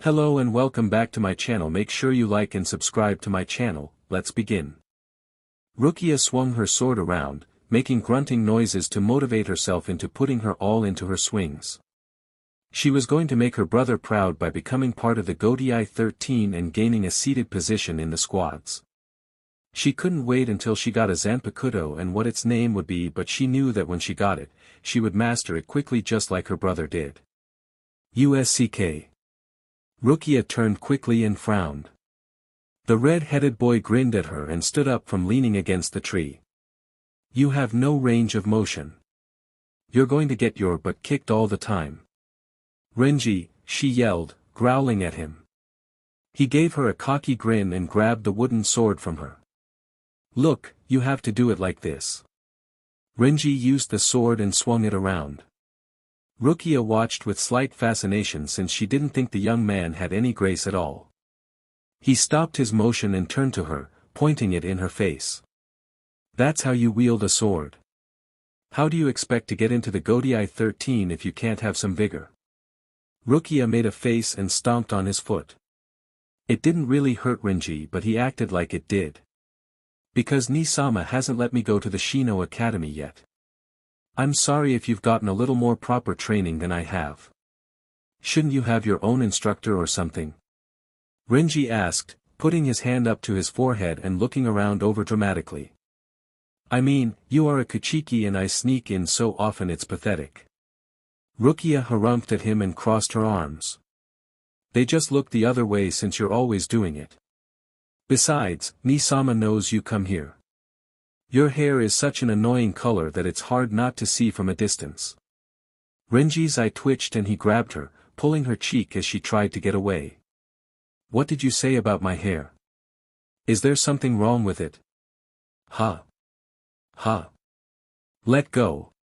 Hello and welcome back to my channel. Make sure you like and subscribe to my channel. Let's begin. Rukia swung her sword around, making grunting noises to motivate herself into putting her all into her swings. She was going to make her brother proud by becoming part of the Gotei 13 and gaining a seated position in the squads. She couldn't wait until she got a Zanpakuto and what its name would be, but she knew that when she got it, she would master it quickly just like her brother did. USCK. Rukia turned quickly and frowned. The red-headed boy grinned at her and stood up from leaning against the tree. You have no range of motion. You're going to get your butt kicked all the time. Renji, she yelled, growling at him. He gave her a cocky grin and grabbed the wooden sword from her. Look, you have to do it like this. Renji used the sword and swung it around. Rukia watched with slight fascination since she didn't think the young man had any grace at all. He stopped his motion and turned to her, pointing it in her face. That's how you wield a sword. How do you expect to get into the Gotei 13 if you can't have some vigor? Rukia made a face and stomped on his foot. It didn't really hurt Renji, but he acted like it did. Because Ni-sama hasn't let me go to the Shino Academy yet. I'm sorry if you've gotten a little more proper training than I have. Shouldn't you have your own instructor or something? Renji asked, putting his hand up to his forehead and looking around overdramatically. I mean, you are a Kuchiki and I sneak in so often it's pathetic. Rukia harumphed at him and crossed her arms. They just look the other way since you're always doing it. Besides, Ni-sama knows you come here. Your hair is such an annoying color that it's hard not to see from a distance. Renji's eye twitched and he grabbed her, pulling her cheek as she tried to get away. What did you say about my hair? Is there something wrong with it? Ha. Ha. Let go.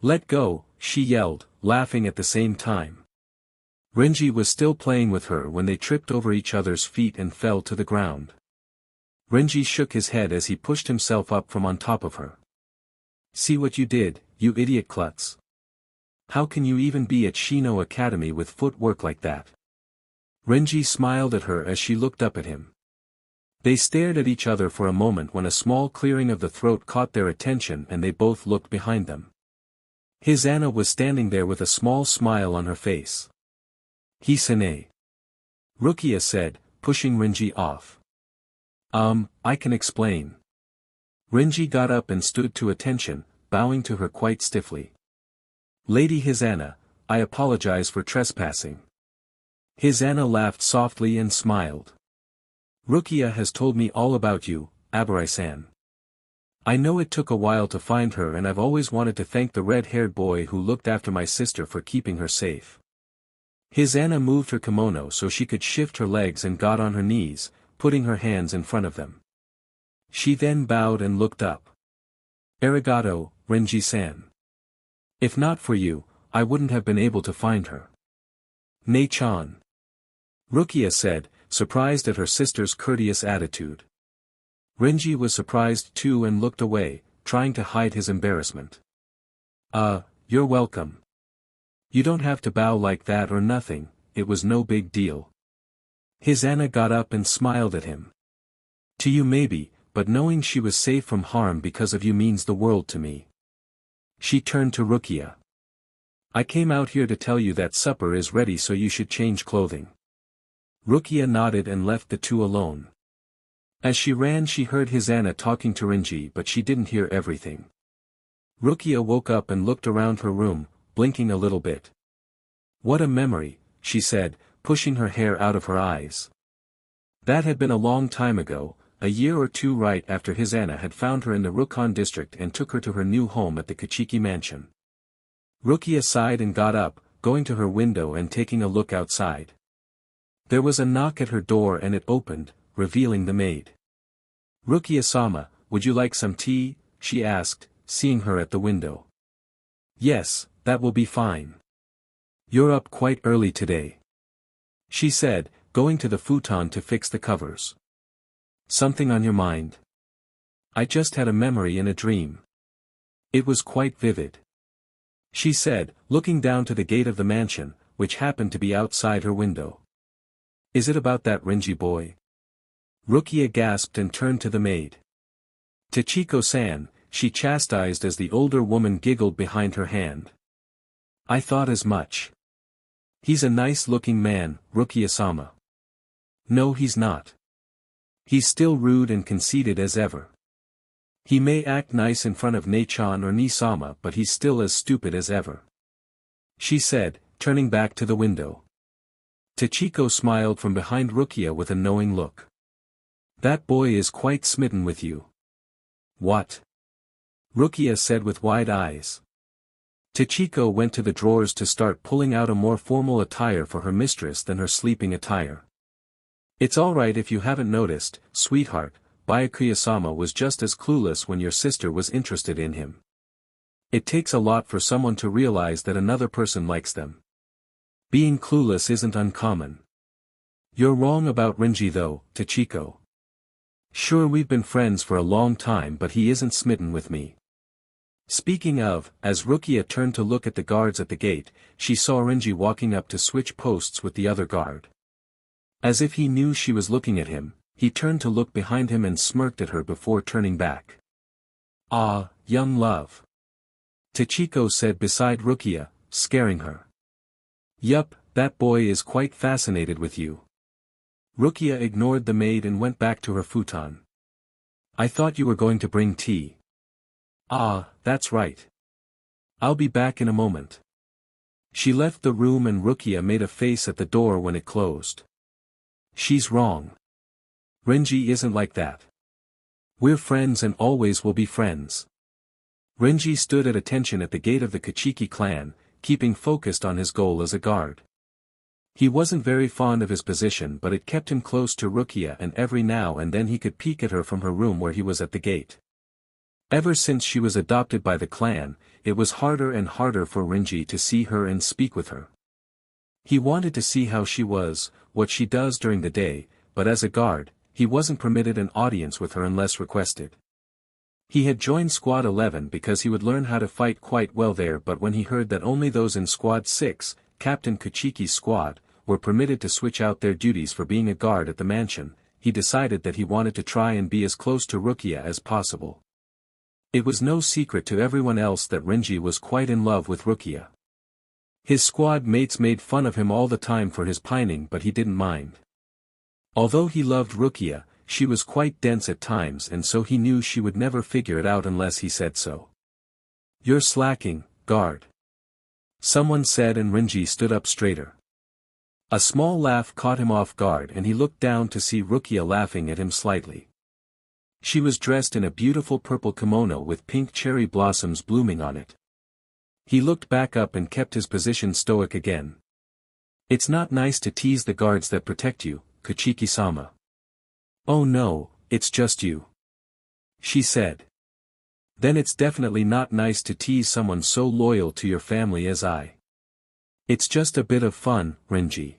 Let go, she yelled, laughing at the same time. Renji was still playing with her when they tripped over each other's feet and fell to the ground. Renji shook his head as he pushed himself up from on top of her. See what you did, you idiot klutz. How can you even be at Shino Academy with footwork like that? Renji smiled at her as she looked up at him. They stared at each other for a moment when a small clearing of the throat caught their attention and they both looked behind them. Hisana was standing there with a small smile on her face. Hisane. Rukia said, pushing Renji off. I can explain. Renji got up and stood to attention, bowing to her quite stiffly. Lady Hisana, I apologize for trespassing. Hisana laughed softly and smiled. Rukia has told me all about you, Abarai-san. I know it took a while to find her and I've always wanted to thank the red-haired boy who looked after my sister for keeping her safe. Hisana moved her kimono so she could shift her legs and got on her knees, putting her hands in front of them. She then bowed and looked up. Arigato, Renji-san. If not for you, I wouldn't have been able to find her. Nei-chan. Rukia said, surprised at her sister's courteous attitude. Renji was surprised too and looked away, trying to hide his embarrassment. You're welcome. You don't have to bow like that or nothing, it was no big deal. Hisana got up and smiled at him. To you maybe, but knowing she was safe from harm because of you means the world to me. She turned to Rukia. I came out here to tell you that supper is ready so you should change clothing. Rukia nodded and left the two alone. As she ran she heard Hisana talking to Renji but she didn't hear everything. Rukia woke up and looked around her room, blinking a little bit. What a memory, she said, pushing her hair out of her eyes. That had been a long time ago, a year or two right after Hisana had found her in the Rukon district and took her to her new home at the Kuchiki mansion. Rukia sighed and got up, going to her window and taking a look outside. There was a knock at her door and it opened, revealing the maid. Rukia-sama, would you like some tea? She asked, seeing her at the window. Yes, that will be fine. You're up quite early today. She said, going to the futon to fix the covers. Something on your mind? I just had a memory in a dream. It was quite vivid. She said, looking down to the gate of the mansion, which happened to be outside her window. Is it about that Renji boy? Rukia gasped and turned to the maid. Tachiko-san, she chastised as the older woman giggled behind her hand. I thought as much. He's a nice-looking man, Rukia-sama. No, he's not. He's still rude and conceited as ever. He may act nice in front of Ne-chan or Ni-sama, but he's still as stupid as ever. She said, turning back to the window. Tachiko smiled from behind Rukia with a knowing look. That boy is quite smitten with you. What? Rukia said with wide eyes. Tachiko went to the drawers to start pulling out a more formal attire for her mistress than her sleeping attire. It's alright if you haven't noticed, sweetheart, Byakuya-sama was just as clueless when your sister was interested in him. It takes a lot for someone to realize that another person likes them. Being clueless isn't uncommon. You're wrong about Renji though, Tachiko. Sure, we've been friends for a long time, but he isn't smitten with me. Speaking of, as Rukia turned to look at the guards at the gate, she saw Renji walking up to switch posts with the other guard. As if he knew she was looking at him, he turned to look behind him and smirked at her before turning back. Ah, young love. Tachiko said beside Rukia, scaring her. Yup, that boy is quite fascinated with you. Rukia ignored the maid and went back to her futon. I thought you were going to bring tea. Ah, that's right. I'll be back in a moment. She left the room and Rukia made a face at the door when it closed. She's wrong. Renji isn't like that. We're friends and always will be friends. Renji stood at attention at the gate of the Kuchiki Clan, keeping focused on his goal as a guard. He wasn't very fond of his position, but it kept him close to Rukia, and every now and then he could peek at her from her room where he was at the gate. Ever since she was adopted by the clan, it was harder and harder for Renji to see her and speak with her. He wanted to see how she was, what she does during the day, but as a guard, he wasn't permitted an audience with her unless requested. He had joined Squad 11 because he would learn how to fight quite well there, but when he heard that only those in Squad 6, Captain Kuchiki's squad, were permitted to switch out their duties for being a guard at the mansion, he decided that he wanted to try and be as close to Rukia as possible. It was no secret to everyone else that Renji was quite in love with Rukia. His squad mates made fun of him all the time for his pining, but he didn't mind. Although he loved Rukia, she was quite dense at times, and so he knew she would never figure it out unless he said so. You're slacking, guard. Someone said, and Renji stood up straighter. A small laugh caught him off guard and he looked down to see Rukia laughing at him slightly. She was dressed in a beautiful purple kimono with pink cherry blossoms blooming on it. He looked back up and kept his position stoic again. It's not nice to tease the guards that protect you, Kuchiki-sama. Oh no, it's just you. She said. Then it's definitely not nice to tease someone so loyal to your family as I. It's just a bit of fun, Renji.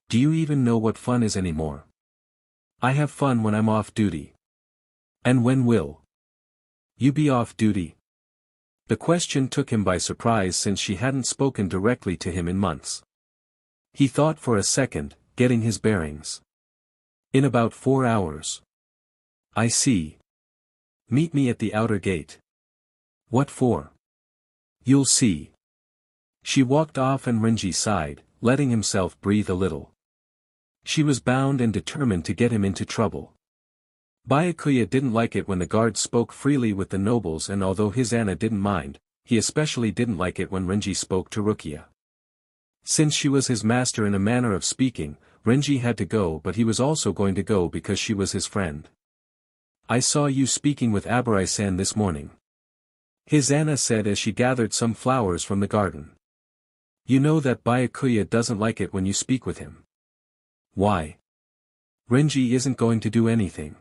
Do you even know what fun is anymore? I have fun when I'm off duty. And when will you be off duty? The question took him by surprise since she hadn't spoken directly to him in months. He thought for a second, getting his bearings. In about 4 hours. I see. Meet me at the outer gate. What for? You'll see. She walked off and Renji sighed, letting himself breathe a little. She was bound and determined to get him into trouble. Byakuya didn't like it when the guards spoke freely with the nobles, and although Hisana didn't mind, he especially didn't like it when Renji spoke to Rukia. Since she was his master in a manner of speaking, Renji had to go, but he was also going to go because she was his friend. I saw you speaking with Abarai-san this morning. Hisana said as she gathered some flowers from the garden. You know that Byakuya doesn't like it when you speak with him. Why? Renji isn't going to do anything.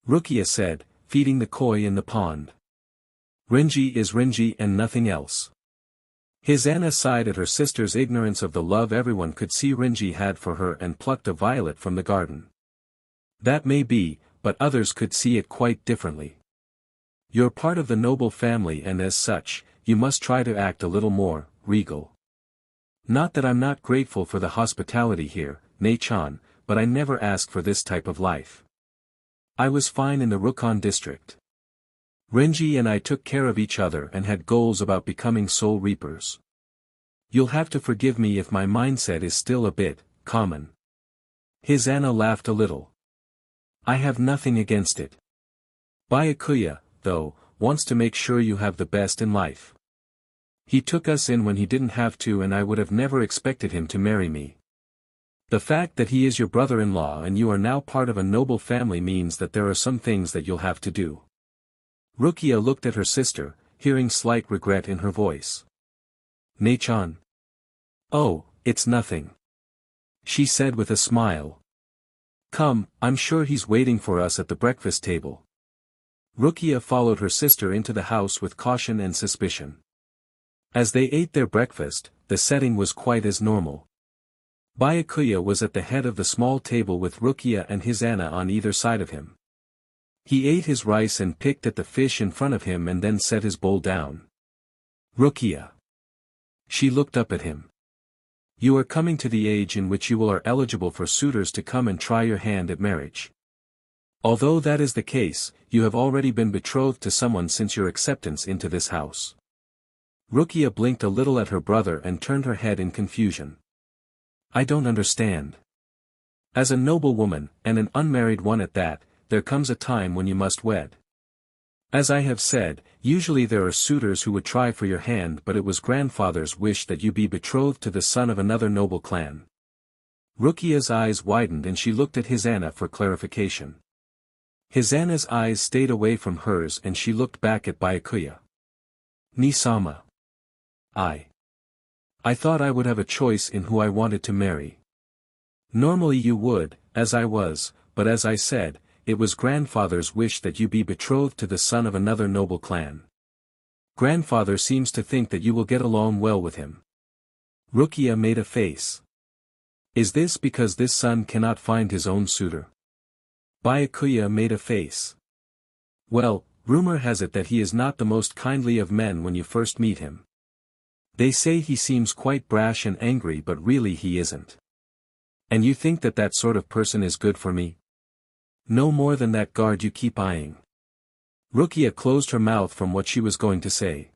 Rukia said, feeding the koi in the pond. Renji is Renji and nothing else. Hisana sighed at her sister's ignorance of the love everyone could see Renji had for her and plucked a violet from the garden. That may be, but others could see it quite differently. You're part of the noble family and as such, you must try to act a little more regal. Not that I'm not grateful for the hospitality here, Ne-chan, but I never asked for this type of life. I was fine in the Rukon district. Renji and I took care of each other and had goals about becoming soul reapers. You'll have to forgive me if my mindset is still a bit common. Hisana laughed a little. I have nothing against it. Byakuya, though, wants to make sure you have the best in life. He took us in when he didn't have to, and I would have never expected him to marry me. The fact that he is your brother-in-law and you are now part of a noble family means that there are some things that you'll have to do. Rukia looked at her sister, hearing slight regret in her voice. Ne-chan. Oh, it's nothing. She said with a smile. Come, I'm sure he's waiting for us at the breakfast table. Rukia followed her sister into the house with caution and suspicion. As they ate their breakfast, the setting was quite as normal. Byakuya was at the head of the small table with Rukia and Hisana on either side of him. He ate his rice and picked at the fish in front of him and then set his bowl down. Rukia. She looked up at him. You are coming to the age in which you are eligible for suitors to come and try your hand at marriage. Although that is the case, you have already been betrothed to someone since your acceptance into this house. Rukia blinked a little at her brother and turned her head in confusion. I don't understand. As a noble woman, and an unmarried one at that, there comes a time when you must wed. As I have said, usually there are suitors who would try for your hand, but it was grandfather's wish that you be betrothed to the son of another noble clan. Rukia's eyes widened and she looked at Hisana for clarification. Hisana's eyes stayed away from hers and she looked back at Byakuya. Ni-sama. I thought I would have a choice in who I wanted to marry. Normally you would, as I was, but as I said, it was grandfather's wish that you be betrothed to the son of another noble clan. Grandfather seems to think that you will get along well with him. Rukia made a face. Is this because this son cannot find his own suitor? Byakuya made a face. Well, rumor has it that he is not the most kindly of men when you first meet him. They say he seems quite brash and angry, but really he isn't. And you think that that sort of person is good for me? No more than that guard you keep eyeing. Rukia closed her mouth from what she was going to say.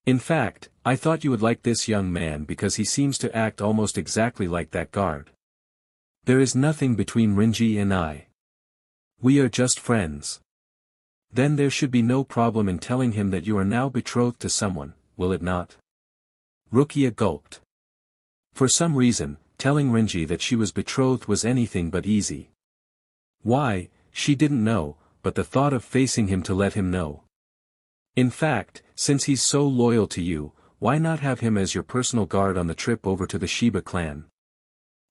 In fact, I thought you would like this young man because he seems to act almost exactly like that guard. There is nothing between Renji and I. We are just friends. Then there should be no problem in telling him that you are now betrothed to someone, will it not? Rukia gulped. For some reason, telling Renji that she was betrothed was anything but easy. Why, she didn't know, but the thought of facing him to let him know. In fact, since he's so loyal to you, why not have him as your personal guard on the trip over to the Shiba Clan?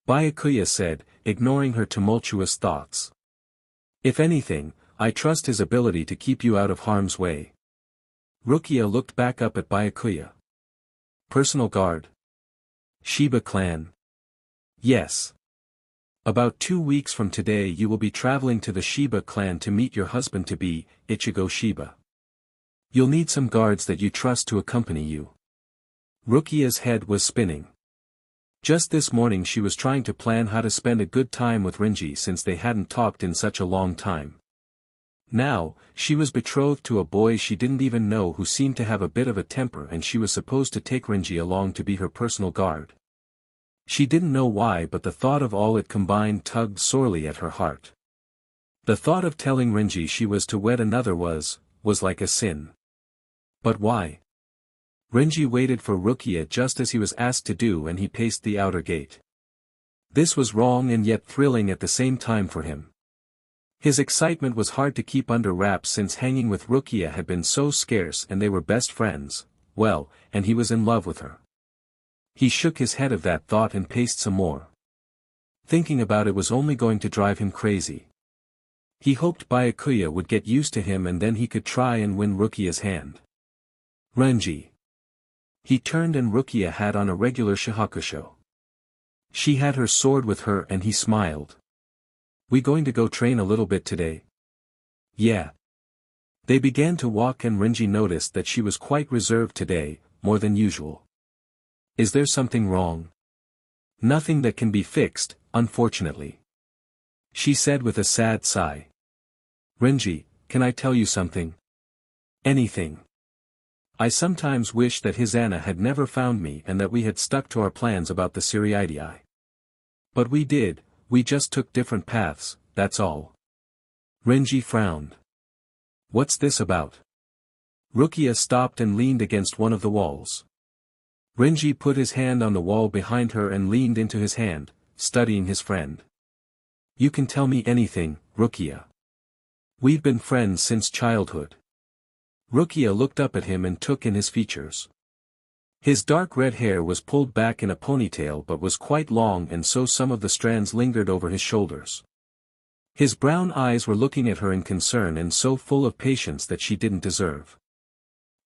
Byakuya said, ignoring her tumultuous thoughts. If anything, I trust his ability to keep you out of harm's way. Rukia looked back up at Byakuya. Personal guard? Shiba Clan? Yes. About 2 weeks from today you will be traveling to the Shiba Clan to meet your husband-to-be, Ichigo Shiba. You'll need some guards that you trust to accompany you. Rukia's head was spinning. Just this morning she was trying to plan how to spend a good time with Renji since they hadn't talked in such a long time. Now, she was betrothed to a boy she didn't even know who seemed to have a bit of a temper, and she was supposed to take Renji along to be her personal guard. She didn't know why, but the thought of all it combined tugged sorely at her heart. The thought of telling Renji she was to wed another was like a sin. But why? Renji waited for Rukia just as he was asked to do, and he paced the outer gate. This was wrong and yet thrilling at the same time for him. His excitement was hard to keep under wraps since hanging with Rukia had been so scarce and they were best friends, well, and he was in love with her. He shook his head of that thought and paced some more. Thinking about it was only going to drive him crazy. He hoped Byakuya would get used to him and then he could try and win Rukia's hand. Renji. He turned and Rukia had on a regular shihakusho. She had her sword with her and he smiled. We going to go train a little bit today? Yeah. They began to walk and Renji noticed that she was quite reserved today, more than usual. Is there something wrong? Nothing that can be fixed, unfortunately. She said with a sad sigh. Renji, can I tell you something? Anything. I sometimes wish that Hisana had never found me and that we had stuck to our plans about the Siriidii. But we did, we just took different paths, that's all. Renji frowned. What's this about? Rukia stopped and leaned against one of the walls. Renji put his hand on the wall behind her and leaned into his hand, studying his friend. You can tell me anything, Rukia. We've been friends since childhood. Rukia looked up at him and took in his features. His dark red hair was pulled back in a ponytail but was quite long, and so some of the strands lingered over his shoulders. His brown eyes were looking at her in concern and so full of patience that she didn't deserve.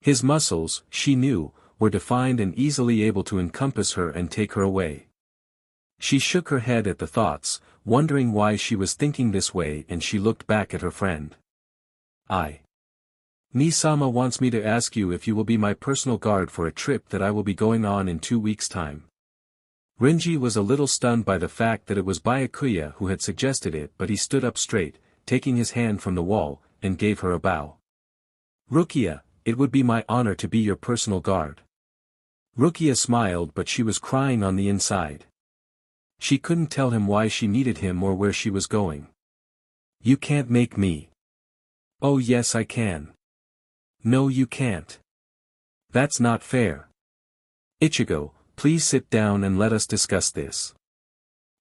His muscles, she knew, were defined and easily able to encompass her and take her away. She shook her head at the thoughts, wondering why she was thinking this way, and she looked back at her friend. Ni-sama wants me to ask you if you will be my personal guard for a trip that I will be going on in 2 weeks' time. Renji was a little stunned by the fact that it was Byakuya who had suggested it, but he stood up straight, taking his hand from the wall, and gave her a bow. Rukia, it would be my honor to be your personal guard. Rukia smiled, but she was crying on the inside. She couldn't tell him why she needed him or where she was going. You can't make me. Oh yes I can. No you can't. That's not fair. Ichigo, please sit down and let us discuss this.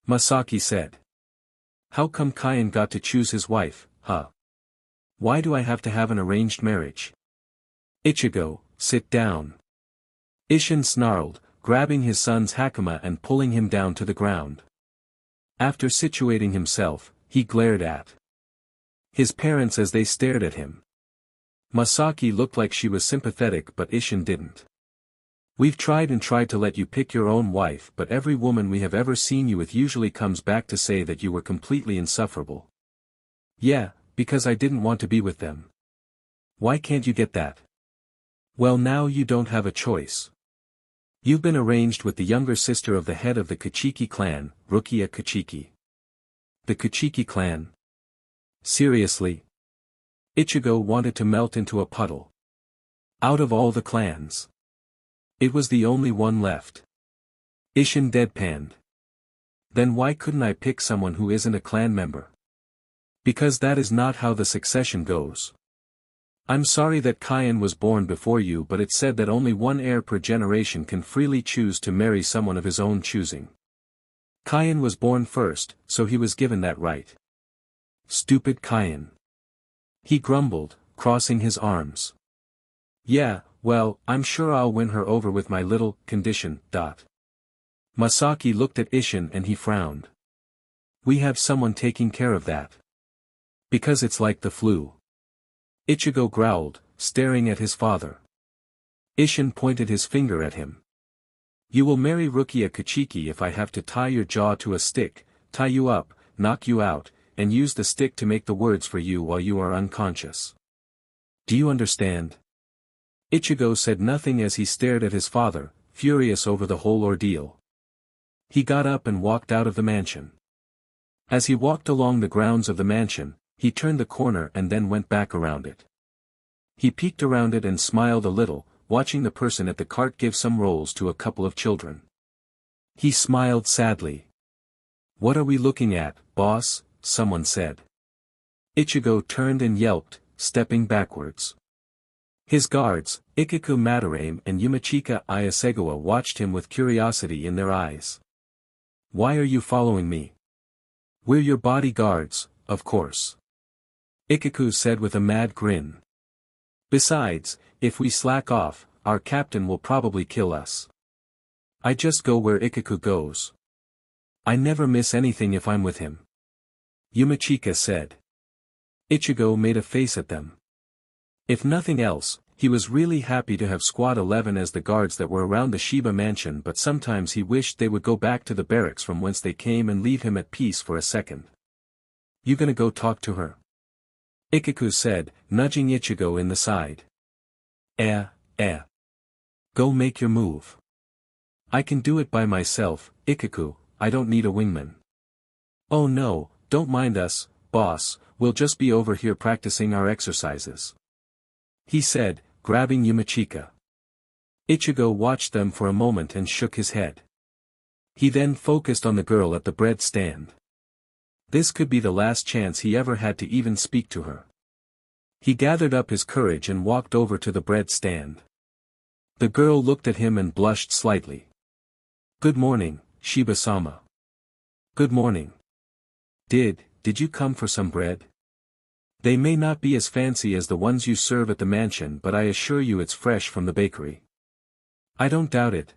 Masaki said. How come Kyan got to choose his wife, huh? Why do I have to have an arranged marriage? Ichigo, sit down. Isshin snarled, grabbing his son's hakama and pulling him down to the ground. After situating himself, he glared at his parents as they stared at him. Masaki looked like she was sympathetic, but Isshin didn't. We've tried to let you pick your own wife, but every woman we have ever seen you with usually comes back to say that you were completely insufferable. Yeah, because I didn't want to be with them. Why can't you get that? Well, now you don't have a choice. You've been arranged with the younger sister of the head of the Kuchiki Clan, Rukia Kuchiki. The Kuchiki Clan? Seriously? Ichigo wanted to melt into a puddle. Out of all the clans, it was the only one left. Isshin deadpanned. Then why couldn't I pick someone who isn't a clan member? Because that is not how the succession goes. I'm sorry that Kyan was born before you, but it said that only one heir per generation can freely choose to marry someone of his own choosing. Kyan was born first, so he was given that right. Stupid Kyan. He grumbled, crossing his arms. Yeah, well, I'm sure I'll win her over with my little condition. Masaki looked at Isshin and he frowned. We have someone taking care of that. Because it's like the flu. Ichigo growled, staring at his father. Isshin pointed his finger at him. You will marry Rukia Kuchiki if I have to tie your jaw to a stick, tie you up, knock you out, and use the stick to make the words for you while you are unconscious. Do you understand? Ichigo said nothing as he stared at his father, furious over the whole ordeal. He got up and walked out of the mansion. As he walked along the grounds of the mansion, he turned the corner and then went back around it. He peeked around it and smiled a little, watching the person at the cart give some rolls to a couple of children. He smiled sadly. What are we looking at, boss? Someone said. Ichigo turned and yelped, stepping backwards. His guards, Ikuku Madarame and Yumachika Ayasegawa, watched him with curiosity in their eyes. Why are you following me? We're your bodyguards, of course. Ikuku said with a mad grin. Besides, if we slack off, our captain will probably kill us. I just go where Ikuku goes. I never miss anything if I'm with him. Yumachika said. Ichigo made a face at them. If nothing else, he was really happy to have Squad 11 as the guards that were around the Shiba mansion, but sometimes he wished they would go back to the barracks from whence they came and leave him at peace for a second. You gonna go talk to her? Ikuku said, nudging Ichigo in the side. Go make your move. I can do it by myself, Ikuku, I don't need a wingman. Oh no, don't mind us, boss, we'll just be over here practicing our exercises. He said, grabbing Yumachika. Ichigo watched them for a moment and shook his head. He then focused on the girl at the bread stand. This could be the last chance he ever had to even speak to her. He gathered up his courage and walked over to the bread stand. The girl looked at him and blushed slightly. Good morning, Shiba-sama. Good morning. Did you come for some bread? They may not be as fancy as the ones you serve at the mansion, but I assure you it's fresh from the bakery. I don't doubt it.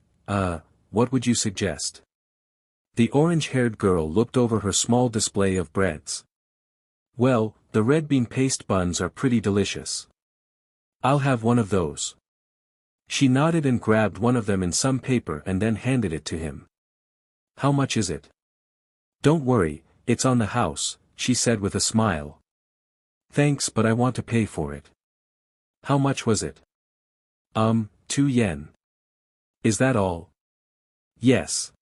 What would you suggest? The orange-haired girl looked over her small display of breads. Well, the red bean paste buns are pretty delicious. I'll have one of those. She nodded and grabbed one of them in some paper and then handed it to him. How much is it? Don't worry, it's on the house, she said with a smile. Thanks, but I want to pay for it. How much was it? 2 yen. Is that all? Yes.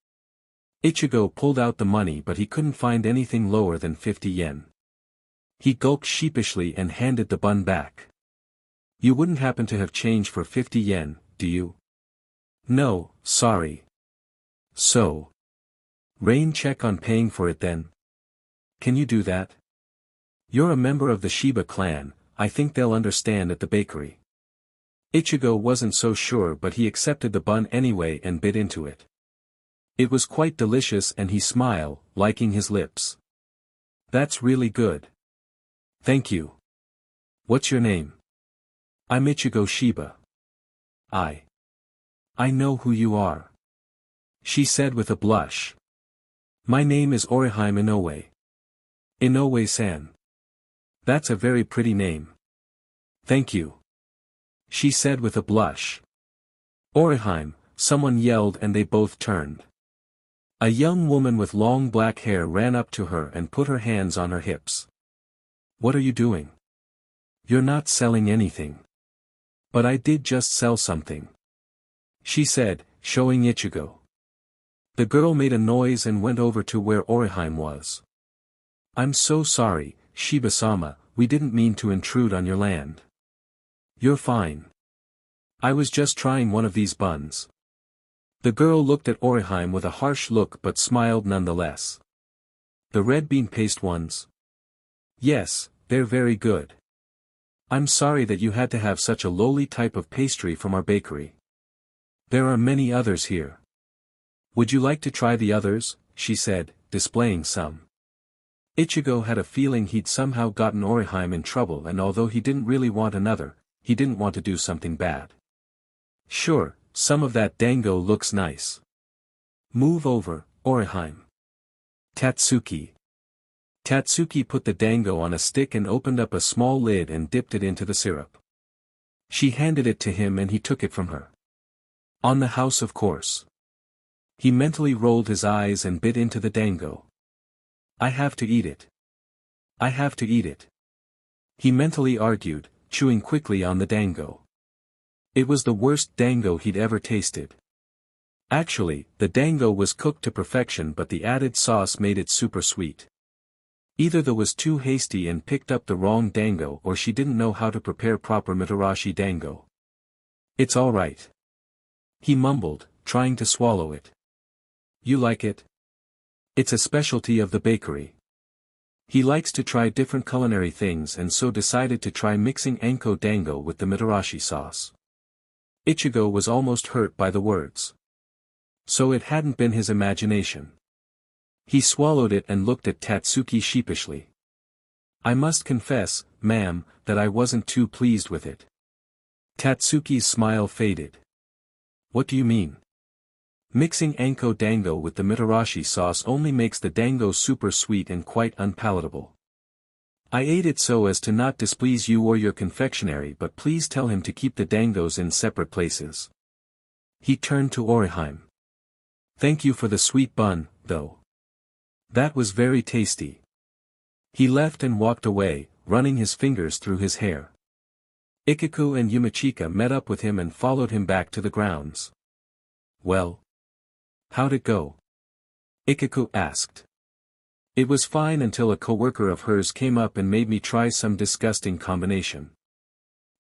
Ichigo pulled out the money, but he couldn't find anything lower than 50 yen. He gulped sheepishly and handed the bun back. You wouldn't happen to have change for 50 yen, do you? No, sorry. So. Rain check on paying for it then. Can you do that? You're a member of the Shiba Clan, I think they'll understand at the bakery. Ichigo wasn't so sure, but he accepted the bun anyway and bit into it. It was quite delicious and he smiled, liking his lips. That's really good. Thank you. What's your name? I'm Ichigo Shiba. I know who you are. She said with a blush. My name is Orihime Inoue. Inoue-san. That's a very pretty name. Thank you. She said with a blush. Orihime, someone yelled and they both turned. A young woman with long black hair ran up to her and put her hands on her hips. What are you doing? You're not selling anything. But I did just sell something. She said, showing Ichigo. The girl made a noise and went over to where Orihime was. I'm so sorry, Shiba-sama, we didn't mean to intrude on your land. You're fine. I was just trying one of these buns. The girl looked at Orihime with a harsh look but smiled nonetheless. The red bean paste ones? Yes, they're very good. I'm sorry that you had to have such a lowly type of pastry from our bakery. There are many others here. Would you like to try the others? She said, displaying some. Ichigo had a feeling he'd somehow gotten Orihime in trouble, and although he didn't really want another, he didn't want to do something bad. Sure, some of that dango looks nice. Move over, Orihime. Tatsuki. Tatsuki put the dango on a stick and opened up a small lid and dipped it into the syrup. She handed it to him and he took it from her. On the house, of course. He mentally rolled his eyes and bit into the dango. I have to eat it. I have to eat it. He mentally argued, chewing quickly on the dango. It was the worst dango he'd ever tasted. Actually, the dango was cooked to perfection, but the added sauce made it super sweet. Either the was too hasty and picked up the wrong dango, or she didn't know how to prepare proper mitarashi dango. It's all right. He mumbled, trying to swallow it. You like it? It's a specialty of the bakery. He likes to try different culinary things and so decided to try mixing anko dango with the mitarashi sauce. Ichigo was almost hurt by the words. So it hadn't been his imagination. He swallowed it and looked at Tatsuki sheepishly. I must confess, ma'am, that I wasn't too pleased with it. Tatsuki's smile faded. What do you mean? Mixing anko dango with the mitarashi sauce only makes the dango super sweet and quite unpalatable. I ate it so as to not displease you or your confectionery, but please tell him to keep the dangos in separate places. He turned to Orihime. Thank you for the sweet bun, though. That was very tasty. He left and walked away, running his fingers through his hair. Ichigo and Yumachika met up with him and followed him back to the grounds. Well? How'd it go? Ichigo asked. It was fine until a coworker of hers came up and made me try some disgusting combination.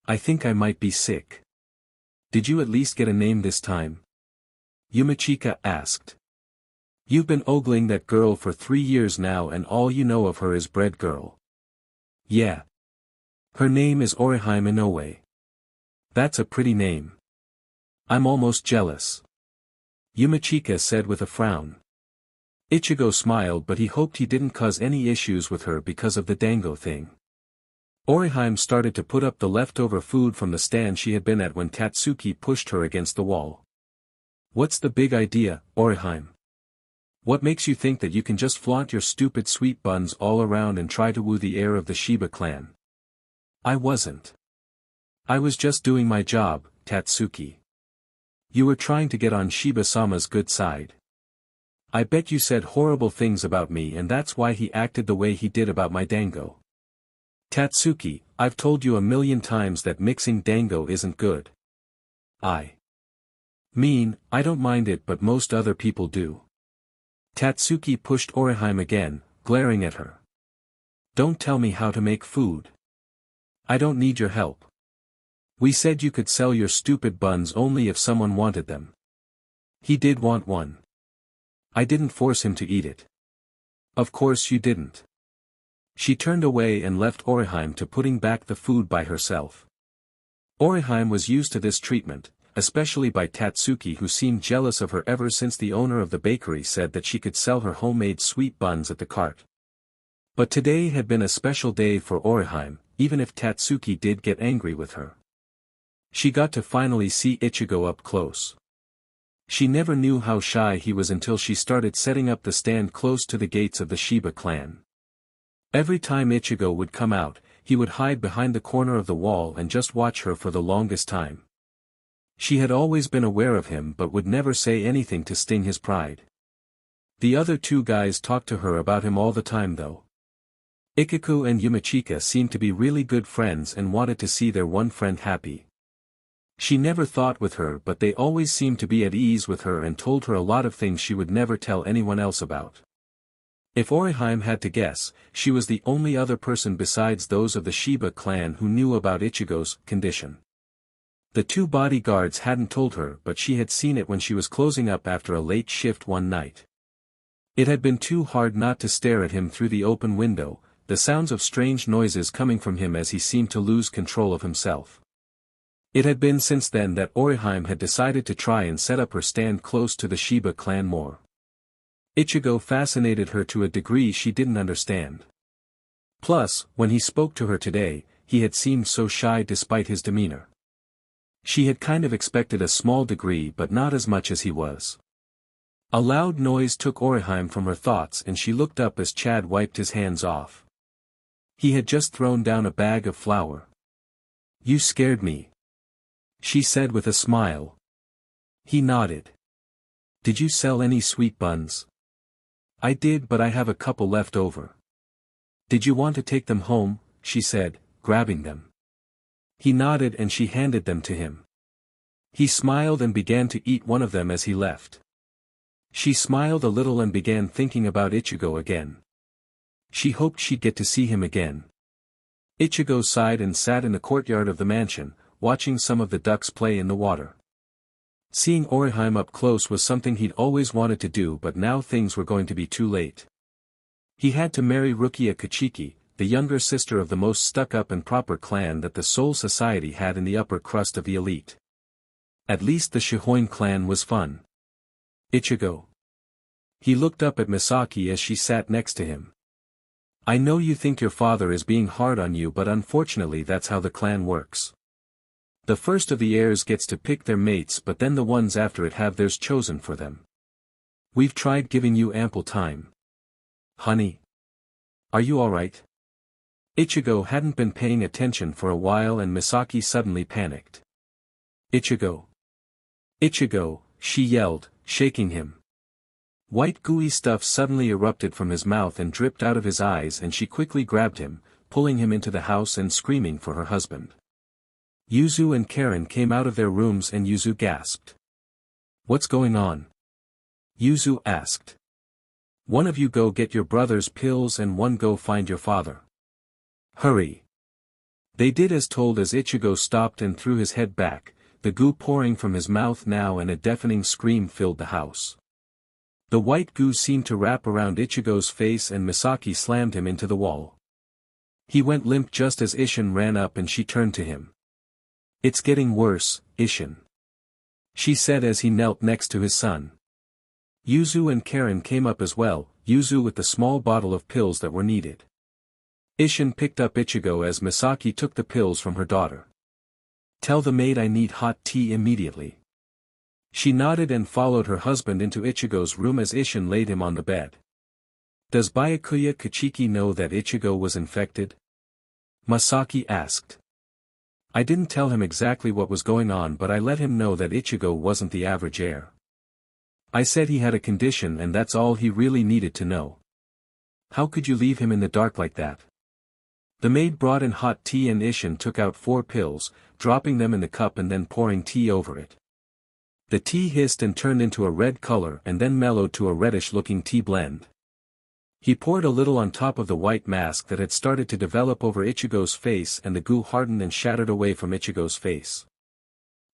I think I might be sick. Did you at least get a name this time? Yumachika asked. You've been ogling that girl for 3 years now and all you know of her is bread girl. Yeah. Her name is Orihime Inoue. That's a pretty name. I'm almost jealous. Yumachika said with a frown. Ichigo smiled but he hoped he didn't cause any issues with her because of the dango thing. Orihime started to put up the leftover food from the stand she had been at when Tatsuki pushed her against the wall. What's the big idea, Orihime? What makes you think that you can just flaunt your stupid sweet buns all around and try to woo the heir of the Shiba clan? I wasn't. I was just doing my job, Tatsuki. You were trying to get on Shiba-sama's good side. I bet you said horrible things about me and that's why he acted the way he did about my dango. Tatsuki, I've told you a million times that mixing dango isn't good. I don't mind it but most other people do. Tatsuki pushed Orihime again, glaring at her. Don't tell me how to make food. I don't need your help. We said you could sell your stupid buns only if someone wanted them. He did want one. I didn't force him to eat it. Of course you didn't. She turned away and left Orihime to putting back the food by herself. Orihime was used to this treatment, especially by Tatsuki who seemed jealous of her ever since the owner of the bakery said that she could sell her homemade sweet buns at the cart. But today had been a special day for Orihime, even if Tatsuki did get angry with her. She got to finally see Ichigo up close. She never knew how shy he was until she started setting up the stand close to the gates of the Shiba clan. Every time Ichigo would come out, he would hide behind the corner of the wall and just watch her for the longest time. She had always been aware of him but would never say anything to sting his pride. The other two guys talked to her about him all the time though. Ikiku and Yumachika seemed to be really good friends and wanted to see their one friend happy. She never thought with her but they always seemed to be at ease with her and told her a lot of things she would never tell anyone else about. If Orihime had to guess, she was the only other person besides those of the Shiba clan who knew about Ichigo's condition. The two bodyguards hadn't told her but she had seen it when she was closing up after a late shift one night. It had been too hard not to stare at him through the open window, the sounds of strange noises coming from him as he seemed to lose control of himself. It had been since then that Orihime had decided to try and set up her stand close to the Shiba clan more. Ichigo fascinated her to a degree she didn't understand. Plus, when he spoke to her today, he had seemed so shy despite his demeanor. She had kind of expected a small degree but not as much as he was. A loud noise took Orihime from her thoughts and she looked up as Chad wiped his hands off. He had just thrown down a bag of flour. You scared me, she said with a smile. He nodded. Did you sell any sweet buns? I did but I have a couple left over. Did you want to take them home? She said, grabbing them. He nodded and she handed them to him. He smiled and began to eat one of them as he left. She smiled a little and began thinking about Ichigo again. She hoped she'd get to see him again. Ichigo sighed and sat in the courtyard of the mansion, watching some of the ducks play in the water. Seeing Orihime up close was something he'd always wanted to do but now things were going to be too late. He had to marry Rukia Kuchiki, the younger sister of the most stuck-up and proper clan that the Soul Society had in the upper crust of the elite. At least the Shihoin clan was fun. Ichigo. He looked up at Misaki as she sat next to him. I know you think your father is being hard on you but unfortunately that's how the clan works. The first of the heirs gets to pick their mates but then the ones after it have theirs chosen for them. We've tried giving you ample time. Honey. Are you alright? Ichigo hadn't been paying attention for a while and Misaki suddenly panicked. Ichigo. Ichigo, she yelled, shaking him. White gooey stuff suddenly erupted from his mouth and dripped out of his eyes and she quickly grabbed him, pulling him into the house and screaming for her husband. Yuzu and Karen came out of their rooms and Yuzu gasped. What's going on? Yuzu asked. One of you go get your brother's pills and one go find your father. Hurry. They did as told as Ichigo stopped and threw his head back, the goo pouring from his mouth now and a deafening scream filled the house. The white goo seemed to wrap around Ichigo's face and Misaki slammed him into the wall. He went limp just as Isshin ran up and she turned to him. It's getting worse, Isshin, she said as he knelt next to his son. Yuzu and Karen came up as well, Yuzu with the small bottle of pills that were needed. Isshin picked up Ichigo as Misaki took the pills from her daughter. Tell the maid I need hot tea immediately. She nodded and followed her husband into Ichigo's room as Isshin laid him on the bed. Does Byakuya Kuchiki know that Ichigo was infected? Masaki asked. I didn't tell him exactly what was going on but I let him know that Ichigo wasn't the average heir. I said he had a condition and that's all he really needed to know. How could you leave him in the dark like that? The maid brought in hot tea and Isshin took out 4 pills, dropping them in the cup and then pouring tea over it. The tea hissed and turned into a red color and then mellowed to a reddish-looking tea blend. He poured a little on top of the white mask that had started to develop over Ichigo's face and the goo hardened and shattered away from Ichigo's face.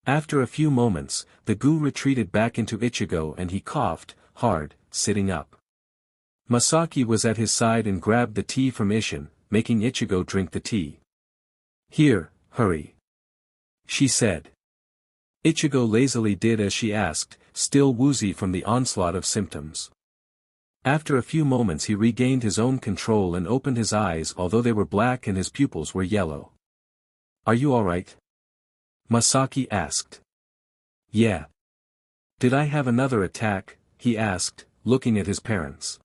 After a few moments, the goo retreated back into Ichigo and he coughed, hard, sitting up. Masaki was at his side and grabbed the tea from Isshin, making Ichigo drink the tea. Here, hurry, she said. Ichigo lazily did as she asked, still woozy from the onslaught of symptoms. After a few moments he regained his own control and opened his eyes although they were black and his pupils were yellow. Are you alright? Masaki asked. Yeah. Did I have another attack? He asked, looking at his parents.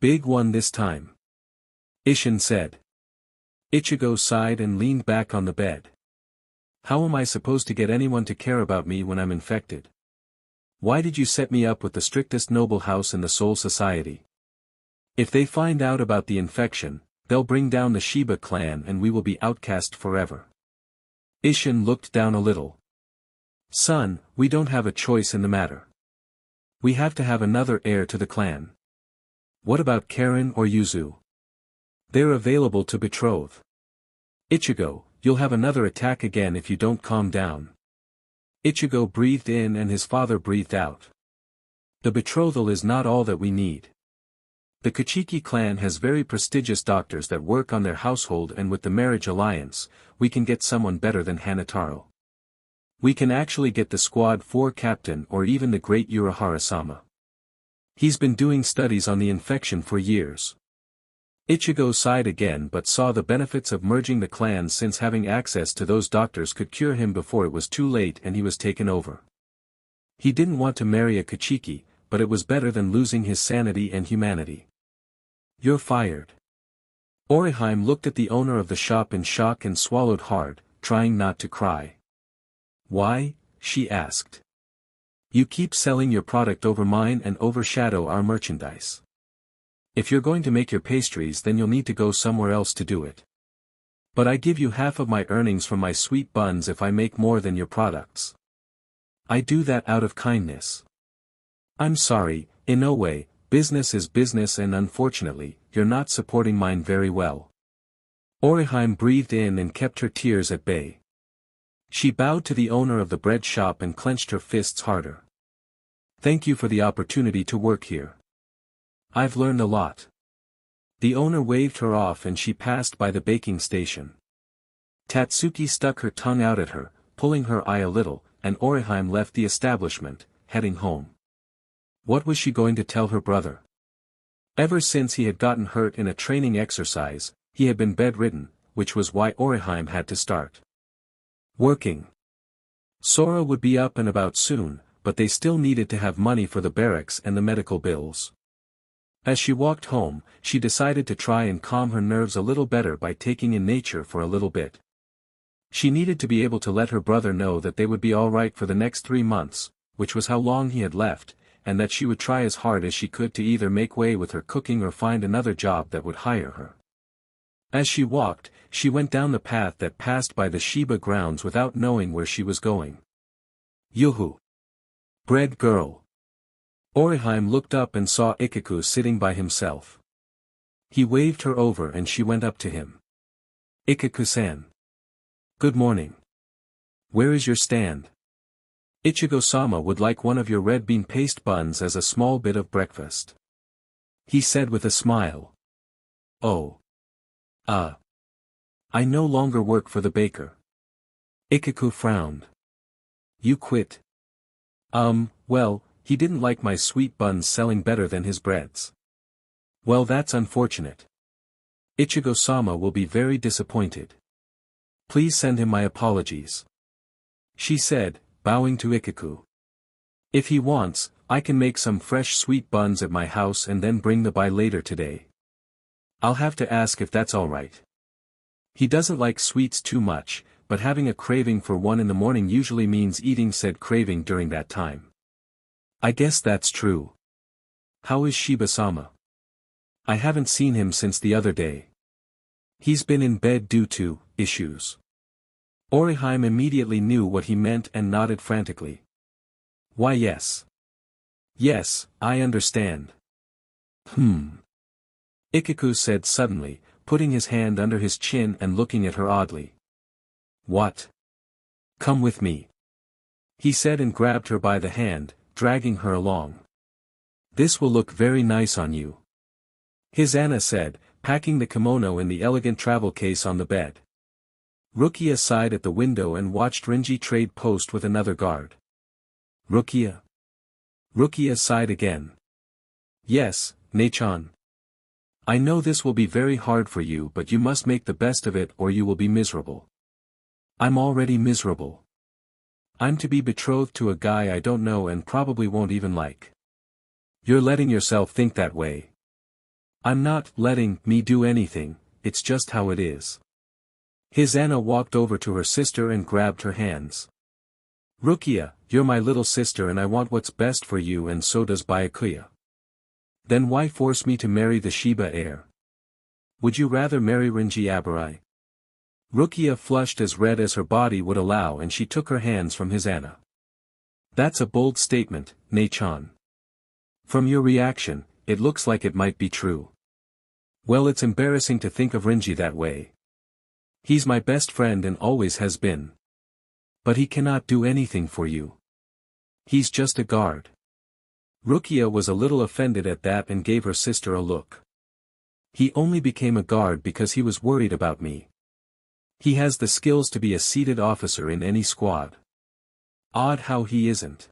Big one this time, Isshin said. Ichigo sighed and leaned back on the bed. How am I supposed to get anyone to care about me when I'm infected? Why did you set me up with the strictest noble house in the Soul Society? If they find out about the infection, they'll bring down the Shiba Clan and we will be outcast forever. Isshin looked down a little. Son, we don't have a choice in the matter. We have to have another heir to the clan. What about Karen or Yuzu? They're available to betroth. Ichigo, you'll have another attack again if you don't calm down. Ichigo breathed in and his father breathed out. The betrothal is not all that we need. The Kuchiki clan has very prestigious doctors that work on their household and with the marriage alliance, we can get someone better than Hanataro. We can actually get the squad 4 captain or even the great Urahara-sama. He's been doing studies on the infection for years. Ichigo sighed again but saw the benefits of merging the clans since having access to those doctors could cure him before it was too late and he was taken over. He didn't want to marry a Kuchiki, but it was better than losing his sanity and humanity. You're fired. Orihime looked at the owner of the shop in shock and swallowed hard, trying not to cry. Why? She asked. You keep selling your product over mine and overshadow our merchandise. If you're going to make your pastries then you'll need to go somewhere else to do it. But I give you half of my earnings from my sweet buns if I make more than your products. I do that out of kindness. I'm sorry, in no way, business is business and unfortunately, you're not supporting mine very well. Orihime breathed in and kept her tears at bay. She bowed to the owner of the bread shop and clenched her fists harder. Thank you for the opportunity to work here. I've learned a lot. The owner waved her off and she passed by the baking station. Tatsuki stuck her tongue out at her, pulling her eye a little, and Orihime left the establishment, heading home. What was she going to tell her brother? Ever since he had gotten hurt in a training exercise, he had been bedridden, which was why Orihime had to start working. Sora would be up and about soon, but they still needed to have money for the barracks and the medical bills. As she walked home, she decided to try and calm her nerves a little better by taking in nature for a little bit. She needed to be able to let her brother know that they would be alright for the next 3 months, which was how long he had left, and that she would try as hard as she could to either make way with her cooking or find another job that would hire her. As she walked, she went down the path that passed by the Shiba grounds without knowing where she was going. Yoo-hoo! Bread girl! Orihime looked up and saw Ichigo sitting by himself. He waved her over and she went up to him. Ichigo-san. Good morning. Where is your stand? Ichigo-sama would like one of your red bean paste buns as a small bit of breakfast. He said with a smile. Oh. I no longer work for the baker. Ichigo frowned. You quit? Well, he didn't like my sweet buns selling better than his breads. Well, that's unfortunate. Ichigo-sama will be very disappointed. Please send him my apologies. She said, bowing to Ichigo. If he wants, I can make some fresh sweet buns at my house and then bring the by later today. I'll have to ask if that's alright. He doesn't like sweets too much, but having a craving for one in the morning usually means eating said craving during that time. I guess that's true. How is Shiba-sama? I haven't seen him since the other day. He's been in bed due to issues. Orihime immediately knew what he meant and nodded frantically. Why yes. Yes, I understand. Ichigo said suddenly, putting his hand under his chin and looking at her oddly. What? Come with me. He said and grabbed her by the hand, dragging her along. This will look very nice on you. Hisana said, packing the kimono in the elegant travel case on the bed. Rukia sighed at the window and watched Renji trade post with another guard. Rukia? Rukia sighed again. Yes, Nei-chan. I know this will be very hard for you, but you must make the best of it or you will be miserable. I'm already miserable. I'm to be betrothed to a guy I don't know and probably won't even like. You're letting yourself think that way. I'm not letting me do anything, it's just how it is. Hisana walked over to her sister and grabbed her hands. Rukia, you're my little sister and I want what's best for you and so does Byakuya. Then why force me to marry the Shiba heir? Would you rather marry Renji Abarai? Rukia flushed as red as her body would allow and she took her hands from Hisana. That's a bold statement, Nei-chan. From your reaction, it looks like it might be true. Well, it's embarrassing to think of Renji that way. He's my best friend and always has been. But he cannot do anything for you. He's just a guard. Rukia was a little offended at that and gave her sister a look. He only became a guard because he was worried about me. He has the skills to be a seated officer in any squad. Odd how he isn't.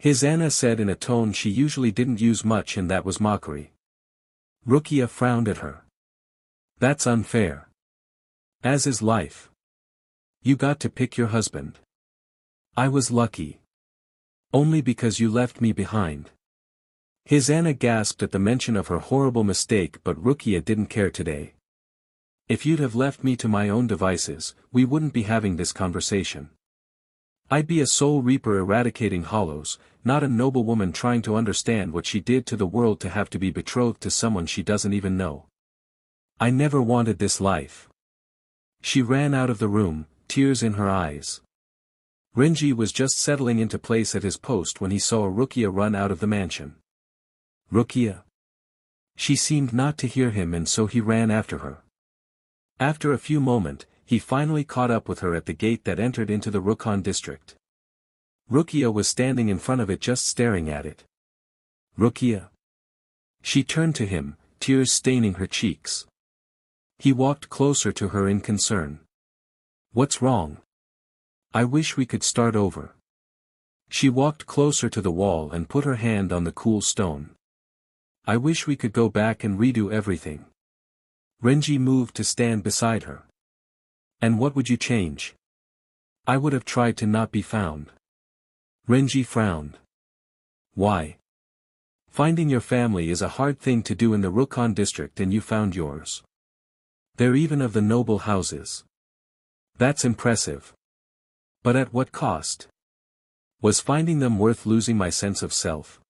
Hisana said in a tone she usually didn't use much and that was mockery. Rukia frowned at her. That's unfair. As is life. You got to pick your husband. I was lucky. Only because you left me behind. Hisana gasped at the mention of her horrible mistake, but Rukia didn't care today. If you'd have left me to my own devices, we wouldn't be having this conversation. I'd be a soul reaper eradicating hollows, not a noble woman trying to understand what she did to the world to have to be betrothed to someone she doesn't even know. I never wanted this life. She ran out of the room, tears in her eyes. Renji was just settling into place at his post when he saw Rukia run out of the mansion. Rukia? She seemed not to hear him and so he ran after her. After a few moments, he finally caught up with her at the gate that entered into the Rukon district. Rukia was standing in front of it just staring at it. Rukia? She turned to him, tears staining her cheeks. He walked closer to her in concern. What's wrong? I wish we could start over. She walked closer to the wall and put her hand on the cool stone. I wish we could go back and redo everything. Renji moved to stand beside her. And what would you change? I would have tried to not be found. Renji frowned. Why? Finding your family is a hard thing to do in the Rukon district and you found yours. They're even of the noble houses. That's impressive. But at what cost? Was finding them worth losing my sense of self?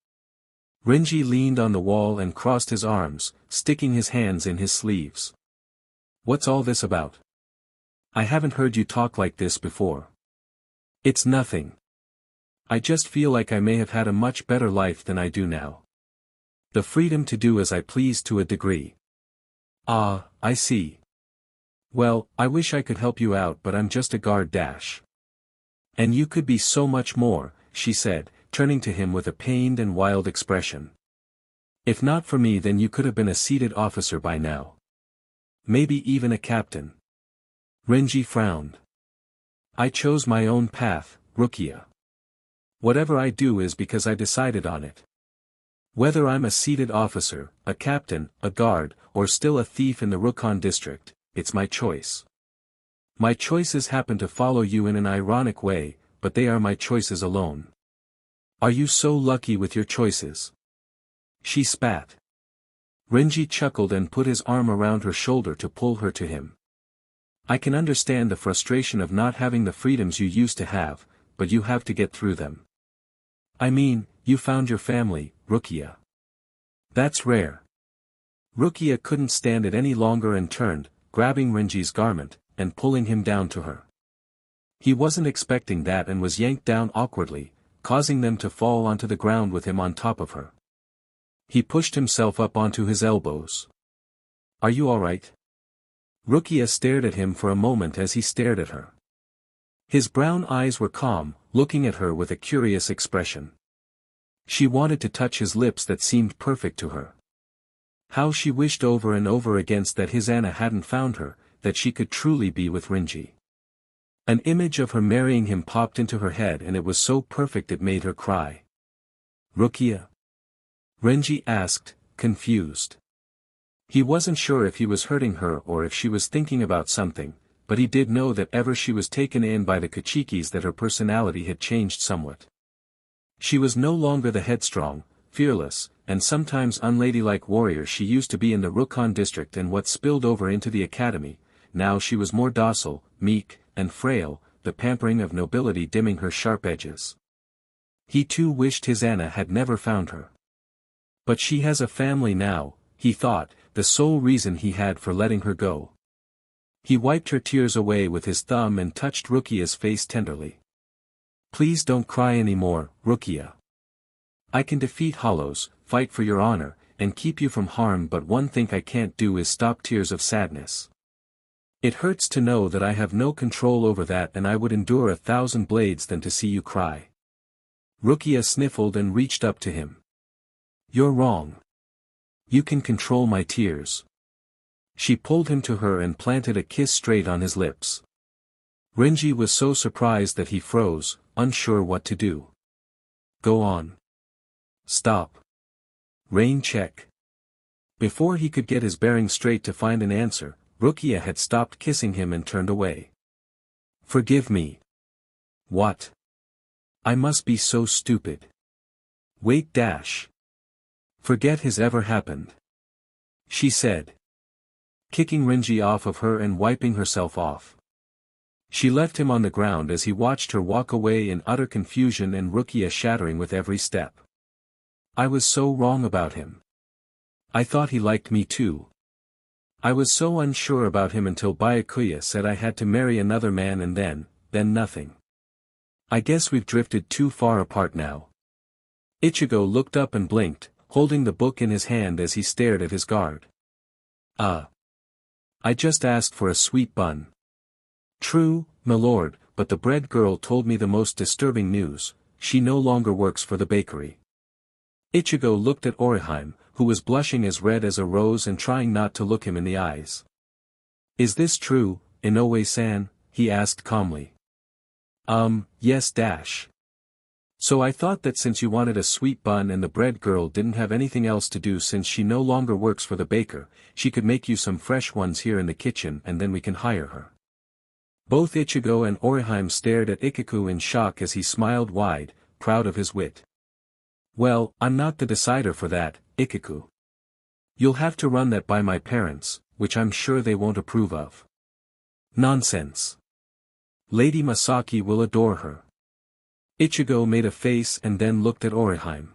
Renji leaned on the wall and crossed his arms, sticking his hands in his sleeves. What's all this about? I haven't heard you talk like this before. It's nothing. I just feel like I may have had a much better life than I do now. The freedom to do as I please to a degree. Ah, I see. Well, I wish I could help you out but I'm just a guard dash. And you could be so much more, she said, turning to him with a pained and wild expression. If not for me then you could have been a seated officer by now. Maybe even a captain. Renji frowned. I chose my own path, Rukia. Whatever I do is because I decided on it. Whether I'm a seated officer, a captain, a guard, or still a thief in the Rukon district, it's my choice. My choices happen to follow you in an ironic way, but they are my choices alone. Are you so lucky with your choices? She spat. Renji chuckled and put his arm around her shoulder to pull her to him. I can understand the frustration of not having the freedoms you used to have, but you have to get through them. I mean, you found your family, Rukia. That's rare. Rukia couldn't stand it any longer and turned, grabbing Renji's garment, and pulling him down to her. He wasn't expecting that and was yanked down awkwardly, causing them to fall onto the ground with him on top of her. He pushed himself up onto his elbows. Are you alright? Rukia stared at him for a moment as he stared at her. His brown eyes were calm, looking at her with a curious expression. She wanted to touch his lips that seemed perfect to her. How she wished over and over again that Hisana hadn't found her, that she could truly be with Renji. An image of her marrying him popped into her head and it was so perfect it made her cry. Rukia? Renji asked, confused. He wasn't sure if he was hurting her or if she was thinking about something, but he did know that ever she was taken in by the Kuchikis that her personality had changed somewhat. She was no longer the headstrong, fearless, and sometimes unladylike warrior she used to be in the Rukon district and what spilled over into the academy. Now she was more docile, meek, and frail, the pampering of nobility dimming her sharp edges. He too wished Hisana had never found her. But she has a family now, he thought, the sole reason he had for letting her go. He wiped her tears away with his thumb and touched Rukia's face tenderly. Please don't cry anymore, Rukia. I can defeat hollows, fight for your honor, and keep you from harm, but one thing I can't do is stop tears of sadness. It hurts to know that I have no control over that and I would endure 1,000 blades than to see you cry. Rukia sniffled and reached up to him. You're wrong. You can control my tears. She pulled him to her and planted a kiss straight on his lips. Renji was so surprised that he froze, unsure what to do. Go on. Stop. Rain check. Before he could get his bearings straight to find an answer, Rukia had stopped kissing him and turned away. Forgive me. What? I must be so stupid. Wait dash. Forget has ever happened. She said. Kicking Renji off of her and wiping herself off. She left him on the ground as he watched her walk away in utter confusion and Rukia shattering with every step. I was so wrong about him. I thought he liked me too. I was so unsure about him until Byakuya said I had to marry another man and then nothing. I guess we've drifted too far apart now. Ichigo looked up and blinked, holding the book in his hand as he stared at his guard. I just asked for a sweet bun. True, my lord, but the bread girl told me the most disturbing news, she no longer works for the bakery. Ichigo looked at Orihime, who was blushing as red as a rose and trying not to look him in the eyes. Is this true, Inoue-san? He asked calmly. Yes dash. So I thought that since you wanted a sweet bun and the bread girl didn't have anything else to do since she no longer works for the baker, she could make you some fresh ones here in the kitchen and then we can hire her. Both Ichigo and Orihime stared at Ikiku in shock as he smiled wide, proud of his wit. Well, I'm not the decider for that, Ikiku. You'll have to run that by my parents, which I'm sure they won't approve of. Nonsense. Lady Masaki will adore her. Ichigo made a face and then looked at Orihime.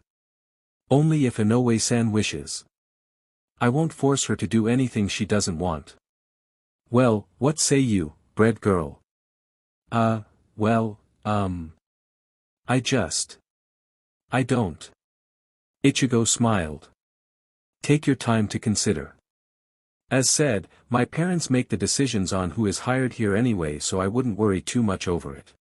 Only if Inoue-san wishes. I won't force her to do anything she doesn't want. Well, what say you, bread girl? I I don't. Ichigo smiled. Take your time to consider. As said, my parents make the decisions on who is hired here anyway, so I wouldn't worry too much over it.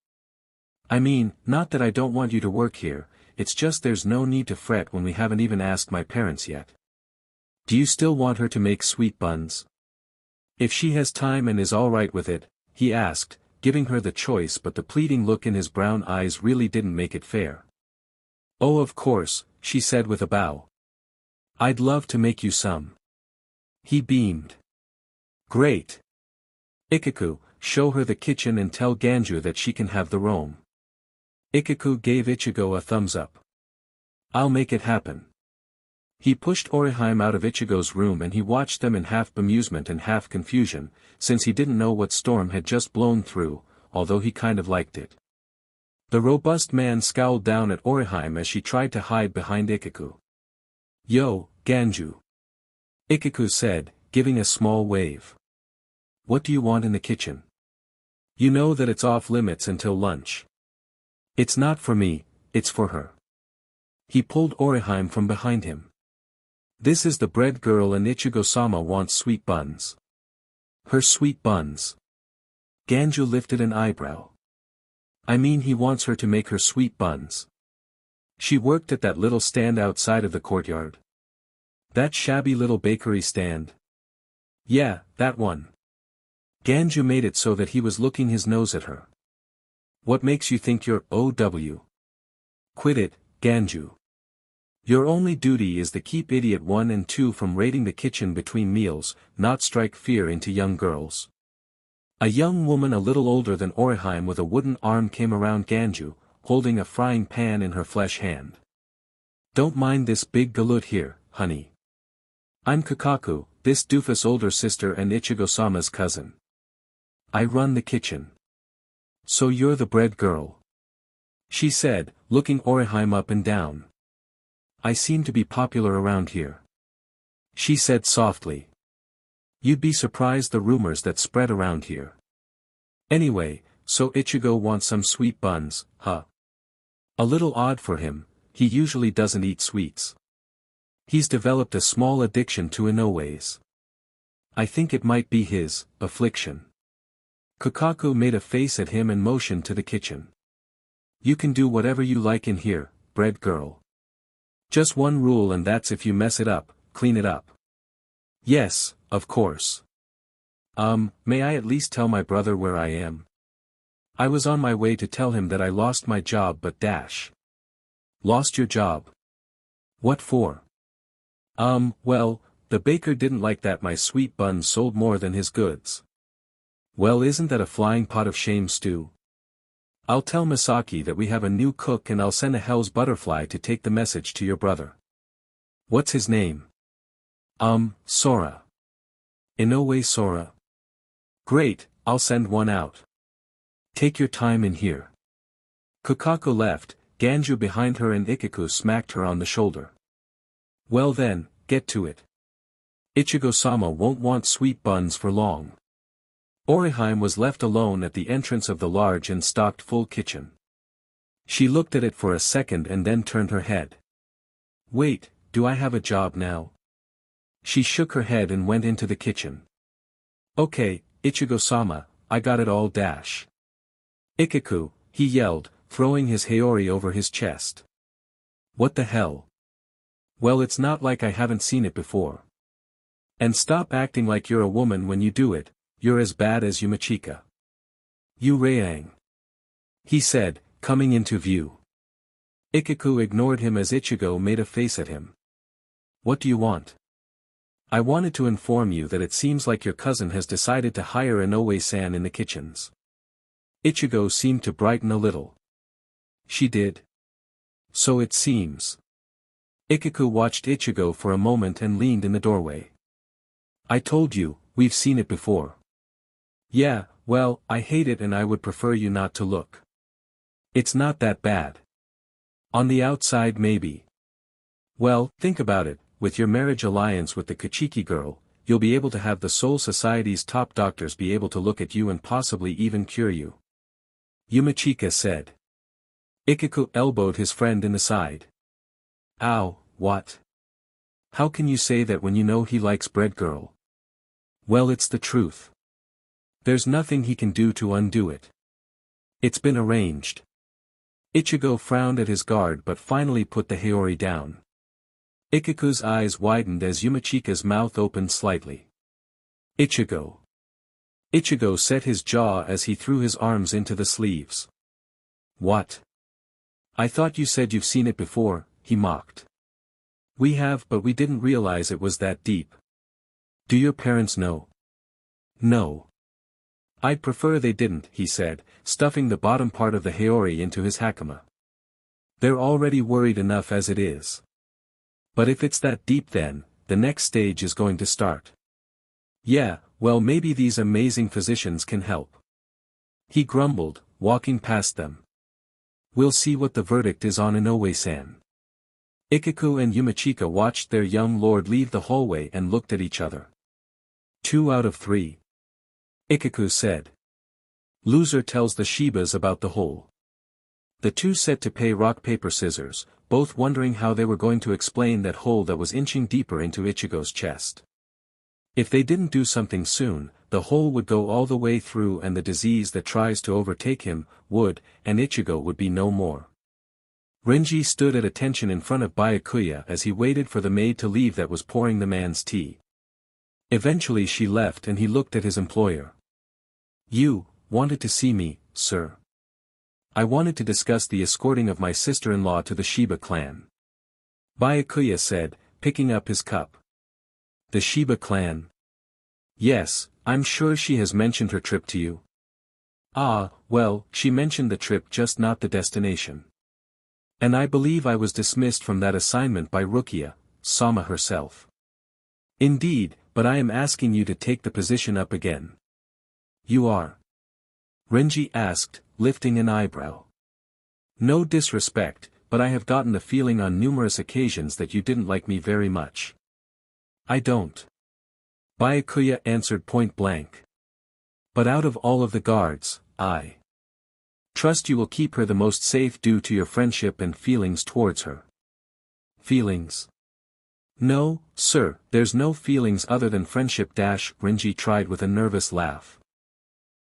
I mean, not that I don't want you to work here, it's just there's no need to fret when we haven't even asked my parents yet. Do you still want her to make sweet buns? If she has time and is alright with it, he asked, giving her the choice, but the pleading look in his brown eyes really didn't make it fair. Oh, of course, she said with a bow. I'd love to make you some. He beamed. Great. Ichigo, show her the kitchen and tell Ganju that she can have the room. Ichigo gave Ichigo a thumbs up. I'll make it happen. He pushed Orihime out of Ichigo's room and he watched them in half bemusement and half confusion, since he didn't know what storm had just blown through, although he kind of liked it. The robust man scowled down at Orihime as she tried to hide behind Ichigo. Yo, Ganju. Ichigo said, giving a small wave. What do you want in the kitchen? You know that it's off limits until lunch. It's not for me, it's for her. He pulled Orihime from behind him. This is the bread girl and Ichigo-sama wants sweet buns. Her sweet buns. Ganju lifted an eyebrow. I mean, he wants her to make her sweet buns. She worked at that little stand outside of the courtyard. That shabby little bakery stand. Yeah, that one. Ganju made it so that he was looking his nose at her. What makes you think you're OW? Quit it, Ganju. Your only duty is to keep idiot 1 and 2 from raiding the kitchen between meals, not strike fear into young girls. A young woman a little older than Orihime with a wooden arm came around Ganju, holding a frying pan in her flesh hand. Don't mind this big galoot here, honey. I'm Kukaku, this doofus older sister and Ichigo-sama's cousin. I run the kitchen. So you're the bread girl? She said, looking Orihime up and down. I seem to be popular around here. She said softly. You'd be surprised the rumors that spread around here. Anyway, so Ichigo wants some sweet buns, huh? A little odd for him, he usually doesn't eat sweets. He's developed a small addiction to Inoues. I think it might be his affliction. Kukaku made a face at him and motioned to the kitchen. You can do whatever you like in here, bread girl. Just one rule, and that's if you mess it up, clean it up. Yes, of course. May I at least tell my brother where I am? I was on my way to tell him that I lost my job, but dash. Lost your job? What for? Well, the baker didn't like that my sweet buns sold more than his goods. Well, isn't that a flying pot of shame stew? I'll tell Misaki that we have a new cook and I'll send a hell's butterfly to take the message to your brother. What's his name? Sora. Inoue Sora. Great, I'll send one out. Take your time in here. Kukaku left, Ganju behind her and Ichigo smacked her on the shoulder. Well then, get to it. Ichigo-sama won't want sweet buns for long. Orihime was left alone at the entrance of the large and stocked full kitchen. She looked at it for a second and then turned her head. Wait, do I have a job now? She shook her head and went into the kitchen. Okay, Ichigo-sama, I got it all dash. Ichigo, he yelled, throwing his haori over his chest. What the hell? Well, it's not like I haven't seen it before. And stop acting like you're a woman when you do it, you're as bad as Yumachika. You Rayang. He said, coming into view. Ichigo ignored him as Ichigo made a face at him. What do you want? I wanted to inform you that it seems like your cousin has decided to hire Inoue-san in the kitchens. Ichigo seemed to brighten a little. She did? So it seems. Ichigo watched Ichigo for a moment and leaned in the doorway. I told you, we've seen it before. Yeah, well, I hate it and I would prefer you not to look. It's not that bad. On the outside maybe. Well, think about it, with your marriage alliance with the Kuchiki girl, you'll be able to have the Soul Society's top doctors be able to look at you and possibly even cure you. Yumachika said. Ichigo elbowed his friend in the side. Ow, what? How can you say that when you know he likes bread girl? Well, it's the truth. There's nothing he can do to undo it. It's been arranged. Ichigo frowned at his guard but finally put the Haori down. Ichigo's eyes widened as Yumachika's mouth opened slightly. Ichigo. Ichigo set his jaw as he threw his arms into the sleeves. What? I thought you said you've seen it before, he mocked. We have, but we didn't realize it was that deep. Do your parents know? No. I'd prefer they didn't, he said, stuffing the bottom part of the Haori into his hakama. They're already worried enough as it is. But if it's that deep then, the next stage is going to start. Yeah, well maybe these amazing physicians can help. He grumbled, walking past them. We'll see what the verdict is on Inoue-san. Ichigo and Yumachika watched their young lord leave the hallway and looked at each other. 2 out of 3. Ichigo said. Loser tells the Shibas about the hole. The two set to play rock paper scissors, both wondering how they were going to explain that hole that was inching deeper into Ichigo's chest. If they didn't do something soon, the hole would go all the way through and the disease that tries to overtake him, would, and Ichigo would be no more. Renji stood at attention in front of Byakuya as he waited for the maid to leave that was pouring the man's tea. Eventually she left and he looked at his employer. You wanted to see me, sir. I wanted to discuss the escorting of my sister-in-law to the Shiba Clan. Byakuya said, picking up his cup. The Shiba Clan? Yes, I'm sure she has mentioned her trip to you. Ah, well, she mentioned the trip just not the destination. And I believe I was dismissed from that assignment by Rukia, Sama herself. Indeed, but I am asking you to take the position up again. You are? Renji asked, lifting an eyebrow. No disrespect, but I have gotten the feeling on numerous occasions that you didn't like me very much. I don't. Byakuya answered point blank. But out of all of the guards, I trust you will keep her the most safe due to your friendship and feelings towards her. Feelings? No, sir, there's no feelings other than friendship. Renji tried with a nervous laugh.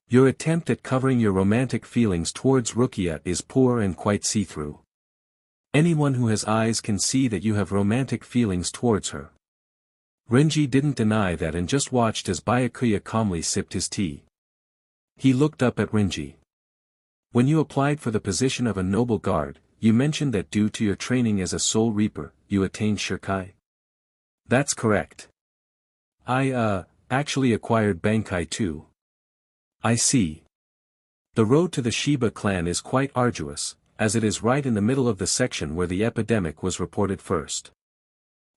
Your attempt at covering your romantic feelings towards Rukia is poor and quite see-through. Anyone who has eyes can see that you have romantic feelings towards her. Renji didn't deny that and just watched as Byakuya calmly sipped his tea. He looked up at Renji. When you applied for the position of a noble guard, you mentioned that due to your training as a soul reaper, you attained Shirkai. That's correct. I, actually acquired Bankai too. I see. The road to the Shiba clan is quite arduous, as it is right in the middle of the section where the epidemic was reported first.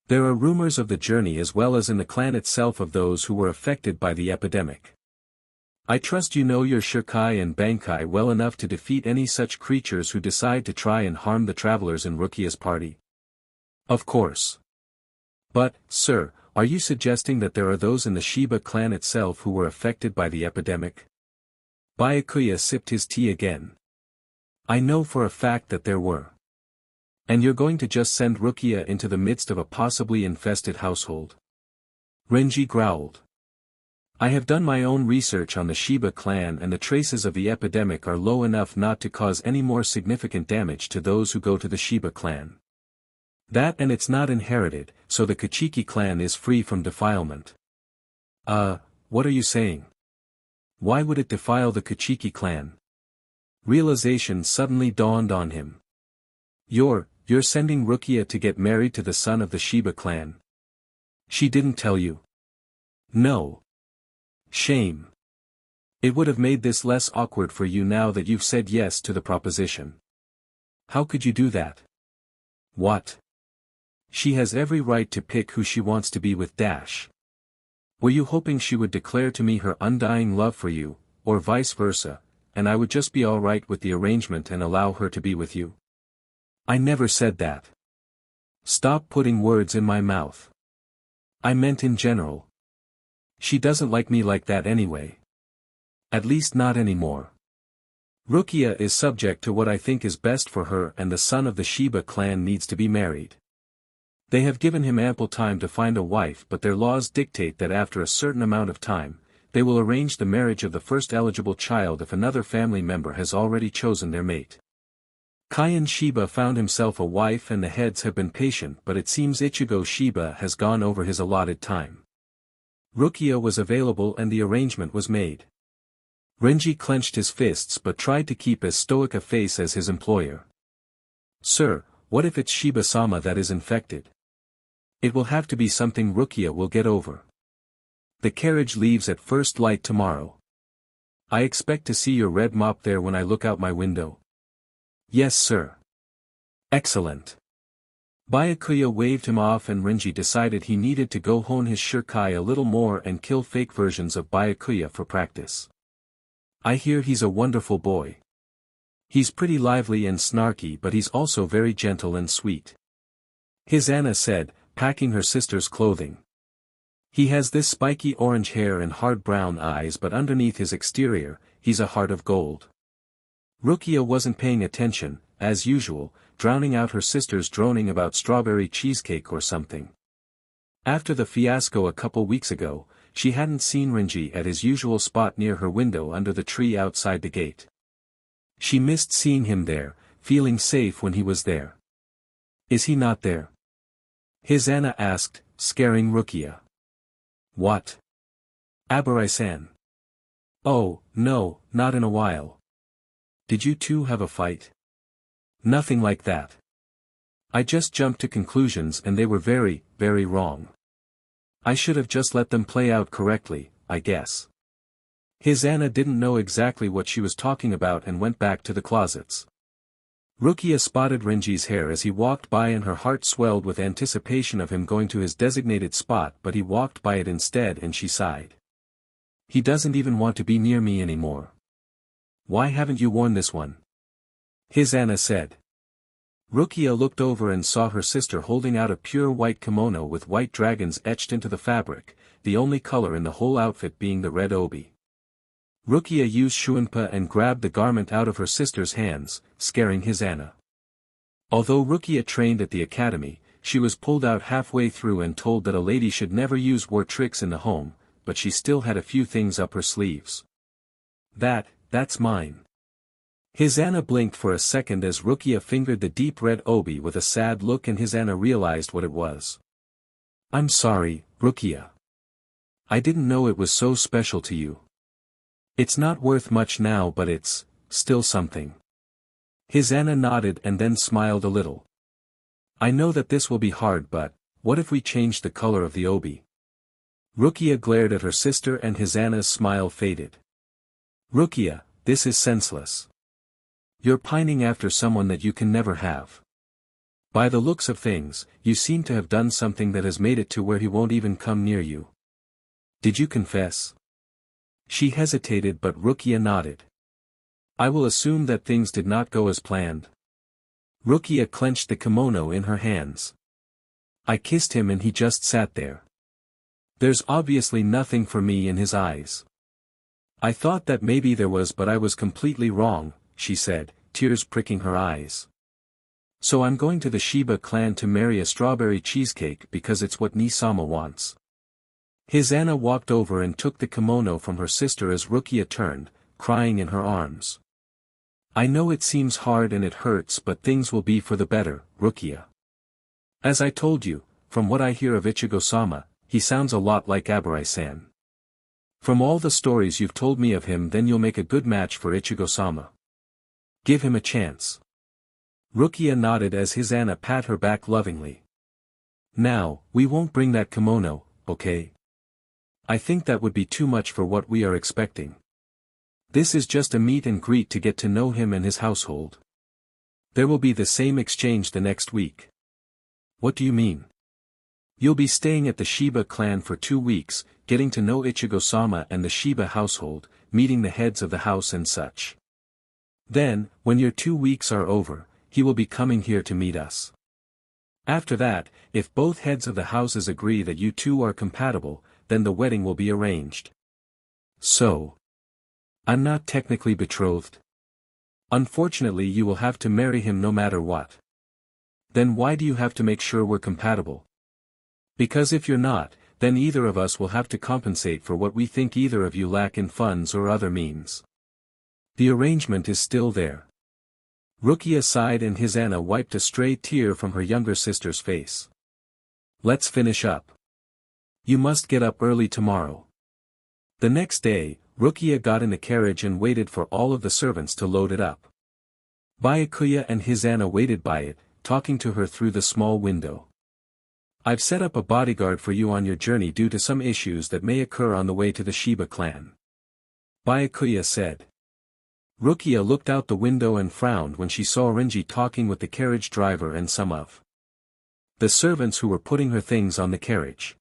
There are rumors of the journey as well as in the clan itself of those who were affected by the epidemic. I trust you know your Shirkai and Bankai well enough to defeat any such creatures who decide to try and harm the travelers in Rukia's party. Of course. But, sir, are you suggesting that there are those in the Shiba clan itself who were affected by the epidemic? Byakuya sipped his tea again. I know for a fact that there were. And you're going to just send Rukia into the midst of a possibly infested household? Renji growled. I have done my own research on the Shiba clan and the traces of the epidemic are low enough not to cause any more significant damage to those who go to the Shiba clan. That and it's not inherited, so the Kuchiki clan is free from defilement. What are you saying? Why would it defile the Kuchiki clan? Realization suddenly dawned on him. You're sending Rukia to get married to the son of the Shiba clan. She didn't tell you. No. Shame. It would have made this less awkward for you now that you've said yes to the proposition. How could you do that? What? She has every right to pick who she wants to be with. Were you hoping she would declare to me her undying love for you, or vice versa, and I would just be alright with the arrangement and allow her to be with you? I never said that. Stop putting words in my mouth. I meant in general. She doesn't like me like that anyway. At least not anymore. Rukia is subject to what I think is best for her, and the son of the Shiba clan needs to be married. They have given him ample time to find a wife, but their laws dictate that after a certain amount of time, they will arrange the marriage of the first eligible child if another family member has already chosen their mate. Kyan Shiba found himself a wife and the heads have been patient, but it seems Ichigo Shiba has gone over his allotted time. Rukia was available and the arrangement was made. Renji clenched his fists but tried to keep as stoic a face as his employer. Sir, what if it's Shiba-sama that is infected? It will have to be something Rukia will get over. The carriage leaves at first light tomorrow. I expect to see your red mop there when I look out my window. Yes, sir. Excellent. Byakuya waved him off and Renji decided he needed to go hone his shuriken a little more and kill fake versions of Byakuya for practice. I hear he's a wonderful boy. He's pretty lively and snarky, but he's also very gentle and sweet. Hisana said, packing her sister's clothing. He has this spiky orange hair and hard brown eyes, but underneath his exterior, he's a heart of gold. Rukia wasn't paying attention, as usual, drowning out her sister's droning about strawberry cheesecake or something. After the fiasco a couple weeks ago, she hadn't seen Renji at his usual spot near her window under the tree outside the gate. She missed seeing him there, feeling safe when he was there. Is he not there? Hisana asked, scaring Rukia. What? Abarai-san. Oh, no, not in a while. Did you two have a fight? Nothing like that. I just jumped to conclusions and they were very, very wrong. I should have just let them play out correctly, I guess. Hisana didn't know exactly what she was talking about and went back to the closets. Rukia spotted Renji's hair as he walked by and her heart swelled with anticipation of him going to his designated spot, but he walked by it instead and she sighed. He doesn't even want to be near me anymore. Why haven't you worn this one? Hisana said. Rukia looked over and saw her sister holding out a pure white kimono with white dragons etched into the fabric, the only color in the whole outfit being the red obi. Rukia used Shuinpa and grabbed the garment out of her sister's hands, scaring Hisana. Although Rukia trained at the academy, she was pulled out halfway through and told that a lady should never use war tricks in the home, but she still had a few things up her sleeves. That's mine. Hisana blinked for a second as Rukia fingered the deep red obi with a sad look and Hisana realized what it was. I'm sorry, Rukia. I didn't know it was so special to you. It's not worth much now, but it's still something. Hisana nodded and then smiled a little. I know that this will be hard, but what if we change the color of the obi? Rukia glared at her sister and Hisana's smile faded. Rukia, this is senseless. You're pining after someone that you can never have. By the looks of things, you seem to have done something that has made it to where he won't even come near you. Did you confess? She hesitated, but Rukia nodded. I will assume that things did not go as planned. Rukia clenched the kimono in her hands. I kissed him and he just sat there. There's obviously nothing for me in his eyes. I thought that maybe there was, but I was completely wrong, she said, tears pricking her eyes. So I'm going to the Shiba clan to marry a strawberry cheesecake because it's what Nisama wants. Hisana walked over and took the kimono from her sister as Rukia turned, crying in her arms. I know it seems hard and it hurts, but things will be for the better, Rukia. As I told you, from what I hear of Ichigo-sama, he sounds a lot like Abarai-san. From all the stories you've told me of him, then you'll make a good match for Ichigo-sama. Give him a chance. Rukia nodded as Hisana pat her back lovingly. Now, we won't bring that kimono, okay? I think that would be too much for what we are expecting. This is just a meet and greet to get to know him and his household. There will be the same exchange the next week. What do you mean? You'll be staying at the Shiba clan for 2 weeks, getting to know Ichigo-sama and the Shiba household, meeting the heads of the house and such. Then, when your 2 weeks are over, he will be coming here to meet us. After that, if both heads of the houses agree that you two are compatible, then the wedding will be arranged. So, I'm not technically betrothed. Unfortunately you will have to marry him no matter what. Then why do you have to make sure we're compatible? Because if you're not, then either of us will have to compensate for what we think either of you lack in funds or other means. The arrangement is still there. Rukia sighed and Hisana wiped a stray tear from her younger sister's face. Let's finish up. You must get up early tomorrow. The next day, Rukia got in the carriage and waited for all of the servants to load it up. Byakuya and Hisana waited by it, talking to her through the small window. I've set up a bodyguard for you on your journey due to some issues that may occur on the way to the Shiba Clan. Byakuya said. Rukia looked out the window and frowned when she saw Renji talking with the carriage driver and some of the servants who were putting her things on the carriage.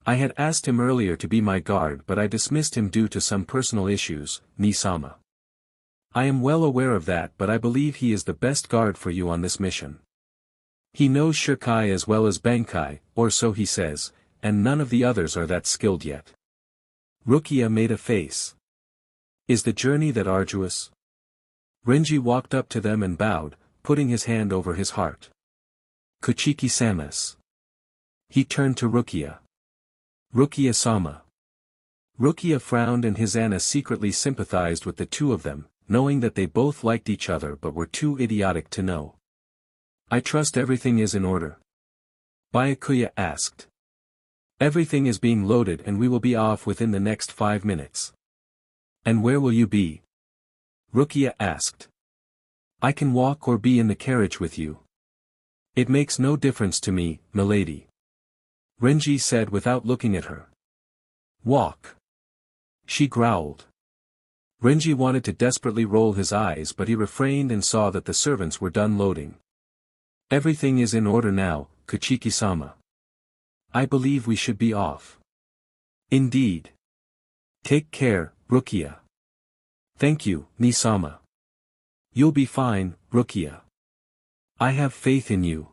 I had asked him earlier to be my guard but I dismissed him due to some personal issues, Nisama. I am well aware of that but I believe he is the best guard for you on this mission. He knows Shikai as well as Bankai, or so he says, and none of the others are that skilled yet. Rukia made a face. Is the journey that arduous? Renji walked up to them and bowed, putting his hand over his heart. Kuchiki-samas. He turned to Rukia. Rukia-sama. Rukia frowned and Hisana secretly sympathized with the two of them, knowing that they both liked each other but were too idiotic to know. I trust everything is in order? Byakuya asked. Everything is being loaded and we will be off within the next 5 minutes. And where will you be? Rukia asked. I can walk or be in the carriage with you. It makes no difference to me, milady. Renji said without looking at her. Walk. She growled. Renji wanted to desperately roll his eyes but he refrained and saw that the servants were done loading. Everything is in order now, Kuchiki-sama. I believe we should be off. Indeed. Take care, Rukia. Thank you, Nisama. You'll be fine, Rukia. I have faith in you.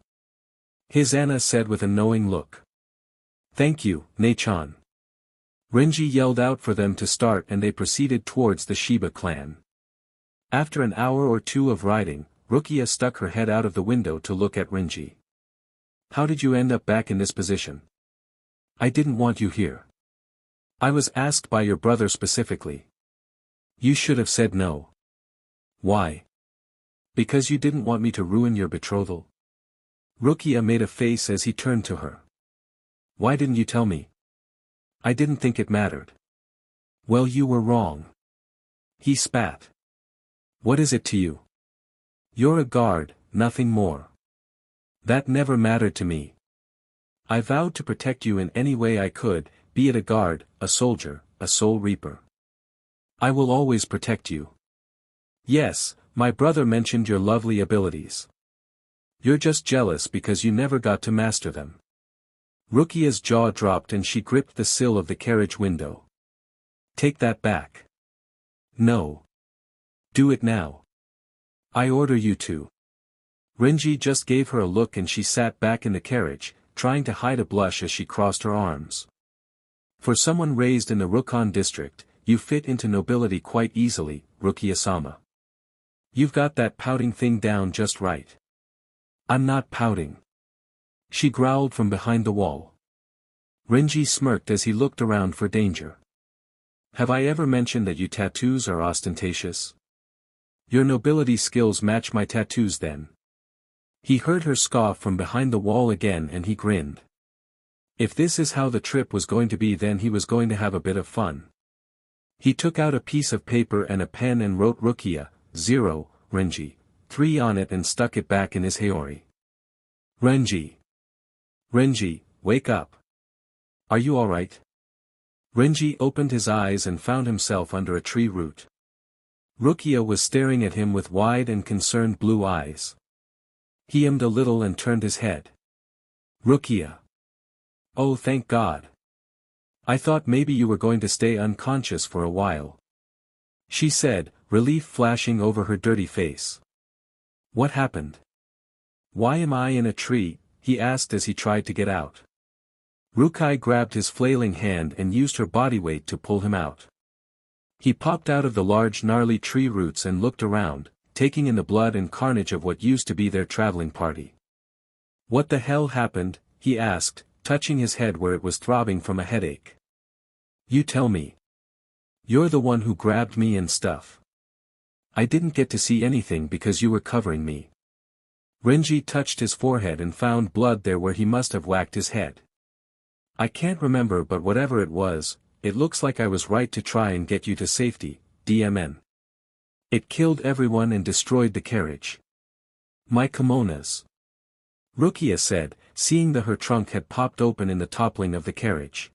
Hisana said with a knowing look. Thank you, Ne-chan. Renji yelled out for them to start and they proceeded towards the Shiba clan. After an hour or two of riding, Rukia stuck her head out of the window to look at Renji. How did you end up back in this position? I didn't want you here. I was asked by your brother specifically. You should have said no. Why? Because you didn't want me to ruin your betrothal? Rukia made a face as he turned to her. Why didn't you tell me? I didn't think it mattered. Well, you were wrong. He spat. What is it to you? You're a guard, nothing more. That never mattered to me. I vowed to protect you in any way I could, be it a guard, a soldier, a soul reaper. I will always protect you. Yes, my brother mentioned your lovely abilities. You're just jealous because you never got to master them. Rukia's jaw dropped and she gripped the sill of the carriage window. Take that back. No. Do it now. I order you to. Renji just gave her a look and she sat back in the carriage, trying to hide a blush as she crossed her arms. For someone raised in the Rukon district, you fit into nobility quite easily, Rukia-sama. You've got that pouting thing down just right. I'm not pouting. She growled from behind the wall. Renji smirked as he looked around for danger. Have I ever mentioned that you tattoos are ostentatious? Your nobility skills match my tattoos then. He heard her scoff from behind the wall again and he grinned. If this is how the trip was going to be then he was going to have a bit of fun. He took out a piece of paper and a pen and wrote Rukia, 0, Renji, 3 on it and stuck it back in his haori. Renji. Renji, wake up. Are you alright? Renji opened his eyes and found himself under a tree root. Rukia was staring at him with wide and concerned blue eyes. He hemmed a little and turned his head. Rukia. Oh, thank God. I thought maybe you were going to stay unconscious for a while. She said, relief flashing over her dirty face. What happened? Why am I in a tree? He asked as he tried to get out. Rukia grabbed his flailing hand and used her body weight to pull him out. He popped out of the large gnarly tree roots and looked around, taking in the blood and carnage of what used to be their traveling party. "What the hell happened?" he asked, touching his head where it was throbbing from a headache. "You tell me. You're the one who grabbed me and stuff. I didn't get to see anything because you were covering me." Renji touched his forehead and found blood there where he must have whacked his head. "I can't remember, but whatever it was, it looks like I was right to try and get you to safety, DMN. It killed everyone and destroyed the carriage. My kimonos," Rukia said, seeing that her trunk had popped open in the toppling of the carriage.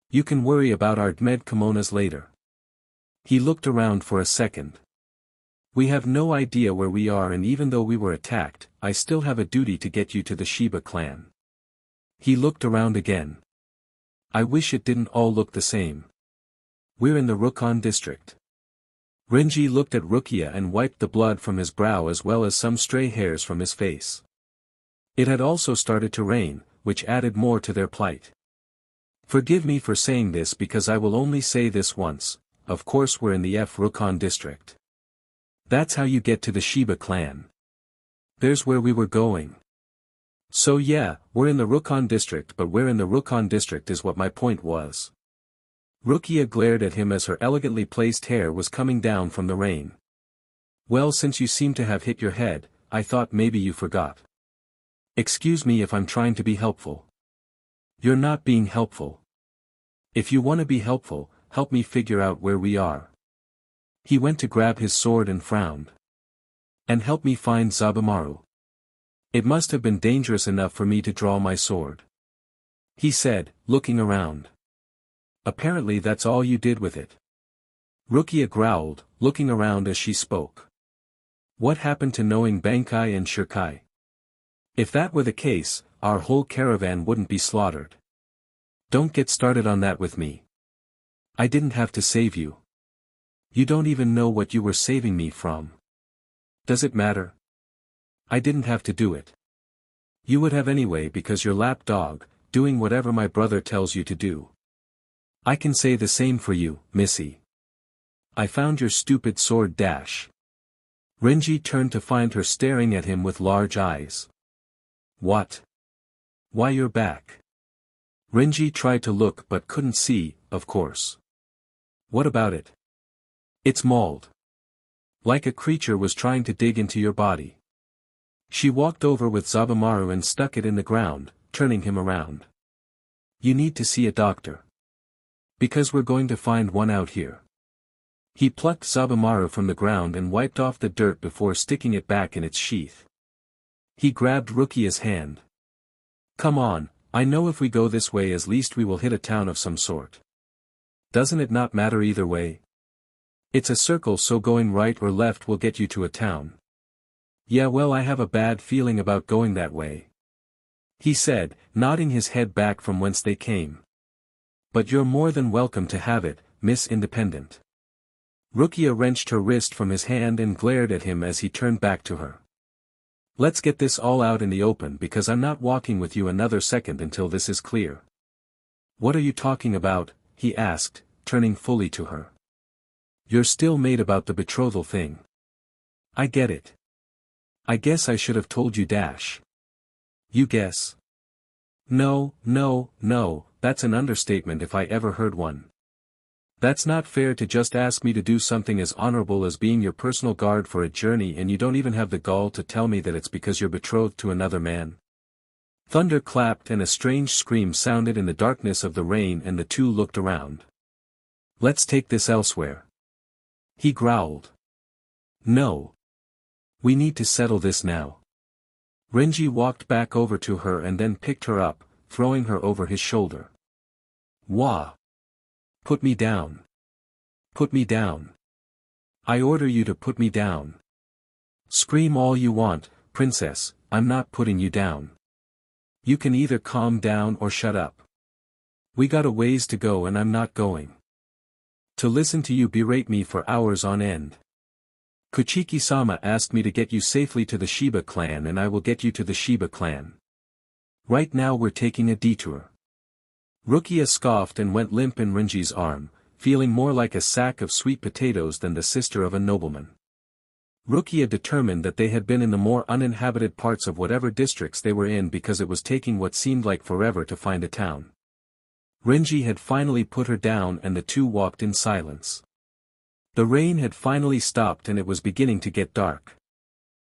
"You can worry about our med kimonos later." He looked around for a second. "We have no idea where we are, and even though we were attacked, I still have a duty to get you to the Shiba Clan." He looked around again. "I wish it didn't all look the same. We're in the Rukon district." Renji looked at Rukia and wiped the blood from his brow as well as some stray hairs from his face. It had also started to rain, which added more to their plight. "Forgive me for saying this because I will only say this once, of course we're in the Rukon district. That's how you get to the Shiba Clan. There's where we were going. So yeah, we're in the Rukon district, but where in the Rukon district is what my point was." Rukia glared at him as her elegantly placed hair was coming down from the rain. "Well, since you seem to have hit your head, I thought maybe you forgot. Excuse me if I'm trying to be helpful." "You're not being helpful. If you want to be helpful, help me figure out where we are." He went to grab his sword and frowned. "And help me find Zabumaru. It must have been dangerous enough for me to draw my sword," he said, looking around. "Apparently that's all you did with it." Rukia growled, looking around as she spoke. "What happened to knowing Bankai and Shirkai? If that were the case, our whole caravan wouldn't be slaughtered. Don't get started on that with me. I didn't have to save you. You don't even know what you were saving me from. Does it matter? I didn't have to do it. You would have anyway because you're lapdog, doing whatever my brother tells you to do. I can say the same for you, Missy. I found your stupid sword dash." Renji turned to find her staring at him with large eyes. "What? Why, you're back." Renji tried to look but couldn't see, of course. "What about it?" "It's mauled. Like a creature was trying to dig into your body." She walked over with Zabumaru and stuck it in the ground, turning him around. "You need to see a doctor. Because we're going to find one out here." He plucked Zabumaru from the ground and wiped off the dirt before sticking it back in its sheath. He grabbed Rukia's hand. "Come on, I know if we go this way at least we will hit a town of some sort. Doesn't it not matter either way? It's a circle, so going right or left will get you to a town." "Yeah, well, I have a bad feeling about going that way," he said, nodding his head back from whence they came. "But you're more than welcome to have it, Miss Independent." Rukia wrenched her wrist from his hand and glared at him as he turned back to her. "Let's get this all out in the open because I'm not walking with you another second until this is clear." "What are you talking about?" he asked, turning fully to her. "You're still mad about the betrothal thing. I get it. I guess I should have told you dash." "You guess?" No, that's an understatement if I ever heard one. That's not fair to just ask me to do something as honorable as being your personal guard for a journey and you don't even have the gall to tell me that it's because you're betrothed to another man." Thunder clapped and a strange scream sounded in the darkness of the rain and the two looked around. "Let's take this elsewhere," he growled. "No. We need to settle this now." Renji walked back over to her and then picked her up, throwing her over his shoulder. "Wah! Put me down. Put me down. I order you to put me down. Scream all you want, princess, I'm not putting you down. You can either calm down or shut up. We got a ways to go and I'm not going to listen to you berate me for hours on end. Kuchiki-sama asked me to get you safely to the Shiba Clan and I will get you to the Shiba Clan. Right now we're taking a detour." Rukia scoffed and went limp in Renji's arm, feeling more like a sack of sweet potatoes than the sister of a nobleman. Rukia determined that they had been in the more uninhabited parts of whatever districts they were in because it was taking what seemed like forever to find a town. Renji had finally put her down and the two walked in silence. The rain had finally stopped and it was beginning to get dark.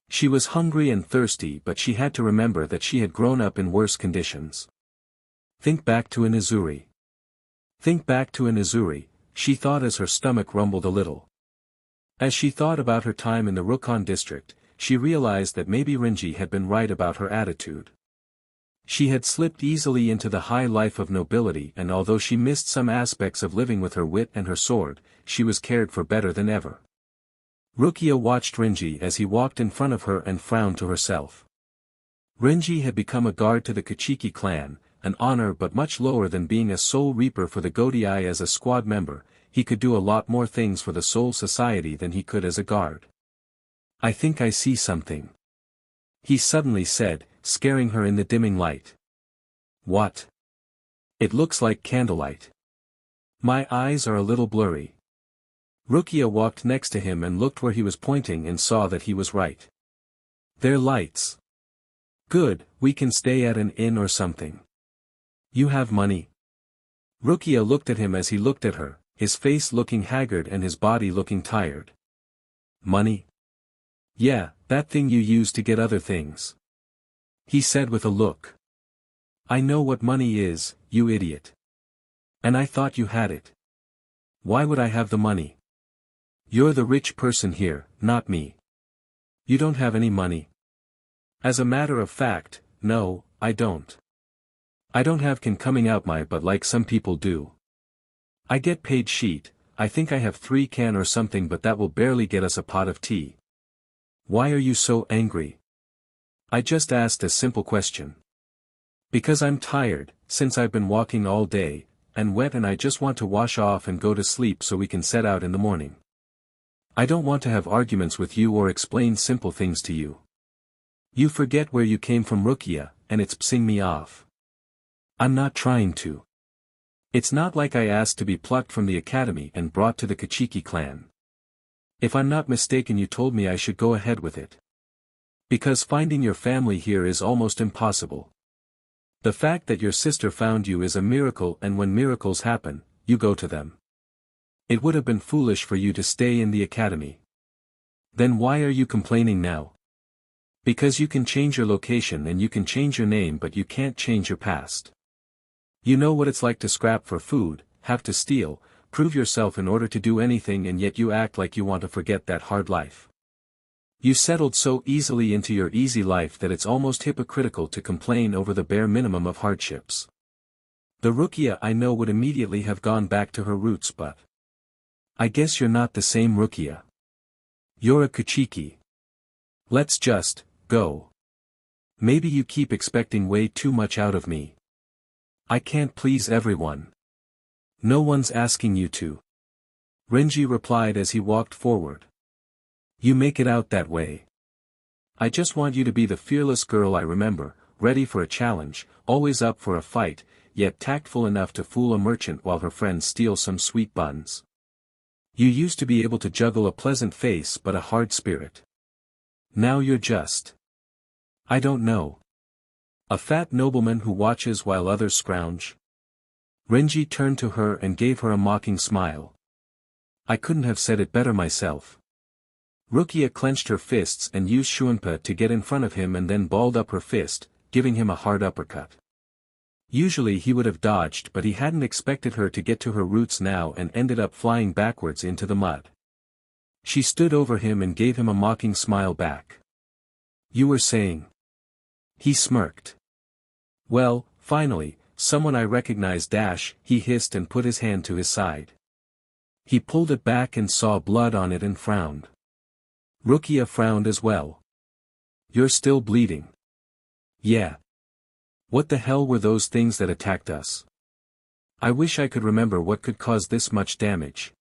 She was hungry and thirsty, but she had to remember that she had grown up in worse conditions. Think back to Inazuri. Think back to Inazuri, she thought as her stomach rumbled a little. As she thought about her time in the Rukon district, she realized that maybe Renji had been right about her attitude. She had slipped easily into the high life of nobility, and although she missed some aspects of living with her wit and her sword, she was cared for better than ever. Rukia watched Renji as he walked in front of her and frowned to herself. Renji had become a guard to the Kuchiki Clan, an honor but much lower than being a soul reaper for the Godai. As a squad member, he could do a lot more things for the Soul Society than he could as a guard. "I think I see something," he suddenly said, scaring her in the dimming light. "What?" "It looks like candlelight. My eyes are a little blurry." Rukia walked next to him and looked where he was pointing and saw that he was right. "They're lights." "Good, we can stay at an inn or something." "You have money?" Rukia looked at him as he looked at her, his face looking haggard and his body looking tired. "Money?" "Yeah, that thing you use to get other things," he said with a look. "I know what money is, you idiot. And I thought you had it. Why would I have the money? You're the rich person here, not me. You don't have any money." "As a matter of fact, no, I don't. I don't have can coming out my butt like some people do. I get paid sheet, I think I have 3 can or something, but that will barely get us a pot of tea." "Why are you so angry?" "I just asked a simple question. Because I'm tired, since I've been walking all day, and wet, and I just want to wash off and go to sleep so we can set out in the morning. I don't want to have arguments with you or explain simple things to you. You forget where you came from, Rukia, and it's pissing me off." "I'm not trying to. It's not like I asked to be plucked from the academy and brought to the Kuchiki Clan. If I'm not mistaken, you told me I should go ahead with it. Because finding your family here is almost impossible. The fact that your sister found you is a miracle, and when miracles happen, you go to them. It would have been foolish for you to stay in the academy. Then why are you complaining now? Because you can change your location and you can change your name, but you can't change your past. You know what it's like to scrap for food, have to steal, prove yourself in order to do anything, and yet you act like you want to forget that hard life. You settled so easily into your easy life that it's almost hypocritical to complain over the bare minimum of hardships." The Rukia I know would immediately have gone back to her roots, but I guess you're not the same Rukia. You're a Kuchiki. Let's just go. Maybe you keep expecting way too much out of me. I can't please everyone. No one's asking you to. Renji replied as he walked forward. You make it out that way. I just want you to be the fearless girl I remember, ready for a challenge, always up for a fight, yet tactful enough to fool a merchant while her friends steal some sweet buns. You used to be able to juggle a pleasant face but a hard spirit. Now you're just, I don't know, a fat nobleman who watches while others scrounge. Renji turned to her and gave her a mocking smile. I couldn't have said it better myself. Rukia clenched her fists and used Shunpa to get in front of him and then balled up her fist, giving him a hard uppercut. Usually he would have dodged, but he hadn't expected her to get to her roots now and ended up flying backwards into the mud. She stood over him and gave him a mocking smile back. You were saying? He smirked. Well, finally, someone I recognize dash, he hissed and put his hand to his side. He pulled it back and saw blood on it and frowned. Rukia frowned as well. You're still bleeding. Yeah. What the hell were those things that attacked us? I wish I could remember what could cause this much damage.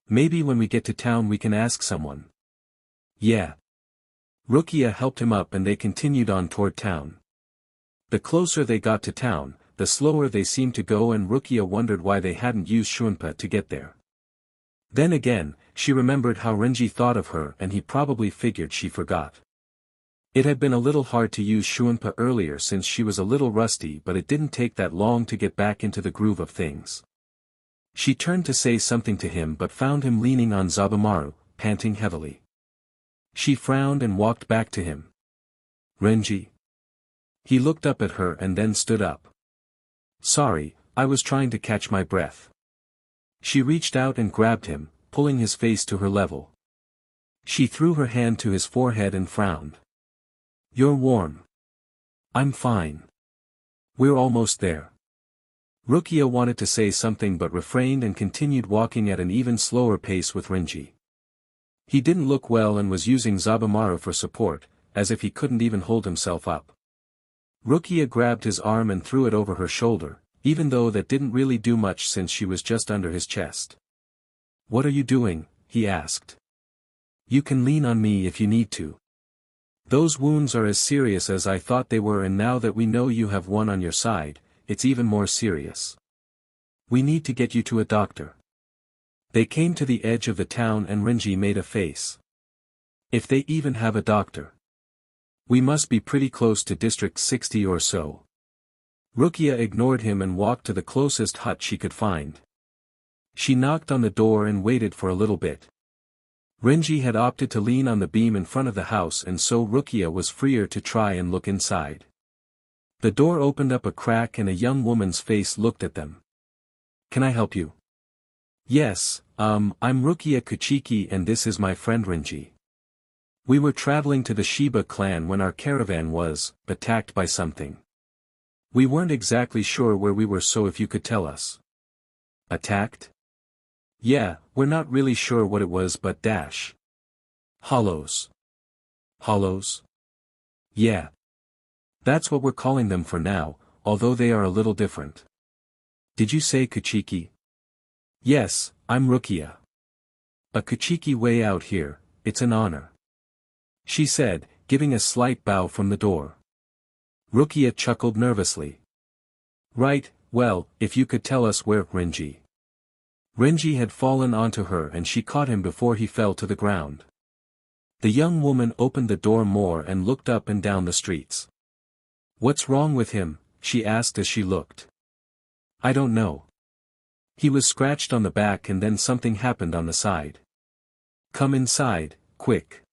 Maybe when we get to town we can ask someone. Yeah. Rukia helped him up and they continued on toward town. The closer they got to town, the slower they seemed to go, and Rukia wondered why they hadn't used Shunpa to get there. Then again, she remembered how Renji thought of her and he probably figured she forgot. It had been a little hard to use Shuunpa earlier since she was a little rusty, but it didn't take that long to get back into the groove of things. She turned to say something to him but found him leaning on Zabumaru, panting heavily. She frowned and walked back to him. Renji. He looked up at her and then stood up. Sorry, I was trying to catch my breath. She reached out and grabbed him, pulling his face to her level. She threw her hand to his forehead and frowned. You're warm. I'm fine. We're almost there. Rukia wanted to say something but refrained and continued walking at an even slower pace with Renji. He didn't look well and was using Zabumaru for support, as if he couldn't even hold himself up. Rukia grabbed his arm and threw it over her shoulder, even though that didn't really do much since she was just under his chest. What are you doing? He asked. You can lean on me if you need to. Those wounds are as serious as I thought they were, and now that we know you have one on your side, it's even more serious. We need to get you to a doctor. They came to the edge of the town and Renji made a face. If they even have a doctor. We must be pretty close to District 60 or so. Rukia ignored him and walked to the closest hut she could find. She knocked on the door and waited for a little bit. Renji had opted to lean on the beam in front of the house, and so Rukia was freer to try and look inside. The door opened up a crack and a young woman's face looked at them. Can I help you? Yes, I'm Rukia Kuchiki and this is my friend Renji. We were traveling to the Shiba Clan when our caravan was attacked by something. We weren't exactly sure where we were, so if you could tell us. Attacked? Yeah, we're not really sure what it was but dash. Hollows. Hollows? Yeah. That's what we're calling them for now, although they are a little different. Did you say Kuchiki? Yes, I'm Rukia. A Kuchiki way out here, it's an honor. She said, giving a slight bow from the door. Rukia chuckled nervously. Right, well, if you could tell us where, Renji. Renji had fallen onto her and she caught him before he fell to the ground. The young woman opened the door more and looked up and down the streets. What's wrong with him? She asked as she looked. I don't know. He was scratched on the back and then something happened on the side. Come inside, quick.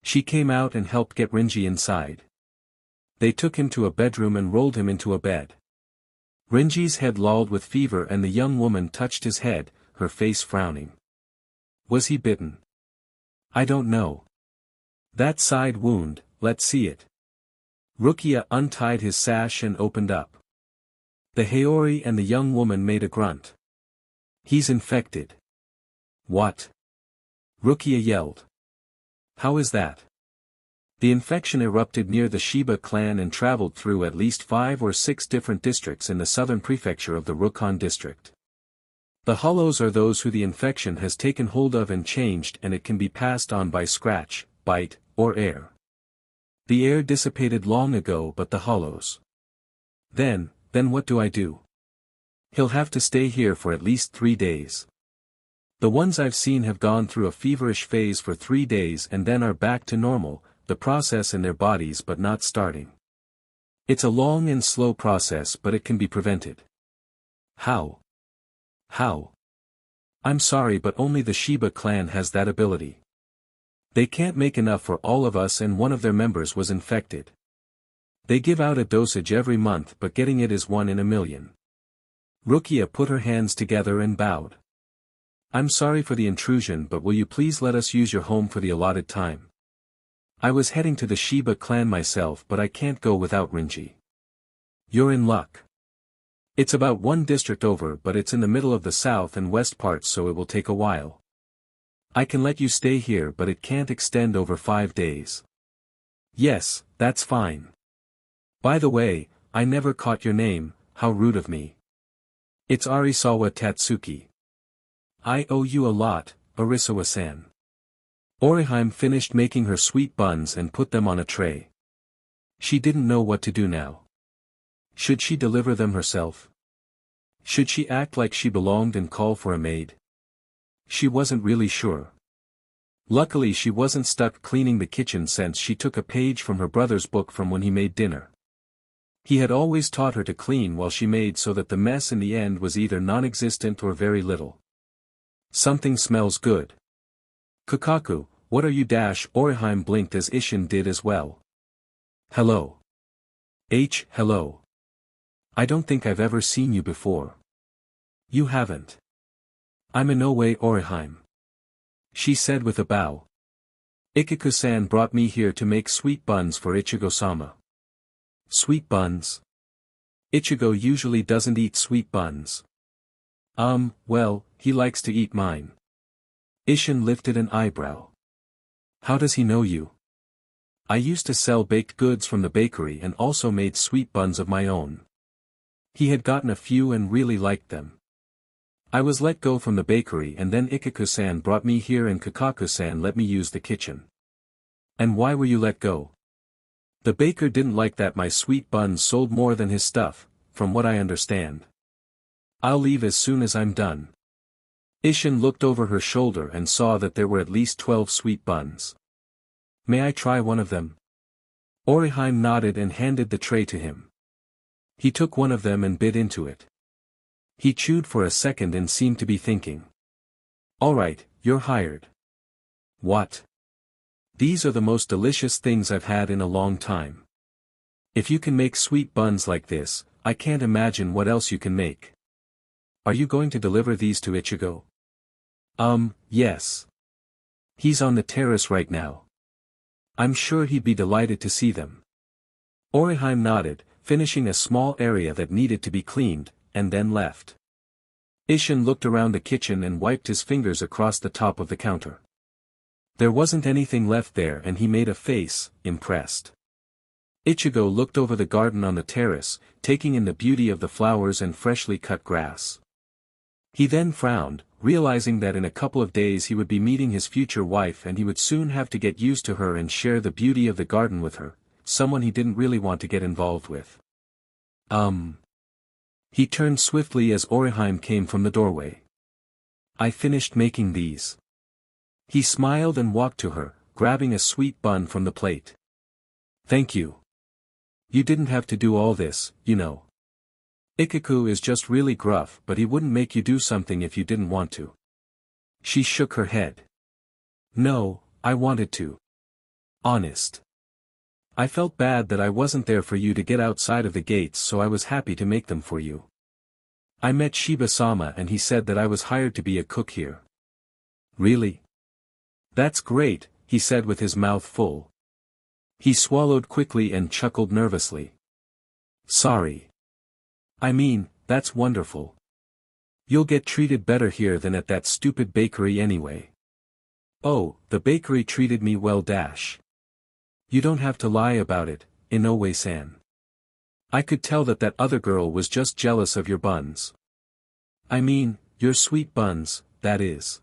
She came out and helped get Renji inside. They took him to a bedroom and rolled him into a bed. Renji's head lolled with fever and the young woman touched his head, her face frowning. Was he bitten? I don't know. That side wound, let's see it. Rukia untied his sash and opened up. The Haori and the young woman made a grunt. He's infected. What? Rukia yelled. How is that? The infection erupted near the Shiba Clan and traveled through at least 5 or 6 different districts in the southern prefecture of the Rukon district. The hollows are those who the infection has taken hold of and changed, and it can be passed on by scratch, bite, or air. The air dissipated long ago, but the hollows. Then what do I do? He'll have to stay here for at least 3 days. The ones I've seen have gone through a feverish phase for 3 days and then are back to normal, the process in their bodies but not starting. It's a long and slow process, but it can be prevented. How? How? I'm sorry, but only the Shiba Clan has that ability. They can't make enough for all of us and one of their members was infected. They give out a dosage every month but getting it is 1 in a million. Rukia put her hands together and bowed. I'm sorry for the intrusion, but will you please let us use your home for the allotted time? I was heading to the Shiba Clan myself, but I can't go without Renji. You're in luck. It's about 1 district over, but it's in the middle of the south and west parts, so it will take a while. I can let you stay here, but it can't extend over 5 days. Yes, that's fine. By the way, I never caught your name, how rude of me. It's Arisawa Tatsuki. I owe you a lot, Arisawa-san. Orihime finished making her sweet buns and put them on a tray. She didn't know what to do now. Should she deliver them herself? Should she act like she belonged and call for a maid? She wasn't really sure. Luckily she wasn't stuck cleaning the kitchen since she took a page from her brother's book from when he made dinner. He had always taught her to clean while she made, so that the mess in the end was either non-existent or very little. Something smells good. Kukaku, what are you? Orihime blinked as Ishin did as well. Hello. Hello. I don't think I've ever seen you before. You haven't. I'm in no way Orihime. She said with a bow. Ichigo-san brought me here to make sweet buns for Ichigo-sama. Sweet buns? Ichigo usually doesn't eat sweet buns. Well, he likes to eat mine. Ishin lifted an eyebrow. How does he know you? I used to sell baked goods from the bakery and also made sweet buns of my own. He had gotten a few and really liked them. I was let go from the bakery and then Ichigo-san brought me here and Kukaku-san let me use the kitchen. And why were you let go? The baker didn't like that my sweet buns sold more than his stuff, from what I understand. I'll leave as soon as I'm done. Ishin looked over her shoulder and saw that there were at least 12 sweet buns. May I try one of them? Orihime nodded and handed the tray to him. He took one of them and bit into it. He chewed for a second and seemed to be thinking. Alright, you're hired. What? These are the most delicious things I've had in a long time. If you can make sweet buns like this, I can't imagine what else you can make. Are you going to deliver these to Ichigo? Yes. He's on the terrace right now. I'm sure he'd be delighted to see them. Orihime nodded, finishing a small area that needed to be cleaned, and then left. Ishin looked around the kitchen and wiped his fingers across the top of the counter. There wasn't anything left there and he made a face, impressed. Ichigo looked over the garden on the terrace, taking in the beauty of the flowers and freshly cut grass. He then frowned, realizing that in a couple of days he would be meeting his future wife and he would soon have to get used to her and share the beauty of the garden with her, someone he didn't really want to get involved with. He turned swiftly as Orihime came from the doorway. I finished making these. He smiled and walked to her, grabbing a sweet bun from the plate. Thank you. You didn't have to do all this, you know. Ichigo is just really gruff, but he wouldn't make you do something if you didn't want to. She shook her head. No, I wanted to. Honest. I felt bad that I wasn't there for you to get outside of the gates, so I was happy to make them for you. I met Shiba-sama and he said that I was hired to be a cook here. Really? That's great, he said with his mouth full. He swallowed quickly and chuckled nervously. Sorry. I mean, that's wonderful. You'll get treated better here than at that stupid bakery anyway. Oh, the bakery treated me well. You don't have to lie about it, Inoue-san. I could tell that that other girl was just jealous of your buns. I mean, your sweet buns, that is.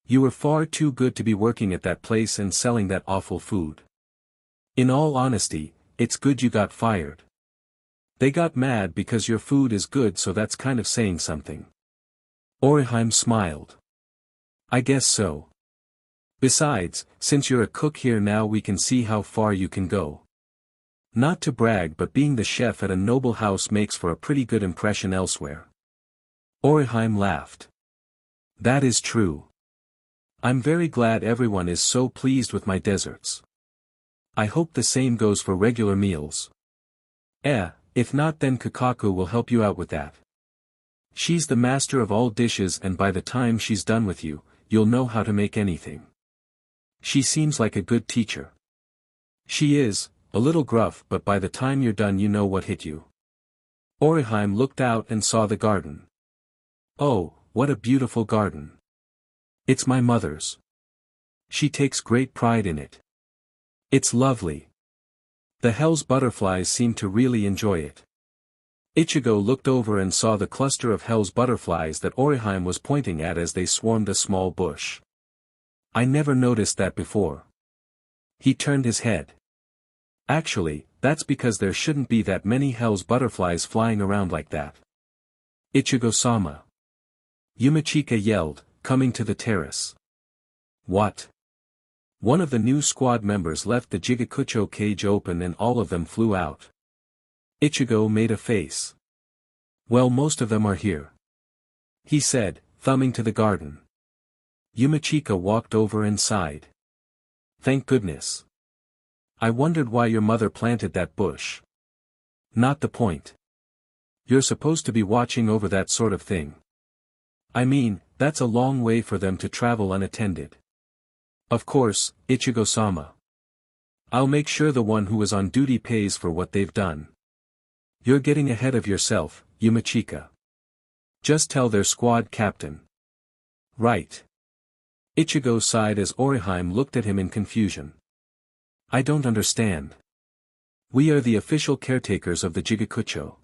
You were far too good to be working at that place and selling that awful food. In all honesty, it's good you got fired. They got mad because your food is good, so that's kind of saying something. Orihime smiled. I guess so. Besides, since you're a cook here now, we can see how far you can go. Not to brag, but being the chef at a noble house makes for a pretty good impression elsewhere. Orihime laughed. That is true. I'm very glad everyone is so pleased with my desserts. I hope the same goes for regular meals. If not, then Kukaku will help you out with that. She's the master of all dishes, and by the time she's done with you, you'll know how to make anything. She seems like a good teacher. She is, a little gruff, but by the time you're done you know what hit you. Orihime looked out and saw the garden. Oh, what a beautiful garden. It's my mother's. She takes great pride in it. It's lovely. The hell's butterflies seem to really enjoy it. Ichigo looked over and saw the cluster of hell's butterflies that Orihime was pointing at as they swarmed a small bush. I never noticed that before. He turned his head. Actually, that's because there shouldn't be that many hell's butterflies flying around like that. Ichigo-sama. Yumachika yelled, coming to the terrace. What? One of the new squad members left the Jigakucho cage open and all of them flew out. Ichigo made a face. Well, most of them are here, he said, thumbing to the garden. Yumachika walked over and sighed. Thank goodness. I wondered why your mother planted that bush. Not the point. You're supposed to be watching over that sort of thing. I mean, that's a long way for them to travel unattended. Of course, Ichigo-sama. I'll make sure the one who is on duty pays for what they've done. You're getting ahead of yourself, Yumachika. Just tell their squad captain. Right. Ichigo sighed as Orihime looked at him in confusion. I don't understand. We are the official caretakers of the Jigakucho.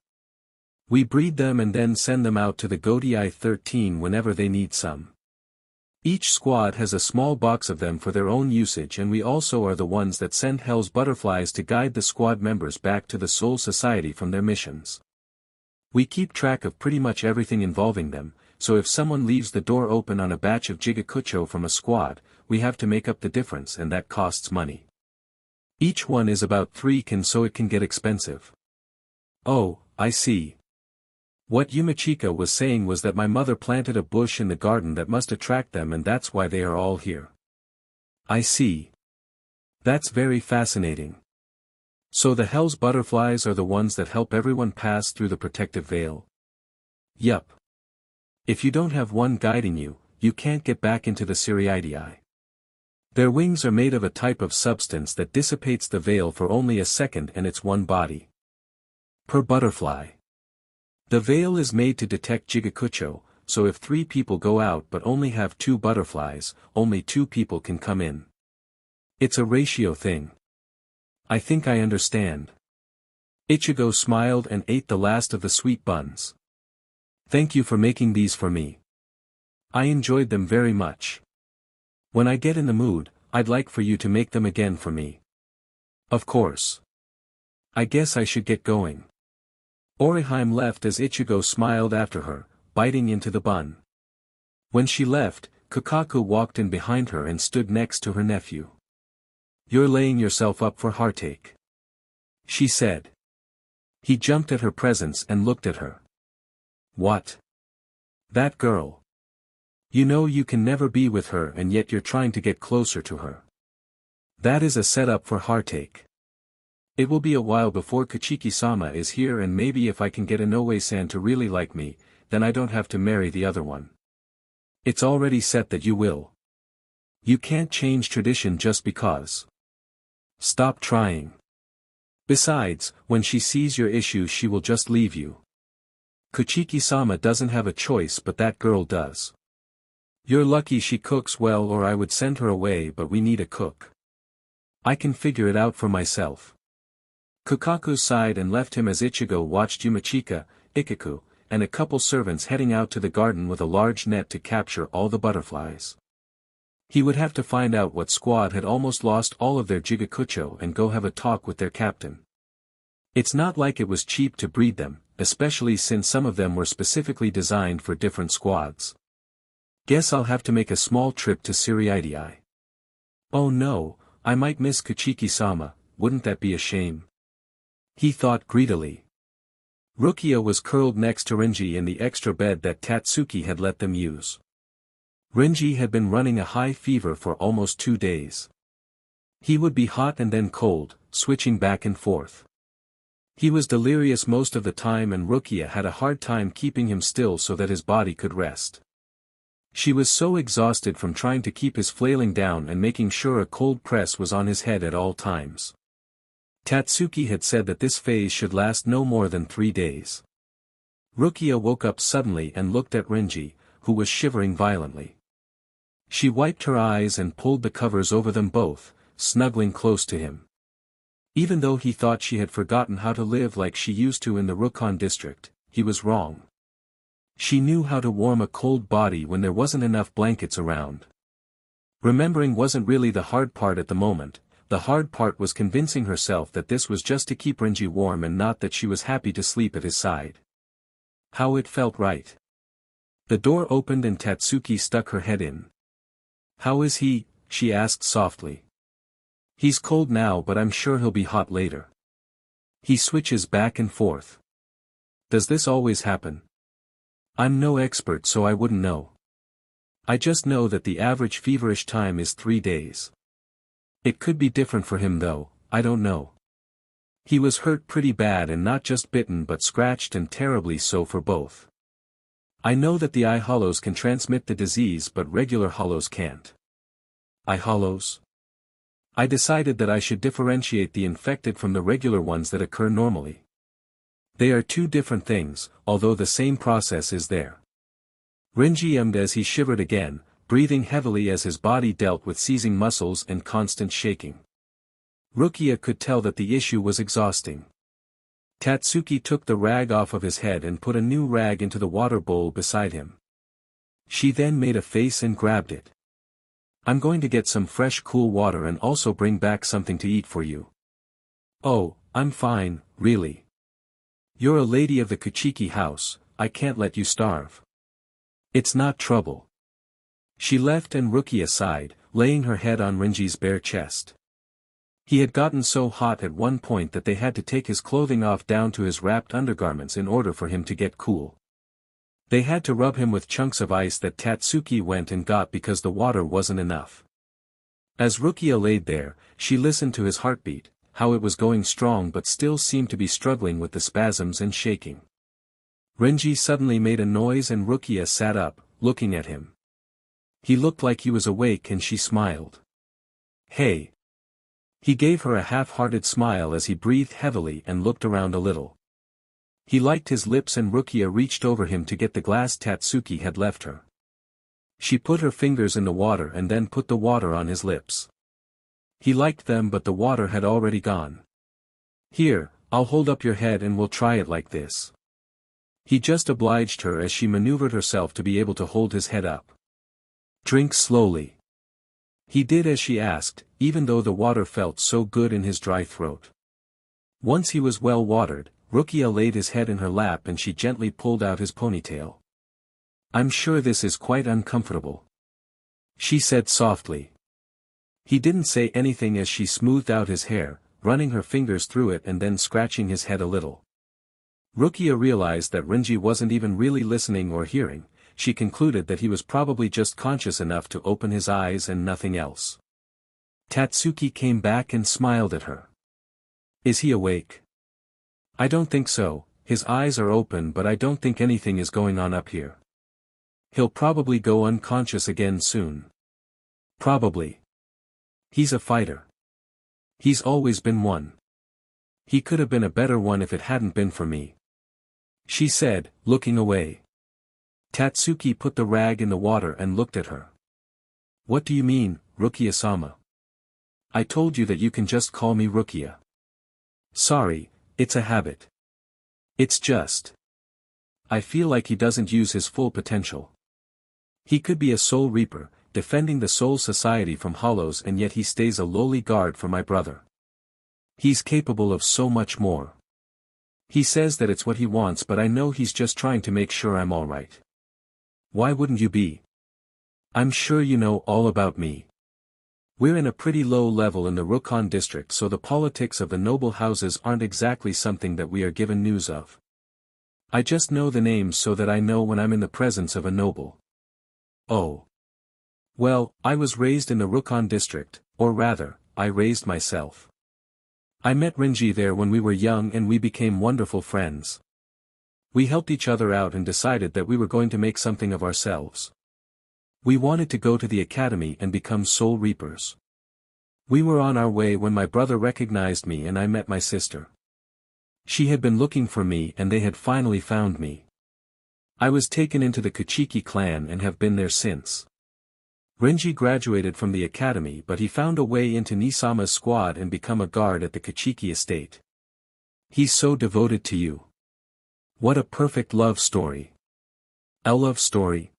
We breed them and then send them out to the Godei 13 whenever they need some. Each squad has a small box of them for their own usage, and we also are the ones that send Hell's butterflies to guide the squad members back to the Soul Society from their missions. We keep track of pretty much everything involving them, so if someone leaves the door open on a batch of Jigakucho from a squad, we have to make up the difference, and that costs money. Each one is about 3 kin, so it can get expensive. Oh, I see. What Yumachika was saying was that my mother planted a bush in the garden that must attract them, and that's why they are all here. I see. That's very fascinating. So the Hell's butterflies are the ones that help everyone pass through the protective veil? Yup. If you don't have one guiding you, you can't get back into the Siriidii. Their wings are made of a type of substance that dissipates the veil for only a second, and it's one body per butterfly. The veil is made to detect Jigakucho, so if 3 people go out but only have 2 butterflies, only 2 people can come in. It's a ratio thing. I think I understand. Ichigo smiled and ate the last of the sweet buns. Thank you for making these for me. I enjoyed them very much. When I get in the mood, I'd like for you to make them again for me. Of course. I guess I should get going. Orihime left as Ichigo smiled after her, biting into the bun. When she left, Kukaku walked in behind her and stood next to her nephew. You're laying yourself up for heartache, she said. He jumped at her presence and looked at her. What? That girl. You know you can never be with her, and yet you're trying to get closer to her. That is a setup for heartache. It will be a while before Kuchiki-sama is here, and maybe if I can get Inoue-san to really like me, then I don't have to marry the other one. It's already set that you will. You can't change tradition just because. Stop trying. Besides, when she sees your issues she will just leave you. Kuchiki-sama doesn't have a choice, but that girl does. You're lucky she cooks well, or I would send her away, but we need a cook. I can figure it out for myself. Kukaku sighed and left him as Ichigo watched Yumachika, Ikaku, and a couple servants heading out to the garden with a large net to capture all the butterflies. He would have to find out what squad had almost lost all of their Jigakucho and go have a talk with their captain. It's not like it was cheap to breed them, especially since some of them were specifically designed for different squads. Guess I'll have to make a small trip to Siriidii. Oh no, I might miss Kuchiki-sama, wouldn't that be a shame? He thought greedily. Rukia was curled next to Renji in the extra bed that Tatsuki had let them use. Renji had been running a high fever for almost 2 days. He would be hot and then cold, switching back and forth. He was delirious most of the time, and Rukia had a hard time keeping him still so that his body could rest. She was so exhausted from trying to keep his flailing down and making sure a cold press was on his head at all times. Tatsuki had said that this phase should last no more than 3 days. Rukia woke up suddenly and looked at Renji, who was shivering violently. She wiped her eyes and pulled the covers over them both, snuggling close to him. Even though he thought she had forgotten how to live like she used to in the Rukon district, he was wrong. She knew how to warm a cold body when there wasn't enough blankets around. Remembering wasn't really the hard part at the moment. The hard part was convincing herself that this was just to keep Renji warm and not that she was happy to sleep at his side. How it felt right. The door opened and Tatsuki stuck her head in. "How is he?" she asked softly. "He's cold now but I'm sure he'll be hot later. He switches back and forth." "Does this always happen?" "I'm no expert so I wouldn't know. I just know that the average feverish time is 3 days. It could be different for him though, I don't know. He was hurt pretty bad and not just bitten but scratched and terribly so for both. I know that the eye hollows can transmit the disease but regular hollows can't." "Eye hollows?" "I decided that I should differentiate the infected from the regular ones that occur normally. They are two different things, although the same process is there." Renji ummed as he shivered again, breathing heavily as his body dealt with seizing muscles and constant shaking. Rukia could tell that the issue was exhausting. Tatsuki took the rag off of his head and put a new rag into the water bowl beside him. She then made a face and grabbed it. "I'm going to get some fresh cool water and also bring back something to eat for you." "Oh, I'm fine, really. You're a lady of the Kuchiki house, I can't let you starve. It's not trouble." She left and Rukia sighed, laying her head on Renji's bare chest. He had gotten so hot at one point that they had to take his clothing off down to his wrapped undergarments in order for him to get cool. They had to rub him with chunks of ice that Tatsuki went and got because the water wasn't enough. As Rukia laid there, she listened to his heartbeat, how it was going strong but still seemed to be struggling with the spasms and shaking. Renji suddenly made a noise and Rukia sat up, looking at him. He looked like he was awake and she smiled. "Hey." He gave her a half-hearted smile as he breathed heavily and looked around a little. He liked his lips and Rukia reached over him to get the glass Tatsuki had left her. She put her fingers in the water and then put the water on his lips. He liked them but the water had already gone. "Here, I'll hold up your head and we'll try it like this." He just obliged her as she maneuvered herself to be able to hold his head up. "Drink slowly." He did as she asked, even though the water felt so good in his dry throat. Once he was well watered, Rukia laid his head in her lap and she gently pulled out his ponytail. "I'm sure this is quite uncomfortable," she said softly. He didn't say anything as she smoothed out his hair, running her fingers through it and then scratching his head a little. Rukia realized that Renji wasn't even really listening or hearing. She concluded that he was probably just conscious enough to open his eyes and nothing else. Tatsuki came back and smiled at her. "Is he awake?" "I don't think so, his eyes are open but I don't think anything is going on up here. He'll probably go unconscious again soon." "Probably. He's a fighter. He's always been one. He could have been a better one if it hadn't been for me," she said, looking away. Tatsuki put the rag in the water and looked at her. "What do you mean, Rukia-sama? I told you that you can just call me Rukia." "Sorry, it's a habit. It's just. I feel like he doesn't use his full potential. He could be a soul reaper, defending the soul society from hollows and yet he stays a lowly guard for my brother. He's capable of so much more. He says that it's what he wants but I know he's just trying to make sure I'm alright. Why wouldn't you be? I'm sure you know all about me. We're in a pretty low level in the Rukon district so the politics of the noble houses aren't exactly something that we are given news of. I just know the names so that I know when I'm in the presence of a noble." "Oh. Well, I was raised in the Rukon district, or rather, I raised myself. I met Renji there when we were young and we became wonderful friends. We helped each other out and decided that we were going to make something of ourselves. We wanted to go to the academy and become soul reapers. We were on our way when my brother recognized me and I met my sister. She had been looking for me and they had finally found me. I was taken into the Kuchiki Clan and have been there since. Renji graduated from the academy but he found a way into Nisama's squad and become a guard at the Kuchiki estate. He's so devoted to you. What a perfect love story." "A love story?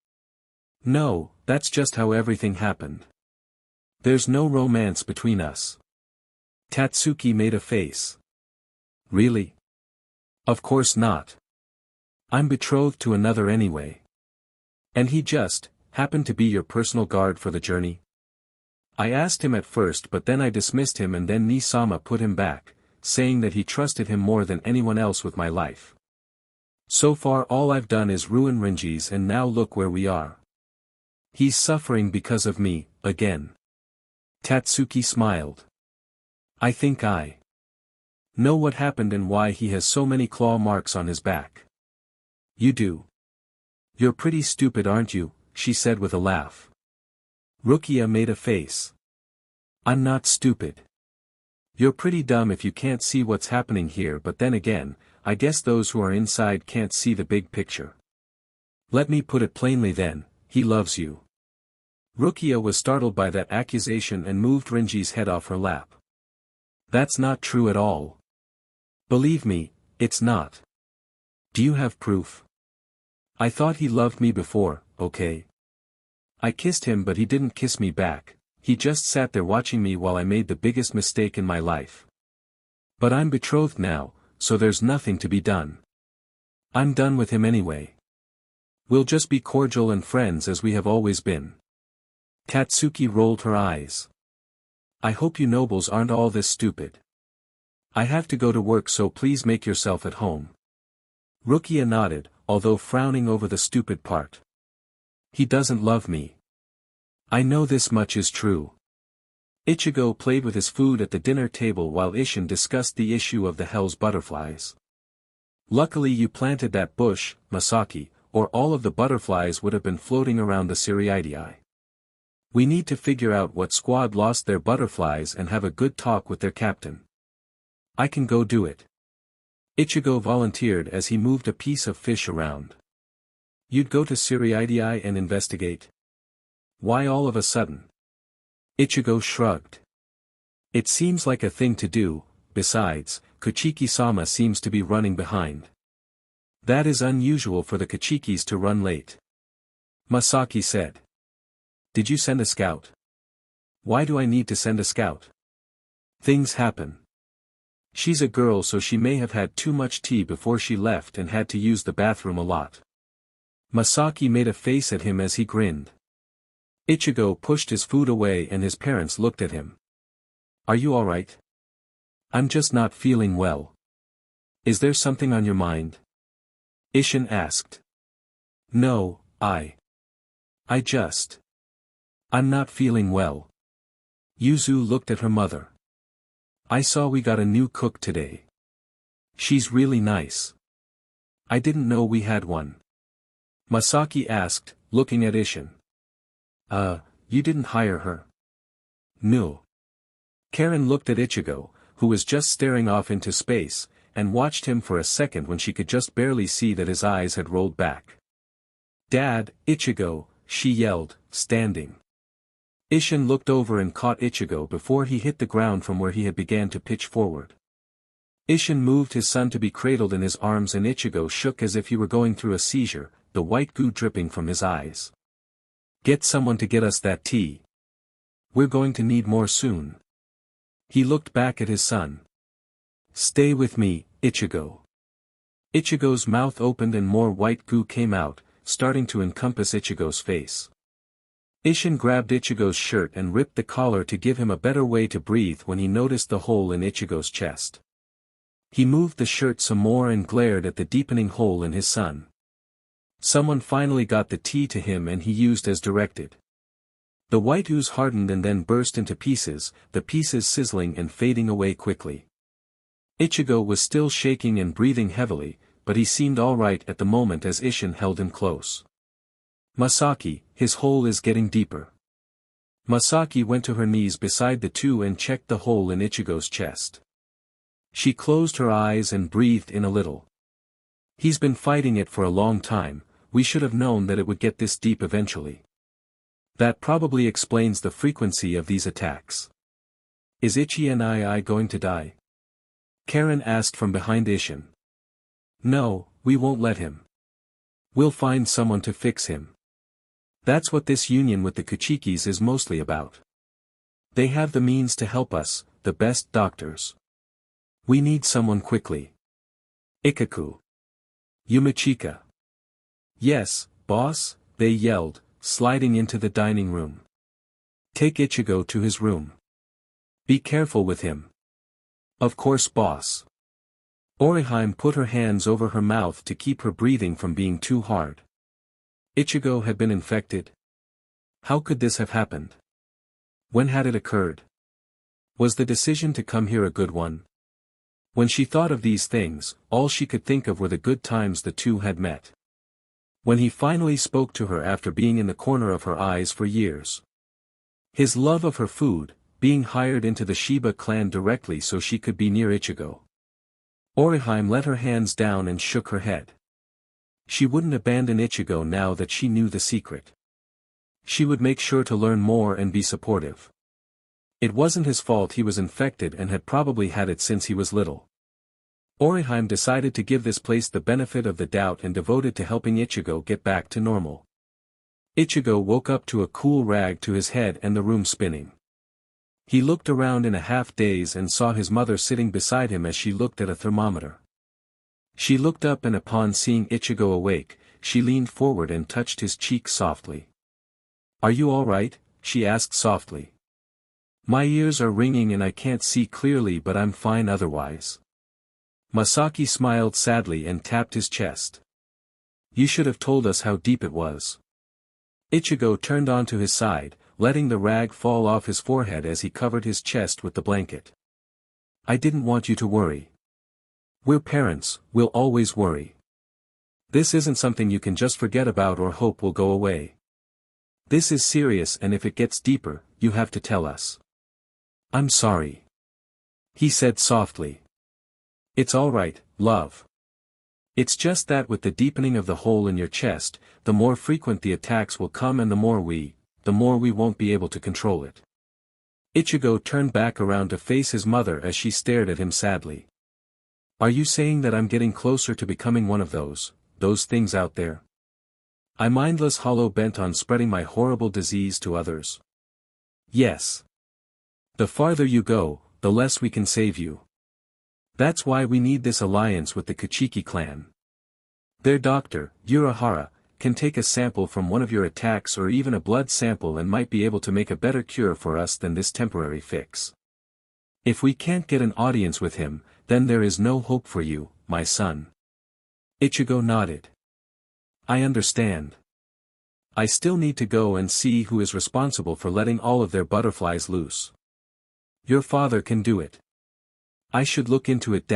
No, that's just how everything happened. There's no romance between us." Tatsuki made a face. "Really? Of course not. I'm betrothed to another anyway." And he just happened to be your personal guard for the journey? I asked him at first, but then I dismissed him, and then Ni-sama put him back, saying that he trusted him more than anyone else with my life. So far all I've done is ruin Renji's, and now look where we are. He's suffering because of me, again. Tatsuki smiled. I think I know what happened and why he has so many claw marks on his back. You do? You're pretty stupid, aren't you? She said with a laugh. Rukia made a face. I'm not stupid. You're pretty dumb if you can't see what's happening here, but then again, I guess those who are inside can't see the big picture. Let me put it plainly then, he loves you. Rukia was startled by that accusation and moved Renji's head off her lap. That's not true at all. Believe me, it's not. Do you have proof? I thought he loved me before, okay? I kissed him, but he didn't kiss me back. He just sat there watching me while I made the biggest mistake in my life. But I'm betrothed now, so there's nothing to be done. I'm done with him anyway. We'll just be cordial and friends as we have always been. Tatsuki rolled her eyes. I hope you nobles aren't all this stupid. I have to go to work, so please make yourself at home. Rukia nodded, although frowning over the stupid part. He doesn't love me. I know this much is true. Ichigo played with his food at the dinner table while Isshin discussed the issue of the hell's butterflies. Luckily you planted that bush, Masaki, or all of the butterflies would have been floating around the Siriidii. We need to figure out what squad lost their butterflies and have a good talk with their captain. I can go do it. Ichigo volunteered as he moved a piece of fish around. You'd go to Siriidii and investigate? Why all of a sudden? Ichigo shrugged. It seems like a thing to do, besides, Kuchiki-sama seems to be running behind. That is unusual for the Kuchikis to run late. Masaki said. Did you send a scout? Why do I need to send a scout? Things happen. She's a girl, so she may have had too much tea before she left and had to use the bathroom a lot. Masaki made a face at him as he grinned. Ichigo pushed his food away and his parents looked at him. Are you alright? I'm just not feeling well. Is there something on your mind? Isshin asked. No, I'm not feeling well. Yuzu looked at her mother. I saw we got a new cook today. She's really nice. I didn't know we had one. Masaki asked, looking at Isshin. You didn't hire her? No. Karen looked at Ichigo, who was just staring off into space, and watched him for a second when she could just barely see that his eyes had rolled back. Dad, Ichigo, she yelled, standing. Isshin looked over and caught Ichigo before he hit the ground from where he had began to pitch forward. Isshin moved his son to be cradled in his arms, and Ichigo shook as if he were going through a seizure, the white goo dripping from his eyes. Get someone to get us that tea. We're going to need more soon. He looked back at his son. Stay with me, Ichigo. Ichigo's mouth opened and more white goo came out, starting to encompass Ichigo's face. Isshin grabbed Ichigo's shirt and ripped the collar to give him a better way to breathe when he noticed the hole in Ichigo's chest. He moved the shirt some more and glared at the deepening hole in his son. Someone finally got the tea to him and he used as directed. The white ooze hardened and then burst into pieces, the pieces sizzling and fading away quickly. Ichigo was still shaking and breathing heavily, but he seemed alright at the moment as Isshin held him close. Masaki, his hole is getting deeper. Masaki went to her knees beside the two and checked the hole in Ichigo's chest. She closed her eyes and breathed in a little. He's been fighting it for a long time, we should have known that it would get this deep eventually. That probably explains the frequency of these attacks. Is Ichi and I going to die? Karen asked from behind Isshin. No, we won't let him. We'll find someone to fix him. That's what this union with the Kuchikis is mostly about. They have the means to help us, the best doctors. We need someone quickly. Ikkaku. Yumachika. Yes, boss, they yelled, sliding into the dining room. Take Ichigo to his room. Be careful with him. Of course, boss. Orihime put her hands over her mouth to keep her breathing from being too hard. Ichigo had been infected. How could this have happened? When had it occurred? Was the decision to come here a good one? When she thought of these things, all she could think of were the good times the two had met. When he finally spoke to her after being in the corner of her eyes for years. His love of her food, being hired into the Shiba clan directly so she could be near Ichigo. Orihime let her hands down and shook her head. She wouldn't abandon Ichigo now that she knew the secret. She would make sure to learn more and be supportive. It wasn't his fault he was infected and had probably had it since he was little. Orihime decided to give this place the benefit of the doubt and devoted to helping Ichigo get back to normal. Ichigo woke up to a cool rag to his head and the room spinning. He looked around in a half-daze and saw his mother sitting beside him as she looked at a thermometer. She looked up and upon seeing Ichigo awake, she leaned forward and touched his cheek softly. Are you all right? She asked softly. My ears are ringing and I can't see clearly but I'm fine otherwise. Masaki smiled sadly and tapped his chest. You should have told us how deep it was. Ichigo turned onto his side, letting the rag fall off his forehead as he covered his chest with the blanket. I didn't want you to worry. We're parents, we'll always worry. This isn't something you can just forget about or hope will go away. This is serious and if it gets deeper, you have to tell us. I'm sorry. He said softly. It's all right, love. It's just that with the deepening of the hole in your chest, the more frequent the attacks will come and the more we won't be able to control it. Ichigo turned back around to face his mother as she stared at him sadly. Are you saying that I'm getting closer to becoming one of those things out there? A mindless hollow bent on spreading my horrible disease to others? Yes. The farther you go, the less we can save you. That's why we need this alliance with the Kuchiki Clan. Their doctor, Urahara, can take a sample from one of your attacks or even a blood sample and might be able to make a better cure for us than this temporary fix. If we can't get an audience with him, then there is no hope for you, my son. Ichigo nodded. I understand. I still need to go and see who is responsible for letting all of their butterflies loose. Your father can do it. I should look into it.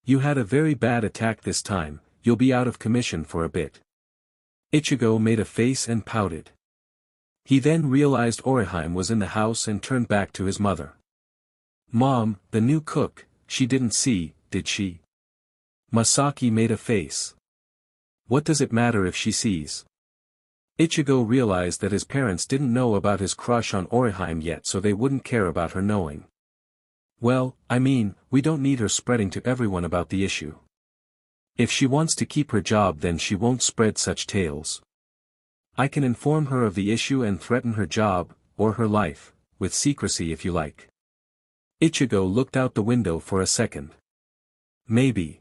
You had a very bad attack this time, you'll be out of commission for a bit. Ichigo made a face and pouted. He then realized Orihime was in the house and turned back to his mother. Mom, the new cook, she didn't see, did she? Masaki made a face. What does it matter if she sees? Ichigo realized that his parents didn't know about his crush on Orihime yet so they wouldn't care about her knowing. Well, I mean, we don't need her spreading to everyone about the issue. If she wants to keep her job then she won't spread such tales. I can inform her of the issue and threaten her job, or her life, with secrecy if you like. Ichigo looked out the window for a second. Maybe.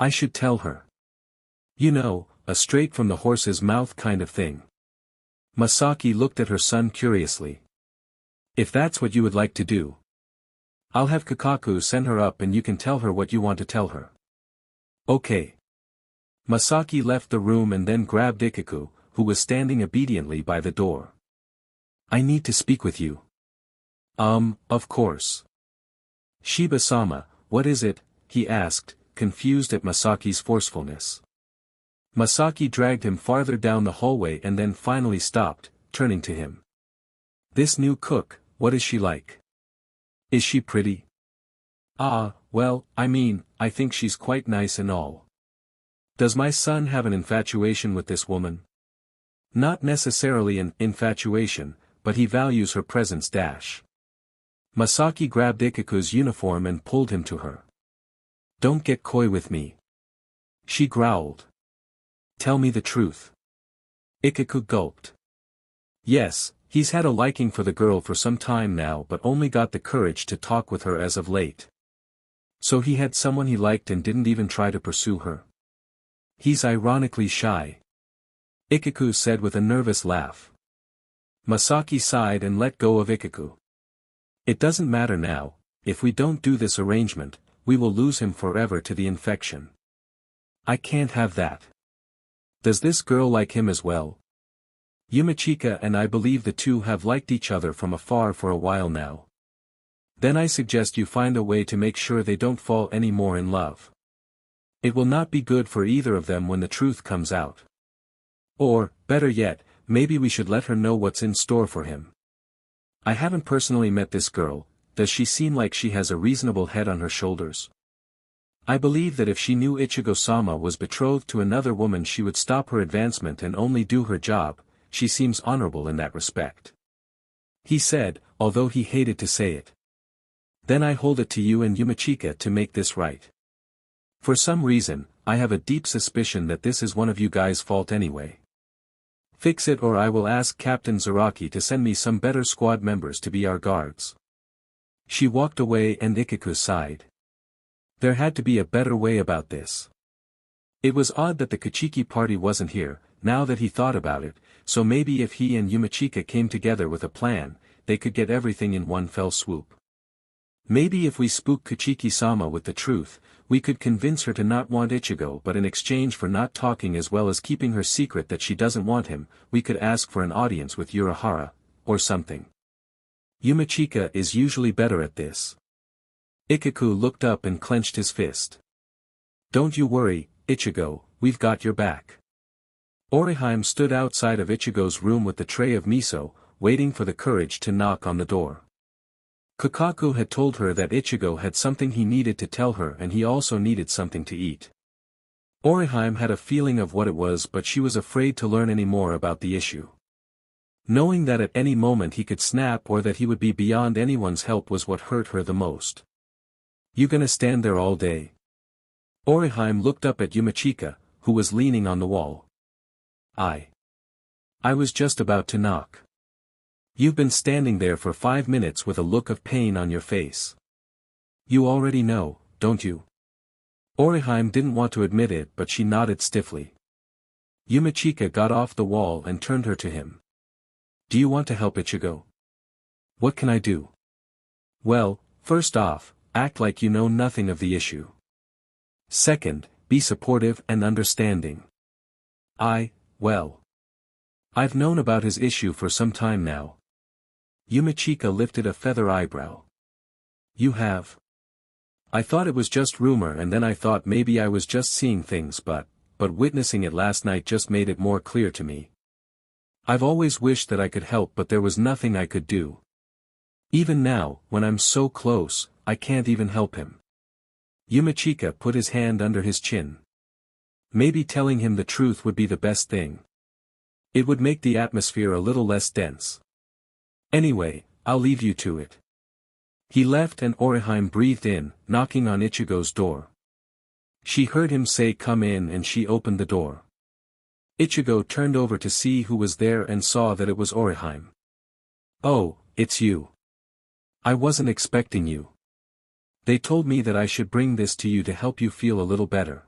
I should tell her. You know, a straight from the horse's mouth kind of thing. Masaki looked at her son curiously. If that's what you would like to do. I'll have Kakaku send her up and you can tell her what you want to tell her. Okay. Masaki left the room and then grabbed Ikaku, who was standing obediently by the door. I need to speak with you. Of course. Shiba-sama, what is it? He asked, confused at Masaki's forcefulness. Masaki dragged him farther down the hallway and then finally stopped, turning to him. This new cook, what is she like? Is she pretty? Well, I mean, I think she's quite nice and all. Does my son have an infatuation with this woman? Not necessarily an infatuation, but he values her presence. Masaki grabbed Ikaku's uniform and pulled him to her. Don't get coy with me. She growled. Tell me the truth. Ikaku gulped. Yes, he's had a liking for the girl for some time now but only got the courage to talk with her as of late. So he had someone he liked and didn't even try to pursue her. He's ironically shy. Ichigo said with a nervous laugh. Masaki sighed and let go of Ichigo. It doesn't matter now, if we don't do this arrangement, we will lose him forever to the infection. I can't have that. Does this girl like him as well? Yumachika and I believe the two have liked each other from afar for a while now. Then I suggest you find a way to make sure they don't fall any more in love. It will not be good for either of them when the truth comes out. Or, better yet, maybe we should let her know what's in store for him. I haven't personally met this girl. Does she seem like she has a reasonable head on her shoulders? I believe that if she knew Ichigo-sama was betrothed to another woman she would stop her advancement and only do her job. She seems honorable in that respect. He said, although he hated to say it. Then I hold it to you and Yumachika to make this right. For some reason, I have a deep suspicion that this is one of you guys' fault anyway. Fix it or I will ask Captain Zaraki to send me some better squad members to be our guards. She walked away and Ichigo sighed. There had to be a better way about this. It was odd that the Kuchiki party wasn't here, now that he thought about it, so maybe if he and Yumachika came together with a plan, they could get everything in one fell swoop. Maybe if we spook Kuchiki-sama with the truth, we could convince her to not want Ichigo but in exchange for not talking as well as keeping her secret that she doesn't want him, we could ask for an audience with Urahara, or something. Yumachika is usually better at this. Ichigo looked up and clenched his fist. Don't you worry, Ichigo, we've got your back. Orihime stood outside of Ichigo's room with the tray of miso, waiting for the courage to knock on the door. Kukaku had told her that Ichigo had something he needed to tell her and he also needed something to eat. Orihime had a feeling of what it was but she was afraid to learn any more about the issue. Knowing that at any moment he could snap or that he would be beyond anyone's help was what hurt her the most. You gonna stand there all day? Orihime looked up at Yumachika, who was leaning on the wall. I was just about to knock. You've been standing there for 5 minutes with a look of pain on your face. You already know, don't you? Orihime didn't want to admit it but she nodded stiffly. Yumachika got off the wall and turned her to him. Do you want to help Ichigo? What can I do? Well, first off, act like you know nothing of the issue. Second, be supportive and understanding. Well. I've known about his issue for some time now. Yumachika lifted a feather eyebrow. You have? I thought it was just rumor and then I thought maybe I was just seeing things but witnessing it last night just made it more clear to me. I've always wished that I could help but there was nothing I could do. Even now, when I'm so close, I can't even help him. Yumachika put his hand under his chin. Maybe telling him the truth would be the best thing. It would make the atmosphere a little less dense. Anyway, I'll leave you to it. He left and Orihime breathed in, knocking on Ichigo's door. She heard him say come in and she opened the door. Ichigo turned over to see who was there and saw that it was Orihime. Oh, it's you. I wasn't expecting you. They told me that I should bring this to you to help you feel a little better.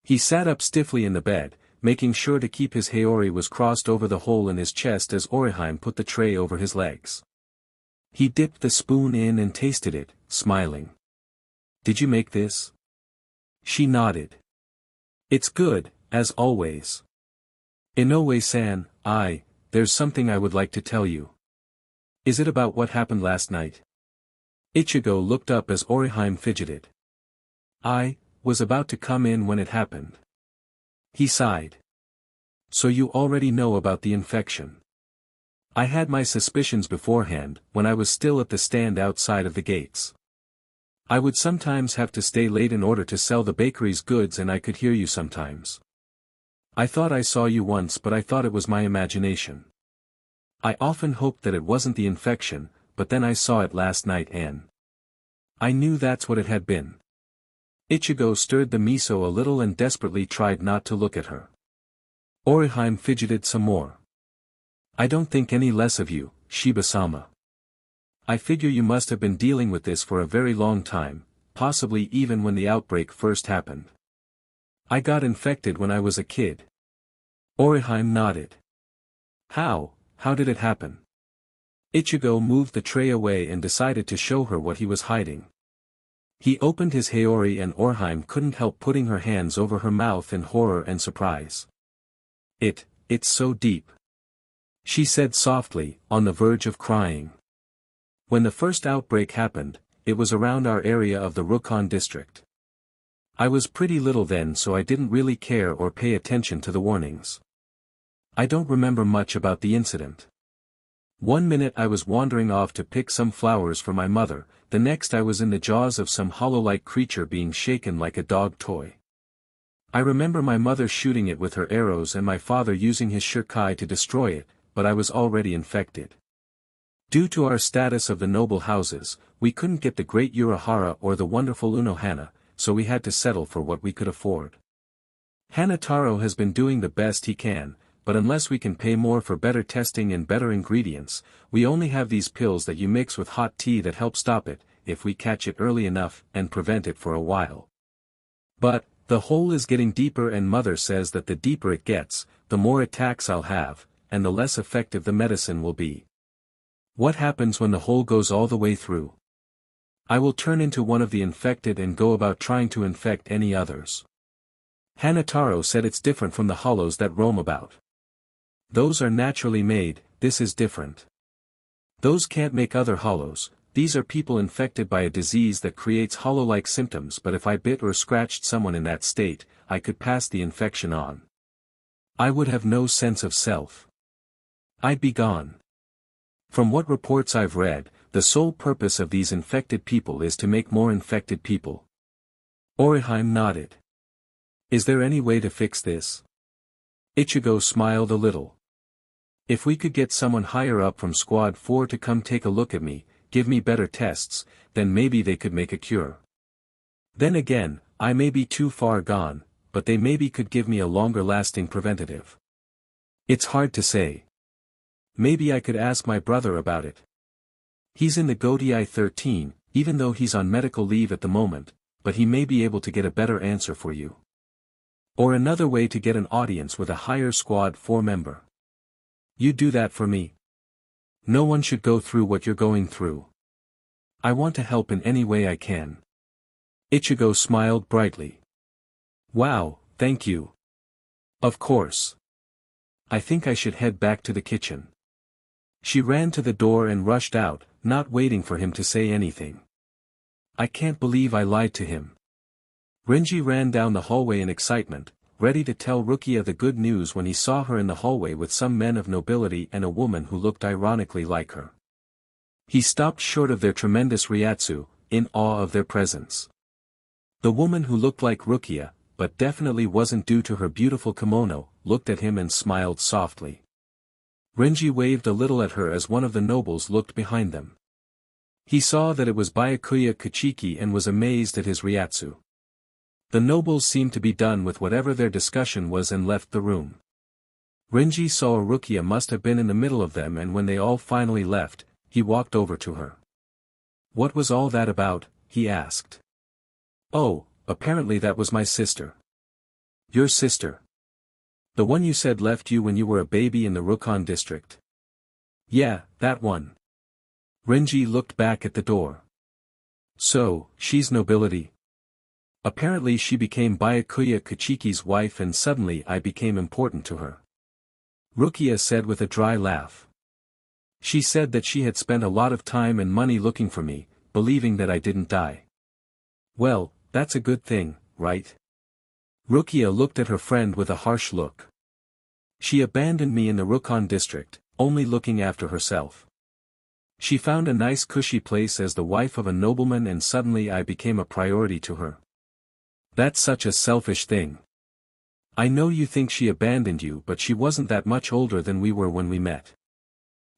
He sat up stiffly in the bed, making sure to keep his haori was crossed over the hole in his chest as Orihime put the tray over his legs. He dipped the spoon in and tasted it, smiling. Did you make this? She nodded. It's good, as always. Inoue-san, there's something I would like to tell you. Is it about what happened last night? Ichigo looked up as Orihime fidgeted. I was about to come in when it happened. He sighed. So you already know about the infection. I had my suspicions beforehand, when I was still at the stand outside of the gates. I would sometimes have to stay late in order to sell the bakery's goods and I could hear you sometimes. I thought I saw you once but I thought it was my imagination. I often hoped that it wasn't the infection, but then I saw it last night and I knew that's what it had been. Ichigo stirred the miso a little and desperately tried not to look at her. Orihime fidgeted some more. I don't think any less of you, Shiba-sama. I figure you must have been dealing with this for a very long time, possibly even when the outbreak first happened. I got infected when I was a kid. Orihime nodded. How did it happen? Ichigo moved the tray away and decided to show her what he was hiding. He opened his Haori and Orheim couldn't help putting her hands over her mouth in horror and surprise. It's so deep," she said softly, on the verge of crying. When the first outbreak happened, it was around our area of the Rukon district. I was pretty little then, so I didn't really care or pay attention to the warnings. I don't remember much about the incident. One minute I was wandering off to pick some flowers for my mother, the next I was in the jaws of some hollow-like creature being shaken like a dog toy. I remember my mother shooting it with her arrows and my father using his shuriken to destroy it, but I was already infected. Due to our status of the noble houses, we couldn't get the great Urahara or the wonderful Unohana, so we had to settle for what we could afford. Hanataro has been doing the best he can, but unless we can pay more for better testing and better ingredients, we only have these pills that you mix with hot tea that help stop it, if we catch it early enough and prevent it for a while. But, the hole is getting deeper and mother says that the deeper it gets, the more attacks I'll have, and the less effective the medicine will be. What happens when the hole goes all the way through? I will turn into one of the infected and go about trying to infect any others. Hanataro said it's different from the hollows that roam about. Those are naturally made, this is different. Those can't make other hollows, these are people infected by a disease that creates hollow-like symptoms, but if I bit or scratched someone in that state, I could pass the infection on. I would have no sense of self. I'd be gone. From what reports I've read, the sole purpose of these infected people is to make more infected people. Orihime nodded. Is there any way to fix this? Ichigo smiled a little. If we could get someone higher up from Squad 4 to come take a look at me, give me better tests, then maybe they could make a cure. Then again, I may be too far gone, but they maybe could give me a longer-lasting preventative. It's hard to say. Maybe I could ask my brother about it. He's in the Gotei 13, even though he's on medical leave at the moment, but he may be able to get a better answer for you. Or another way to get an audience with a higher Squad 4 member. You do that for me. No one should go through what you're going through. I want to help in any way I can. Ichigo smiled brightly. Wow, thank you. Of course. I think I should head back to the kitchen. She ran to the door and rushed out, not waiting for him to say anything. I can't believe I lied to him. Renji ran down the hallway in excitement, ready to tell Rukia the good news when he saw her in the hallway with some men of nobility and a woman who looked ironically like her. He stopped short of their tremendous Ryatsu, in awe of their presence. The woman who looked like Rukia, but definitely wasn't due to her beautiful kimono, looked at him and smiled softly. Renji waved a little at her as one of the nobles looked behind them. He saw that it was Byakuya Kuchiki and was amazed at his Ryatsu. The nobles seemed to be done with whatever their discussion was and left the room. Renji saw Rukia must have been in the middle of them, and when they all finally left, he walked over to her. What was all that about? He asked. Oh, apparently that was my sister. Your sister? The one you said left you when you were a baby in the Rukon district? Yeah, that one. Renji looked back at the door. So, she's nobility? Apparently she became Byakuya Kuchiki's wife and suddenly I became important to her. Rukia said with a dry laugh. She said that she had spent a lot of time and money looking for me, believing that I didn't die. Well, that's a good thing, right? Rukia looked at her friend with a harsh look. She abandoned me in the Rukon district, only looking after herself. She found a nice cushy place as the wife of a nobleman and suddenly I became a priority to her. That's such a selfish thing. I know you think she abandoned you, but she wasn't that much older than we were when we met.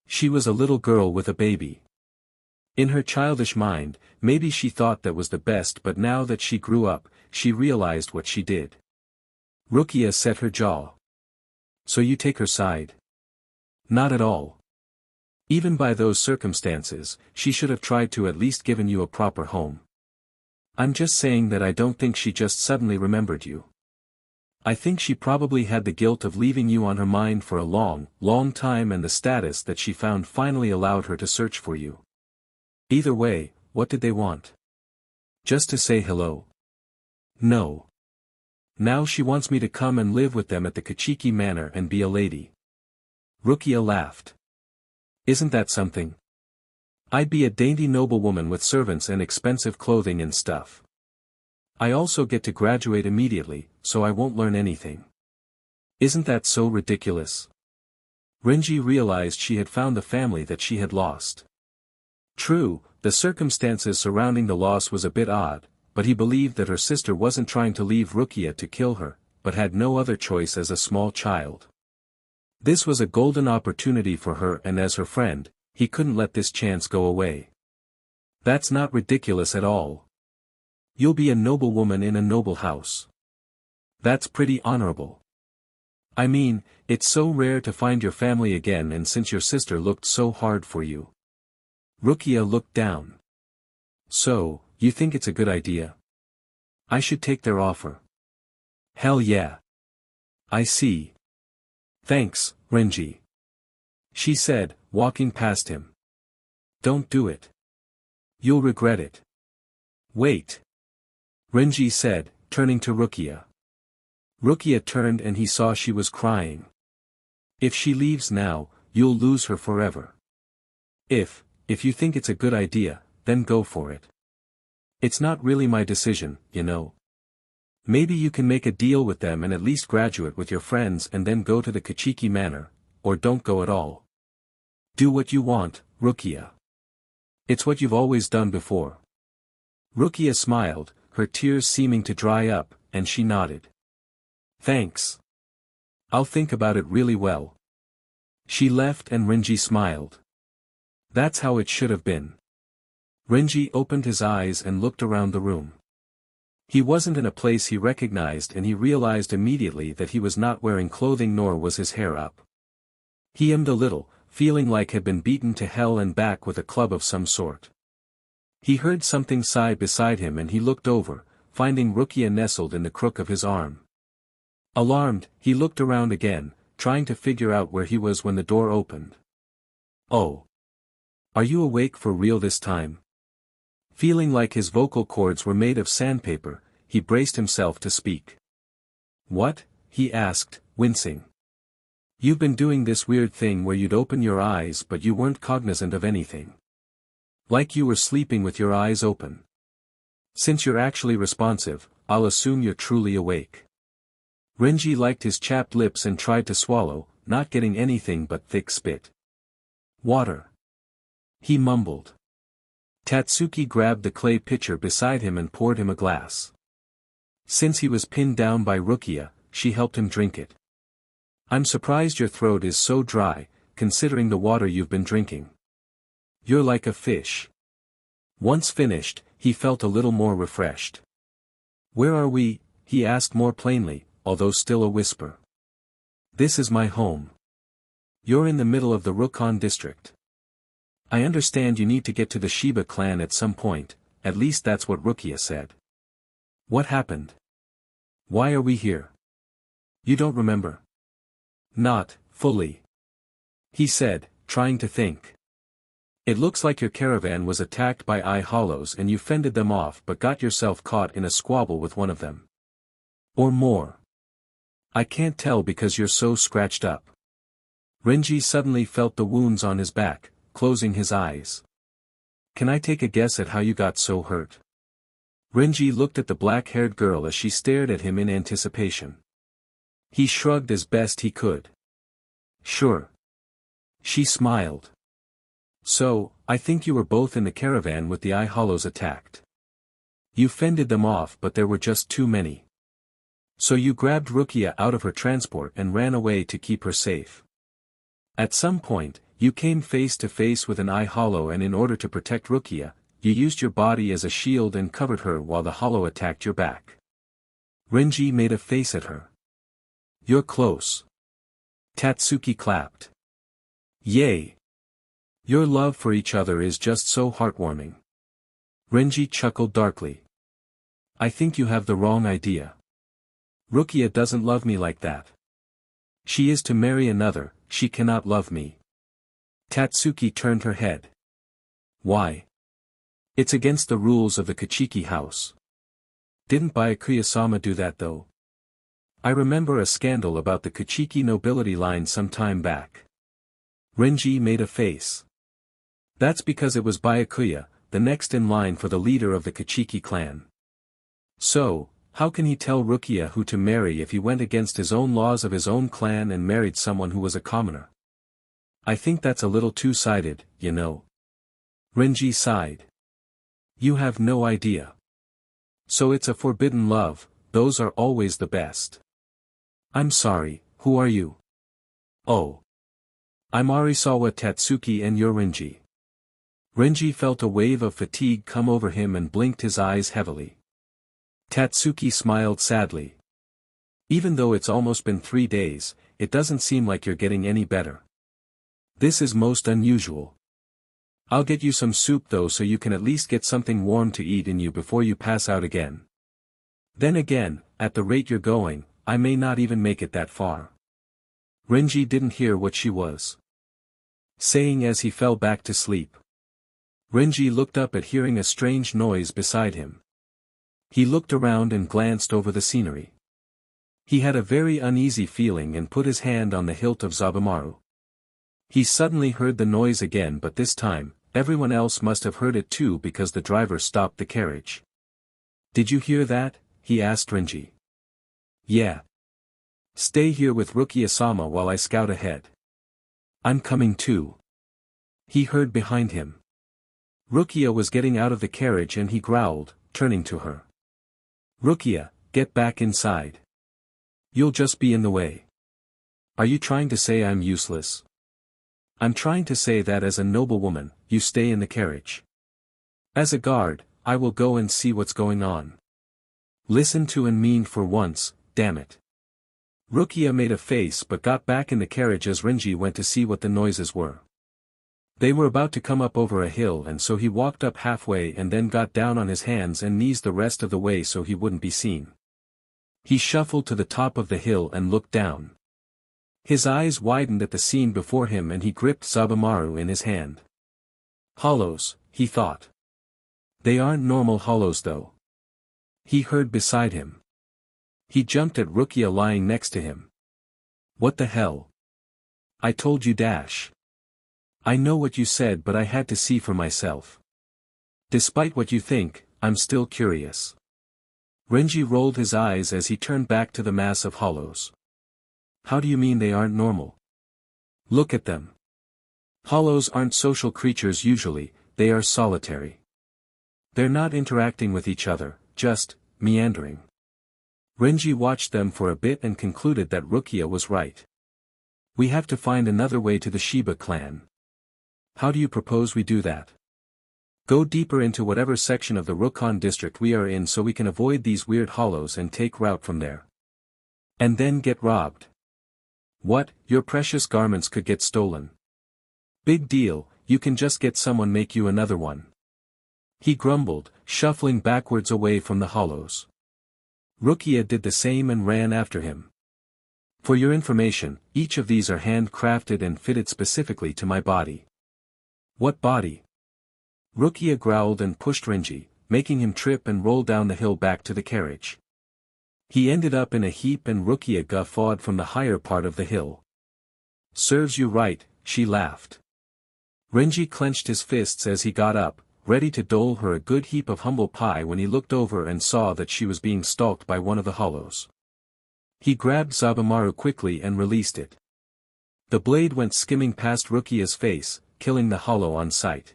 She was a little girl with a baby. In her childish mind, maybe she thought that was the best, but now that she grew up, she realized what she did. Rukia set her jaw. So you take her side? Not at all. Even by those circumstances, she should have tried to at least given you a proper home. I'm just saying that I don't think she just suddenly remembered you. I think she probably had the guilt of leaving you on her mind for a long, long time, and the status that she found finally allowed her to search for you. Either way, what did they want? Just to say hello? No. Now she wants me to come and live with them at the Kuchiki Manor and be a lady. Rukia laughed. Isn't that something? I'd be a dainty noblewoman with servants and expensive clothing and stuff. I also get to graduate immediately, so I won't learn anything. Isn't that so ridiculous? Renji realized she had found the family that she had lost. True, the circumstances surrounding the loss was a bit odd, but he believed that her sister wasn't trying to leave Rukia to kill her, but had no other choice as a small child. This was a golden opportunity for her, and as her friend, he couldn't let this chance go away. That's not ridiculous at all. You'll be a noblewoman in a noble house. That's pretty honorable. I mean, it's so rare to find your family again, and since your sister looked so hard for you. Rukia looked down. So, you think it's a good idea? I should take their offer. Hell yeah. I see. Thanks, Renji. She said, walking past him. Don't do it. You'll regret it. Wait. Renji said, turning to Rukia. Rukia turned and he saw she was crying. If she leaves now, you'll lose her forever. If you think it's a good idea, then go for it. It's not really my decision, you know. Maybe you can make a deal with them and at least graduate with your friends and then go to the Kuchiki Manor, or don't go at all. Do what you want, Rukia. It's what you've always done before. Rukia smiled, her tears seeming to dry up, and she nodded. Thanks. I'll think about it really well. She left and Renji smiled. That's how it should have been. Renji opened his eyes and looked around the room. He wasn't in a place he recognized, and he realized immediately that he was not wearing clothing nor was his hair up. He hemmed a little, feeling like had been beaten to hell and back with a club of some sort. He heard something sigh beside him and he looked over, finding Rukia nestled in the crook of his arm. Alarmed, he looked around again, trying to figure out where he was when the door opened. Oh. Are you awake for real this time? Feeling like his vocal cords were made of sandpaper, he braced himself to speak. What? He asked, wincing. You've been doing this weird thing where you'd open your eyes but you weren't cognizant of anything. Like you were sleeping with your eyes open. Since you're actually responsive, I'll assume you're truly awake. Renji liked his chapped lips and tried to swallow, not getting anything but thick spit. Water. He mumbled. Tatsuki grabbed the clay pitcher beside him and poured him a glass. Since he was pinned down by Rukia, she helped him drink it. I'm surprised your throat is so dry, considering the water you've been drinking. You're like a fish. Once finished, he felt a little more refreshed. Where are we? He asked more plainly, although still a whisper. This is my home. You're in the middle of the Rukon district. I understand you need to get to the Shiba Clan at some point, at least that's what Rukia said. What happened? Why are we here? You don't remember? Not fully. He said, trying to think. It looks like your caravan was attacked by eye hollows and you fended them off but got yourself caught in a squabble with one of them. Or more. I can't tell because you're so scratched up. Renji suddenly felt the wounds on his back, closing his eyes. Can I take a guess at how you got so hurt? Renji looked at the black-haired girl as she stared at him in anticipation. He shrugged as best he could. Sure. She smiled. So, I think you were both in the caravan with the eye hollows attacked. You fended them off but there were just too many. So you grabbed Rukia out of her transport and ran away to keep her safe. At some point, you came face to face with an eye hollow and in order to protect Rukia, you used your body as a shield and covered her while the hollow attacked your back. Renji made a face at her. You're close. Tatsuki clapped. Yay! Your love for each other is just so heartwarming. Renji chuckled darkly. I think you have the wrong idea. Rukia doesn't love me like that. She is to marry another, she cannot love me. Tatsuki turned her head. Why? It's against the rules of the Kuchiki house. Didn't Byakuya-sama do that though? I remember a scandal about the Kuchiki nobility line some time back. Renji made a face. That's because it was Byakuya, the next in line for the leader of the Kuchiki clan. So, how can he tell Rukia who to marry if he went against his own laws of his own clan and married someone who was a commoner? I think that's a little two-sided, you know. Renji sighed. You have no idea. So it's a forbidden love, those are always the best. I'm sorry, who are you? Oh. I'm Arisawa Tatsuki and you're Renji. Renji felt a wave of fatigue come over him and blinked his eyes heavily. Tatsuki smiled sadly. Even though it's almost been 3 days, it doesn't seem like you're getting any better. This is most unusual. I'll get you some soup though so you can at least get something warm to eat in you before you pass out again. Then again, at the rate you're going, I may not even make it that far. Renji didn't hear what she was saying as he fell back to sleep. Renji looked up at hearing a strange noise beside him. He looked around and glanced over the scenery. He had a very uneasy feeling and put his hand on the hilt of Zabumaru. He suddenly heard the noise again, but this time, everyone else must have heard it too because the driver stopped the carriage. Did you hear that? He asked Renji. Yeah. Stay here with Rukia-sama while I scout ahead. I'm coming too. He heard behind him. Rukia was getting out of the carriage and he growled, turning to her. Rukia, get back inside. You'll just be in the way. Are you trying to say I'm useless? I'm trying to say that as a noblewoman, you stay in the carriage. As a guard, I will go and see what's going on. Listen to and mean for once, damn it. Rukia made a face but got back in the carriage as Renji went to see what the noises were. They were about to come up over a hill and so he walked up halfway and then got down on his hands and knees the rest of the way so he wouldn't be seen. He shuffled to the top of the hill and looked down. His eyes widened at the scene before him and he gripped Zabumaru in his hand. Hollows, he thought. They aren't normal hollows though. He heard beside him. He jumped at Rukia lying next to him. What the hell? I told you dash. I know what you said but I had to see for myself. Despite what you think, I'm still curious. Renji rolled his eyes as he turned back to the mass of hollows. How do you mean they aren't normal? Look at them. Hollows aren't social creatures usually, they are solitary. They're not interacting with each other, just meandering. Renji watched them for a bit and concluded that Rukia was right. We have to find another way to the Shiba Clan. How do you propose we do that? Go deeper into whatever section of the Rukon district we are in so we can avoid these weird hollows and take route from there. And then get robbed. What, your precious garments could get stolen. Big deal, you can just get someone make you another one. He grumbled, shuffling backwards away from the hollows. Rukia did the same and ran after him. For your information, each of these are handcrafted and fitted specifically to my body. What body? Rukia growled and pushed Renji, making him trip and roll down the hill back to the carriage. He ended up in a heap and Rukia guffawed from the higher part of the hill. Serves you right, she laughed. Renji clenched his fists as he got up, ready to dole her a good heap of humble pie when he looked over and saw that she was being stalked by one of the hollows. He grabbed Zabumaru quickly and released it. The blade went skimming past Rukia's face, killing the hollow on sight.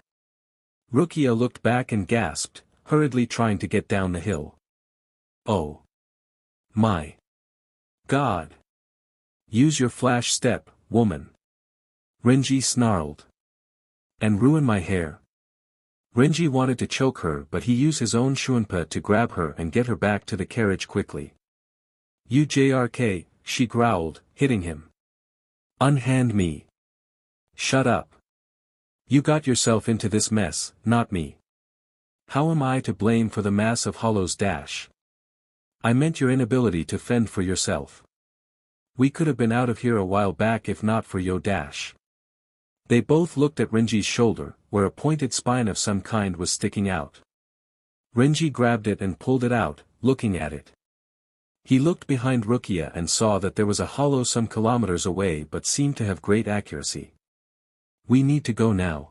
Rukia looked back and gasped, hurriedly trying to get down the hill. Oh. My. God. Use your flash step, woman. Renji snarled. And ruin my hair. Renji wanted to choke her but he used his own shunpa to grab her and get her back to the carriage quickly. UJRK, she growled, hitting him. Unhand me. Shut up. You got yourself into this mess, not me. How am I to blame for the mass of hollows dash? I meant your inability to fend for yourself. We could have been out of here a while back if not for yo dash. They both looked at Renji's shoulder, where a pointed spine of some kind was sticking out. Renji grabbed it and pulled it out, looking at it. He looked behind Rukia and saw that there was a hollow some kilometers away but seemed to have great accuracy. We need to go now.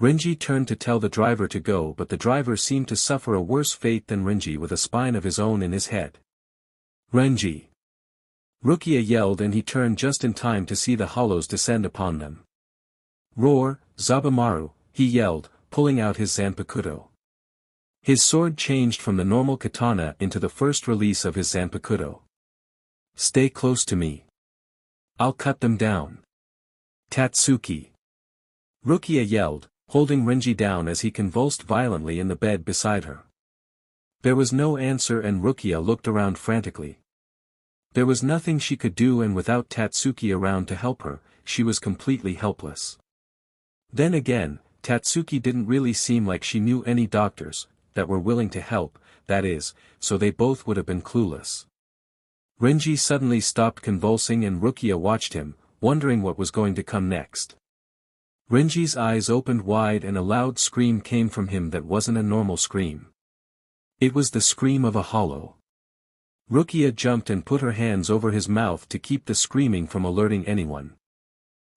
Renji turned to tell the driver to go, but the driver seemed to suffer a worse fate than Renji with a spine of his own in his head. Renji! Rukia yelled, and he turned just in time to see the hollows descend upon them. Roar, Zabumaru, he yelled, pulling out his Zanpakuto. His sword changed from the normal katana into the first release of his Zanpakuto. Stay close to me. I'll cut them down. Tatsuki! Rukia yelled, holding Renji down as he convulsed violently in the bed beside her. There was no answer, and Rukia looked around frantically. There was nothing she could do, and without Tatsuki around to help her, she was completely helpless. Then again, Tatsuki didn't really seem like she knew any doctors that were willing to help, that is, so they both would have been clueless. Renji suddenly stopped convulsing, and Rukia watched him, wondering what was going to come next. Renji's eyes opened wide, and a loud scream came from him that wasn't a normal scream. It was the scream of a hollow. Rukia jumped and put her hands over his mouth to keep the screaming from alerting anyone.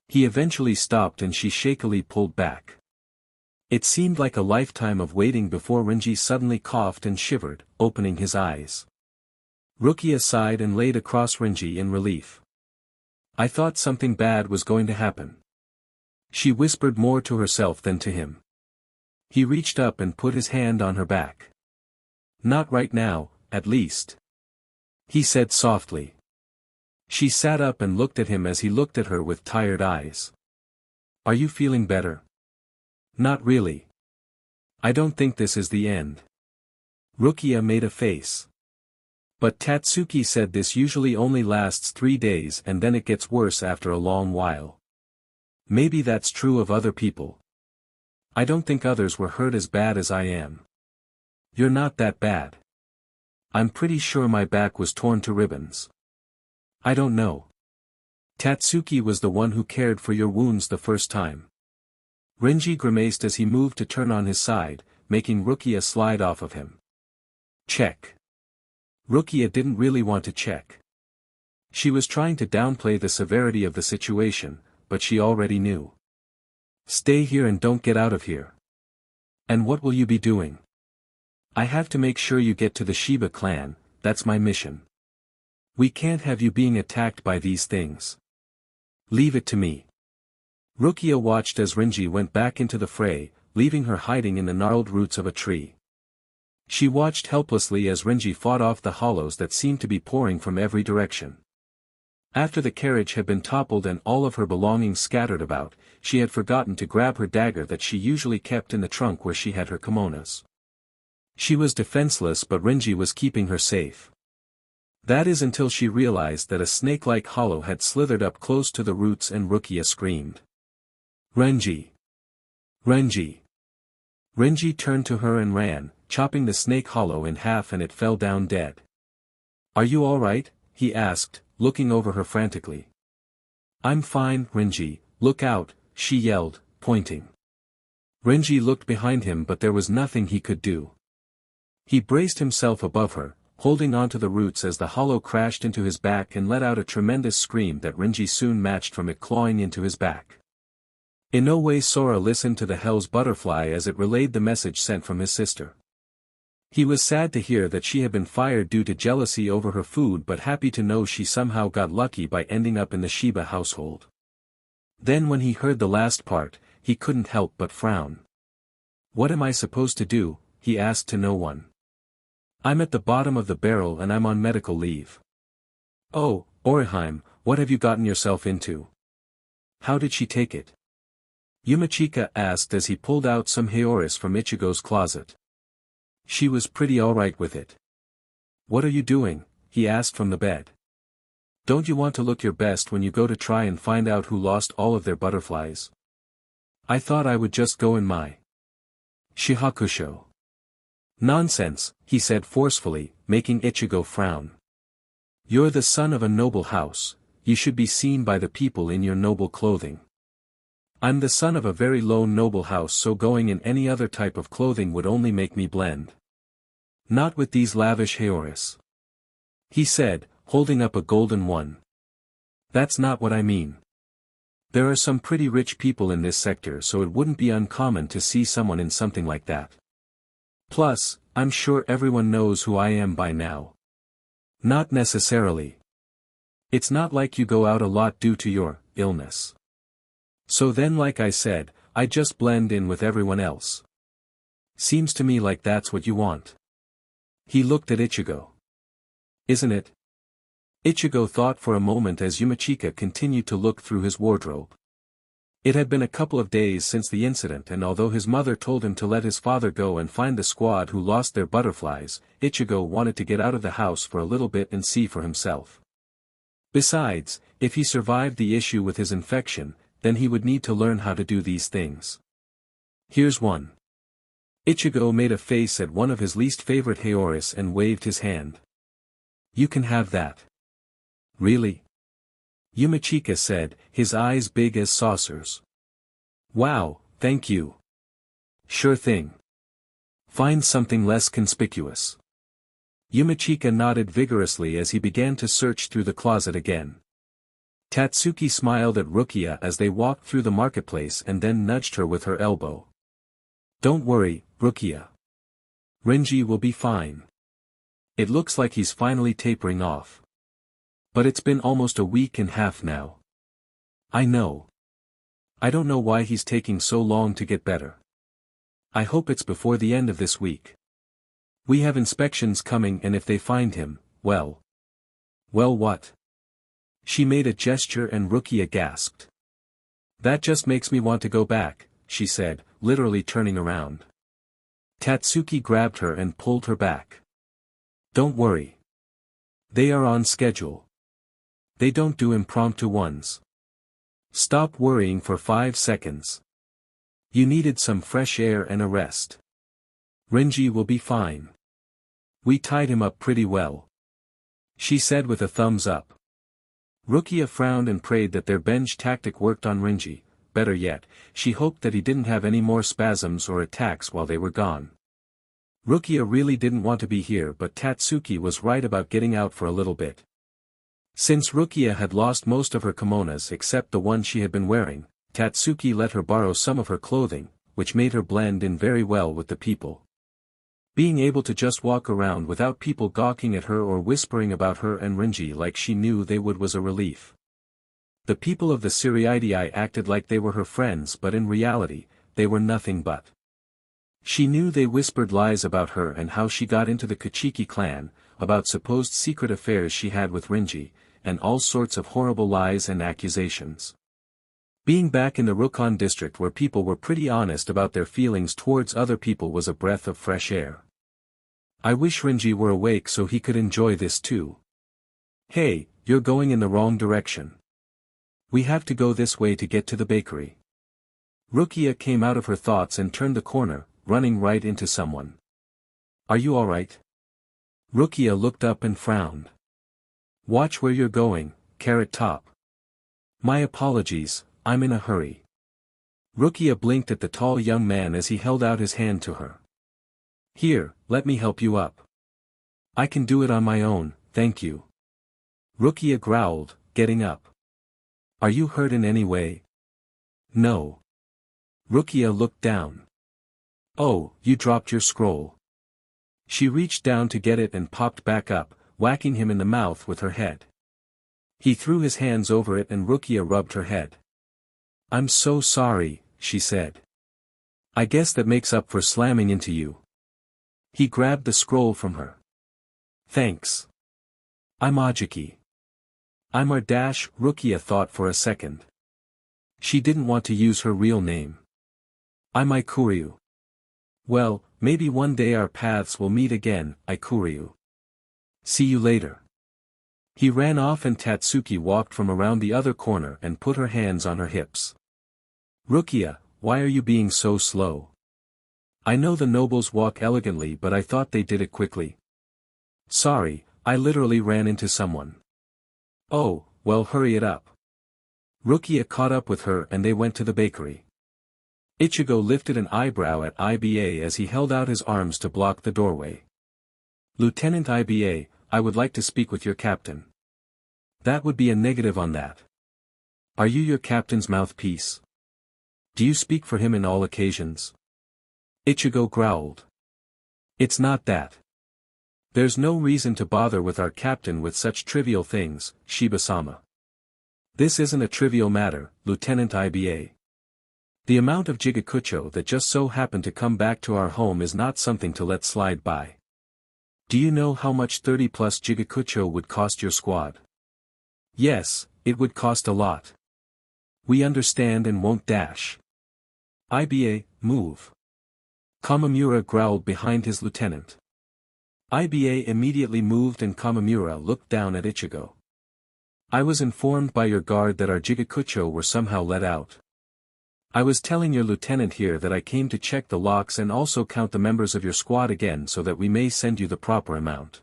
He eventually stopped, and she shakily pulled back. It seemed like a lifetime of waiting before Renji suddenly coughed and shivered, opening his eyes. Rukia sighed and laid across Renji in relief. I thought something bad was going to happen. She whispered more to herself than to him. He reached up and put his hand on her back. Not right now, at least. He said softly. She sat up and looked at him as he looked at her with tired eyes. Are you feeling better? Not really. I don't think this is the end. Rukia made a face. But Tatsuki said this usually only lasts 3 days and then it gets worse after a long while. Maybe that's true of other people. I don't think others were hurt as bad as I am. You're not that bad. I'm pretty sure my back was torn to ribbons. I don't know. Tatsuki was the one who cared for your wounds the first time. Renji grimaced as he moved to turn on his side, making Rukia slide off of him. Check. Rukia didn't really want to check. She was trying to downplay the severity of the situation, but she already knew. Stay here and don't get out of here. And what will you be doing? I have to make sure you get to the Shiba Clan, that's my mission. We can't have you being attacked by these things. Leave it to me. Rukia watched as Renji went back into the fray, leaving her hiding in the gnarled roots of a tree. She watched helplessly as Renji fought off the hollows that seemed to be pouring from every direction. After the carriage had been toppled and all of her belongings scattered about, she had forgotten to grab her dagger that she usually kept in the trunk where she had her kimonos. She was defenseless, but Renji was keeping her safe. That is until she realized that a snake-like hollow had slithered up close to the roots, and Rukia screamed. Renji! Renji! Renji turned to her and ran, chopping the snake hollow in half, and it fell down dead. Are you all right? He asked, looking over her frantically. I'm fine, Renji, look out, she yelled, pointing. Renji looked behind him, but there was nothing he could do. He braced himself above her, holding onto the roots as the hollow crashed into his back and let out a tremendous scream that Renji soon matched from it clawing into his back. In no way Sora listened to the Hell's Butterfly as it relayed the message sent from his sister. He was sad to hear that she had been fired due to jealousy over her food, but happy to know she somehow got lucky by ending up in the Shiba household. Then when he heard the last part, he couldn't help but frown. What am I supposed to do? He asked to no one. I'm at the bottom of the barrel and I'm on medical leave. Oh, Orihime, what have you gotten yourself into? How did she take it? Yumachika asked as he pulled out some heirs from Ichigo's closet. She was pretty alright with it. What are you doing? He asked from the bed. Don't you want to look your best when you go to try and find out who lost all of their butterflies? I thought I would just go in my Shihakusho. Nonsense, he said forcefully, making Ichigo frown. You're the son of a noble house, you should be seen by the people in your noble clothing. I'm the son of a very low noble house, so going in any other type of clothing would only make me blend. Not with these lavish heirs, he said, holding up a golden one. That's not what I mean. There are some pretty rich people in this sector, so it wouldn't be uncommon to see someone in something like that. Plus, I'm sure everyone knows who I am by now. Not necessarily. It's not like you go out a lot due to your illness. So then, like I said, I just blend in with everyone else. Seems to me like that's what you want. He looked at Ichigo. Isn't it? Ichigo thought for a moment as Yumachika continued to look through his wardrobe. It had been a couple of days since the incident, and although his mother told him to let his father go and find the squad who lost their butterflies, Ichigo wanted to get out of the house for a little bit and see for himself. Besides, if he survived the issue with his infection, then he would need to learn how to do these things. Here's one. Ichigo made a face at one of his least favorite heirs and waved his hand. You can have that. Really? Yumachika said, his eyes big as saucers. Wow, thank you. Sure thing. Find something less conspicuous. Yumachika nodded vigorously as he began to search through the closet again. Tatsuki smiled at Rukia as they walked through the marketplace and then nudged her with her elbow. Don't worry, Rukia. Renji will be fine. It looks like he's finally tapering off. But it's been almost a week and a half now. I know. I don't know why he's taking so long to get better. I hope it's before the end of this week. We have inspections coming, and if they find him, well. Well, what? She made a gesture and Rukia gasped. That just makes me want to go back, she said, literally turning around. Tatsuki grabbed her and pulled her back. Don't worry. They are on schedule. They don't do impromptu ones. Stop worrying for 5 seconds. You needed some fresh air and a rest. Renji will be fine. We tied him up pretty well, she said with a thumbs up. Rukia frowned and prayed that their bench tactic worked on Renji. Better yet, she hoped that he didn't have any more spasms or attacks while they were gone. Rukia really didn't want to be here, but Tatsuki was right about getting out for a little bit. Since Rukia had lost most of her kimonos except the one she had been wearing, Tatsuki let her borrow some of her clothing, which made her blend in very well with the people. Being able to just walk around without people gawking at her or whispering about her and Renji like she knew they would was a relief. The people of the Siriidii acted like they were her friends, but in reality, they were nothing but. She knew they whispered lies about her and how she got into the Kuchiki Clan, about supposed secret affairs she had with Renji, and all sorts of horrible lies and accusations. Being back in the Rukon district where people were pretty honest about their feelings towards other people was a breath of fresh air. I wish Renji were awake so he could enjoy this too. Hey, you're going in the wrong direction. We have to go this way to get to the bakery. Rukia came out of her thoughts and turned the corner, running right into someone. Are you alright? Rukia looked up and frowned. Watch where you're going, Carrot Top. My apologies, I'm in a hurry. Rukia blinked at the tall young man as he held out his hand to her. Here, let me help you up. I can do it on my own, thank you. Rukia growled, getting up. Are you hurt in any way? No. Rukia looked down. Oh, you dropped your scroll. She reached down to get it and popped back up, whacking him in the mouth with her head. He threw his hands over it and Rukia rubbed her head. I'm so sorry, she said. I guess that makes up for slamming into you. He grabbed the scroll from her. Thanks. I'm Ojiki. I'm Rukia thought for a second. She didn't want to use her real name. I'm Ikuryu. Well, maybe one day our paths will meet again, Ikuryu. See you later. He ran off and Tatsuki walked from around the other corner and put her hands on her hips. Rukia, why are you being so slow? I know the nobles walk elegantly, but I thought they did it quickly. Sorry, I literally ran into someone. Oh, well hurry it up. Rukia caught up with her and they went to the bakery. Ichigo lifted an eyebrow at IBA as he held out his arms to block the doorway. Lieutenant IBA, I would like to speak with your captain. That would be a negative on that. Are you your captain's mouthpiece? Do you speak for him in all occasions? Ichigo growled. It's not that. There's no reason to bother with our captain with such trivial things, Shiba-sama. This isn't a trivial matter, Lieutenant IBA. The amount of Jigakucho that just so happened to come back to our home is not something to let slide by. Do you know how much 30 plus Jigakucho would cost your squad? Yes, it would cost a lot. We understand and won't dash. IBA, move. Kamamura growled behind his lieutenant. IBA immediately moved and Kamamura looked down at Ichigo. I was informed by your guard that our Jigakucho were somehow let out. I was telling your lieutenant here that I came to check the locks and also count the members of your squad again so that we may send you the proper amount.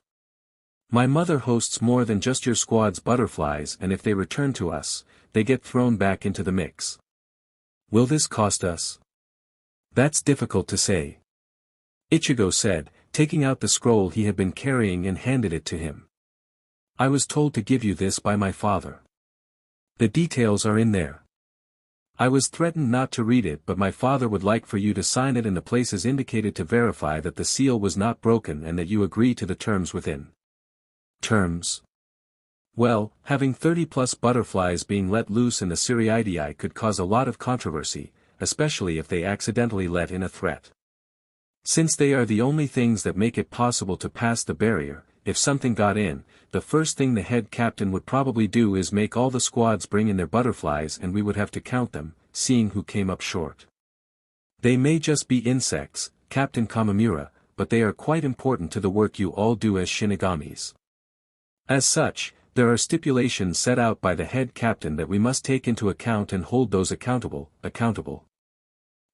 My mother hosts more than just your squad's butterflies, and if they return to us, they get thrown back into the mix. Will this cost us? That's difficult to say. Ichigo said, taking out the scroll he had been carrying and handed it to him. I was told to give you this by my father. The details are in there. I was threatened not to read it, but my father would like for you to sign it in the places indicated to verify that the seal was not broken and that you agree to the terms within. Terms? Well, having 30 plus butterflies being let loose in the Siriidii could cause a lot of controversy, especially if they accidentally let in a threat. Since they are the only things that make it possible to pass the barrier, if something got in, the first thing the head captain would probably do is make all the squads bring in their butterflies and we would have to count them, seeing who came up short. They may just be insects, Captain Kamamura, but they are quite important to the work you all do as Shinigamis. As such, there are stipulations set out by the head captain that we must take into account and hold those accountable.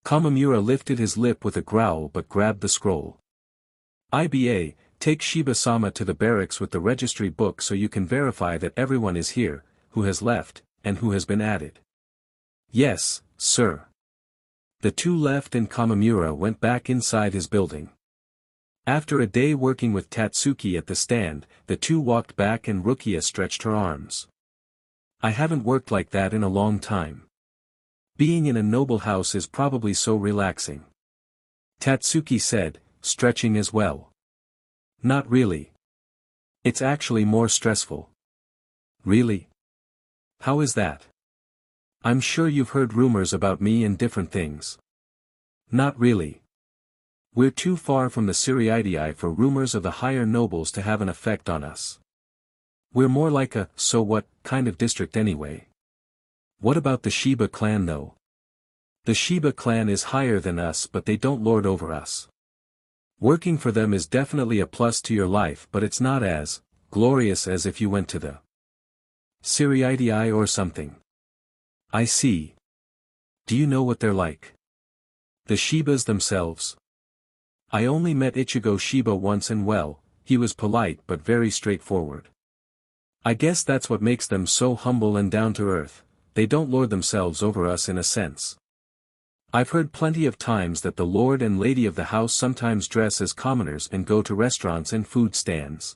Kamamura lifted his lip with a growl but grabbed the scroll. IBA, take Shiba-sama to the barracks with the registry book so you can verify that everyone is here, who has left, and who has been added. Yes, sir. The two left and Kamamura went back inside his building. After a day working with Tatsuki at the stand, the two walked back and Rukia stretched her arms. I haven't worked like that in a long time. Being in a noble house is probably so relaxing. Tatsuki said, stretching as well. Not really. It's actually more stressful. Really? How is that? I'm sure you've heard rumors about me and different things. Not really. We're too far from the Siriidii for rumors of the higher nobles to have an effect on us. We're more like a so what kind of district anyway. What about the Shiba Clan though? The Shiba Clan is higher than us but they don't lord over us. Working for them is definitely a plus to your life, but it's not as glorious as if you went to the Siriidii or something. I see. Do you know what they're like? The Shibas themselves? I only met Ichigo Shiba once and well, he was polite but very straightforward. I guess that's what makes them so humble and down to earth, they don't lord themselves over us in a sense. I've heard plenty of times that the lord and lady of the house sometimes dress as commoners and go to restaurants and food stands.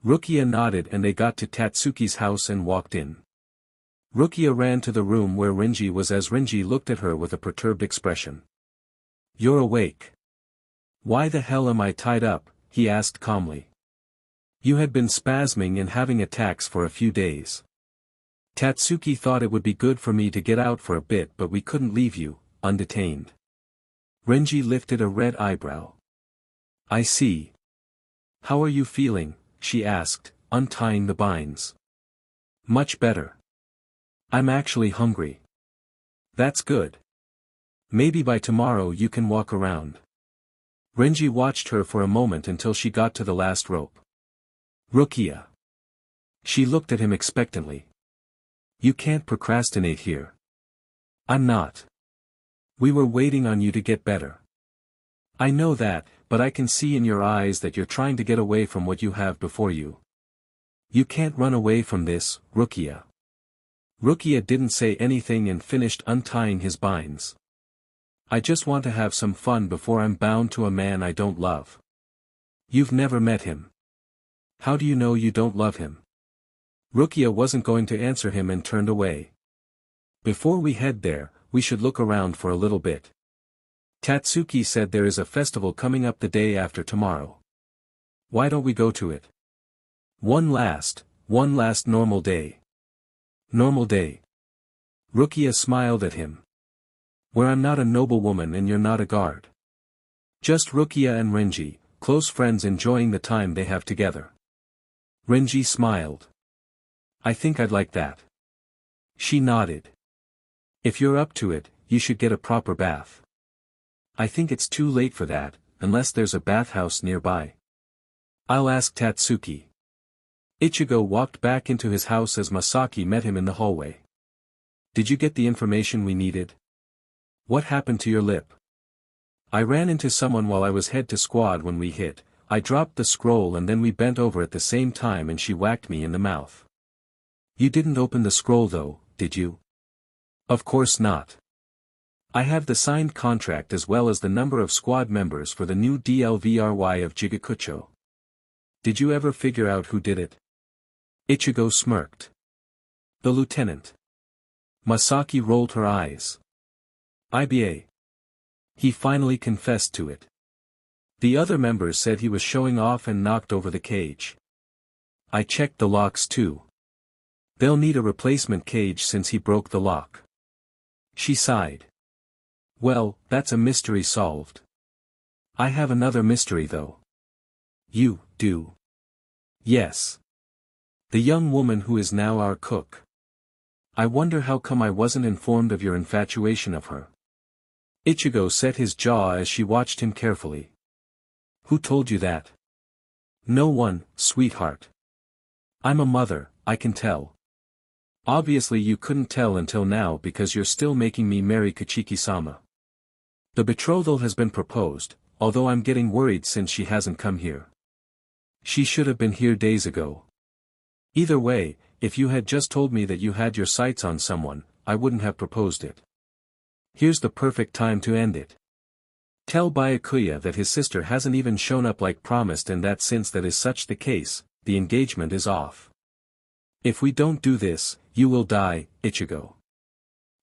Rukia nodded and they got to Tatsuki's house and walked in. Rukia ran to the room where Renji was as Renji looked at her with a perturbed expression. You're awake. Why the hell am I tied up? He asked calmly. You had been spasming and having attacks for a few days. Tatsuki thought it would be good for me to get out for a bit but we couldn't leave you undetained. Renji lifted a red eyebrow. I see. How are you feeling? She asked, untying the binds. Much better. I'm actually hungry. That's good. Maybe by tomorrow you can walk around. Renji watched her for a moment until she got to the last rope. Rukia. She looked at him expectantly. You can't procrastinate here. I'm not. We were waiting on you to get better. I know that, but I can see in your eyes that you're trying to get away from what you have before you. You can't run away from this, Rukia. Rukia didn't say anything and finished untying his binds. I just want to have some fun before I'm bound to a man I don't love. You've never met him. How do you know you don't love him? Rukia wasn't going to answer him and turned away. Before we head there, we should look around for a little bit. Tatsuki said there is a festival coming up the day after tomorrow. Why don't we go to it? One last normal day. Normal day. Rukia smiled at him. Where I'm not a noblewoman and you're not a guard. Just Rukia and Renji, close friends enjoying the time they have together. Renji smiled. I think I'd like that. She nodded. If you're up to it, you should get a proper bath. I think it's too late for that, unless there's a bathhouse nearby. I'll ask Tatsuki. Ichigo walked back into his house as Masaki met him in the hallway. Did you get the information we needed? What happened to your lip? I ran into someone while I was head to squad when we hit. I dropped the scroll and then we bent over at the same time and she whacked me in the mouth. You didn't open the scroll though, did you? Of course not. I have the signed contract as well as the number of squad members for the new DLVRY of Jigakucho. Did you ever figure out who did it? Ichigo smirked. The lieutenant. Masaki rolled her eyes. IBA. He finally confessed to it. The other members said he was showing off and knocked over the cage. I checked the locks too. They'll need a replacement cage since he broke the lock. She sighed. Well, that's a mystery solved. I have another mystery though. You do. Yes. The young woman who is now our cook. I wonder how come I wasn't informed of your infatuation of her. Ichigo set his jaw as she watched him carefully. Who told you that? No one, sweetheart. I'm a mother, I can tell. Obviously you couldn't tell until now because you're still making me marry Kuchiki-sama. The betrothal has been proposed, although I'm getting worried since she hasn't come here. She should have been here days ago. Either way, if you had just told me that you had your sights on someone, I wouldn't have proposed it. Here's the perfect time to end it. Tell Byakuya that his sister hasn't even shown up like promised and that since that is such the case, the engagement is off. If we don't do this, you will die, Ichigo.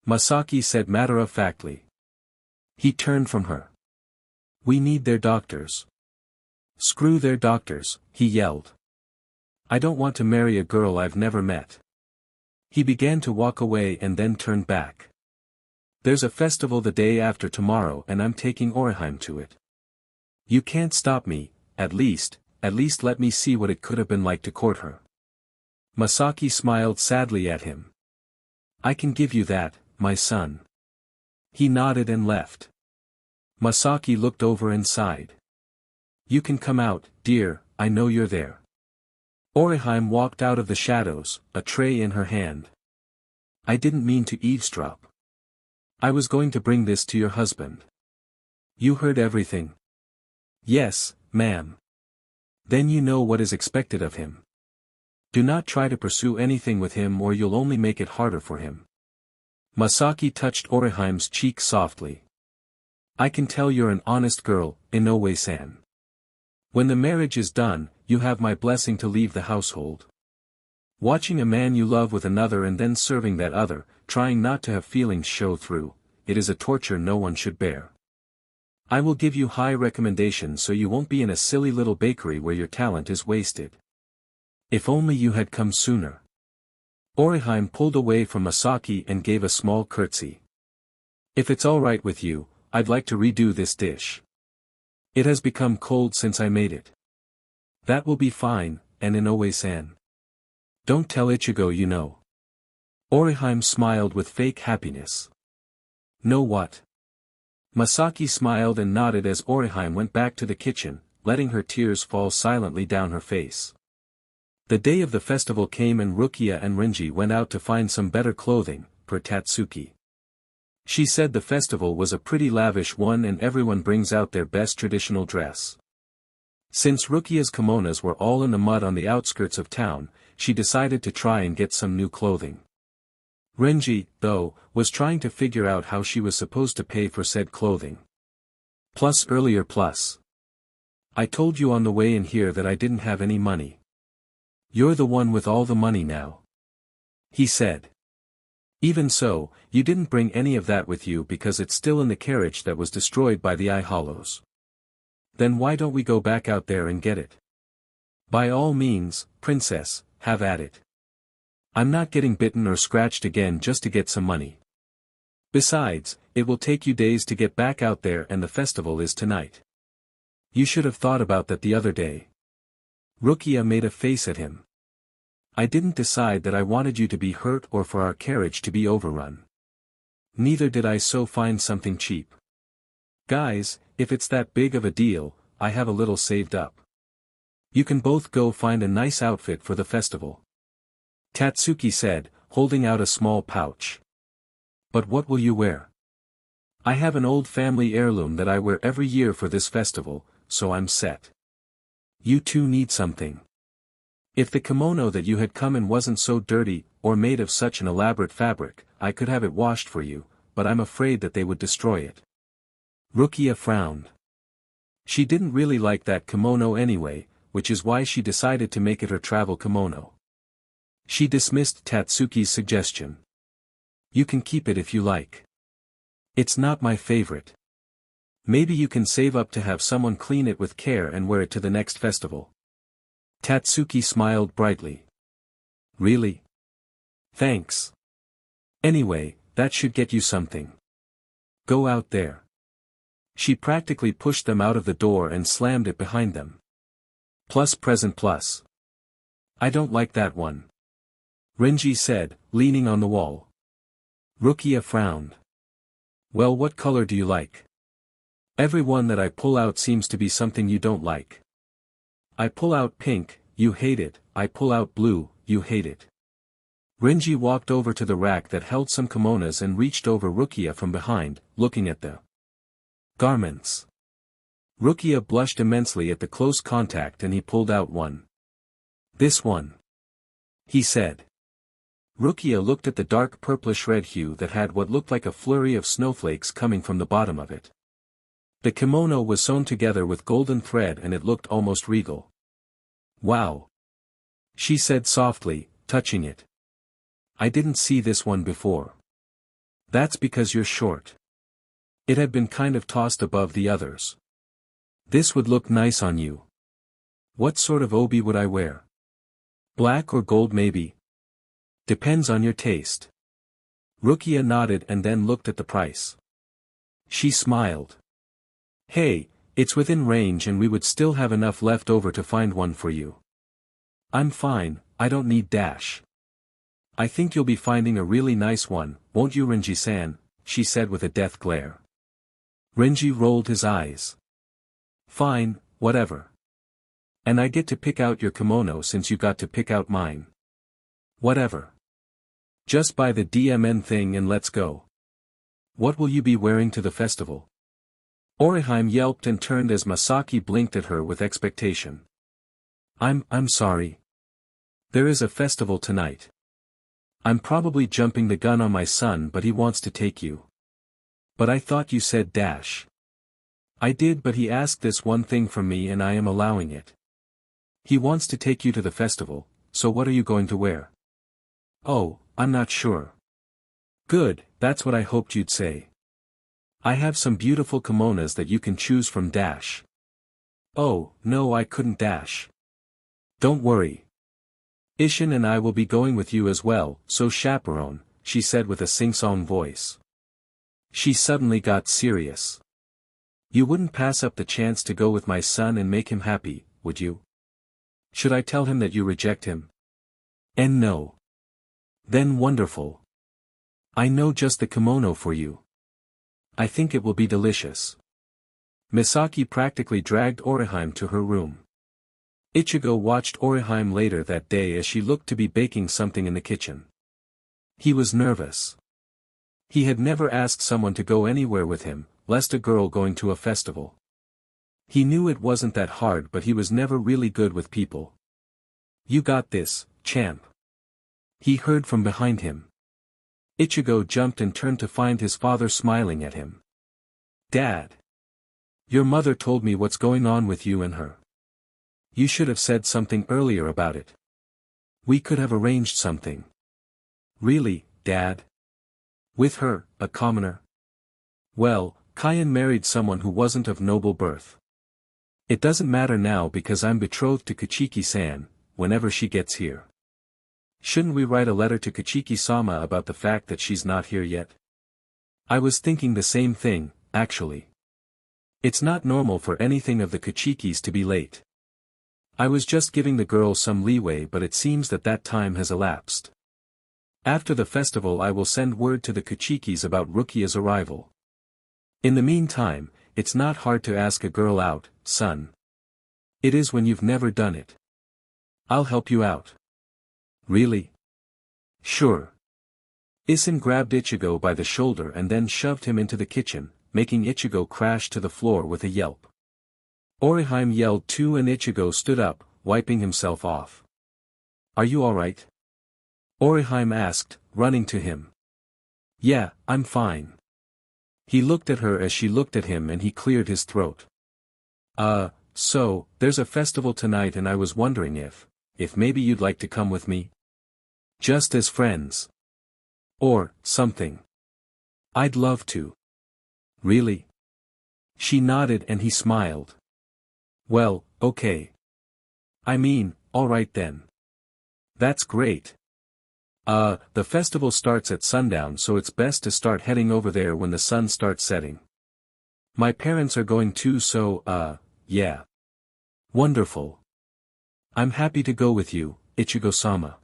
Masaki said matter-of-factly. He turned from her. We need their doctors. Screw their doctors, he yelled. I don't want to marry a girl I've never met. He began to walk away and then turned back. There's a festival the day after tomorrow and I'm taking Orihime to it. You can't stop me, at least let me see what it could have been like to court her. Masaki smiled sadly at him. I can give you that, my son. He nodded and left. Masaki looked over and sighed. You can come out, dear, I know you're there. Orihime walked out of the shadows, a tray in her hand. I didn't mean to eavesdrop. I was going to bring this to your husband. You heard everything? Yes, ma'am. Then you know what is expected of him. Do not try to pursue anything with him or you'll only make it harder for him. Masaki touched Orihime's cheek softly. I can tell you're an honest girl, Inoue-san. When the marriage is done, you have my blessing to leave the household. Watching a man you love with another and then serving that other, trying not to have feelings show through, it is a torture no one should bear. I will give you high recommendations so you won't be in a silly little bakery where your talent is wasted. If only you had come sooner. Orihime pulled away from Masaki and gave a small curtsy. If it's all right with you, I'd like to redo this dish. It has become cold since I made it. That will be fine, and Inoue-san. Don't tell Ichigo you know. Orihime smiled with fake happiness. Know what? Masaki smiled and nodded as Orihime went back to the kitchen, letting her tears fall silently down her face. The day of the festival came and Rukia and Renji went out to find some better clothing, per Tatsuki. She said the festival was a pretty lavish one and everyone brings out their best traditional dress. Since Rukia's kimonos were all in the mud on the outskirts of town, she decided to try and get some new clothing. Renji, though, was trying to figure out how she was supposed to pay for said clothing. Earlier. I told you on the way in here that I didn't have any money. You're the one with all the money now. He said. Even so, you didn't bring any of that with you because it's still in the carriage that was destroyed by the eye hollows. Then why don't we go back out there and get it? By all means, princess, have at it. I'm not getting bitten or scratched again just to get some money. Besides, it will take you days to get back out there and the festival is tonight. You should have thought about that the other day. Rukia made a face at him. I didn't decide that I wanted you to be hurt or for our carriage to be overrun. Neither did I find something cheap. Guys, if it's that big of a deal, I have a little saved up. You can both go find a nice outfit for the festival. Tatsuki said, holding out a small pouch. But what will you wear? I have an old family heirloom that I wear every year for this festival, so I'm set. You two need something. If the kimono that you had come in wasn't so dirty, or made of such an elaborate fabric, I could have it washed for you, but I'm afraid that they would destroy it. Rukia frowned. She didn't really like that kimono anyway, which is why she decided to make it her travel kimono. She dismissed Tatsuki's suggestion. You can keep it if you like. It's not my favorite. Maybe you can save up to have someone clean it with care and wear it to the next festival. Tatsuki smiled brightly. Really? Thanks. Anyway, that should get you something. Go out there. She practically pushed them out of the door and slammed it behind them. Present. I don't like that one. Renji said, leaning on the wall. Rukia frowned. Well, what color do you like? Every one that I pull out seems to be something you don't like. I pull out pink, you hate it, I pull out blue, you hate it. Renji walked over to the rack that held some kimonos and reached over Rukia from behind, looking at the garments. Rukia blushed immensely at the close contact and he pulled out one. This one. He said. Rukia looked at the dark purplish-red hue that had what looked like a flurry of snowflakes coming from the bottom of it. The kimono was sewn together with golden thread and it looked almost regal. Wow! She said softly, touching it. I didn't see this one before. That's because you're short. It had been kind of tossed above the others. This would look nice on you. What sort of obi would I wear? Black or gold maybe? Depends on your taste. Rukia nodded and then looked at the price. She smiled. Hey, it's within range and we would still have enough left over to find one for you. I'm fine, I don't need dash. I think you'll be finding a really nice one, won't you Renji-san? She said with a death glare. Renji rolled his eyes. Fine, whatever. And I get to pick out your kimono since you got to pick out mine. Whatever. Just buy the DMN thing and let's go. What will you be wearing to the festival? Orihime yelped and turned as Masaki blinked at her with expectation. I'm sorry. There is a festival tonight. I'm probably jumping the gun on my son but he wants to take you. But I thought you said dash. I did but he asked this one thing from me and I am allowing it. He wants to take you to the festival, so what are you going to wear? Oh, I'm not sure. Good, that's what I hoped you'd say. I have some beautiful kimonos that you can choose from dash. Oh, no I couldn't dash. Don't worry. Ishin and I will be going with you as well, so chaperone, she said with a sing-song voice. She suddenly got serious. You wouldn't pass up the chance to go with my son and make him happy, would you? Should I tell him that you reject him? And no. Then wonderful. I know just the kimono for you. I think it will be delicious. Misaki practically dragged Orihime to her room. Ichigo watched Orihime later that day as she looked to be baking something in the kitchen. He was nervous. He had never asked someone to go anywhere with him, lest a girl going to a festival. He knew it wasn't that hard, but he was never really good with people. "You got this, champ." He heard from behind him. Ichigo jumped and turned to find his father smiling at him. "Dad. Your mother told me what's going on with you and her. You should have said something earlier about it. We could have arranged something." "Really, Dad? With her, a commoner?" "Well, Kyan married someone who wasn't of noble birth. It doesn't matter now because I'm betrothed to Kuchiki-san, whenever she gets here. Shouldn't we write a letter to Kuchiki-sama about the fact that she's not here yet?" "I was thinking the same thing, actually. It's not normal for anything of the Kuchikis to be late. I was just giving the girls some leeway, but it seems that time has elapsed. After the festival I will send word to the Kuchikis about Rukia's arrival. In the meantime, it's not hard to ask a girl out, son. It is when you've never done it. I'll help you out." "Really?" "Sure." Isin grabbed Ichigo by the shoulder and then shoved him into the kitchen, making Ichigo crash to the floor with a yelp. Orihime yelled too and Ichigo stood up, wiping himself off. "Are you alright?" Orihime asked, running to him. "Yeah, I'm fine." He looked at her as she looked at him and he cleared his throat. So, there's a festival tonight and I was wondering if maybe you'd like to come with me? Just as friends. Or, something. I'd love to." "Really?" She nodded and he smiled. "Well, okay. I mean, alright then. That's great. The festival starts at sundown, so it's best to start heading over there when the sun starts setting. My parents are going too, so, yeah. Wonderful. I'm happy to go with you, Ichigo-sama.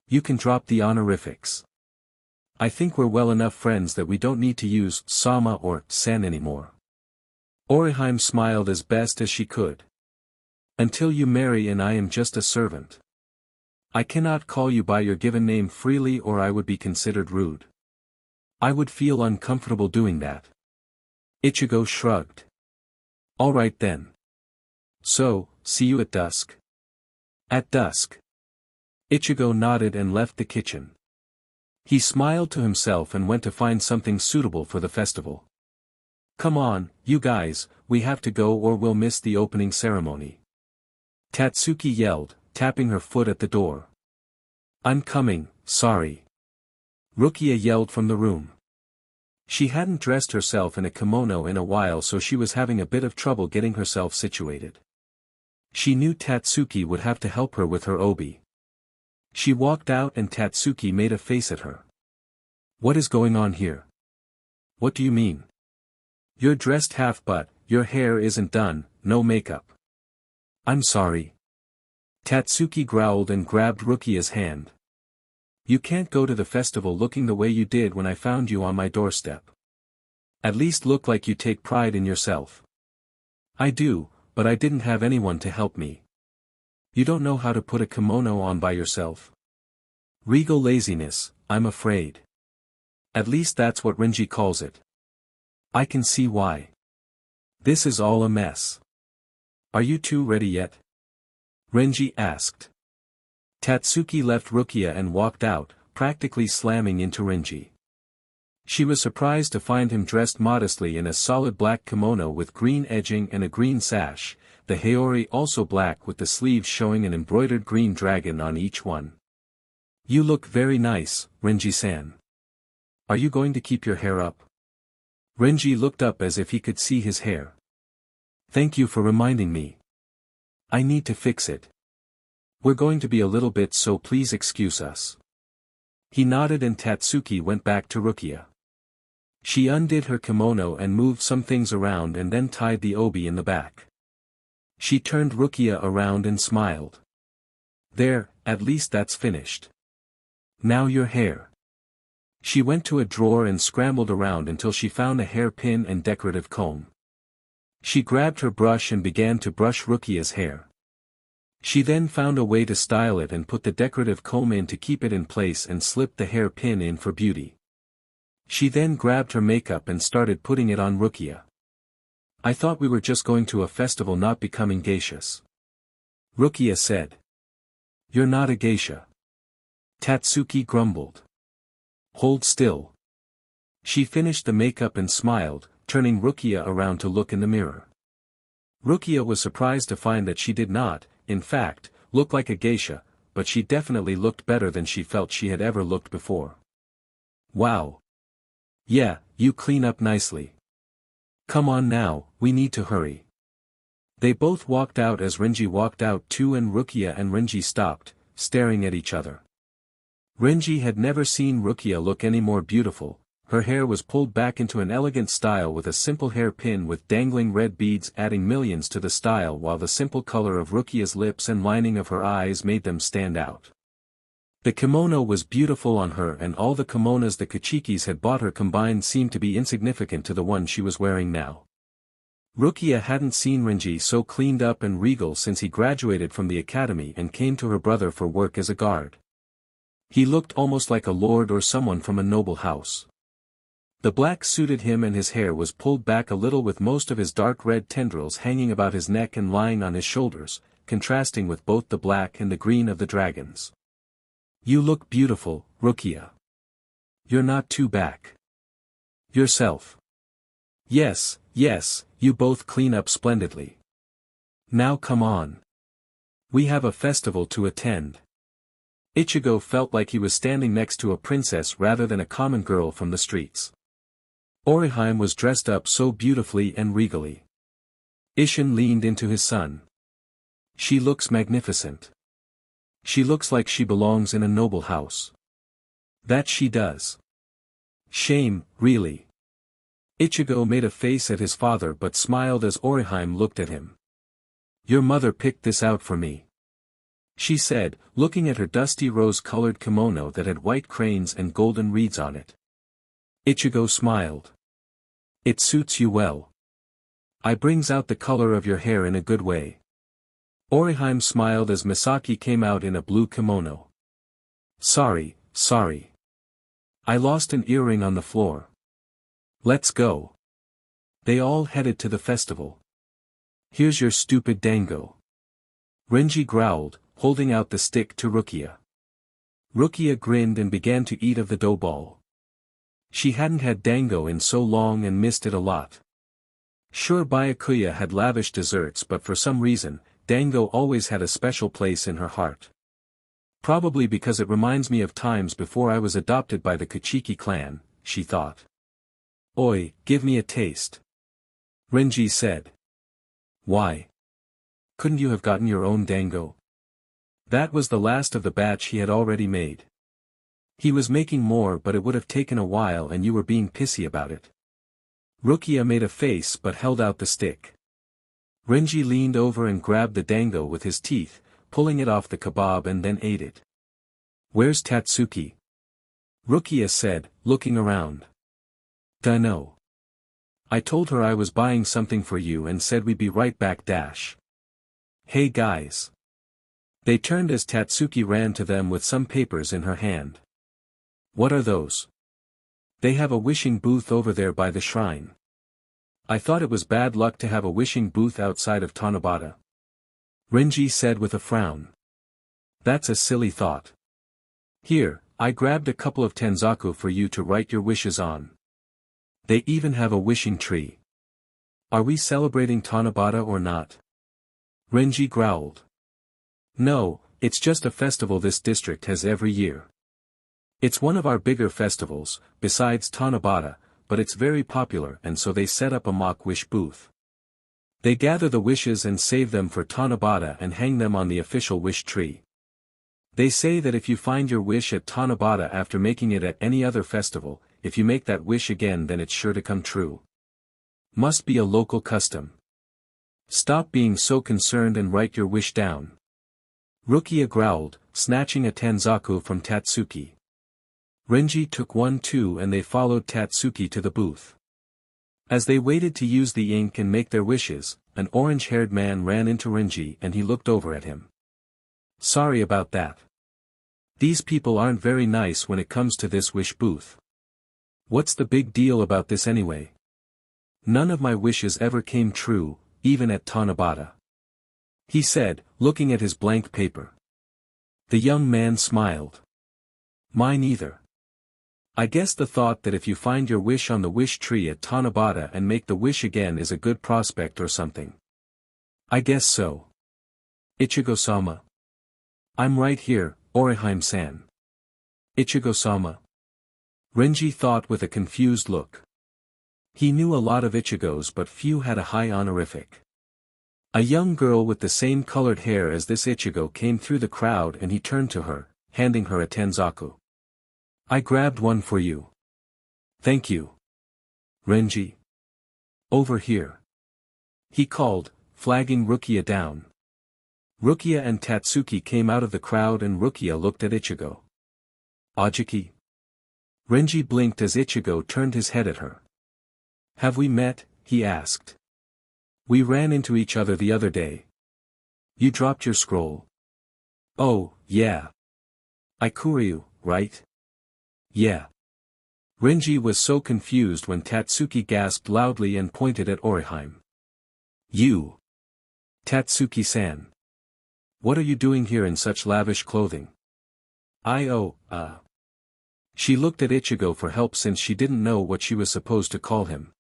You can drop the honorifics. I think we're well enough friends that we don't need to use sama or san anymore." Orihime smiled as best as she could. "Until you marry and I am just a servant. I cannot call you by your given name freely or I would be considered rude. I would feel uncomfortable doing that." Ichigo shrugged. "Alright then. So, see you at dusk." "At dusk." Ichigo nodded and left the kitchen. He smiled to himself and went to find something suitable for the festival. "Come on, you guys, we have to go or we'll miss the opening ceremony." Tatsuki yelled, tapping her foot at the door. "I'm coming, sorry." Rukia yelled from the room. She hadn't dressed herself in a kimono in a while, so she was having a bit of trouble getting herself situated. She knew Tatsuki would have to help her with her obi. She walked out and Tatsuki made a face at her. "What is going on here? What do you mean? You're dressed half but, your hair isn't done, no makeup." "I'm sorry." Tatsuki growled and grabbed Rukia's hand. "You can't go to the festival looking the way you did when I found you on my doorstep. At least look like you take pride in yourself." "I do, but I didn't have anyone to help me." "You don't know how to put a kimono on by yourself?" "Regal laziness, I'm afraid. At least that's what Renji calls it." "I can see why. This is all a mess. Are you two ready yet?" Renji asked. Tatsuki left Rukia and walked out, practically slamming into Renji. She was surprised to find him dressed modestly in a solid black kimono with green edging and a green sash, the heiori also black with the sleeves showing an embroidered green dragon on each one. "You look very nice, Renji-san. Are you going to keep your hair up?" Renji looked up as if he could see his hair. "Thank you for reminding me. I need to fix it. We're going to be a little bit, so please excuse us." He nodded and Tatsuki went back to Rukia. She undid her kimono and moved some things around and then tied the obi in the back. She turned Rukia around and smiled. "There, at least that's finished. Now your hair." She went to a drawer and scrambled around until she found a hairpin and decorative comb. She grabbed her brush and began to brush Rukia's hair. She then found a way to style it and put the decorative comb in to keep it in place and slipped the hairpin in for beauty. She then grabbed her makeup and started putting it on Rukia. I thought we were just going to a festival, not becoming geishas. Rukia said. You're not a geisha. Tatsuki grumbled. Hold still. She finished the makeup and smiled, turning Rukia around to look in the mirror. Rukia was surprised to find that she did not, in fact, look like a geisha, but she definitely looked better than she felt she had ever looked before. Wow. Yeah, you clean up nicely. Come on now, we need to hurry. They both walked out as Renji walked out too, and Rukia and Renji stopped, staring at each other. Renji had never seen Rukia look any more beautiful. Her hair was pulled back into an elegant style with a simple hairpin with dangling red beads adding millions to the style, while the simple color of Rukia's lips and lining of her eyes made them stand out. The kimono was beautiful on her, and all the kimonos the Kuchikis had bought her combined seemed to be insignificant to the one she was wearing now. Rukia hadn't seen Renji so cleaned up and regal since he graduated from the academy and came to her brother for work as a guard. He looked almost like a lord or someone from a noble house. The black suited him, and his hair was pulled back a little with most of his dark red tendrils hanging about his neck and lying on his shoulders, contrasting with both the black and the green of the dragons. You look beautiful, Rukia. You're not too back. Yourself. Yes, you both clean up splendidly. Now come on. We have a festival to attend. Ichigo felt like he was standing next to a princess rather than a common girl from the streets. Orihime was dressed up so beautifully and regally. Isshin leaned into his son. She looks magnificent. She looks like she belongs in a noble house. That she does. Shame, really. Ichigo made a face at his father but smiled as Orihime looked at him. Your mother picked this out for me, she said, looking at her dusty rose-colored kimono that had white cranes and golden reeds on it. Ichigo smiled. It suits you well. I brings out the color of your hair in a good way. Orihime smiled as Misaki came out in a blue kimono. Sorry. I lost an earring on the floor. Let's go. They all headed to the festival. Here's your stupid dango. Renji growled, holding out the stick to Rukia. Rukia grinned and began to eat of the dough ball. She hadn't had dango in so long and missed it a lot. Sure, Byakuya had lavish desserts, but for some reason, dango always had a special place in her heart. Probably because it reminds me of times before I was adopted by the Kuchiki Clan, she thought. Oi, give me a taste. Renji said. Why? Couldn't you have gotten your own dango? That was the last of the batch he had already made. He was making more, but it would have taken a while and you were being pissy about it. Rukia made a face but held out the stick. Renji leaned over and grabbed the dango with his teeth, pulling it off the kebab, and then ate it. Where's Tatsuki? Rukia said, looking around. Dunno. I told her I was buying something for you and said we'd be right back. Hey guys. They turned as Tatsuki ran to them with some papers in her hand. What are those? They have a wishing booth over there by the shrine. I thought it was bad luck to have a wishing booth outside of Tanabata. Renji said with a frown. That's a silly thought. Here, I grabbed a couple of tenzaku for you to write your wishes on. They even have a wishing tree. Are we celebrating Tanabata or not? Renji growled. No, it's just a festival this district has every year. It's one of our bigger festivals, besides Tanabata, but it's very popular, and so they set up a mock wish booth. They gather the wishes and save them for Tanabata and hang them on the official wish tree. They say that if you find your wish at Tanabata after making it at any other festival, if you make that wish again then it's sure to come true. Must be a local custom. Stop being so concerned and write your wish down. Rukia growled, snatching a tenzaku from Tatsuki. Renji took one too and they followed Tatsuki to the booth. As they waited to use the ink and make their wishes, an orange-haired man ran into Renji and he looked over at him. Sorry about that. These people aren't very nice when it comes to this wish booth. What's the big deal about this anyway? None of my wishes ever came true, even at Tanabata. He said, looking at his blank paper. The young man smiled. Mine either. I guess the thought that if you find your wish on the wish tree at Tanabata and make the wish again is a good prospect or something. I guess so. Ichigo-sama. I'm right here, Orihime-san. Ichigo-sama. Renji thought with a confused look. He knew a lot of Ichigos but few had a high honorific. A young girl with the same colored hair as this Ichigo came through the crowd and he turned to her, handing her a tenzaku. I grabbed one for you. Thank you. Renji. Over here. He called, flagging Rukia down. Rukia and Tatsuki came out of the crowd and Rukia looked at Ichigo. Ajiki. Renji blinked as Ichigo turned his head at her. Have we met? He asked. We ran into each other the other day. You dropped your scroll. Oh, yeah. Ikuryu, right? Yeah. Renji was so confused when Tatsuki gasped loudly and pointed at Orihime. You. Tatsuki-san. What are you doing here in such lavish clothing? She looked at Ichigo for help since she didn't know what she was supposed to call him.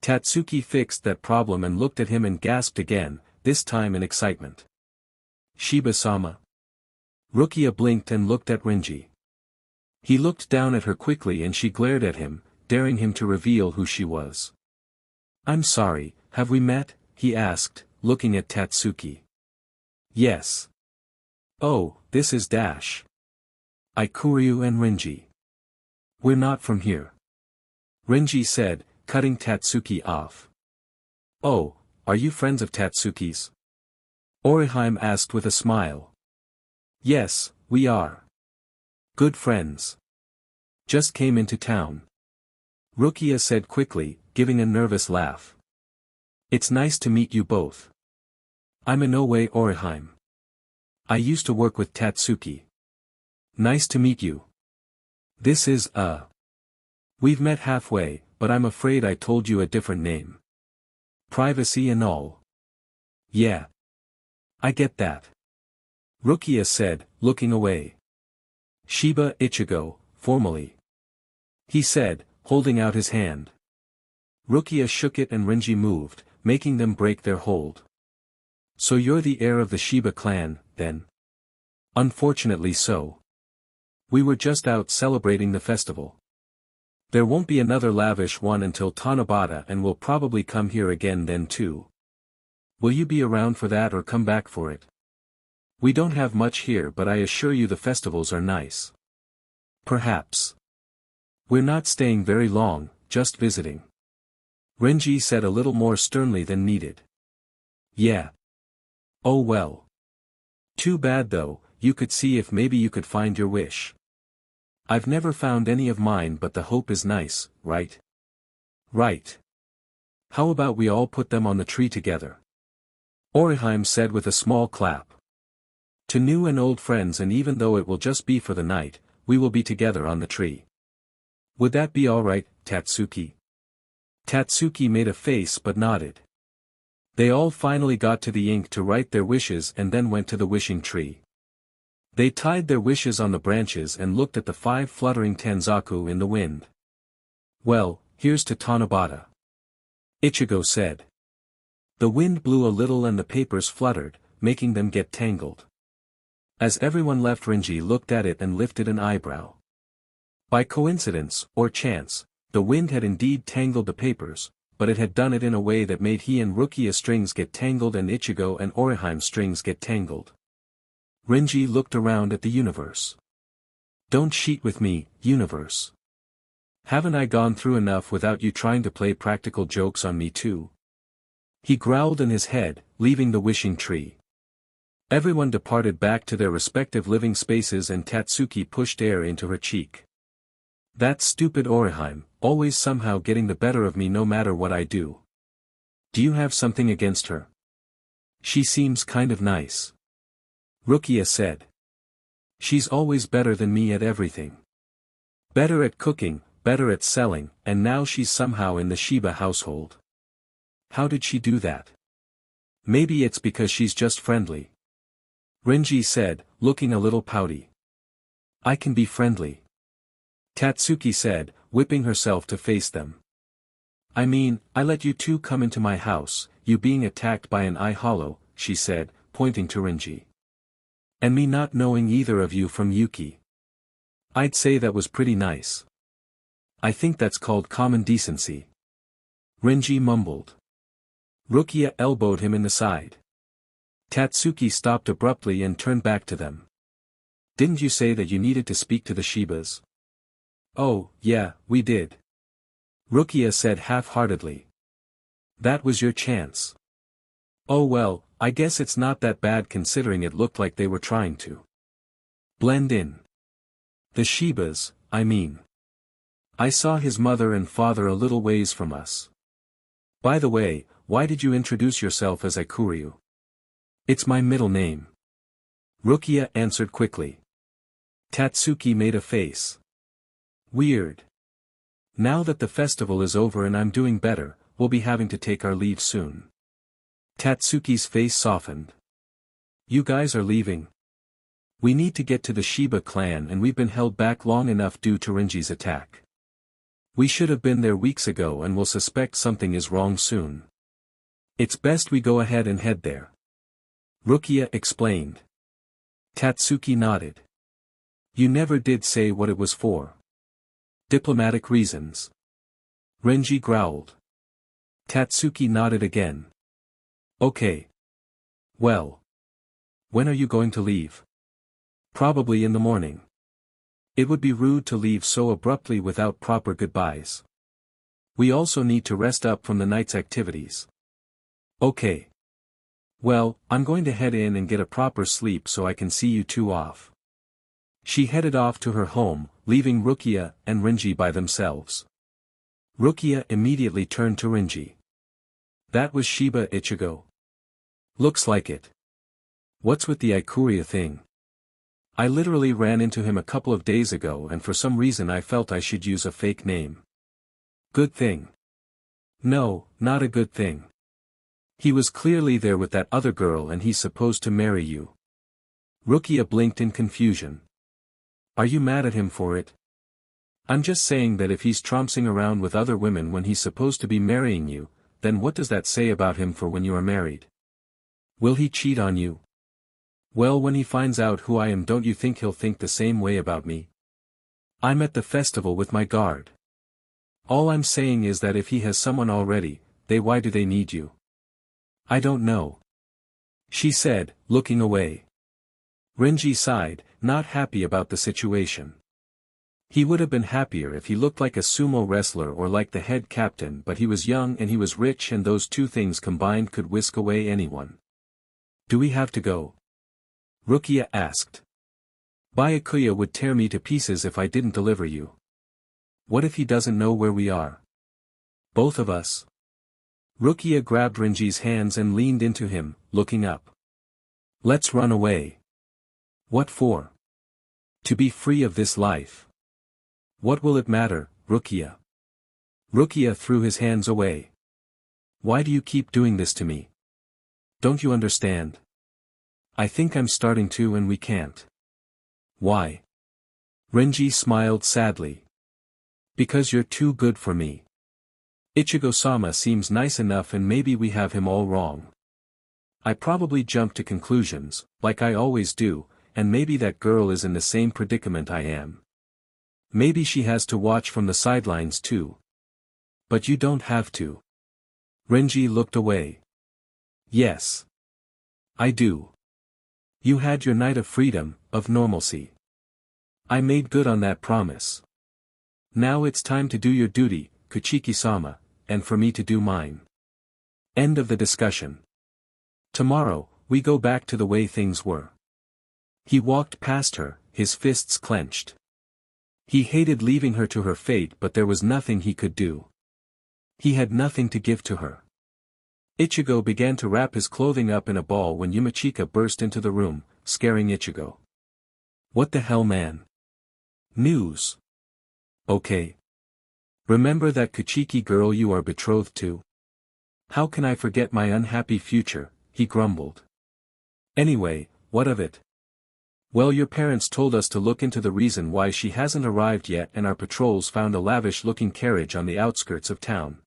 Tatsuki fixed that problem and looked at him and gasped again, this time in excitement. Shiba-sama. Rukia blinked and looked at Renji. He looked down at her quickly and she glared at him, daring him to reveal who she was. I'm sorry, have we met? He asked, looking at Tatsuki. Yes. Oh, this is Dash. Ikuryu and Renji. We're not from here. Renji said, cutting Tatsuki off. Oh, are you friends of Tatsuki's? Orihime asked with a smile. Yes, we are. Good friends. Just came into town. Rukia said quickly, giving a nervous laugh. It's nice to meet you both. I'm Inoue Orihime. I used to work with Tatsuki. Nice to meet you. This is, We've met halfway, but I'm afraid I told you a different name. Privacy and all. Yeah. I get that. Rukia said, looking away. Shiba Ichigo, formally. He said, holding out his hand. Rukia shook it and Renji moved, making them break their hold. So you're the heir of the Shiba clan, then? Unfortunately so. We were just out celebrating the festival. There won't be another lavish one until Tanabata and we'll probably come here again then too. Will you be around for that or come back for it? We don't have much here but I assure you the festivals are nice. Perhaps. We're not staying very long, just visiting. Renji said a little more sternly than needed. Yeah. Oh well. Too bad though, you could see if maybe you could find your wish. I've never found any of mine but the hope is nice, right? Right. How about we all put them on the tree together? Orihime said with a small clap. To new and old friends and even though it will just be for the night, we will be together on the tree. Would that be alright, Tatsuki? Tatsuki made a face but nodded. They all finally got to the ink to write their wishes and then went to the wishing tree. They tied their wishes on the branches and looked at the 5 fluttering tanzaku in the wind. Well, here's to Tanabata. Ichigo said. The wind blew a little and the papers fluttered, making them get tangled. As everyone left Renji looked at it and lifted an eyebrow. By coincidence, or chance, the wind had indeed tangled the papers, but it had done it in a way that made he and Rukia strings get tangled and Ichigo and Orihime strings get tangled. Renji looked around at the universe. Don't cheat with me, universe. Haven't I gone through enough without you trying to play practical jokes on me too? He growled in his head, leaving the wishing tree. Everyone departed back to their respective living spaces and Tatsuki pushed air into her cheek. That stupid Orihime, always somehow getting the better of me no matter what I do. Do you have something against her? She seems kind of nice. Rukia said. She's always better than me at everything. Better at cooking, better at selling, and now she's somehow in the Shiba household. How did she do that? Maybe it's because she's just friendly. Renji said, looking a little pouty. I can be friendly. Tatsuki said, whipping herself to face them. I mean, I let you two come into my house, you being attacked by an eye hollow, she said, pointing to Renji. And me not knowing either of you from Yuki. I'd say that was pretty nice. I think that's called common decency. Renji mumbled. Rukia elbowed him in the side. Tatsuki stopped abruptly and turned back to them. Didn't you say that you needed to speak to the Shibas? Oh, yeah, we did. Rukia said half-heartedly. That was your chance. Oh well, I guess it's not that bad considering it looked like they were trying to blend in. The Shibas, I mean. I saw his mother and father a little ways from us. By the way, why did you introduce yourself as Ikuryu? It's my middle name. Rukia answered quickly. Tatsuki made a face. Weird. Now that the festival is over and I'm doing better, we'll be having to take our leave soon. Tatsuki's face softened. You guys are leaving? We need to get to the Shiba Clan and we've been held back long enough due to Renji's attack. We should have been there weeks ago and will suspect something is wrong soon. It's best we go ahead and head there. Rukia explained. Tatsuki nodded. You never did say what it was for. Diplomatic reasons. Renji growled. Tatsuki nodded again. Okay. Well. When are you going to leave? Probably in the morning. It would be rude to leave so abruptly without proper goodbyes. We also need to rest up from the night's activities. Okay. Well, I'm going to head in and get a proper sleep so I can see you two off. She headed off to her home, leaving Rukia and Renji by themselves. Rukia immediately turned to Renji. That was Shiba Ichigo. Looks like it. What's with the Ikuria thing? I literally ran into him a couple of days ago and for some reason I felt I should use a fake name. Good thing. No, not a good thing. He was clearly there with that other girl and he's supposed to marry you. Rukia blinked in confusion. Are you mad at him for it? I'm just saying that if he's trouncing around with other women when he's supposed to be marrying you, then what does that say about him for when you are married? Will he cheat on you? Well, when he finds out who I am, don't you think he'll think the same way about me? I'm at the festival with my guard. All I'm saying is that if he has someone already, why do they need you? I don't know. She said, looking away. Renji sighed, not happy about the situation. He would have been happier if he looked like a sumo wrestler or like the head captain, but he was young and he was rich and those two things combined could whisk away anyone. Do we have to go? Rukia asked. Byakuya would tear me to pieces if I didn't deliver you. What if he doesn't know where we are? Both of us? Rukia grabbed Renji's hands and leaned into him, looking up. Let's run away. What for? To be free of this life. What will it matter, Rukia? Rukia threw his hands away. Why do you keep doing this to me? Don't you understand? I think I'm starting to and we can't. Why? Renji smiled sadly. Because you're too good for me. Ichigo-sama seems nice enough and maybe we have him all wrong. I probably jumped to conclusions, like I always do, and maybe that girl is in the same predicament I am. Maybe she has to watch from the sidelines too. But you don't have to. Renji looked away. Yes. I do. You had your night of freedom, of normalcy. I made good on that promise. Now it's time to do your duty, Kuchiki-sama, and for me to do mine. End of the discussion. Tomorrow, we go back to the way things were. He walked past her, his fists clenched. He hated leaving her to her fate, but there was nothing he could do. He had nothing to give to her. Ichigo began to wrap his clothing up in a ball when Yumachika burst into the room, scaring Ichigo. What the hell, man? News. Okay. Remember that Kuchiki girl you are betrothed to? How can I forget my unhappy future, he grumbled. Anyway, what of it? Well, your parents told us to look into the reason why she hasn't arrived yet, and our patrols found a lavish-looking carriage on the outskirts of town.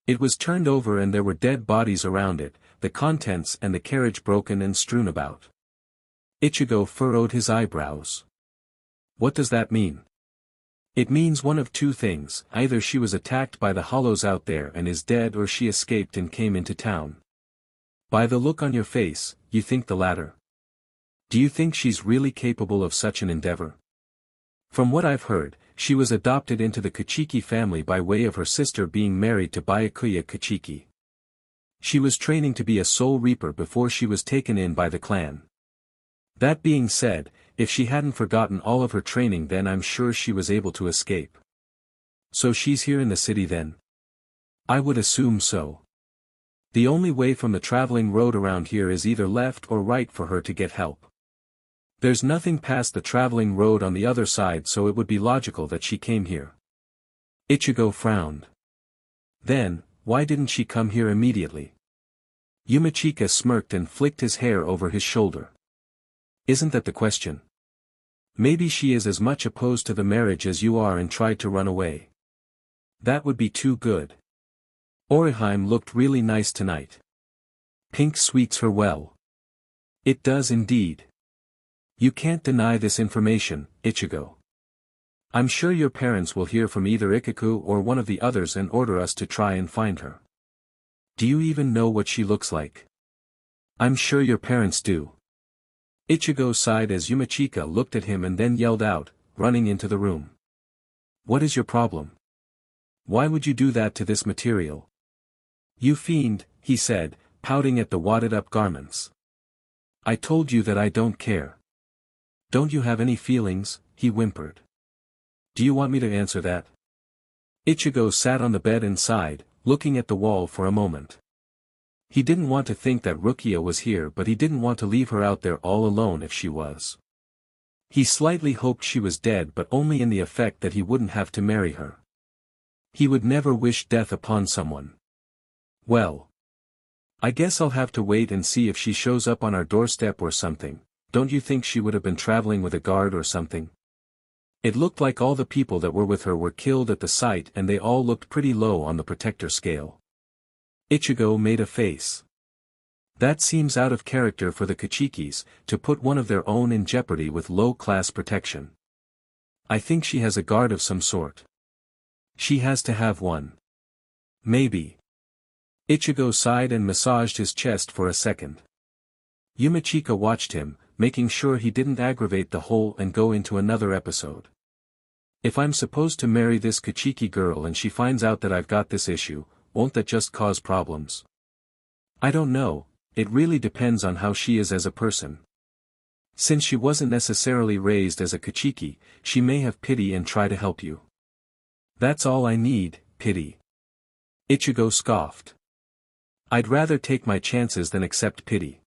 It was turned over and there were dead bodies around it, the contents and the carriage broken and strewn about. Ichigo furrowed his eyebrows. What does that mean? It means one of two things: either she was attacked by the hollows out there and is dead, or she escaped and came into town. By the look on your face, you think the latter. Do you think she's really capable of such an endeavor? From what I've heard, she was adopted into the Kuchiki family by way of her sister being married to Byakuya Kuchiki. She was training to be a soul reaper before she was taken in by the clan. That being said, if she hadn't forgotten all of her training, then I'm sure she was able to escape. So she's here in the city then? I would assume so. The only way from the traveling road around here is either left or right for her to get help. There's nothing past the traveling road on the other side, so it would be logical that she came here. Ichigo frowned. Then, why didn't she come here immediately? Yumachika smirked and flicked his hair over his shoulder. Isn't that the question? Maybe she is as much opposed to the marriage as you are and tried to run away. That would be too good. Orihime looked really nice tonight. Pink suits her well. It does indeed. You can't deny this information, Ichigo. I'm sure your parents will hear from either Ikaku or one of the others and order us to try and find her. Do you even know what she looks like? I'm sure your parents do. Ichigo sighed as Yumachika looked at him and then yelled out, running into the room. What is your problem? Why would you do that to this material? You fiend, he said, pouting at the wadded-up garments. I told you that I don't care. Don't you have any feelings? He whimpered. Do you want me to answer that? Ichigo sat on the bed and sighed, looking at the wall for a moment. He didn't want to think that Rukia was here, but he didn't want to leave her out there all alone if she was. He slightly hoped she was dead, but only in the effect that he wouldn't have to marry her. He would never wish death upon someone. Well, I guess I'll have to wait and see if she shows up on our doorstep or something. Don't you think she would have been traveling with a guard or something? It looked like all the people that were with her were killed at the site, and they all looked pretty low on the protector scale. Ichigo made a face. That seems out of character for the Kuchikis, to put one of their own in jeopardy with low-class protection. I think she has a guard of some sort. She has to have one. Maybe. Ichigo sighed and massaged his chest for a second. Yumachika watched him, making sure he didn't aggravate the whole and go into another episode. If I'm supposed to marry this Kuchiki girl and she finds out that I've got this issue, won't that just cause problems? I don't know, it really depends on how she is as a person. Since she wasn't necessarily raised as a Kuchiki, she may have pity and try to help you. That's all I need, pity. Ichigo scoffed. I'd rather take my chances than accept pity.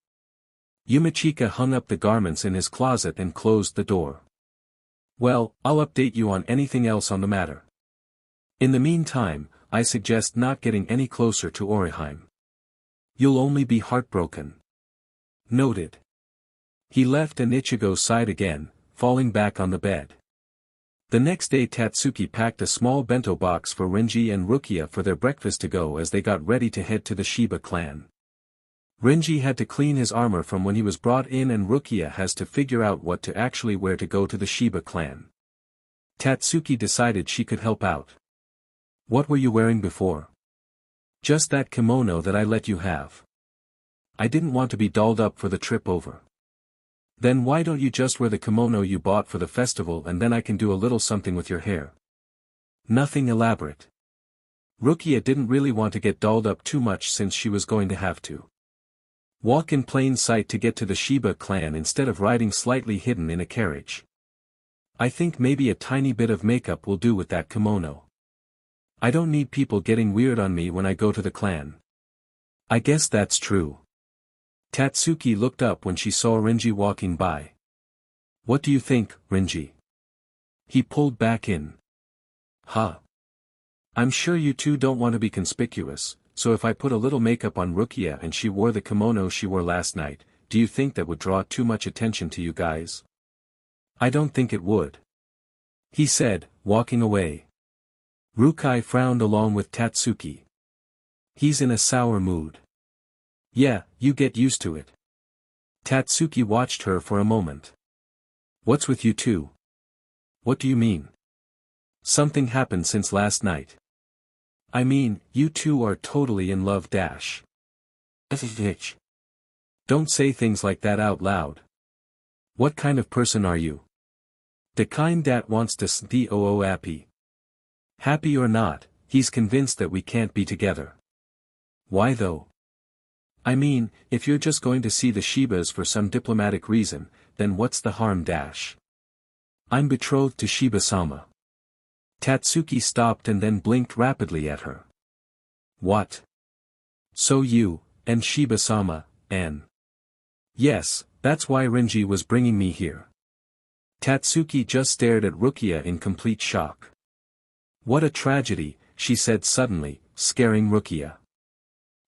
Yumachika hung up the garments in his closet and closed the door. Well, I'll update you on anything else on the matter. In the meantime, I suggest not getting any closer to Orihime. You'll only be heartbroken. Noted. He left and Ichigo sighed again, falling back on the bed. The next day Tatsuki packed a small bento box for Renji and Rukia for their breakfast to go as they got ready to head to the Shiba Clan. Renji had to clean his armor from when he was brought in, and Rukia has to figure out what to actually wear to go to the Shiba Clan. Tatsuki decided she could help out. What were you wearing before? Just that kimono that I let you have. I didn't want to be dolled up for the trip over. Then why don't you just wear the kimono you bought for the festival, and then I can do a little something with your hair. Nothing elaborate. Rukia didn't really want to get dolled up too much since she was going to have to walk in plain sight to get to the Shiba Clan instead of riding slightly hidden in a carriage. I think maybe a tiny bit of makeup will do with that kimono. I don't need people getting weird on me when I go to the clan. I guess that's true. Tatsuki looked up when she saw Renji walking by. What do you think, Renji? He pulled back in. Huh? I'm sure you two don't want to be conspicuous, so if I put a little makeup on Rukia and she wore the kimono she wore last night, do you think that would draw too much attention to you guys? I don't think it would. He said, walking away. Rukia frowned along with Tatsuki. He's in a sour mood. Yeah, you get used to it. Tatsuki watched her for a moment. What's with you two? What do you mean? Something happened since last night. I mean, you two are totally in love dash. Don't say things like that out loud. What kind of person are you? The kind that wants to stay happy. Happy or not, he's convinced that we can't be together. Why though? I mean, if you're just going to see the Shibas for some diplomatic reason, then what's the harm dash? I'm betrothed to Shiba-sama. Tatsuki stopped and then blinked rapidly at her. What? So you, and Shiba-sama, and... Yes, that's why Renji was bringing me here. Tatsuki just stared at Rukia in complete shock. What a tragedy, she said suddenly, scaring Rukia.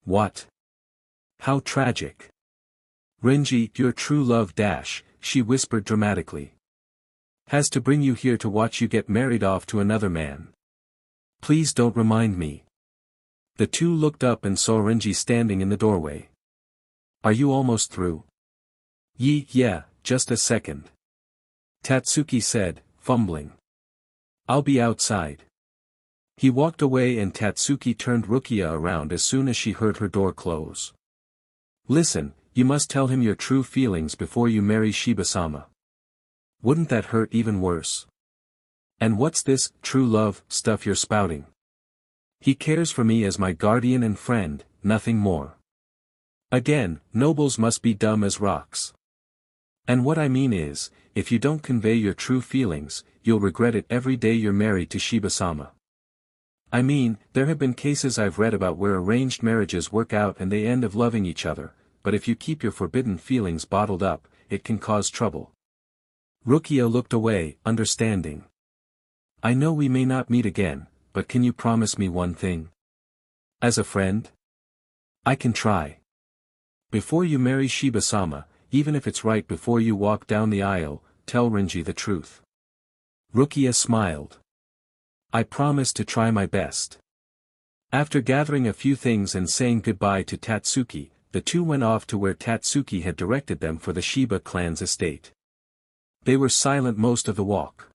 What? How tragic. Renji, your true love dash, she whispered dramatically. Has to bring you here to watch you get married off to another man. Please don't remind me. The two looked up and saw Renji standing in the doorway. Are you almost through? Yeah, just a second. Tatsuki said, fumbling. I'll be outside. He walked away and Tatsuki turned Rukia around as soon as she heard her door close. Listen, you must tell him your true feelings before you marry Shiba-sama. Wouldn't that hurt even worse? And what's this, true love, stuff you're spouting? He cares for me as my guardian and friend, nothing more. Again, nobles must be dumb as rocks. And what I mean is, if you don't convey your true feelings, you'll regret it every day you're married to Shiba-sama. I mean, there have been cases I've read about where arranged marriages work out and they end up loving each other, but if you keep your forbidden feelings bottled up, it can cause trouble. Rukia looked away, understanding. I know we may not meet again, but can you promise me one thing? As a friend? I can try. Before you marry Shiba-sama, even if it's right before you walk down the aisle, tell Renji the truth. Rukia smiled. I promise to try my best. After gathering a few things and saying goodbye to Tatsuki, the two went off to where Tatsuki had directed them for the Shiba Clan's estate. They were silent most of the walk.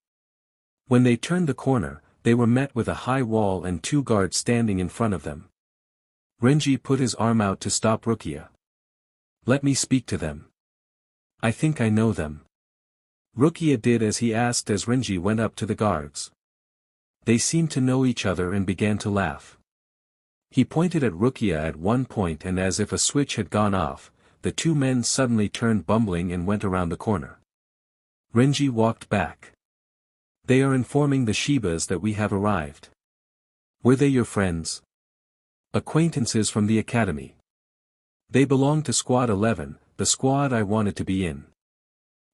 When they turned the corner, they were met with a high wall and two guards standing in front of them. Renji put his arm out to stop Rukia. Let me speak to them. I think I know them. Rukia did as he asked as Renji went up to the guards. They seemed to know each other and began to laugh. He pointed at Rukia at one point and as if a switch had gone off, the two men suddenly turned bumbling and went around the corner. Renji walked back. They are informing the Shibas that we have arrived. Were they your friends? Acquaintances from the academy. They belong to Squad 11, the squad I wanted to be in.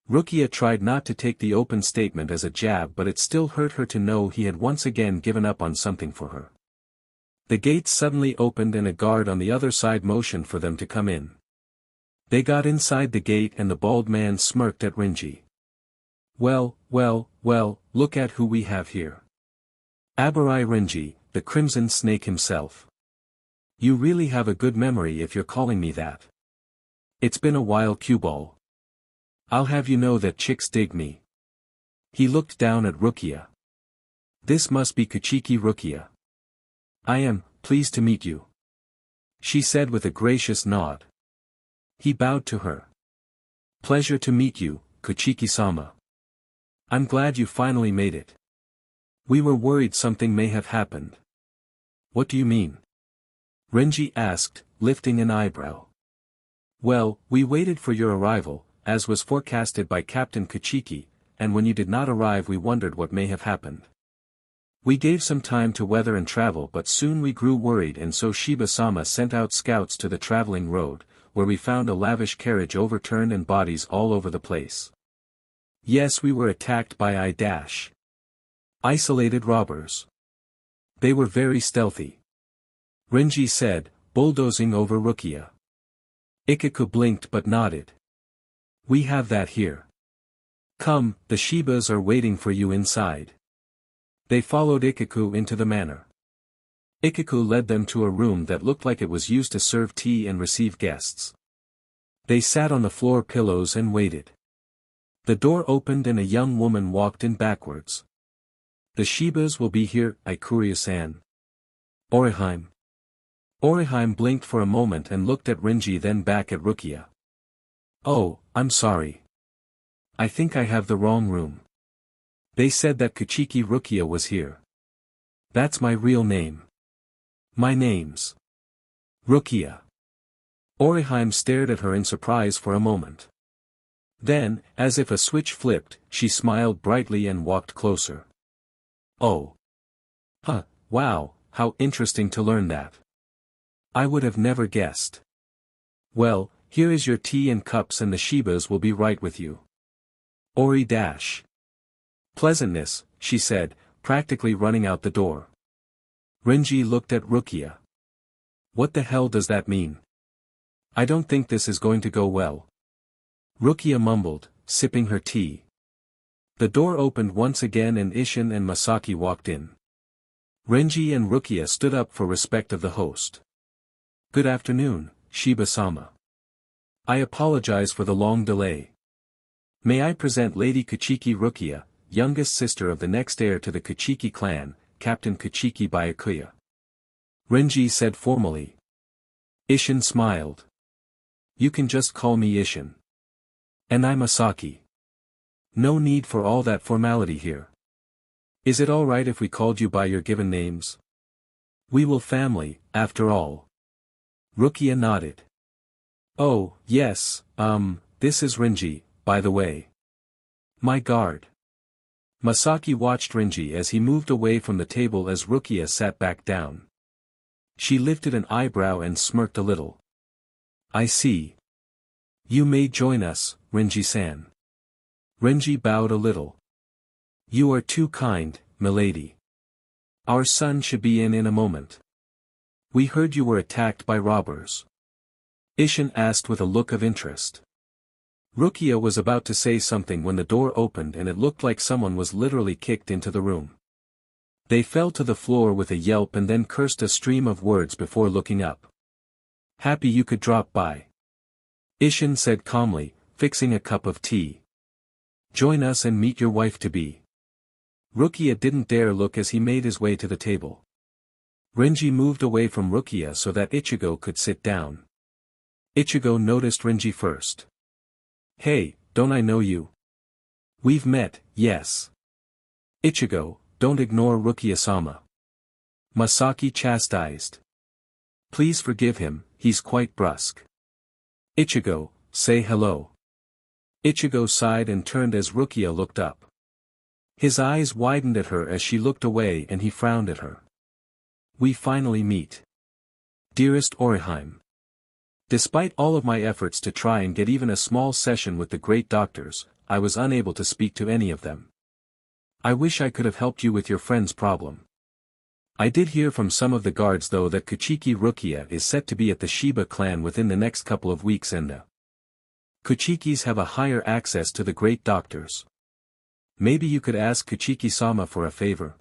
Rukia tried not to take the open statement as a jab but it still hurt her to know he had once again given up on something for her. The gates suddenly opened and a guard on the other side motioned for them to come in. They got inside the gate and the bald man smirked at Renji. Well, look at who we have here. Abarai Renji, the Crimson Snake himself. You really have a good memory if you're calling me that. It's been a while, Q-Ball. I'll have you know that chicks dig me. He looked down at Rukia. This must be Kuchiki Rukia. I am pleased to meet you. She said with a gracious nod. He bowed to her. Pleasure to meet you, Kuchiki-sama. I'm glad you finally made it. We were worried something may have happened. What do you mean? Renji asked, lifting an eyebrow. Well, we waited for your arrival, as was forecasted by Captain Kuchiki, and when you did not arrive we wondered what may have happened. We gave some time to weather and travel but soon we grew worried and so Shiba-sama sent out scouts to the traveling road, where we found a lavish carriage overturned and bodies all over the place. Yes, we were attacked by isolated robbers. They were very stealthy. Renji said, bulldozing over Rukia. Ichigo blinked but nodded. We have that here. Come, the Shibas are waiting for you inside. They followed Ichigo into the manor. Ichigo led them to a room that looked like it was used to serve tea and receive guests. They sat on the floor pillows and waited. The door opened and a young woman walked in backwards. The Shibas will be here, Ikuria-san. Orihime. Orihime blinked for a moment and looked at Renji, then back at Rukia. Oh, I'm sorry. I think I have the wrong room. They said that Kuchiki Rukia was here. That's my real name. My name's Rukia. Orihime stared at her in surprise for a moment. Then, as if a switch flipped, she smiled brightly and walked closer. Oh. Huh, wow, how interesting to learn that. I would have never guessed. Well, here is your tea and cups and the Shibas will be right with you. Ori dash. Pleasantness, she said, practically running out the door. Renji looked at Rukia. What the hell does that mean? I don't think this is going to go well. Rukia mumbled, sipping her tea. The door opened once again and Ishin and Masaki walked in. Renji and Rukia stood up for respect of the host. Good afternoon, Shiba-sama. I apologize for the long delay. May I present Lady Kuchiki Rukia, youngest sister of the next heir to the Kuchiki Clan, Captain Kuchiki Byakuya. Renji said formally. Ishin smiled. You can just call me Ishin. And I'm Masaki. No need for all that formality here. Is it alright if we called you by your given names? We will family, after all. Rukia nodded. Oh, yes, this is Renji, by the way. My guard. Masaki watched Renji as he moved away from the table as Rukia sat back down. She lifted an eyebrow and smirked a little. I see. You may join us, Renji-san. Renji bowed a little. You are too kind, milady. Our son should be in a moment. We heard you were attacked by robbers. Ishin asked with a look of interest. Rukia was about to say something when the door opened and it looked like someone was literally kicked into the room. They fell to the floor with a yelp and then cursed a stream of words before looking up. Happy you could drop by. Ishin said calmly, fixing a cup of tea. Join us and meet your wife-to-be. Rukia didn't dare look as he made his way to the table. Renji moved away from Rukia so that Ichigo could sit down. Ichigo noticed Renji first. Hey, don't I know you? We've met, yes. Ichigo, don't ignore Rukia-sama. Masaki chastised. Please forgive him, he's quite brusque. Ichigo, say hello. Ichigo sighed and turned as Rukia looked up. His eyes widened at her as she looked away and he frowned at her. We finally meet. Dearest Orihime. Despite all of my efforts to try and get even a small session with the great doctors, I was unable to speak to any of them. I wish I could have helped you with your friend's problem. I did hear from some of the guards though that Kuchiki Rukia is set to be at the Shiba Clan within the next couple of weeks and the Kuchikis have a higher access to the great doctors. Maybe you could ask Kuchiki-sama for a favor.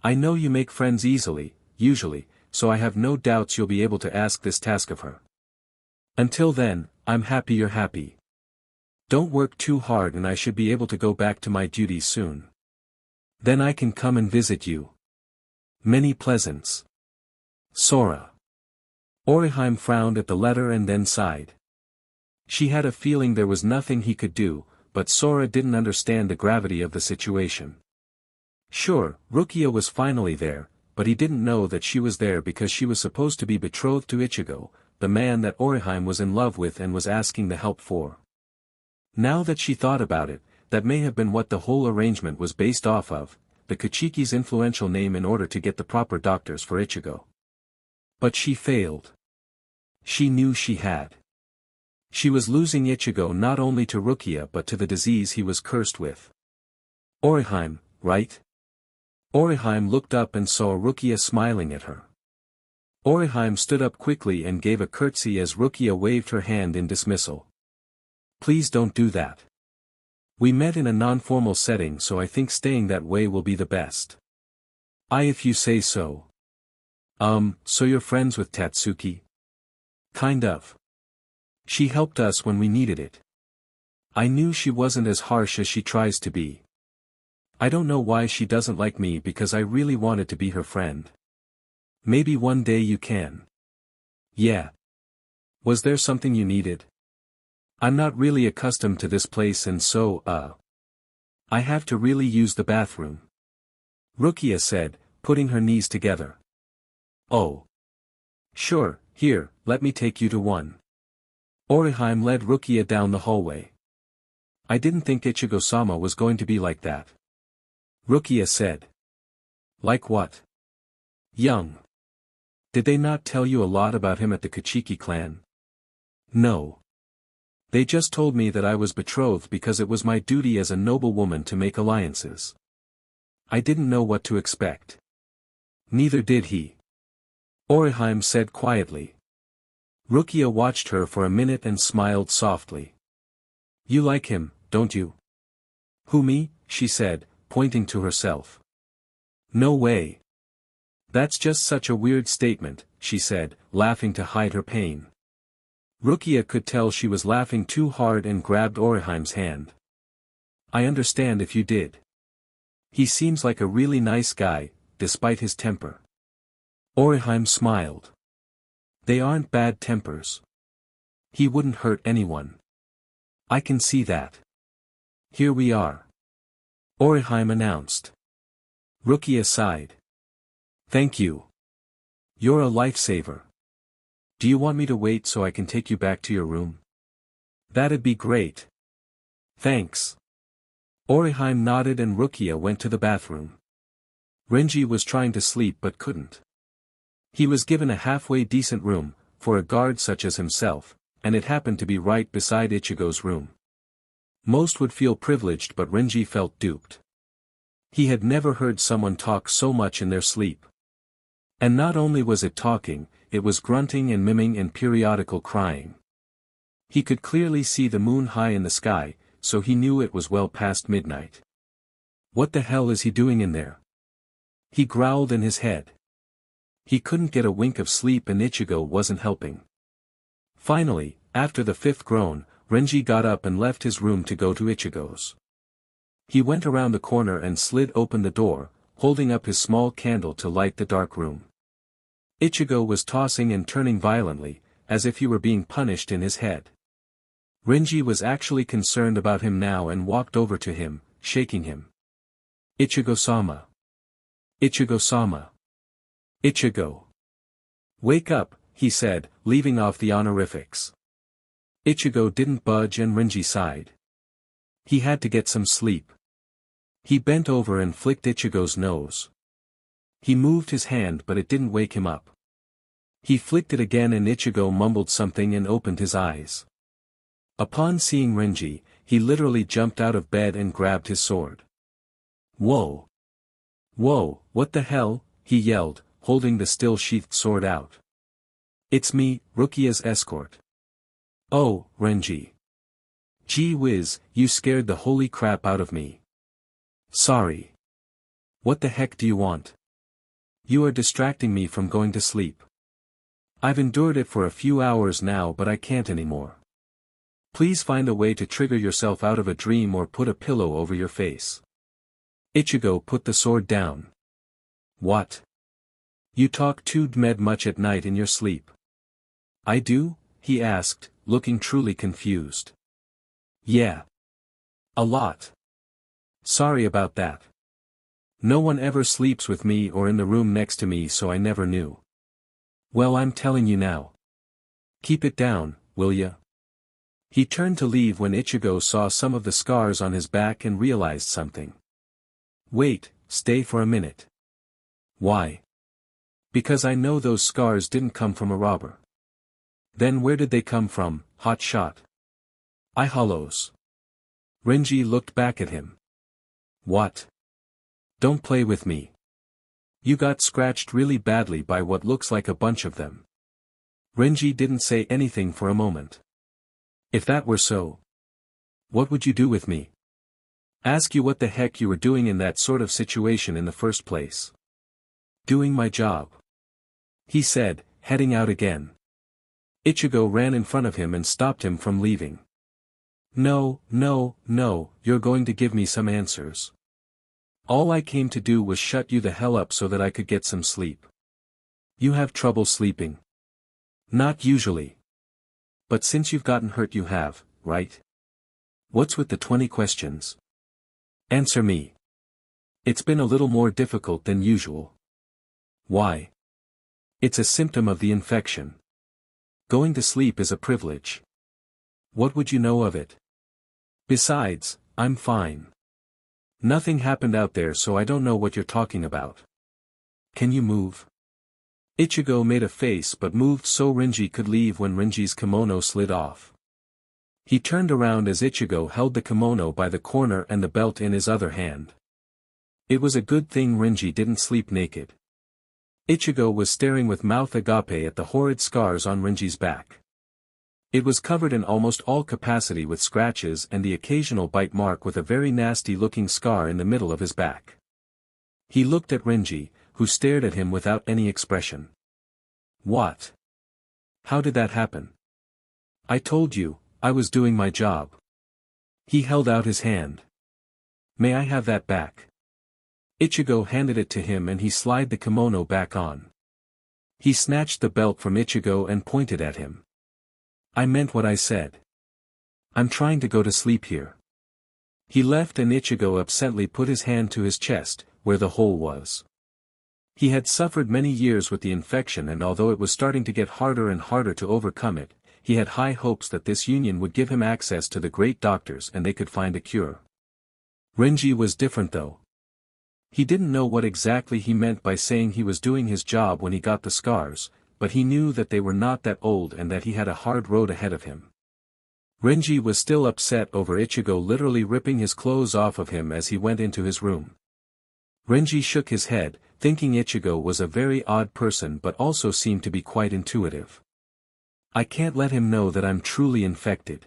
I know you make friends easily, usually, so I have no doubts you'll be able to ask this task of her. Until then, I'm happy you're happy. Don't work too hard and I should be able to go back to my duties soon. Then I can come and visit you. Many pleasants. Sora. Orihime frowned at the letter and then sighed. She had a feeling there was nothing he could do, but Sora didn't understand the gravity of the situation. Sure, Rukia was finally there, but he didn't know that she was there because she was supposed to be betrothed to Ichigo, the man that Orihime was in love with and was asking the help for. Now that she thought about it, that may have been what the whole arrangement was based off of, the Kuchiki's influential name in order to get the proper doctors for Ichigo. But she failed. She knew she had. She was losing Ichigo not only to Rukia but to the disease he was cursed with. Orihime, right? Orihime looked up and saw Rukia smiling at her. Orihime stood up quickly and gave a curtsy as Rukia waved her hand in dismissal. Please don't do that. We met in a non-formal setting, so I think staying that way will be the best. If you say so. So you're friends with Tatsuki? Kind of. She helped us when we needed it. I knew she wasn't as harsh as she tries to be. I don't know why she doesn't like me because I really wanted to be her friend. Maybe one day you can. Yeah. Was there something you needed? I'm not really accustomed to this place and so, I have to really use the bathroom. Rukia said, putting her knees together. Oh. Sure, here, let me take you to one. Orihime led Rukia down the hallway. I didn't think Ichigo-sama was going to be like that. Rukia said. Like what? Young. Did they not tell you a lot about him at the Kuchiki Clan? No. They just told me that I was betrothed because it was my duty as a noble woman to make alliances. I didn't know what to expect. Neither did he. Orihime said quietly. Rukia watched her for a minute and smiled softly. You like him, don't you? Who, me? She said, pointing to herself. No way. That's just such a weird statement, she said, laughing to hide her pain. Rukia could tell she was laughing too hard and grabbed Orihime's hand. I understand if you did. He seems like a really nice guy, despite his temper. Orihime smiled. They aren't bad tempers. He wouldn't hurt anyone. I can see that. Here we are. Orihime announced. Rukia sighed. Thank you. You're a lifesaver. Do you want me to wait so I can take you back to your room? That'd be great. Thanks. Orihime nodded and Rukia went to the bathroom. Renji was trying to sleep but couldn't. He was given a halfway decent room, for a guard such as himself, and it happened to be right beside Ichigo's room. Most would feel privileged but Renji felt duped. He had never heard someone talk so much in their sleep. And not only was it talking, it was grunting and miming and periodical crying. He could clearly see the moon high in the sky, so he knew it was well past midnight. What the hell is he doing in there? He growled in his head. He couldn't get a wink of sleep and Ichigo wasn't helping. Finally, after the fifth groan, Renji got up and left his room to go to Ichigo's. He went around the corner and slid open the door, holding up his small candle to light the dark room. Ichigo was tossing and turning violently, as if he were being punished in his head. Renji was actually concerned about him now and walked over to him, shaking him. Ichigo-sama. Ichigo-sama. Ichigo. Wake up, he said, leaving off the honorifics. Ichigo didn't budge and Renji sighed. He had to get some sleep. He bent over and flicked Ichigo's nose. He moved his hand but it didn't wake him up. He flicked it again and Ichigo mumbled something and opened his eyes. Upon seeing Renji, he literally jumped out of bed and grabbed his sword. Whoa! Whoa, what the hell? He yelled, holding the still-sheathed sword out. It's me, Rukia's escort. Oh, Renji. Gee whiz, you scared the holy crap out of me. Sorry. What the heck do you want? You are distracting me from going to sleep. I've endured it for a few hours now but I can't anymore. Please find a way to trigger yourself out of a dream or put a pillow over your face. Ichigo put the sword down. What? You talk too much at night in your sleep. I do? He asked, looking truly confused. Yeah. A lot. Sorry about that. No one ever sleeps with me or in the room next to me so I never knew. Well, I'm telling you now. Keep it down, will ya? He turned to leave when Ichigo saw some of the scars on his back and realized something. Wait, stay for a minute. Why? Because I know those scars didn't come from a robber. Then where did they come from, hot shot? I hollows. Renji looked back at him. What? Don't play with me. You got scratched really badly by what looks like a bunch of them. Renji didn't say anything for a moment. If that were so, what would you do with me? Ask you what the heck you were doing in that sort of situation in the first place. Doing my job, he said, heading out again. Ichigo ran in front of him and stopped him from leaving. No, no, no, you're going to give me some answers. All I came to do was shut you the hell up so that I could get some sleep. You have trouble sleeping. Not usually. But since you've gotten hurt you have, right? What's with the 20 questions? Answer me. It's been a little more difficult than usual. Why? It's a symptom of the infection. Going to sleep is a privilege. What would you know of it? Besides, I'm fine. Nothing happened out there so I don't know what you're talking about. Can you move? Ichigo made a face but moved so Renji could leave when Renji's kimono slid off. He turned around as Ichigo held the kimono by the corner and the belt in his other hand. It was a good thing Renji didn't sleep naked. Ichigo was staring with mouth agape at the horrid scars on Renji's back. It was covered in almost all capacity with scratches and the occasional bite mark with a very nasty-looking scar in the middle of his back. He looked at Renji, who stared at him without any expression. What? How did that happen? I told you, I was doing my job. He held out his hand. May I have that back? Ichigo handed it to him and he slid the kimono back on. He snatched the belt from Ichigo and pointed at him. I meant what I said. I'm trying to go to sleep here. He left and Ichigo upsetly put his hand to his chest, where the hole was. He had suffered many years with the infection and although it was starting to get harder and harder to overcome it, he had high hopes that this union would give him access to the great doctors and they could find a cure. Renji was different though. He didn't know what exactly he meant by saying he was doing his job when he got the scars, but he knew that they were not that old and that he had a hard road ahead of him. Renji was still upset over Ichigo literally ripping his clothes off of him as he went into his room. Renji shook his head, thinking Ichigo was a very odd person but also seemed to be quite intuitive. I can't let him know that I'm truly infected.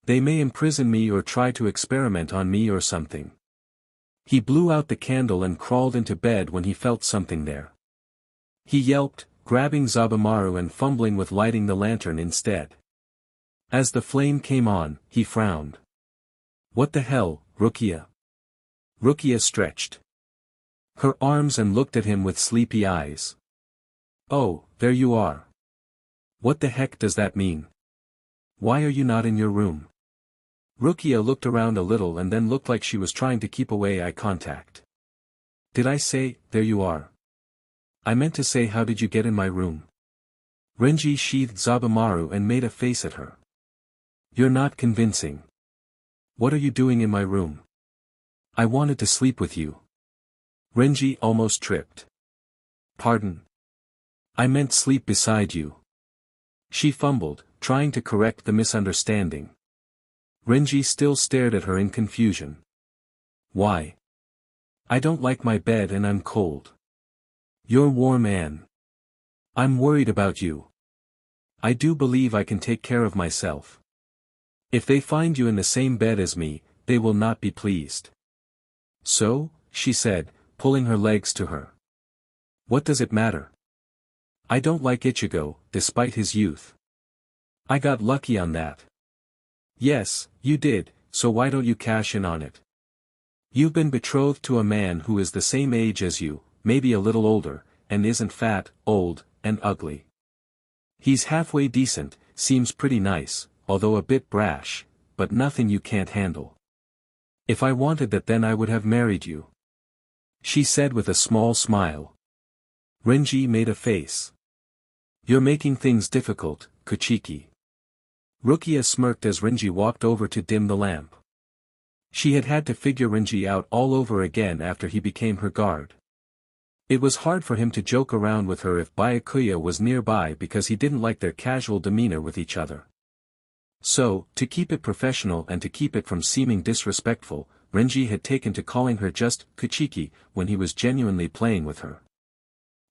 They may imprison me or try to experiment on me or something. He blew out the candle and crawled into bed when he felt something there. He yelped, grabbing Zabumaru and fumbling with lighting the lantern instead. As the flame came on, he frowned. What the hell, Rukia? Rukia stretched her arms and looked at him with sleepy eyes. Oh, there you are. What the heck does that mean? Why are you not in your room? Rukia looked around a little and then looked like she was trying to keep away eye contact. Did I say, there you are? I meant to say how did you get in my room? Renji sheathed Zabumaru and made a face at her. You're not convincing. What are you doing in my room? I wanted to sleep with you. Renji almost tripped. Pardon? I meant sleep beside you. She fumbled, trying to correct the misunderstanding. Renji still stared at her in confusion. Why? I don't like my bed and I'm cold. You're warm, Anne. I'm worried about you. I do believe I can take care of myself. If they find you in the same bed as me, they will not be pleased. So, she said, pulling her legs to her. What does it matter? I don't like Ichigo, despite his youth. I got lucky on that. Yes, you did, so why don't you cash in on it? You've been betrothed to a man who is the same age as you, maybe a little older, and isn't fat, old, and ugly. He's halfway decent, seems pretty nice, although a bit brash, but nothing you can't handle. If I wanted that then I would have married you. She said with a small smile. Renji made a face. You're making things difficult, Kuchiki. Rukia smirked as Renji walked over to dim the lamp. She had had to figure Renji out all over again after he became her guard. It was hard for him to joke around with her if Byakuya was nearby because he didn't like their casual demeanor with each other. So, to keep it professional and to keep it from seeming disrespectful, Renji had taken to calling her just Kuchiki when he was genuinely playing with her.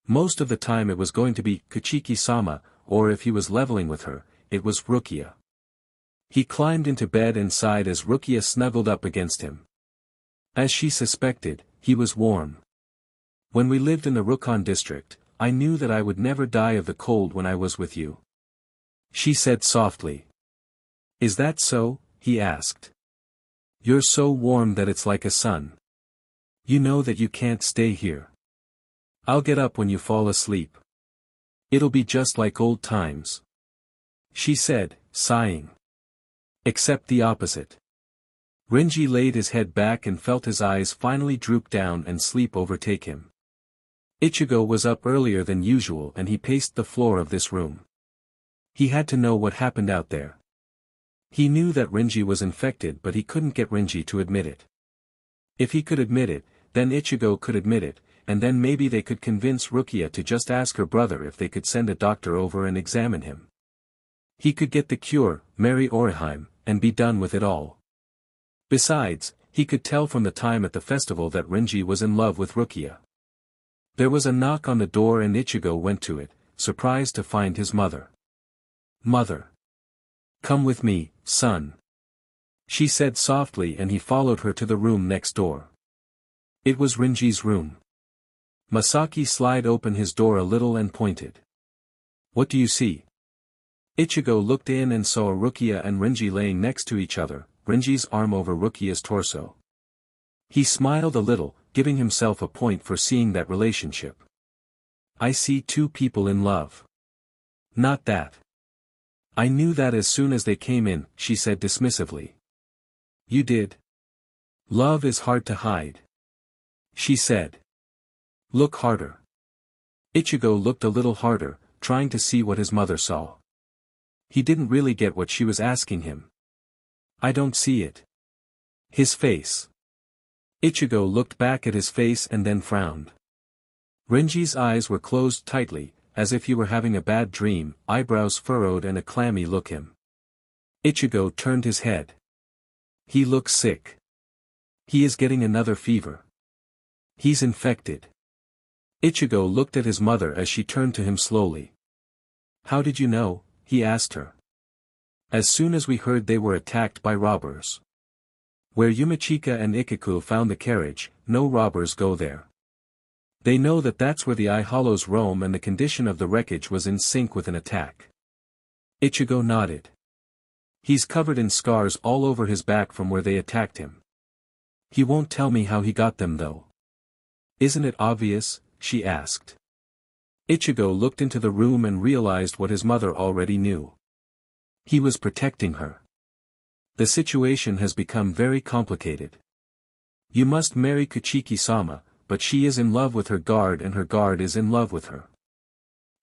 Most of the time it was going to be Kuchiki-sama, or if he was leveling with her, it was Rukia. He climbed into bed and sighed as Rukia snuggled up against him. As she suspected, he was warm. When we lived in the Rukon district, I knew that I would never die of the cold when I was with you. She said softly. Is that so? He asked. You're so warm that it's like a sun. You know that you can't stay here. I'll get up when you fall asleep. It'll be just like old times. She said, sighing. Except the opposite. Renji laid his head back and felt his eyes finally droop down and sleep overtake him. Ichigo was up earlier than usual and he paced the floor of this room. He had to know what happened out there. He knew that Renji was infected but he couldn't get Renji to admit it. If he could admit it, then Ichigo could admit it, and then maybe they could convince Rukia to just ask her brother if they could send a doctor over and examine him. He could get the cure, marry Orihime, and be done with it all. Besides, he could tell from the time at the festival that Renji was in love with Rukia. There was a knock on the door and Ichigo went to it, surprised to find his mother. Mother. Come with me, son. She said softly and he followed her to the room next door. It was Renji's room. Masaki slid open his door a little and pointed. What do you see? Ichigo looked in and saw Rukia and Renji laying next to each other, Renji's arm over Rukia's torso. He smiled a little, giving himself a point for seeing that relationship. I see two people in love. Not that. I knew that as soon as they came in, she said dismissively. You did? Love is hard to hide. She said. Look harder. Ichigo looked a little harder, trying to see what his mother saw. He didn't really get what she was asking him. I don't see it. His face. Ichigo looked back at his face and then frowned. Renji's eyes were closed tightly, as if he were having a bad dream, eyebrows furrowed and a clammy look him. Ichigo turned his head. He looks sick. He is getting another fever. He's infected. Ichigo looked at his mother as she turned to him slowly. How did you know? He asked her. As soon as we heard they were attacked by robbers. Where Yumachika and Ikaku found the carriage, no robbers go there. They know that that's where the Eye Hollows roam and the condition of the wreckage was in sync with an attack. Ichigo nodded. He's covered in scars all over his back from where they attacked him. He won't tell me how he got them though. Isn't it obvious? She asked. Ichigo looked into the room and realized what his mother already knew. He was protecting her. The situation has become very complicated. You must marry Kuchiki-sama, but she is in love with her guard and her guard is in love with her.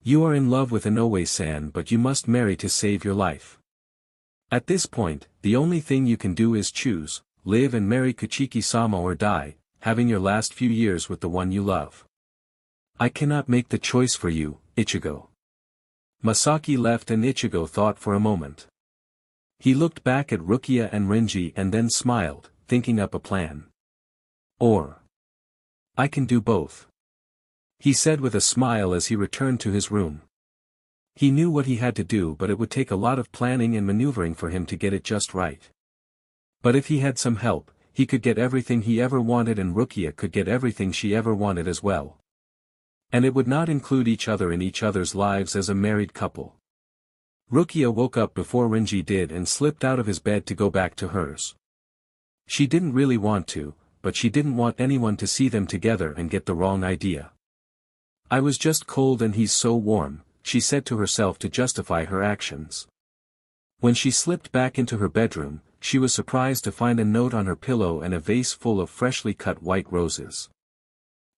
You are in love with Inoue-san but you must marry to save your life. At this point, the only thing you can do is choose, live and marry Kuchiki-sama or die, having your last few years with the one you love. I cannot make the choice for you, Ichigo. Masaki left and Ichigo thought for a moment. He looked back at Rukia and Renji and then smiled, thinking up a plan. Or. I can do both. He said with a smile as he returned to his room. He knew what he had to do but it would take a lot of planning and maneuvering for him to get it just right. But if he had some help, he could get everything he ever wanted and Rukia could get everything she ever wanted as well. And it would not include each other in each other's lives as a married couple. Rukia woke up before Renji did and slipped out of his bed to go back to hers. She didn't really want to, but she didn't want anyone to see them together and get the wrong idea. I was just cold and he's so warm, she said to herself to justify her actions. When she slipped back into her bedroom, she was surprised to find a note on her pillow and a vase full of freshly cut white roses.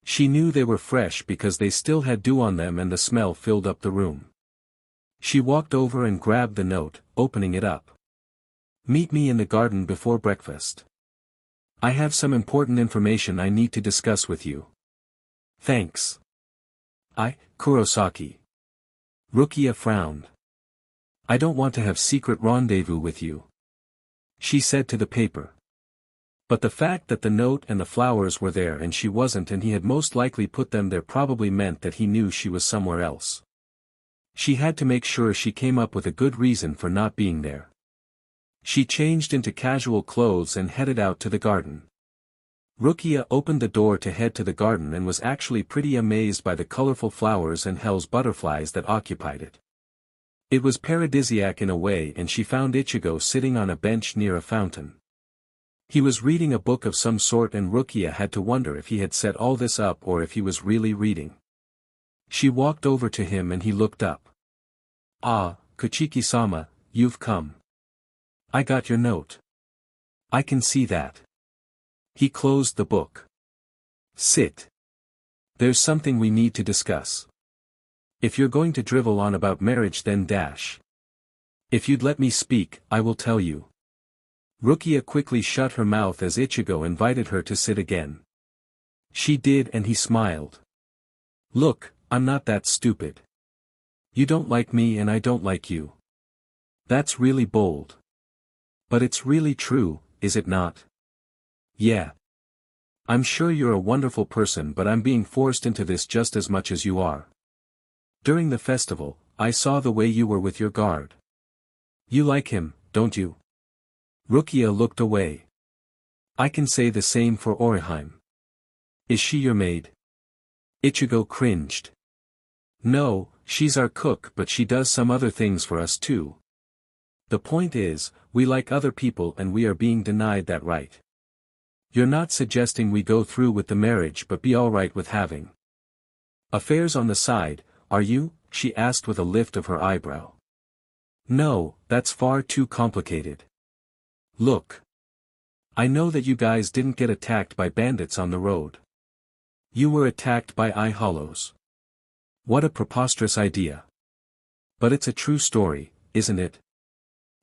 She knew they were fresh because they still had dew on them and the smell filled up the room. She walked over and grabbed the note, opening it up. Meet me in the garden before breakfast. I have some important information I need to discuss with you. Thanks. Kurosaki. Rukia frowned. I don't want to have secret rendezvous with you. She said to the paper. But the fact that the note and the flowers were there and she wasn't and he had most likely put them there probably meant that he knew she was somewhere else. She had to make sure she came up with a good reason for not being there. She changed into casual clothes and headed out to the garden. Rukia opened the door to head to the garden and was actually pretty amazed by the colorful flowers and hell's butterflies that occupied it. It was paradisiac in a way, and she found Ichigo sitting on a bench near a fountain. He was reading a book of some sort, and Rukia had to wonder if he had set all this up or if he was really reading. She walked over to him and he looked up. "Ah, Kuchiki-sama, you've come. I got your note. I can see that." He closed the book. "Sit. There's something we need to discuss. If you're going to drivel on about marriage, then dash. If you'd let me speak, I will tell you." Rukia quickly shut her mouth as Ichigo invited her to sit again. She did, and he smiled. "Look, I'm not that stupid. You don't like me and I don't like you. That's really bold. But it's really true, is it not? Yeah. I'm sure you're a wonderful person, but I'm being forced into this just as much as you are. During the festival, I saw the way you were with your guard. You like him, don't you?" Rukia looked away. "I can say the same for Orihime. Is she your maid?" Ichigo cringed. "No, she's our cook, but she does some other things for us too. The point is, we like other people and we are being denied that right. You're not suggesting we go through with the marriage but be alright with having affairs on the side, are you?" she asked with a lift of her eyebrow. "No, that's far too complicated. Look. I know that you guys didn't get attacked by bandits on the road. You were attacked by eye hollows. What a preposterous idea. But it's a true story, isn't it?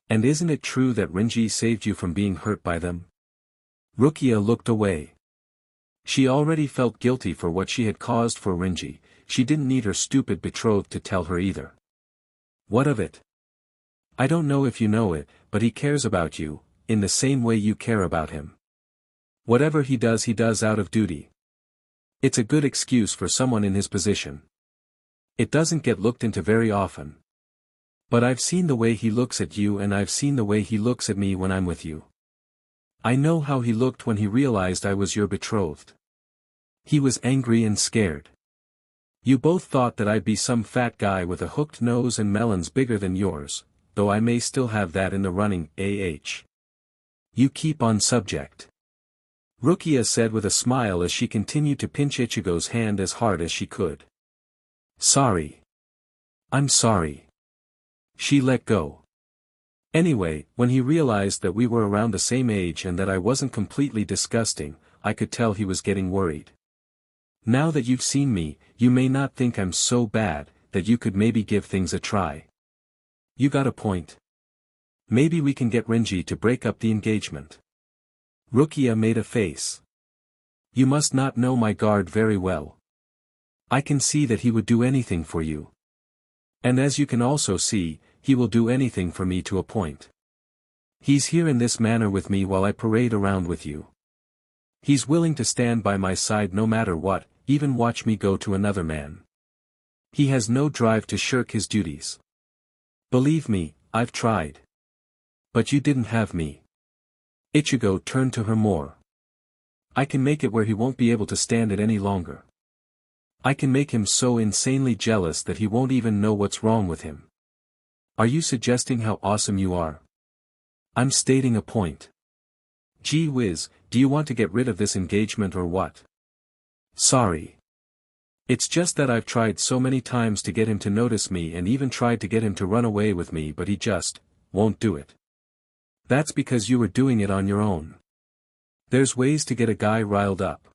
And isn't it true that Renji saved you from being hurt by them?" Rukia looked away. She already felt guilty for what she had caused for Renji. She didn't need her stupid betrothed to tell her either. "What of it? I don't know if you know it, but he cares about you, in the same way you care about him. Whatever he does out of duty. It's a good excuse for someone in his position. It doesn't get looked into very often. But I've seen the way he looks at you and I've seen the way he looks at me when I'm with you. I know how he looked when he realized I was your betrothed. He was angry and scared. You both thought that I'd be some fat guy with a hooked nose and melons bigger than yours, though I may still have that in the running, You keep on subject," Rukia said with a smile as she continued to pinch Ichigo's hand as hard as she could. "Sorry. I'm sorry." She let go. Anyway, when he realized that we were around the same age and that I wasn't completely disgusting, I could tell he was getting worried. "Now that you've seen me, you may not think I'm so bad, that you could maybe give things a try. You got a point. Maybe we can get Renji to break up the engagement." Rukia made a face. "You must not know my guard very well. I can see that he would do anything for you. And as you can also see, he will do anything for me to a point. He's here in this manner with me while I parade around with you. He's willing to stand by my side no matter what, even watch me go to another man. He has no drive to shirk his duties. Believe me, I've tried. But you didn't have me." Ichigo turned to her more. "I can make it where he won't be able to stand it any longer. I can make him so insanely jealous that he won't even know what's wrong with him. Are you suggesting how awesome you are?" "I'm stating a point. Gee whiz, do you want to get rid of this engagement or what?" "Sorry. It's just that I've tried so many times to get him to notice me and even tried to get him to run away with me, but he just won't do it." "That's because you were doing it on your own. There's ways to get a guy riled up.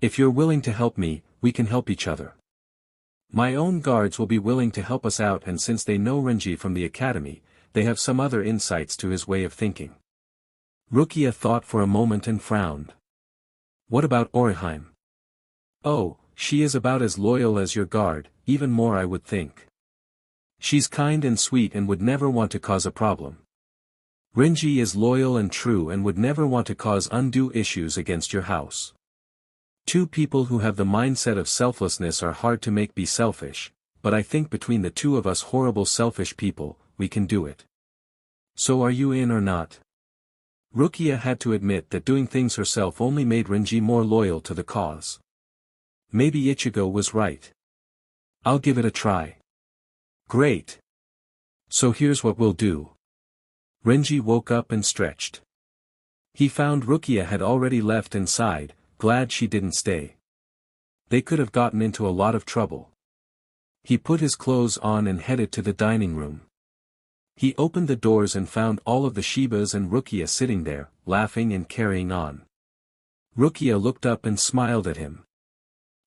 If you're willing to help me, we can help each other. My own guards will be willing to help us out, and since they know Renji from the academy, they have some other insights to his way of thinking." Rukia thought for a moment and frowned. "What about Orihime?" "Oh, she is about as loyal as your guard, even more I would think. She's kind and sweet and would never want to cause a problem. Renji is loyal and true and would never want to cause undue issues against your house. Two people who have the mindset of selflessness are hard to make be selfish, but I think between the two of us horrible selfish people, we can do it. So are you in or not? Rukia had to admit that doing things herself only made Renji more loyal to the cause. Maybe Ichigo was right. I'll give it a try. Great. So here's what we'll do. Renji woke up and stretched. He found Rukia had already left and sighed, glad she didn't stay. They could have gotten into a lot of trouble. He put his clothes on and headed to the dining room. He opened the doors and found all of the Shibas and Rukia sitting there, laughing and carrying on. Rukia looked up and smiled at him.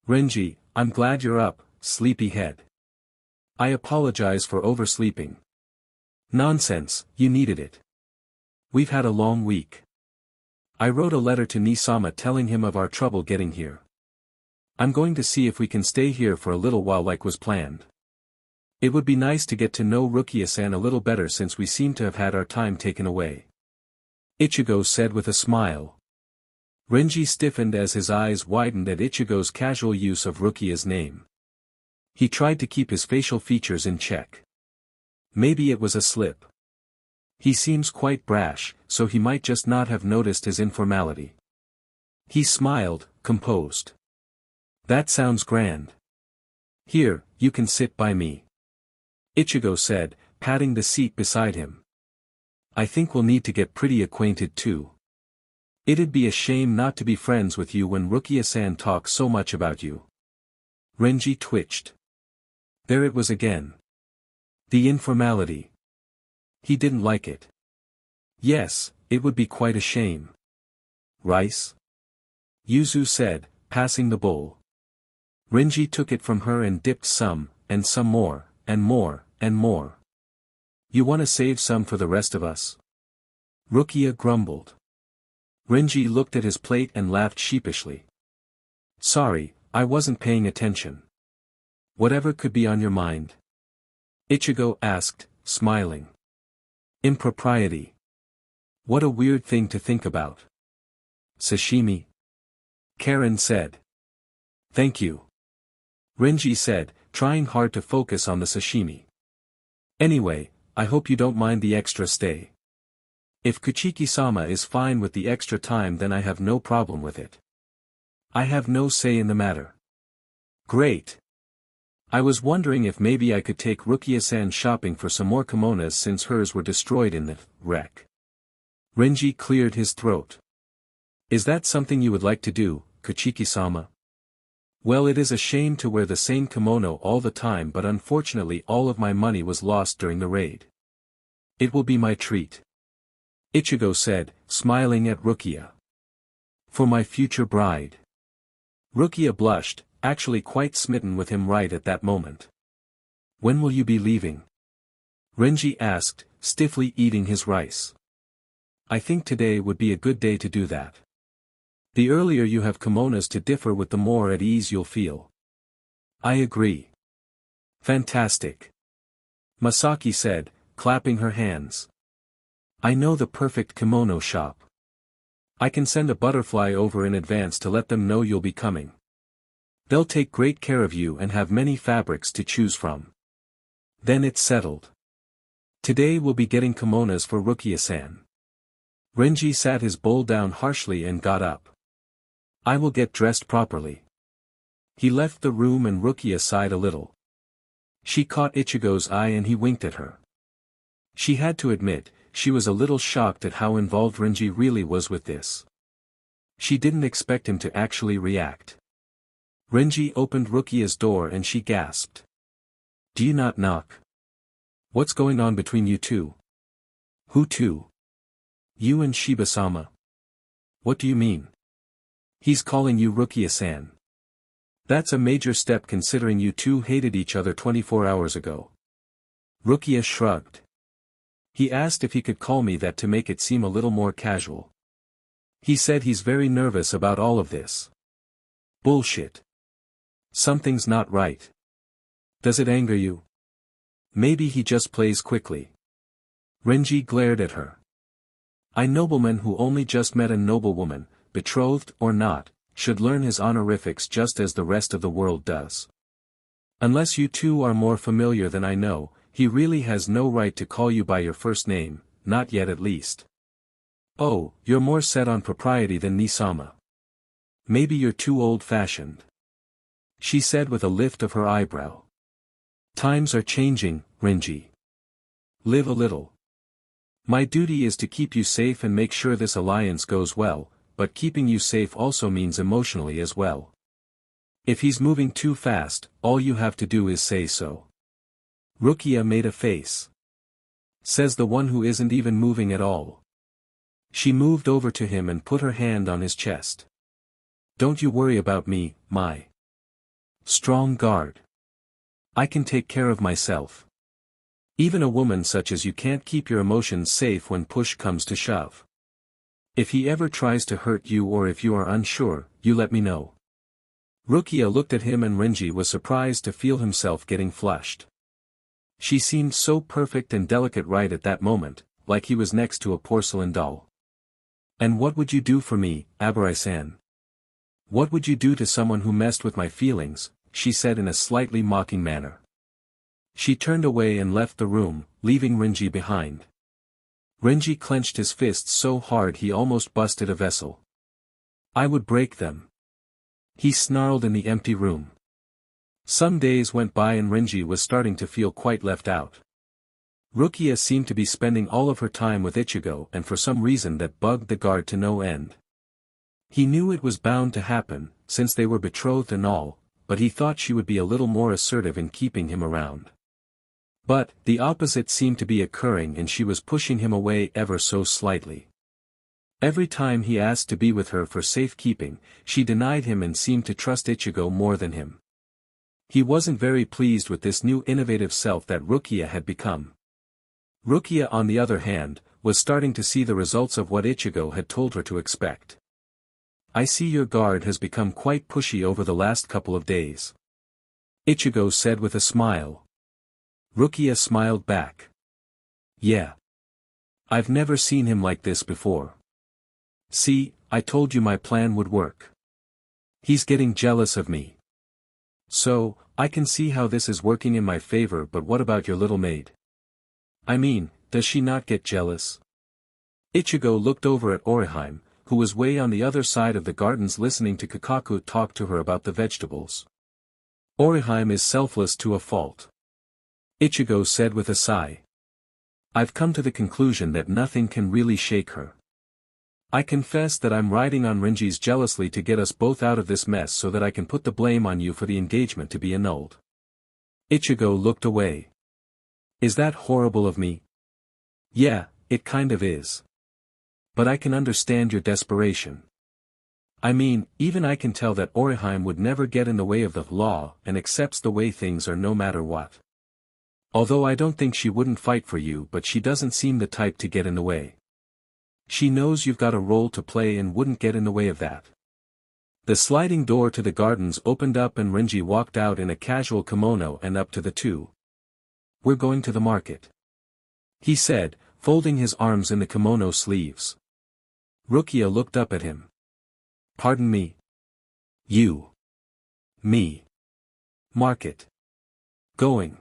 Renji, I'm glad you're up, sleepyhead. I apologize for oversleeping. Nonsense, you needed it. We've had a long week. I wrote a letter to Nisama telling him of our trouble getting here. I'm going to see if we can stay here for a little while like was planned. It would be nice to get to know Rukia-san a little better since we seem to have had our time taken away. Ichigo said with a smile. Renji stiffened as his eyes widened at Ichigo's casual use of Rukia's name. He tried to keep his facial features in check. Maybe it was a slip. He seems quite brash, so he might just not have noticed his informality. He smiled, composed. That sounds grand. Here, you can sit by me. Ichigo said, patting the seat beside him. I think we'll need to get pretty acquainted too. It'd be a shame not to be friends with you when Rukia-san talks so much about you. Renji twitched. There it was again. The informality. He didn't like it. Yes, it would be quite a shame. Rice? Yuzu said, passing the bowl. Renji took it from her and dipped some, and some more, and more, and more. You want to save some for the rest of us? Rukia grumbled. Renji looked at his plate and laughed sheepishly. Sorry, I wasn't paying attention. Whatever could be on your mind? Ichigo asked, smiling. Impropriety. What a weird thing to think about. Sashimi? Karen said. Thank you. Renji said, trying hard to focus on the sashimi. Anyway, I hope you don't mind the extra stay. If Kuchiki-sama is fine with the extra time then I have no problem with it. I have no say in the matter. Great. I was wondering if maybe I could take Rukia-san shopping for some more kimonos since hers were destroyed in the wreck. Renji cleared his throat. Is that something you would like to do, Kuchiki-sama? Well, it is a shame to wear the same kimono all the time, but unfortunately all of my money was lost during the raid. It will be my treat. Ichigo said, smiling at Rukia. For my future bride. Rukia blushed, actually quite smitten with him right at that moment. When will you be leaving? Renji asked, stiffly eating his rice. I think today would be a good day to do that. The earlier you have kimonos to differ with the more at ease you'll feel. I agree. Fantastic. Masaki said, clapping her hands. I know the perfect kimono shop. I can send a butterfly over in advance to let them know you'll be coming. They'll take great care of you and have many fabrics to choose from. Then it's settled. Today we'll be getting kimonos for Rukia-san. Renji sat his bowl down harshly and got up. I will get dressed properly. He left the room and Rukia sighed a little. She caught Ichigo's eye and he winked at her. She had to admit, she was a little shocked at how involved Renji really was with this. She didn't expect him to actually react. Renji opened Rukia's door and she gasped. Do you not knock? What's going on between you two? Who two? You and Shiba-sama. What do you mean? He's calling you Rukia-san. That's a major step considering you two hated each other 24 hours ago. Rukia shrugged. He asked if he could call me that to make it seem a little more casual. He said he's very nervous about all of this. Bullshit. Something's not right. Does it anger you? Maybe he just plays quickly. Renji glared at her. A nobleman who only just met a noblewoman, betrothed or not, should learn his honorifics just as the rest of the world does. Unless you two are more familiar than I know, he really has no right to call you by your first name, not yet at least. Oh, you're more set on propriety than Nisama. Maybe you're too old-fashioned. She said with a lift of her eyebrow. Times are changing, Renji. Live a little. My duty is to keep you safe and make sure this alliance goes well, but keeping you safe also means emotionally as well. If he's moving too fast, all you have to do is say so. Rukia made a face. Says the one who isn't even moving at all. She moved over to him and put her hand on his chest. Don't you worry about me, my strong guard. I can take care of myself. Even a woman such as you can't keep your emotions safe when push comes to shove. If he ever tries to hurt you or if you are unsure, you let me know. Rukia looked at him and Renji was surprised to feel himself getting flushed. She seemed so perfect and delicate right at that moment, like he was next to a porcelain doll. And what would you do for me, Abarai-san? What would you do to someone who messed with my feelings? She said in a slightly mocking manner. She turned away and left the room, leaving Renji behind. Renji clenched his fists so hard he almost busted a vessel. I would break them. He snarled in the empty room. Some days went by and Renji was starting to feel quite left out. Rukia seemed to be spending all of her time with Ichigo and for some reason that bugged the guard to no end. He knew it was bound to happen, since they were betrothed and all, but he thought she would be a little more assertive in keeping him around. But, the opposite seemed to be occurring and she was pushing him away ever so slightly. Every time he asked to be with her for safekeeping, she denied him and seemed to trust Ichigo more than him. He wasn't very pleased with this new innovative self that Rukia had become. Rukia on the other hand, was starting to see the results of what Ichigo had told her to expect. I see your guard has become quite pushy over the last couple of days. Ichigo said with a smile. Rukia smiled back. Yeah. I've never seen him like this before. See, I told you my plan would work. He's getting jealous of me. So, I can see how this is working in my favor, but what about your little maid? I mean, does she not get jealous? Ichigo looked over at Orihime, who was way on the other side of the gardens listening to Kakaku talk to her about the vegetables. Orihime is selfless to a fault. Ichigo said with a sigh. I've come to the conclusion that nothing can really shake her. I confess that I'm riding on Renji's jealously to get us both out of this mess so that I can put the blame on you for the engagement to be annulled. Ichigo looked away. Is that horrible of me? Yeah, it kind of is. But I can understand your desperation. I mean, even I can tell that Orihime would never get in the way of the law and accepts the way things are no matter what. Although I don't think she wouldn't fight for you, but she doesn't seem the type to get in the way. She knows you've got a role to play and wouldn't get in the way of that. The sliding door to the gardens opened up and Renji walked out in a casual kimono and up to the two. We're going to the market. He said, folding his arms in the kimono sleeves. Rukia looked up at him. Pardon me. You. Me. Market. Going.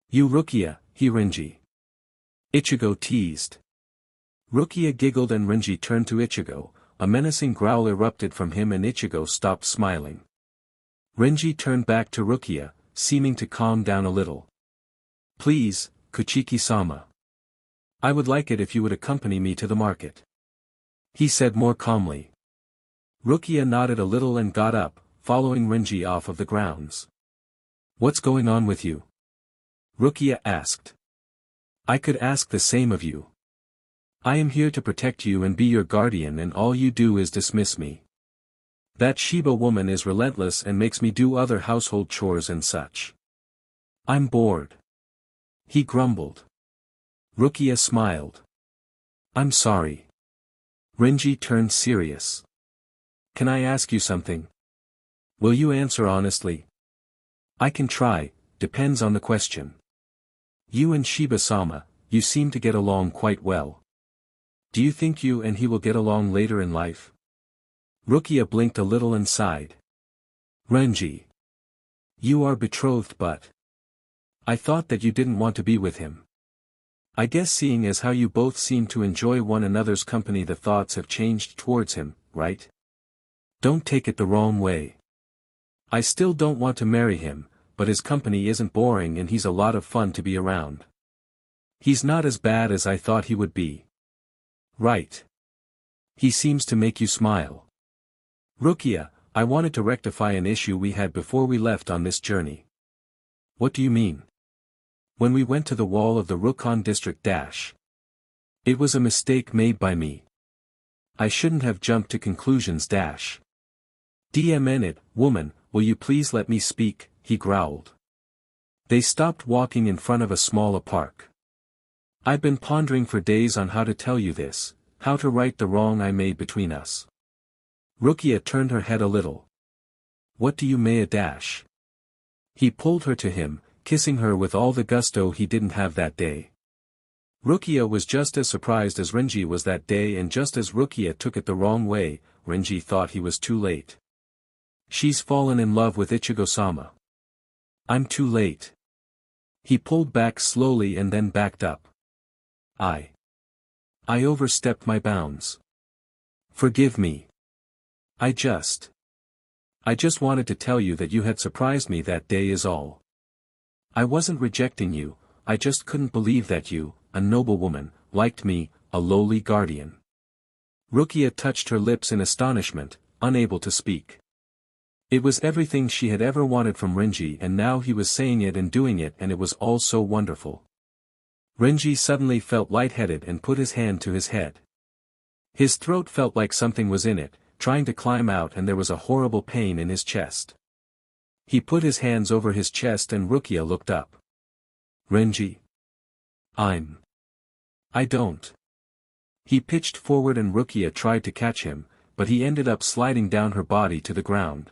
You Rukia, he Renji. Ichigo teased. Rukia giggled and Renji turned to Ichigo, a menacing growl erupted from him and Ichigo stopped smiling. Renji turned back to Rukia, seeming to calm down a little. Please, Kuchiki-sama. I would like it if you would accompany me to the market. He said more calmly. Rukia nodded a little and got up, following Renji off of the grounds. What's going on with you? Rukia asked. I could ask the same of you. I am here to protect you and be your guardian and all you do is dismiss me. That Shiba woman is relentless and makes me do other household chores and such. I'm bored. He grumbled. Rukia smiled. I'm sorry. Renji turned serious. Can I ask you something? Will you answer honestly? I can try, depends on the question. You and Shiba-sama, you seem to get along quite well. Do you think you and he will get along later in life? Rukia blinked a little and sighed. Renji. You are betrothed but. I thought that you didn't want to be with him. I guess seeing as how you both seem to enjoy one another's company the thoughts have changed towards him, right? Don't take it the wrong way. I still don't want to marry him, but his company isn't boring and he's a lot of fun to be around. He's not as bad as I thought he would be. Right. He seems to make you smile. Rukia, I wanted to rectify an issue we had before we left on this journey. What do you mean? When we went to the wall of the Rukon district. It was a mistake made by me. I shouldn't have jumped to conclusions. DMN it, woman, will you please let me speak, he growled. They stopped walking in front of a small park. I've been pondering for days on how to tell you this, how to right the wrong I made between us. Rukia turned her head a little. What do you mean? He pulled her to him, kissing her with all the gusto he didn't have that day. Rukia was just as surprised as Renji was that day, and just as Rukia took it the wrong way, Renji thought he was too late. She's fallen in love with Ichigo-sama. I'm too late. He pulled back slowly and then backed up. I overstepped my bounds. Forgive me. I just wanted to tell you that you had surprised me that day is all. I wasn't rejecting you, I just couldn't believe that you, a noble woman, liked me, a lowly guardian. Rukia touched her lips in astonishment, unable to speak. It was everything she had ever wanted from Renji, and now he was saying it and doing it, and it was all so wonderful. Renji suddenly felt lightheaded and put his hand to his head. His throat felt like something was in it, trying to climb out, and there was a horrible pain in his chest. He put his hands over his chest and Rukia looked up. Renji. I don't. He pitched forward and Rukia tried to catch him, but he ended up sliding down her body to the ground.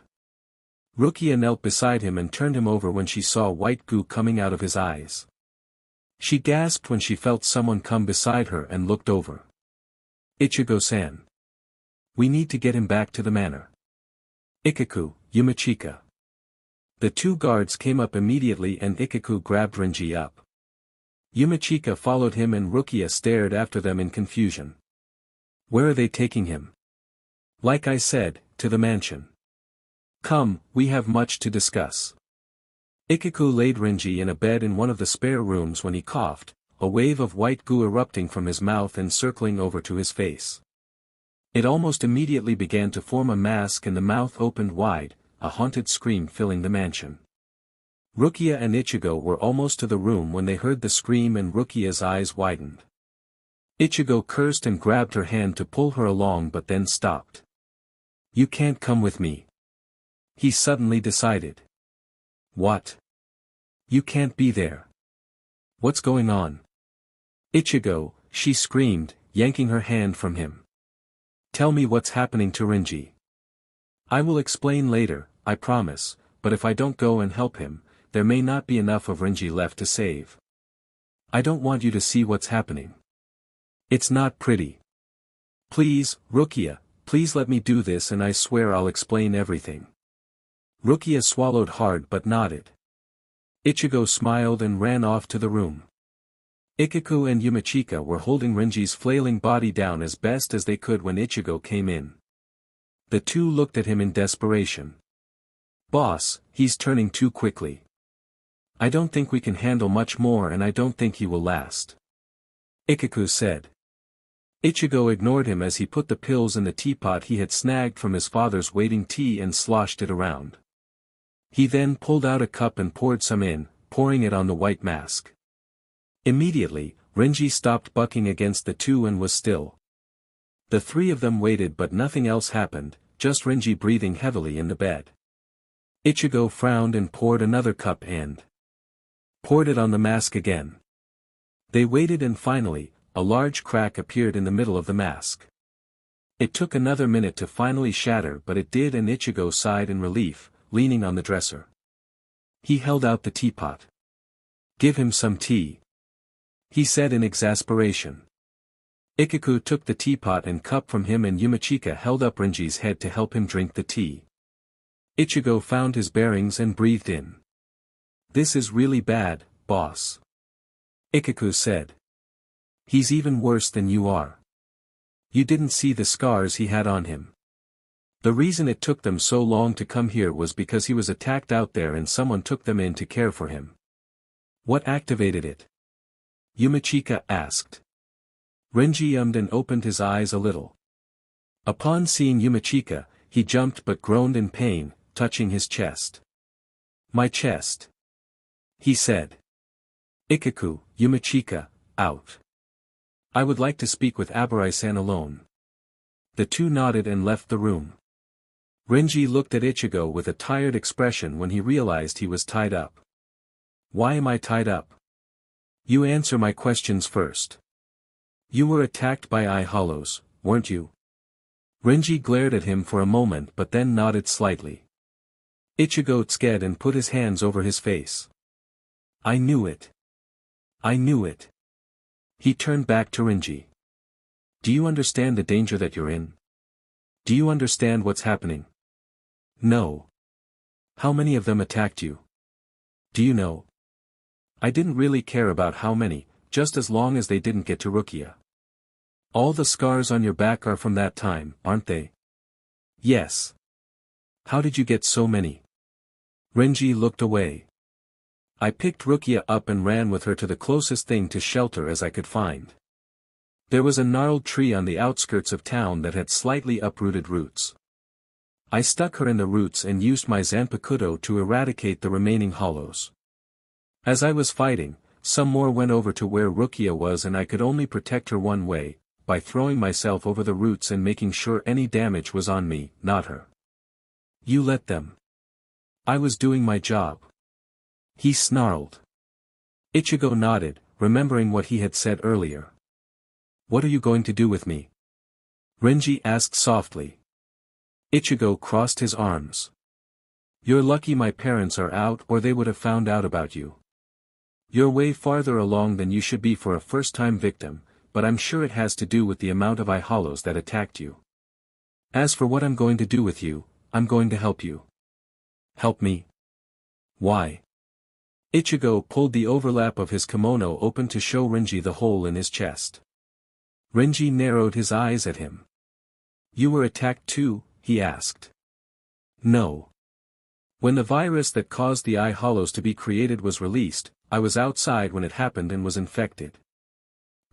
Rukia knelt beside him and turned him over when she saw white goo coming out of his eyes. She gasped when she felt someone come beside her and looked over. Ichigo-san. We need to get him back to the manor. Ikaku, Yumachika. The two guards came up immediately and Ikaku grabbed Renji up. Yumachika followed him and Rukia stared after them in confusion. Where are they taking him? Like I said, to the mansion. Come, we have much to discuss. Ikaku laid Renji in a bed in one of the spare rooms when he coughed, a wave of white goo erupting from his mouth and circling over to his face. It almost immediately began to form a mask and the mouth opened wide, a haunted scream filling the mansion. Rukia and Ichigo were almost to the room when they heard the scream and Rukia's eyes widened. Ichigo cursed and grabbed her hand to pull her along but then stopped. You can't come with me. He suddenly decided. What? You can't be there. What's going on? Ichigo, she screamed, yanking her hand from him. Tell me what's happening to Renji. I will explain later, I promise, but if I don't go and help him, there may not be enough of Renji left to save. I don't want you to see what's happening. It's not pretty. Please, Rukia, please let me do this and I swear I'll explain everything. Rukia swallowed hard but nodded. Ichigo smiled and ran off to the room. Ikaku and Yumachika were holding Renji's flailing body down as best as they could when Ichigo came in. The two looked at him in desperation. Boss, he's turning too quickly. I don't think we can handle much more and I don't think he will last. Ikaku said. Ichigo ignored him as he put the pills in the teapot he had snagged from his father's waiting tea and sloshed it around. He then pulled out a cup and poured some in, pouring it on the white mask. Immediately, Renji stopped bucking against the two and was still. The three of them waited but nothing else happened, just Renji breathing heavily in the bed. Ichigo frowned and poured another cup and poured it on the mask again. They waited and finally, a large crack appeared in the middle of the mask. It took another minute to finally shatter but it did and Ichigo sighed in relief, leaning on the dresser. He held out the teapot. Give him some tea. He said in exasperation. Ichigo took the teapot and cup from him and Yumachika held up Renji's head to help him drink the tea. Ichigo found his bearings and breathed in. "This is really bad, boss," Ichigo said. "He's even worse than you are. You didn't see the scars he had on him. The reason it took them so long to come here was because he was attacked out there and someone took them in to care for him." "What activated it?" Yumachika asked. Renji ummed and opened his eyes a little. Upon seeing Yumachika, he jumped but groaned in pain, touching his chest. "My chest," he said. "Ichigo, Yumachika, out. I would like to speak with Abarai-san alone." The two nodded and left the room. Renji looked at Ichigo with a tired expression when he realized he was tied up. "Why am I tied up? You answer my questions first. You were attacked by eye hollows, weren't you?" Renji glared at him for a moment but then nodded slightly. Ichigo tskeed and put his hands over his face. "I knew it. I knew it." He turned back to Renji. "Do you understand the danger that you're in? Do you understand what's happening?" "No." "How many of them attacked you? Do you know?" "I didn't really care about how many, just as long as they didn't get to Rukia." "All the scars on your back are from that time, aren't they?" "Yes." "How did you get so many?" Renji looked away. "I picked Rukia up and ran with her to the closest thing to shelter as I could find. There was a gnarled tree on the outskirts of town that had slightly uprooted roots. I stuck her in the roots and used my Zanpakuto to eradicate the remaining hollows. As I was fighting, some more went over to where Rukia was and I could only protect her one way, by throwing myself over the roots and making sure any damage was on me, not her." "You let them." "I was doing my job," he snarled. Ichigo nodded, remembering what he had said earlier. "What are you going to do with me?" Renji asked softly. Ichigo crossed his arms. "You're lucky my parents are out or they would have found out about you. You're way farther along than you should be for a first-time victim, but I'm sure it has to do with the amount of eye hollows that attacked you. As for what I'm going to do with you, I'm going to help you." "Help me? Why?" Ichigo pulled the overlap of his kimono open to show Renji the hole in his chest. Renji narrowed his eyes at him. "You were attacked too?" he asked. "No. When the virus that caused the eye hollows to be created was released, I was outside when it happened and was infected.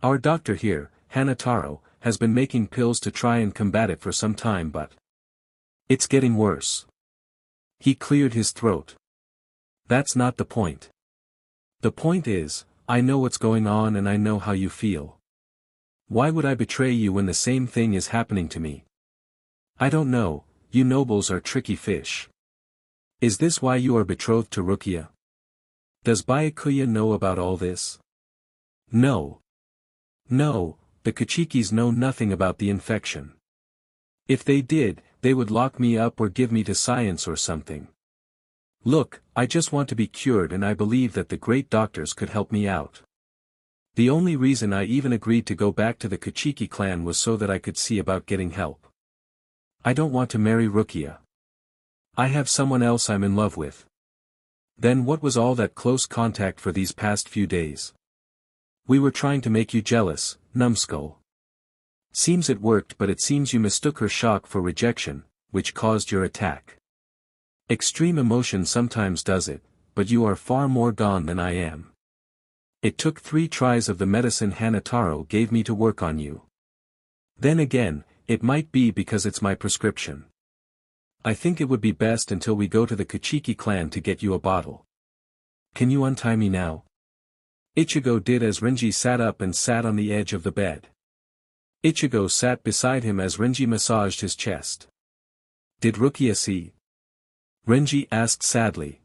Our doctor here, Hanataro, has been making pills to try and combat it for some time but it's getting worse." He cleared his throat. "That's not the point. The point is, I know what's going on and I know how you feel. Why would I betray you when the same thing is happening to me? I don't know, you nobles are tricky fish. Is this why you are betrothed to Rukia? Does Byakuya know about all this?" "No. No, the Kuchikis know nothing about the infection. If they did, they would lock me up or give me to science or something. Look, I just want to be cured and I believe that the great doctors could help me out. The only reason I even agreed to go back to the Kuchiki clan was so that I could see about getting help. I don't want to marry Rukia. I have someone else I'm in love with." "Then what was all that close contact for these past few days?" "We were trying to make you jealous, numbskull. Seems it worked but it seems you mistook her shock for rejection, which caused your attack. Extreme emotion sometimes does it, but you are far more gone than I am. It took 3 tries of the medicine Hanataro gave me to work on you. Then again, it might be because it's my prescription. I think it would be best until we go to the Kuchiki clan to get you a bottle. Can you untie me now?" Ichigo did as Renji sat up and sat on the edge of the bed. Ichigo sat beside him as Renji massaged his chest. "Did Rukia see?" Renji asked sadly.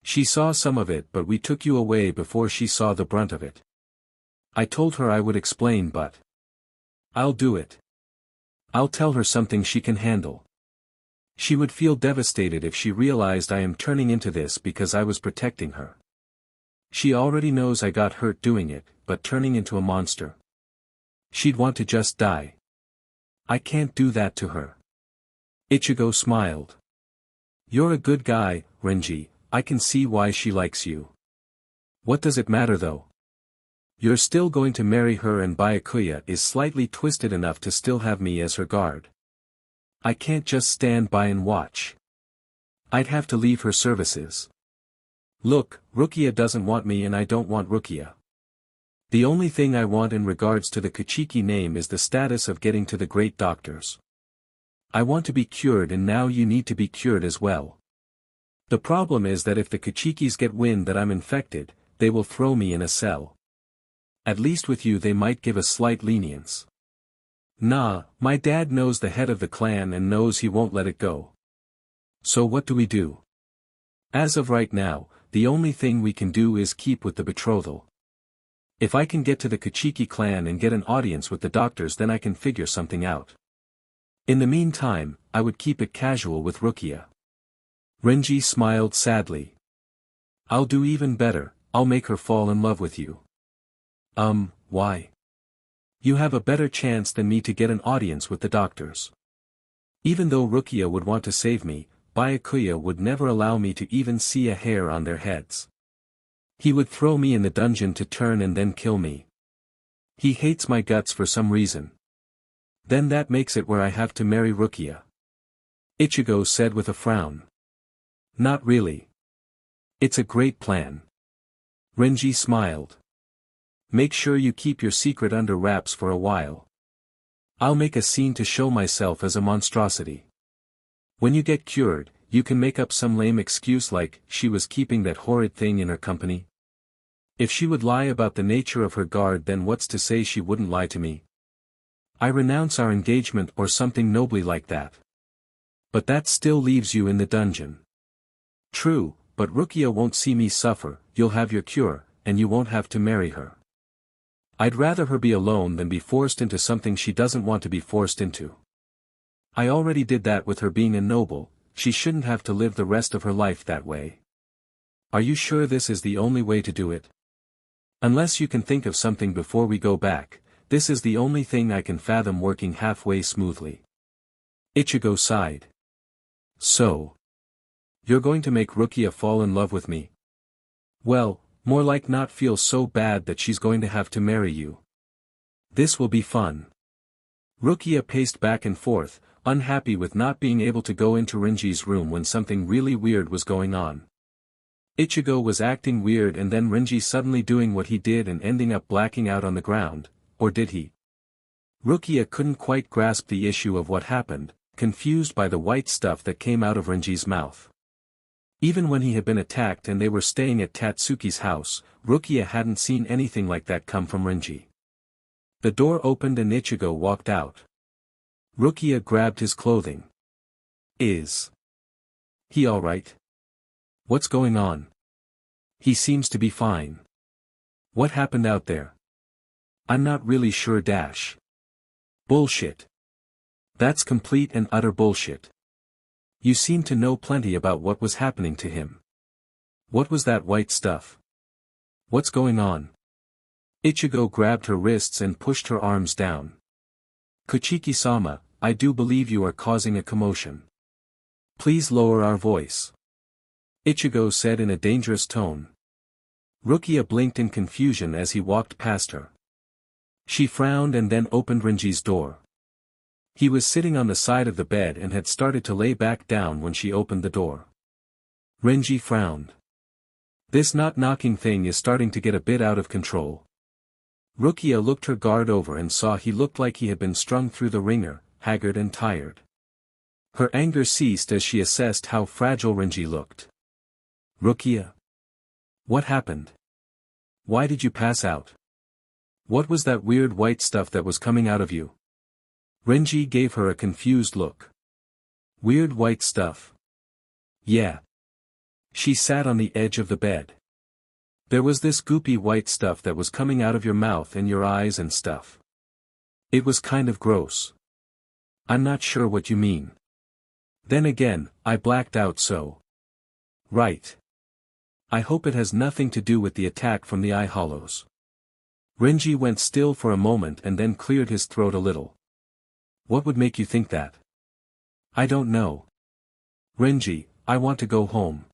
"She saw some of it but we took you away before she saw the brunt of it. I told her I would explain but I'll do it. I'll tell her something she can handle. She would feel devastated if she realized I am turning into this because I was protecting her. She already knows I got hurt doing it, but turning into a monster. She'd want to just die. I can't do that to her. Ichigo smiled. You're a good guy, Renji, I can see why she likes you. What does it matter though? You're still going to marry her and Byakuya is slightly twisted enough to still have me as her guard. I can't just stand by and watch. I'd have to leave her services. Look, Rukia doesn't want me and I don't want Rukia. The only thing I want in regards to the Kuchiki name is the status of getting to the great doctors. I want to be cured and now you need to be cured as well. The problem is that if the Kuchikis get wind that I'm infected, they will throw me in a cell. At least with you they might give a slight lenience. Nah, my dad knows the head of the clan and knows he won't let it go. So what do we do? As of right now, the only thing we can do is keep with the betrothal. If I can get to the Kuchiki clan and get an audience with the doctors then I can figure something out. In the meantime, I would keep it casual with Rukia. Renji smiled sadly. I'll do even better, I'll make her fall in love with you. Why? You have a better chance than me to get an audience with the doctors. Even though Rukia would want to save me, Byakuya would never allow me to even see a hair on their heads. He would throw me in the dungeon to turn and then kill me. He hates my guts for some reason. Then that makes it where I have to marry Rukia. Ichigo said with a frown. Not really. It's a great plan. Renji smiled. Make sure you keep your secret under wraps for a while. I'll make a scene to show myself as a monstrosity. When you get cured, you can make up some lame excuse like she was keeping that horrid thing in her company. If she would lie about the nature of her guard then what's to say she wouldn't lie to me? I renounce our engagement or something nobly like that. But that still leaves you in the dungeon. True, but Rukia won't see me suffer, you'll have your cure, and you won't have to marry her. I'd rather her be alone than be forced into something she doesn't want to be forced into. I already did that with her being a noble, she shouldn't have to live the rest of her life that way. Are you sure this is the only way to do it? Unless you can think of something before we go back, this is the only thing I can fathom working halfway smoothly. Ichigo sighed. So? You're going to make Rukia fall in love with me? Well, more like not feel so bad that she's going to have to marry you. This will be fun. Rukia paced back and forth, unhappy with not being able to go into Renji's room when something really weird was going on. Ichigo was acting weird and then Renji suddenly doing what he did and ending up blacking out on the ground, or did he? Rukia couldn't quite grasp the issue of what happened, confused by the white stuff that came out of Renji's mouth. Even when he had been attacked and they were staying at Tatsuki's house, Rukia hadn't seen anything like that come from Renji. The door opened and Ichigo walked out. Rukia grabbed his clothing. Is he alright? What's going on? He seems to be fine. What happened out there? I'm not really sure. Bullshit. That's complete and utter bullshit. You seem to know plenty about what was happening to him. What was that white stuff? What's going on? Ichigo grabbed her wrists and pushed her arms down. Kuchiki-sama, I do believe you are causing a commotion. Please lower our voice. Ichigo said in a dangerous tone. Rukia blinked in confusion as he walked past her. She frowned and then opened Renji's door. He was sitting on the side of the bed and had started to lay back down when she opened the door. Renji frowned. This knock-knocking thing is starting to get a bit out of control. Rukia looked her guard over and saw he looked like he had been strung through the ringer, haggard and tired. Her anger ceased as she assessed how fragile Renji looked. Rukia? What happened? Why did you pass out? What was that weird white stuff that was coming out of you? Renji gave her a confused look. Weird white stuff. Yeah. She sat on the edge of the bed. There was this goopy white stuff that was coming out of your mouth and your eyes and stuff. It was kind of gross. I'm not sure what you mean. Then again, I blacked out so. Right. I hope it has nothing to do with the attack from the eye hollows. Renji went still for a moment and then cleared his throat a little. What would make you think that? I don't know. Renji, I want to go home.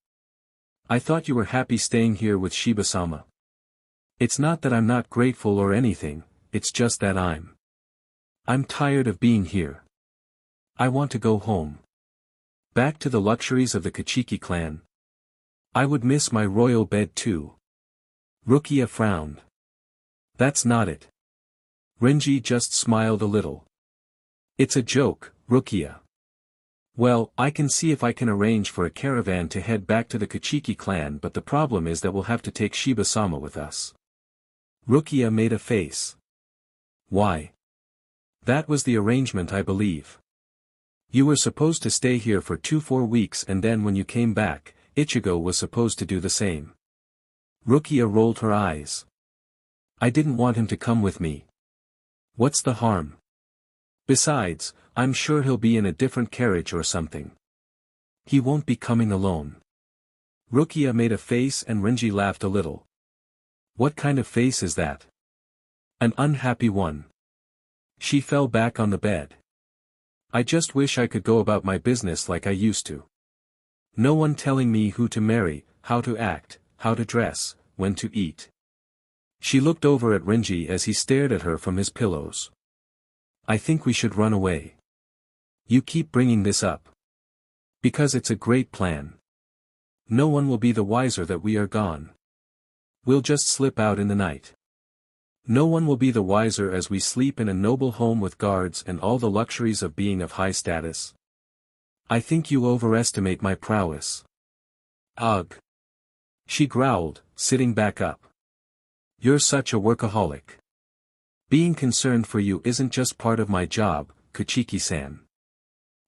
I thought you were happy staying here with Shiba-sama. It's not that I'm not grateful or anything, it's just that I'm tired of being here. I want to go home. Back to the luxuries of the Kuchiki clan. I would miss my royal bed too. Rukia frowned. That's not it. Renji just smiled a little. It's a joke, Rukia. Well, I can see if I can arrange for a caravan to head back to the Kuchiki clan, but the problem is that we'll have to take Shiba-sama with us. Rukia made a face. Why? That was the arrangement, I believe. You were supposed to stay here for 4 weeks, and then when you came back, Ichigo was supposed to do the same. Rukia rolled her eyes. I didn't want him to come with me. What's the harm? Besides, I'm sure he'll be in a different carriage or something. He won't be coming alone. Rukia made a face and Renji laughed a little. What kind of face is that? An unhappy one. She fell back on the bed. I just wish I could go about my business like I used to. No one telling me who to marry, how to act, how to dress, when to eat. She looked over at Renji as he stared at her from his pillows. I think we should run away. You keep bringing this up. Because it's a great plan. No one will be the wiser that we are gone. We'll just slip out in the night. No one will be the wiser as we sleep in a noble home with guards and all the luxuries of being of high status. I think you overestimate my prowess. Ugh. She growled, sitting back up. You're such a workaholic. Being concerned for you isn't just part of my job, Kuchiki-san.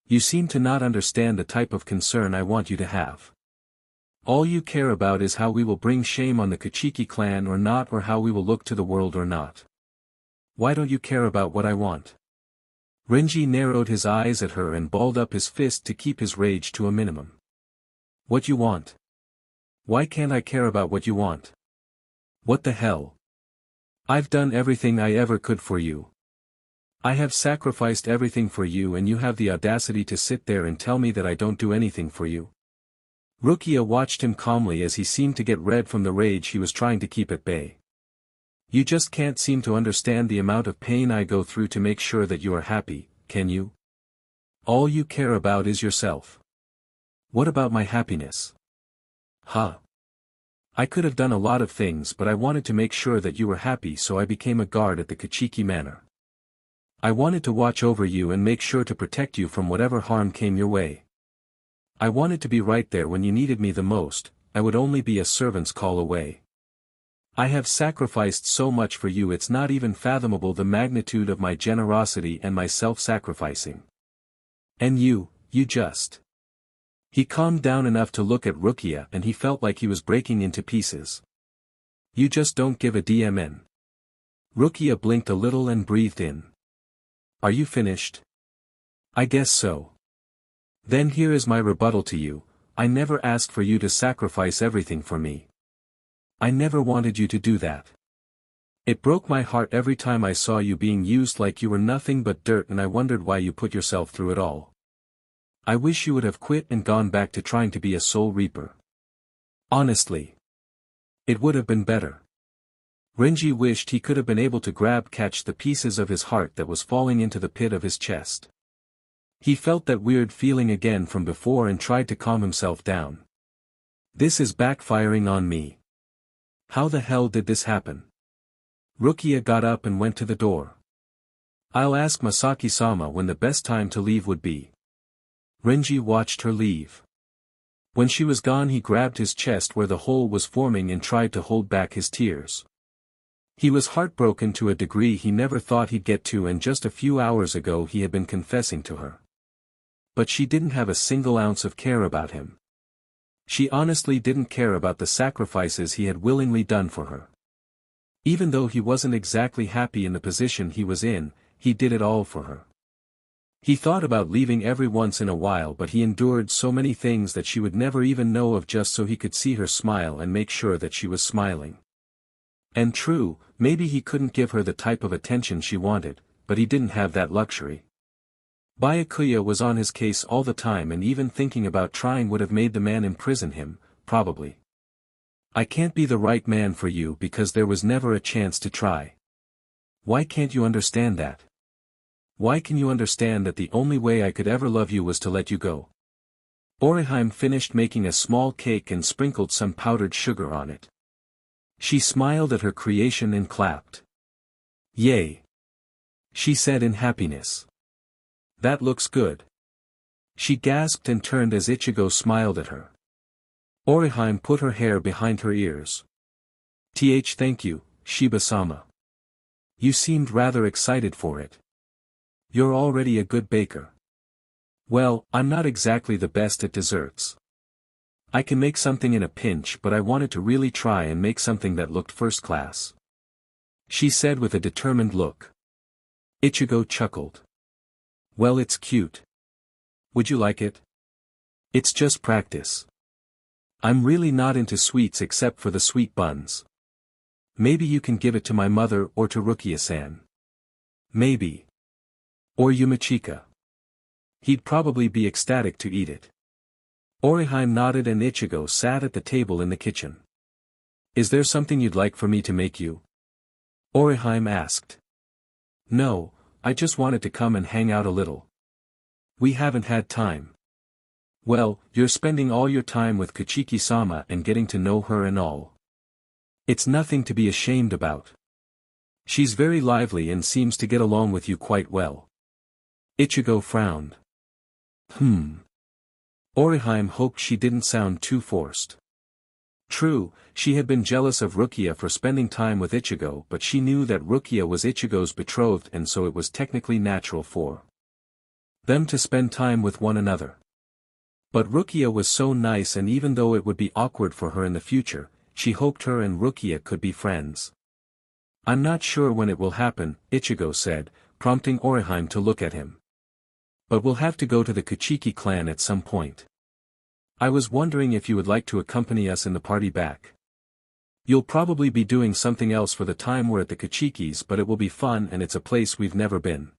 You seem to not understand the type of concern I want you to have. All you care about is how we will bring shame on the Kuchiki clan or not, or how we will look to the world or not. Why don't you care about what I want? Renji narrowed his eyes at her and balled up his fist to keep his rage to a minimum. What you want? Why can't I care about what you want? What the hell? I've done everything I ever could for you. I have sacrificed everything for you, and you have the audacity to sit there and tell me that I don't do anything for you. Rukia watched him calmly as he seemed to get red from the rage he was trying to keep at bay. You just can't seem to understand the amount of pain I go through to make sure that you are happy, can you? All you care about is yourself. What about my happiness? Huh. I could have done a lot of things, but I wanted to make sure that you were happy, so I became a guard at the Kuchiki Manor. I wanted to watch over you and make sure to protect you from whatever harm came your way. I wanted to be right there when you needed me the most. I would only be a servant's call away. I have sacrificed so much for you, it's not even fathomable the magnitude of my generosity and my self-sacrificing. And you just... He calmed down enough to look at Rukia and he felt like he was breaking into pieces. You just don't give a damn. Rukia blinked a little and breathed in. Are you finished? I guess so. Then here is my rebuttal to you. I never asked for you to sacrifice everything for me. I never wanted you to do that. It broke my heart every time I saw you being used like you were nothing but dirt, and I wondered why you put yourself through it all. I wish you would have quit and gone back to trying to be a soul reaper. Honestly. It would have been better. Renji wished he could have been able to catch the pieces of his heart that was falling into the pit of his chest. He felt that weird feeling again from before and tried to calm himself down. This is backfiring on me. How the hell did this happen? Rukia got up and went to the door. I'll ask Masaki-sama when the best time to leave would be. Renji watched her leave. When she was gone, he grabbed his chest where the hole was forming and tried to hold back his tears. He was heartbroken to a degree he never thought he'd get to, and just a few hours ago he had been confessing to her. But she didn't have a single ounce of care about him. She honestly didn't care about the sacrifices he had willingly done for her. Even though he wasn't exactly happy in the position he was in, he did it all for her. He thought about leaving every once in a while, but he endured so many things that she would never even know of just so he could see her smile and make sure that she was smiling. And true, maybe he couldn't give her the type of attention she wanted, but he didn't have that luxury. Byakuya was on his case all the time, and even thinking about trying would have made the man imprison him, probably. I can't be the right man for you because there was never a chance to try. Why can't you understand that? Why can you understand that the only way I could ever love you was to let you go? Orihime finished making a small cake and sprinkled some powdered sugar on it. She smiled at her creation and clapped. Yay! She said in happiness. That looks good. She gasped and turned as Ichigo smiled at her. Orihime put her hair behind her ears. Thank you, Shiba-sama. You seemed rather excited for it. You're already a good baker. Well, I'm not exactly the best at desserts. I can make something in a pinch, but I wanted to really try and make something that looked first class. She said with a determined look. Ichigo chuckled. Well, it's cute. Would you like it? It's just practice. I'm really not into sweets except for the sweet buns. Maybe you can give it to my mother or to Rukia-san. Maybe. Or Yumachika. He'd probably be ecstatic to eat it. Orihime nodded and Ichigo sat at the table in the kitchen. Is there something you'd like for me to make you? Orihime asked. No, I just wanted to come and hang out a little. We haven't had time. Well, you're spending all your time with Kuchiki-sama and getting to know her and all. It's nothing to be ashamed about. She's very lively and seems to get along with you quite well. Ichigo frowned. Orihime hoped she didn't sound too forced. True, she had been jealous of Rukia for spending time with Ichigo, but she knew that Rukia was Ichigo's betrothed, and so it was technically natural for them to spend time with one another. But Rukia was so nice, and even though it would be awkward for her in the future, she hoped her and Rukia could be friends. I'm not sure when it will happen, Ichigo said, prompting Orihime to look at him. But we'll have to go to the Kuchiki Clan at some point. I was wondering if you would like to accompany us in the party back. You'll probably be doing something else for the time we're at the Kuchikis, but it will be fun and it's a place we've never been.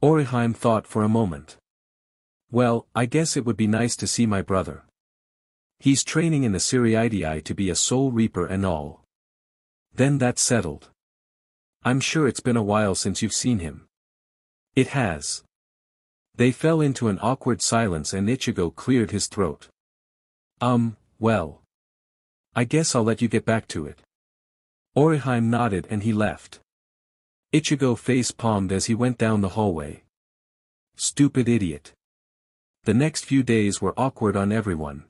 Orihime thought for a moment. Well, I guess it would be nice to see my brother. He's training in the Siriidii to be a soul reaper and all. Then that's settled. I'm sure it's been a while since you've seen him. It has. They fell into an awkward silence and Ichigo cleared his throat. Well. I guess I'll let you get back to it. Orihime nodded and he left. Ichigo face-palmed as he went down the hallway. Stupid idiot. The next few days were awkward on everyone.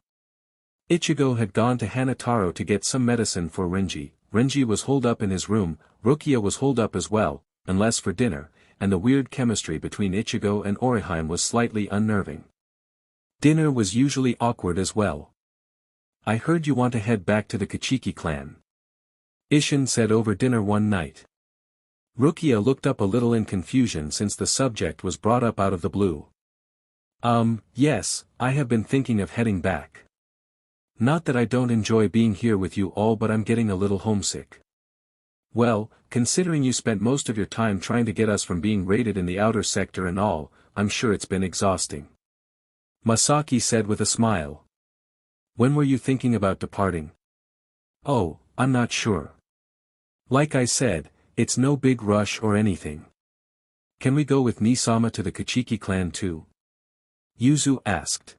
Ichigo had gone to Hanataro to get some medicine for Renji. Renji was holed up in his room, Rukia was holed up as well, unless for dinner, and the weird chemistry between Ichigo and Orihime was slightly unnerving. Dinner was usually awkward as well. I heard you want to head back to the Kuchiki Clan. Isshin said over dinner one night. Rukia looked up a little in confusion since the subject was brought up out of the blue. Yes, I have been thinking of heading back. Not that I don't enjoy being here with you all, but I'm getting a little homesick. Well, considering you spent most of your time trying to get us from being raided in the outer sector and all, I'm sure it's been exhausting. Masaki said with a smile. When were you thinking about departing? Oh, I'm not sure. Like I said, it's no big rush or anything. Can we go with Nisama to the Kuchiki Clan too? Yuzu asked.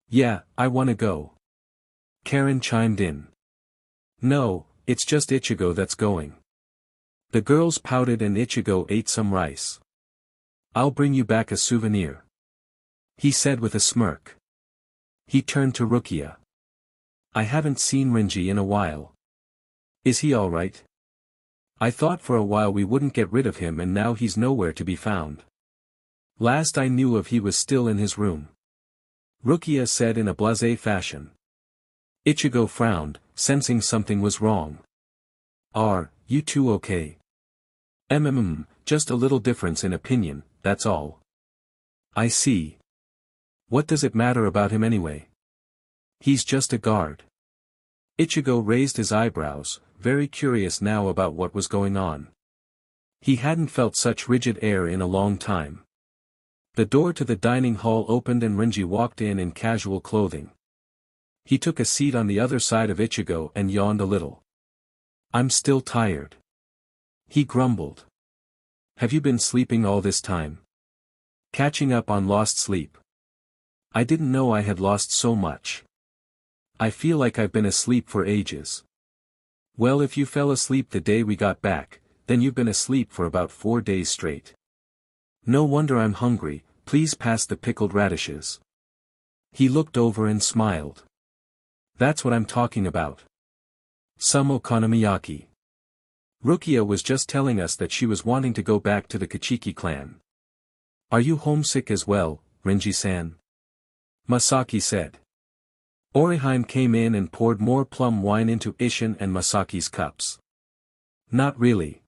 Yeah, I wanna go. Karen chimed in. No, it's just Ichigo that's going. The girls pouted and Ichigo ate some rice. I'll bring you back a souvenir. He said with a smirk. He turned to Rukia. I haven't seen Renji in a while. Is he alright? I thought for a while we wouldn't get rid of him and now he's nowhere to be found. Last I knew of he was still in his room. Rukia said in a blasé fashion. Ichigo frowned, sensing something was wrong. Are you two okay? Just a little difference in opinion, that's all. I see. What does it matter about him anyway? He's just a guard. Ichigo raised his eyebrows, very curious now about what was going on. He hadn't felt such rigid air in a long time. The door to the dining hall opened and Renji walked in casual clothing. He took a seat on the other side of Ichigo and yawned a little. "I'm still tired," he grumbled. "Have you been sleeping all this time? Catching up on lost sleep? I didn't know I had lost so much. I feel like I've been asleep for ages." "Well, if you fell asleep the day we got back, then you've been asleep for about 4 days straight. No wonder I'm hungry, please pass the pickled radishes." He looked over and smiled. "That's what I'm talking about. Some okonomiyaki. Rukia was just telling us that she was wanting to go back to the Kuchiki Clan." "Are you homesick as well, Renji-san?" Masaki said. Orihime came in and poured more plum wine into Ishin and Masaki's cups. "Not really.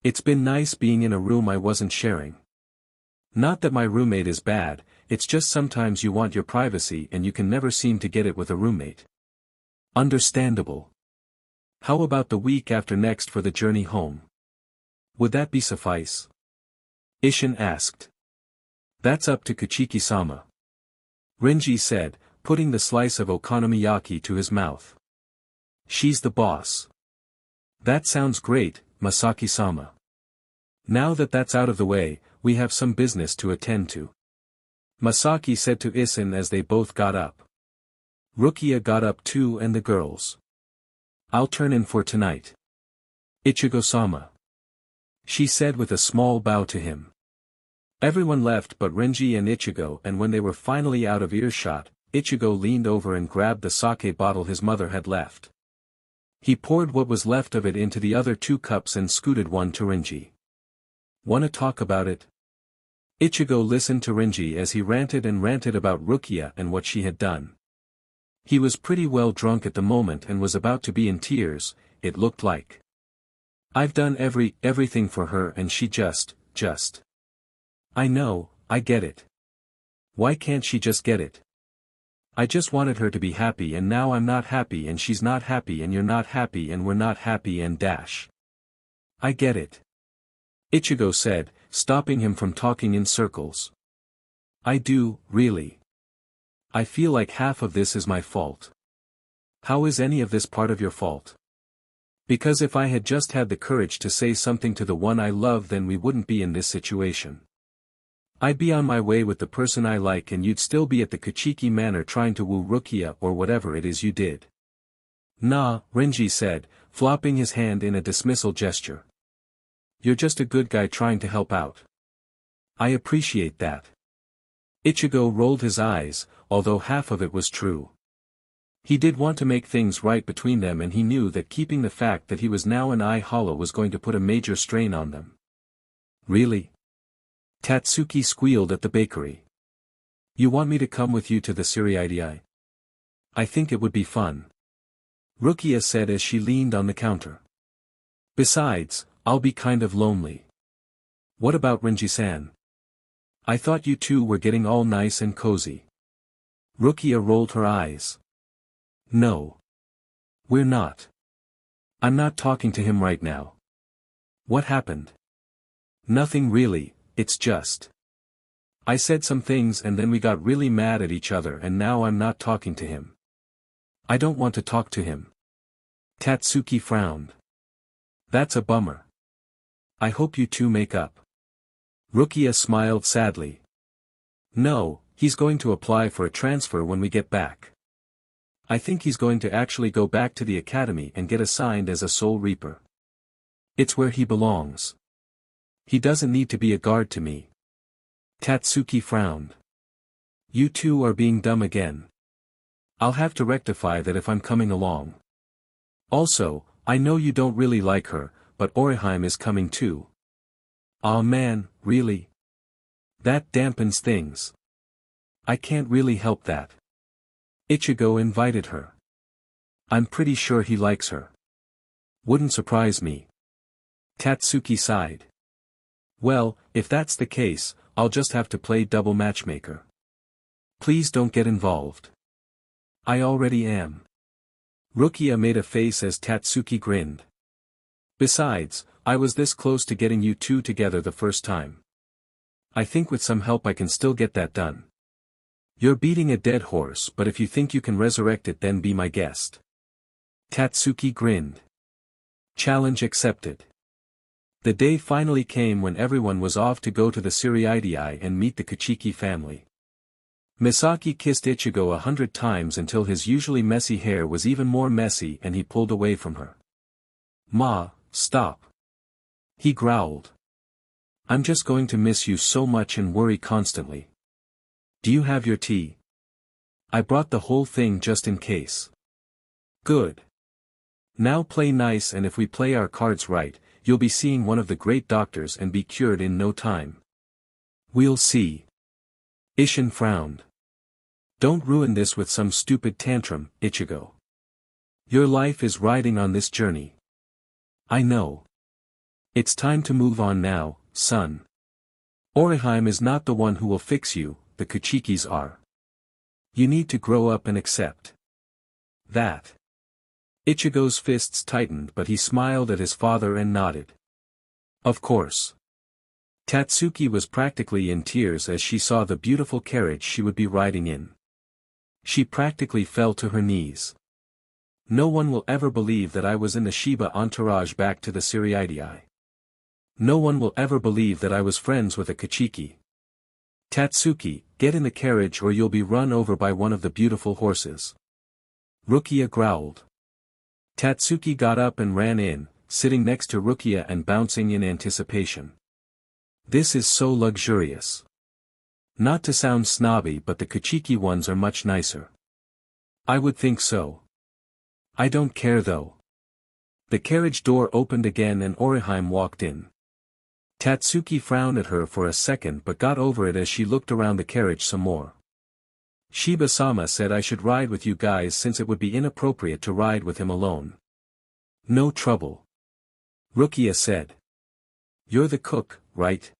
It's been nice being in a room I wasn't sharing. Not that my roommate is bad, it's just sometimes you want your privacy and you can never seem to get it with a roommate." "Understandable. How about the week after next for the journey home? Would that be suffice?" Ishin asked. "That's up to Kuchiki-sama," Renji said, putting the slice of okonomiyaki to his mouth. "She's the boss." "That sounds great, Masaki-sama. Now that that's out of the way, we have some business to attend to," Masaki said to Ishin as they both got up. Rukia got up too and the girls. "I'll turn in for tonight. Ichigo-sama," she said with a small bow to him. Everyone left but Renji and Ichigo, and when they were finally out of earshot, Ichigo leaned over and grabbed the sake bottle his mother had left. He poured what was left of it into the other 2 cups and scooted one to Renji. "Wanna talk about it?" Ichigo listened to Renji as he ranted about Rukia and what she had done. He was pretty well drunk at the moment and was about to be in tears, it looked like. "I've done everything for her and she just. I know, I get it. Why can't she just get it? I just wanted her to be happy and now I'm not happy and she's not happy and you're not happy and we're not happy and dash. I get it," Ichigo said, stopping him from talking in circles. "I do, really. I feel like half of this is my fault." "How is any of this part of your fault?" "Because if I had just had the courage to say something to the one I love, then we wouldn't be in this situation. I'd be on my way with the person I like and you'd still be at the Kuchiki Manor trying to woo Rukia or whatever it is you did." "Nah," Renji said, flopping his hand in a dismissal gesture. "You're just a good guy trying to help out. I appreciate that." Ichigo rolled his eyes, although half of it was true. He did want to make things right between them and he knew that keeping the fact that he was now an eye hollow was going to put a major strain on them. "Really?" Tatsuki squealed at the bakery. "You want me to come with you to the Siriidii? I think it would be fun," Rukia said as she leaned on the counter. "Besides, I'll be kind of lonely." "What about Renji-san? I thought you two were getting all nice and cozy." Rukia rolled her eyes. "No. We're not. I'm not talking to him right now." "What happened?" "Nothing really, it's just. I said some things and then we got really mad at each other and now I'm not talking to him. I don't want to talk to him." Tatsuki frowned. "That's a bummer. I hope you two make up." Rukia smiled sadly. "No, he's going to apply for a transfer when we get back. I think he's going to actually go back to the academy and get assigned as a Soul Reaper. It's where he belongs. He doesn't need to be a guard to me." Tatsuki frowned. "You two are being dumb again. I'll have to rectify that if I'm coming along. Also, I know you don't really like her, but Orihime is coming too." "Aw man, really? That dampens things. I can't really help that." Ichigo invited her. "I'm pretty sure he likes her. Wouldn't surprise me." Tatsuki sighed. "Well, if that's the case, I'll just have to play double matchmaker. Please don't get involved." "I already am." Rukia made a face as Tatsuki grinned. Besides, I was this close to getting you two together the first time. I think with some help I can still get that done. You're beating a dead horse, but if you think you can resurrect it, then be my guest. Tatsuki grinned. Challenge accepted. The day finally came when everyone was off to go to the Siriidii and meet the Kuchiki family. Misaki kissed Ichigo 100 times until his usually messy hair was even more messy and he pulled away from her. "Ma, stop." He growled. "I'm just going to miss you so much and worry constantly. Do you have your tea? I brought the whole thing just in case." "Good. Now play nice, and if we play our cards right, you'll be seeing one of the great doctors and be cured in no time." "We'll see." Ishin frowned. "Don't ruin this with some stupid tantrum, Ichigo. Your life is riding on this journey." "I know. It's time to move on now, son. Orihime is not the one who will fix you, the Kuchikis are. You need to grow up and accept that." Ichigo's fists tightened, but he smiled at his father and nodded. "Of course." Tatsuki was practically in tears as she saw the beautiful carriage she would be riding in. She practically fell to her knees. "No one will ever believe that I was in the Shiba entourage back to the Siriidii. No one will ever believe that I was friends with a Kuchiki. Tatsuki, get in the carriage or you'll be run over by one of the beautiful horses." Rukia growled. Tatsuki got up and ran in, sitting next to Rukia and bouncing in anticipation. "This is so luxurious. Not to sound snobby, but the Kuchiki ones are much nicer." "I would think so. I don't care though." The carriage door opened again and Orihime walked in. Tatsuki frowned at her for a second but got over it as she looked around the carriage some more. "Shiba-sama said I should ride with you guys since it would be inappropriate to ride with him alone." "No trouble." Rukia said. "You're the cook, right?"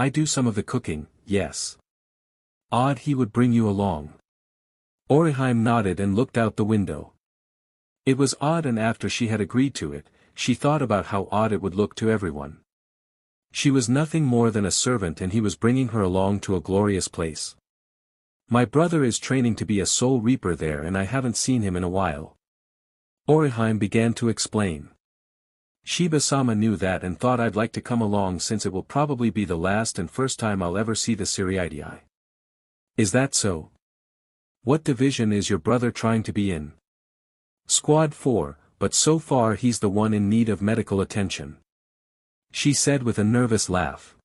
I do some of the cooking, yes." "Odd he would bring you along." Orihime nodded and looked out the window. It was odd, and after she had agreed to it, she thought about how odd it would look to everyone. She was nothing more than a servant and he was bringing her along to a glorious place. "My brother is training to be a soul reaper there and I haven't seen him in a while." Orihime began to explain. "Shiba-sama knew that and thought I'd like to come along since it will probably be the last and first time I'll ever see the Siriidii." "Is that so? What division is your brother trying to be in?" "Squad 4, but so far he's the one in need of medical attention," she said with a nervous laugh.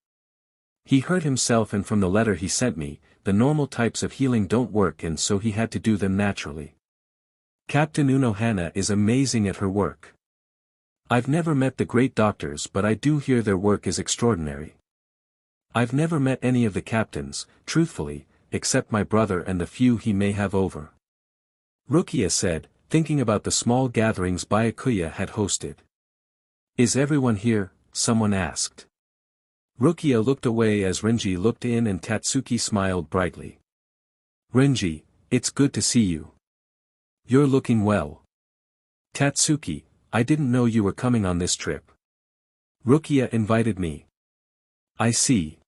"He hurt himself and from the letter he sent me, the normal types of healing don't work and so he had to do them naturally. Captain Unohana is amazing at her work. I've never met the great doctors but I do hear their work is extraordinary. I've never met any of the captains, truthfully, except my brother and the few he may have over." Rukia said, thinking about the small gatherings Byakuya had hosted. "Is everyone here?" someone asked. Rukia looked away as Renji looked in and Tatsuki smiled brightly. "Renji, it's good to see you. You're looking well." "Tatsuki, I didn't know you were coming on this trip. Rukia invited me." "I see.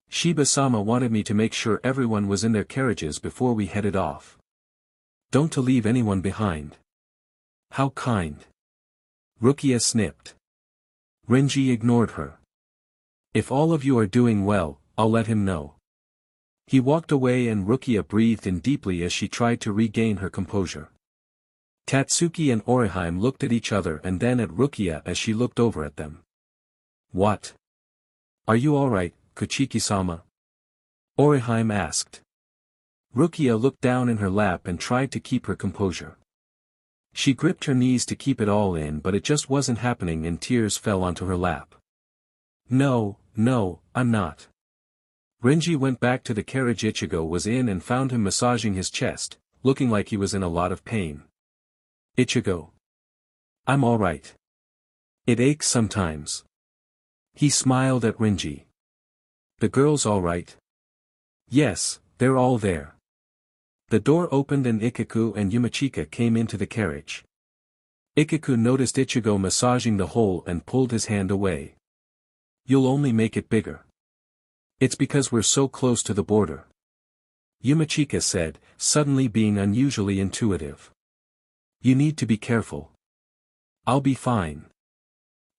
Shiba-sama wanted me to make sure everyone was in their carriages before we headed off. Don't to leave anyone behind." "How kind." Rukia snipped. Renji ignored her. "If all of you are doing well, I'll let him know." He walked away and Rukia breathed in deeply as she tried to regain her composure. Tatsuki and Orihime looked at each other and then at Rukia as she looked over at them. "What? Are you alright, Kuchiki-sama?" Orihime asked. Rukia looked down in her lap and tried to keep her composure. She gripped her knees to keep it all in but it just wasn't happening and tears fell onto her lap. No, I'm not." Renji went back to the carriage Ichigo was in and found him massaging his chest, looking like he was in a lot of pain. "Ichigo. I'm alright. It aches sometimes." He smiled at Renji. "The girls alright?" "Yes, they're all there. The door opened and Ichigo and Yumachika came into the carriage. Ichigo noticed Ichigo massaging the hole and pulled his hand away. "You'll only make it bigger. It's because we're so close to the border," Yumachika said, suddenly being unusually intuitive. "You need to be careful." "I'll be fine."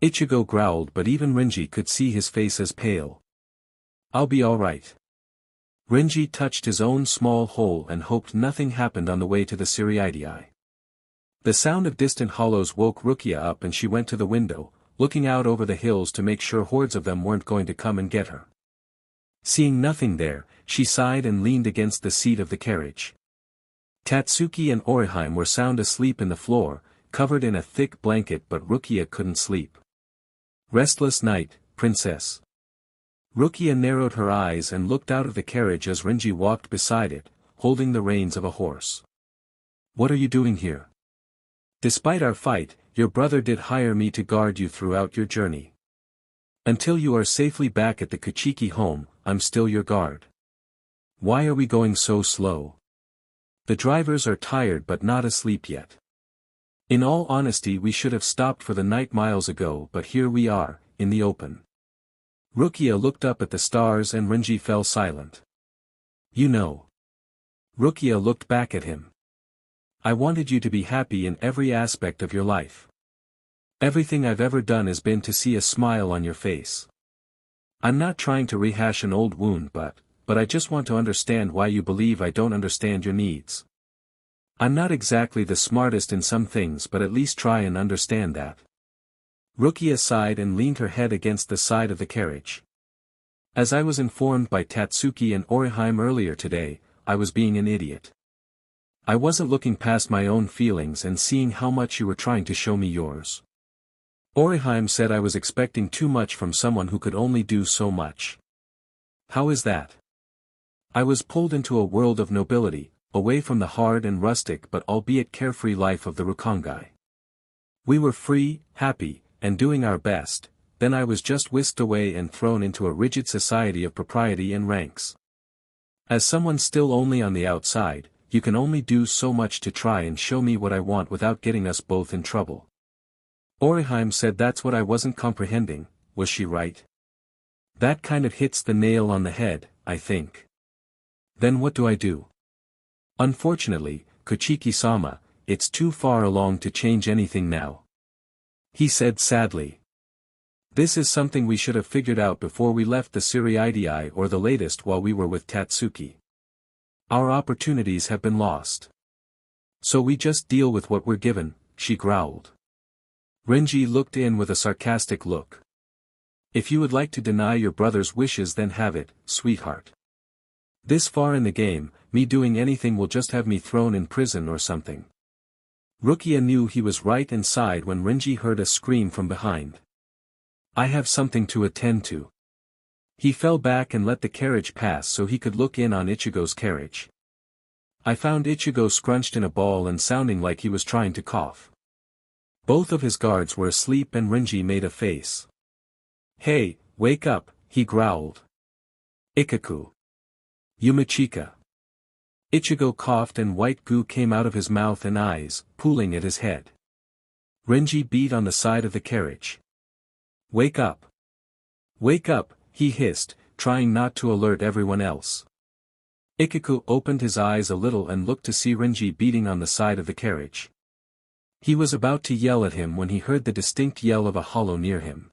Ichigo growled, but even Renji could see his face as pale. "I'll be alright." Renji touched his own small hole and hoped nothing happened on the way to the Siriidii. The sound of distant hollows woke Rukia up and she went to the window, looking out over the hills to make sure hordes of them weren't going to come and get her. Seeing nothing there, she sighed and leaned against the seat of the carriage. Tatsuki and Orihime were sound asleep in the floor, covered in a thick blanket, but Rukia couldn't sleep. "Restless night, princess." Rukia narrowed her eyes and looked out of the carriage as Renji walked beside it, holding the reins of a horse. "What are you doing here? Despite our fight, your brother did hire me to guard you throughout your journey. Until you are safely back at the Kuchiki home, I'm still your guard. Why are we going so slow? The drivers are tired but not asleep yet. In all honesty, we should have stopped for the night miles ago, but here we are, in the open." Rukia looked up at the stars and Renji fell silent. "You know." Rukia looked back at him. "I wanted you to be happy in every aspect of your life. Everything I've ever done has been to see a smile on your face. I'm not trying to rehash an old wound, but I just want to understand why you believe I don't understand your needs. I'm not exactly the smartest in some things, but at least try and understand that." Rukia sighed and leaned her head against the side of the carriage. "As I was informed by Tatsuki and Orihime earlier today, I was being an idiot. I wasn't looking past my own feelings and seeing how much you were trying to show me yours. Orihime said I was expecting too much from someone who could only do so much. How is that? I was pulled into a world of nobility, away from the hard and rustic but albeit carefree life of the Rukongai. We were free, happy, and doing our best, then I was just whisked away and thrown into a rigid society of propriety and ranks. As someone still only on the outside, you can only do so much to try and show me what I want without getting us both in trouble. Orihime said that's what I wasn't comprehending. Was she right? That kind of hits the nail on the head, I think. Then what do I do? Unfortunately, Kuchiki-sama, it's too far along to change anything now," he said sadly. "This is something we should have figured out before we left the Siriidii, or the latest while we were with Tatsuki. Our opportunities have been lost. So we just deal with what we're given," she growled. Renji looked in with a sarcastic look. "If you would like to deny your brother's wishes, then have it, sweetheart. This far in the game, me doing anything will just have me thrown in prison or something." Rukia knew he was right and sighed when Renji heard a scream from behind. "I have something to attend to." He fell back and let the carriage pass so he could look in on Ichigo's carriage. I found Ichigo scrunched in a ball and sounding like he was trying to cough. Both of his guards were asleep and Renji made a face. "Hey, wake up," he growled. "Ichigo. Yumachika." Ichigo coughed and white goo came out of his mouth and eyes, pooling at his head. Renji beat on the side of the carriage. "Wake up. Wake up," he hissed, trying not to alert everyone else. Ichigo opened his eyes a little and looked to see Renji beating on the side of the carriage. He was about to yell at him when he heard the distinct yell of a hollow near him.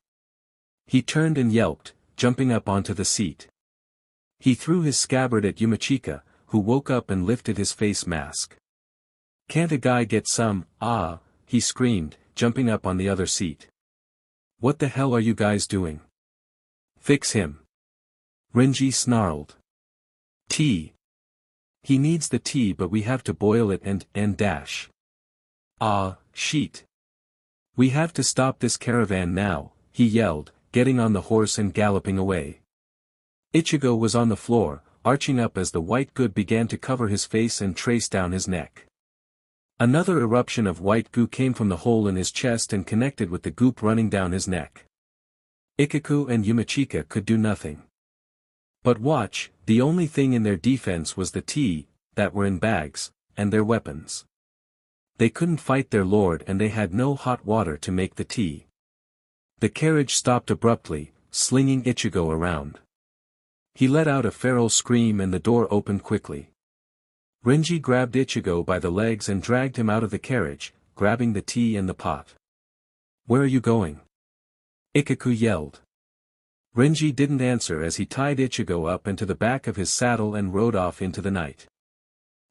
He turned and yelped, jumping up onto the seat. He threw his scabbard at Yumachika, who woke up and lifted his face mask. "Can't a guy get some, he screamed, jumping up on the other seat. "What the hell are you guys doing? Fix him." Renji snarled. "Tea. He needs the tea, but we have to boil it and dash. Sheet. We have to stop this caravan now," he yelled, getting on the horse and galloping away. Ichigo was on the floor, arching up as the white goo began to cover his face and trace down his neck. Another eruption of white goo came from the hole in his chest and connected with the goop running down his neck. Ichigo and Yumachika could do nothing. But watch, the only thing in their defense was the tea, that were in bags, and their weapons. They couldn't fight their lord and they had no hot water to make the tea. The carriage stopped abruptly, slinging Ichigo around. He let out a feral scream and the door opened quickly. Renji grabbed Ichigo by the legs and dragged him out of the carriage, grabbing the tea and the pot. "Where are you going?" Ikaku yelled. Renji didn't answer as he tied Ichigo up into the back of his saddle and rode off into the night.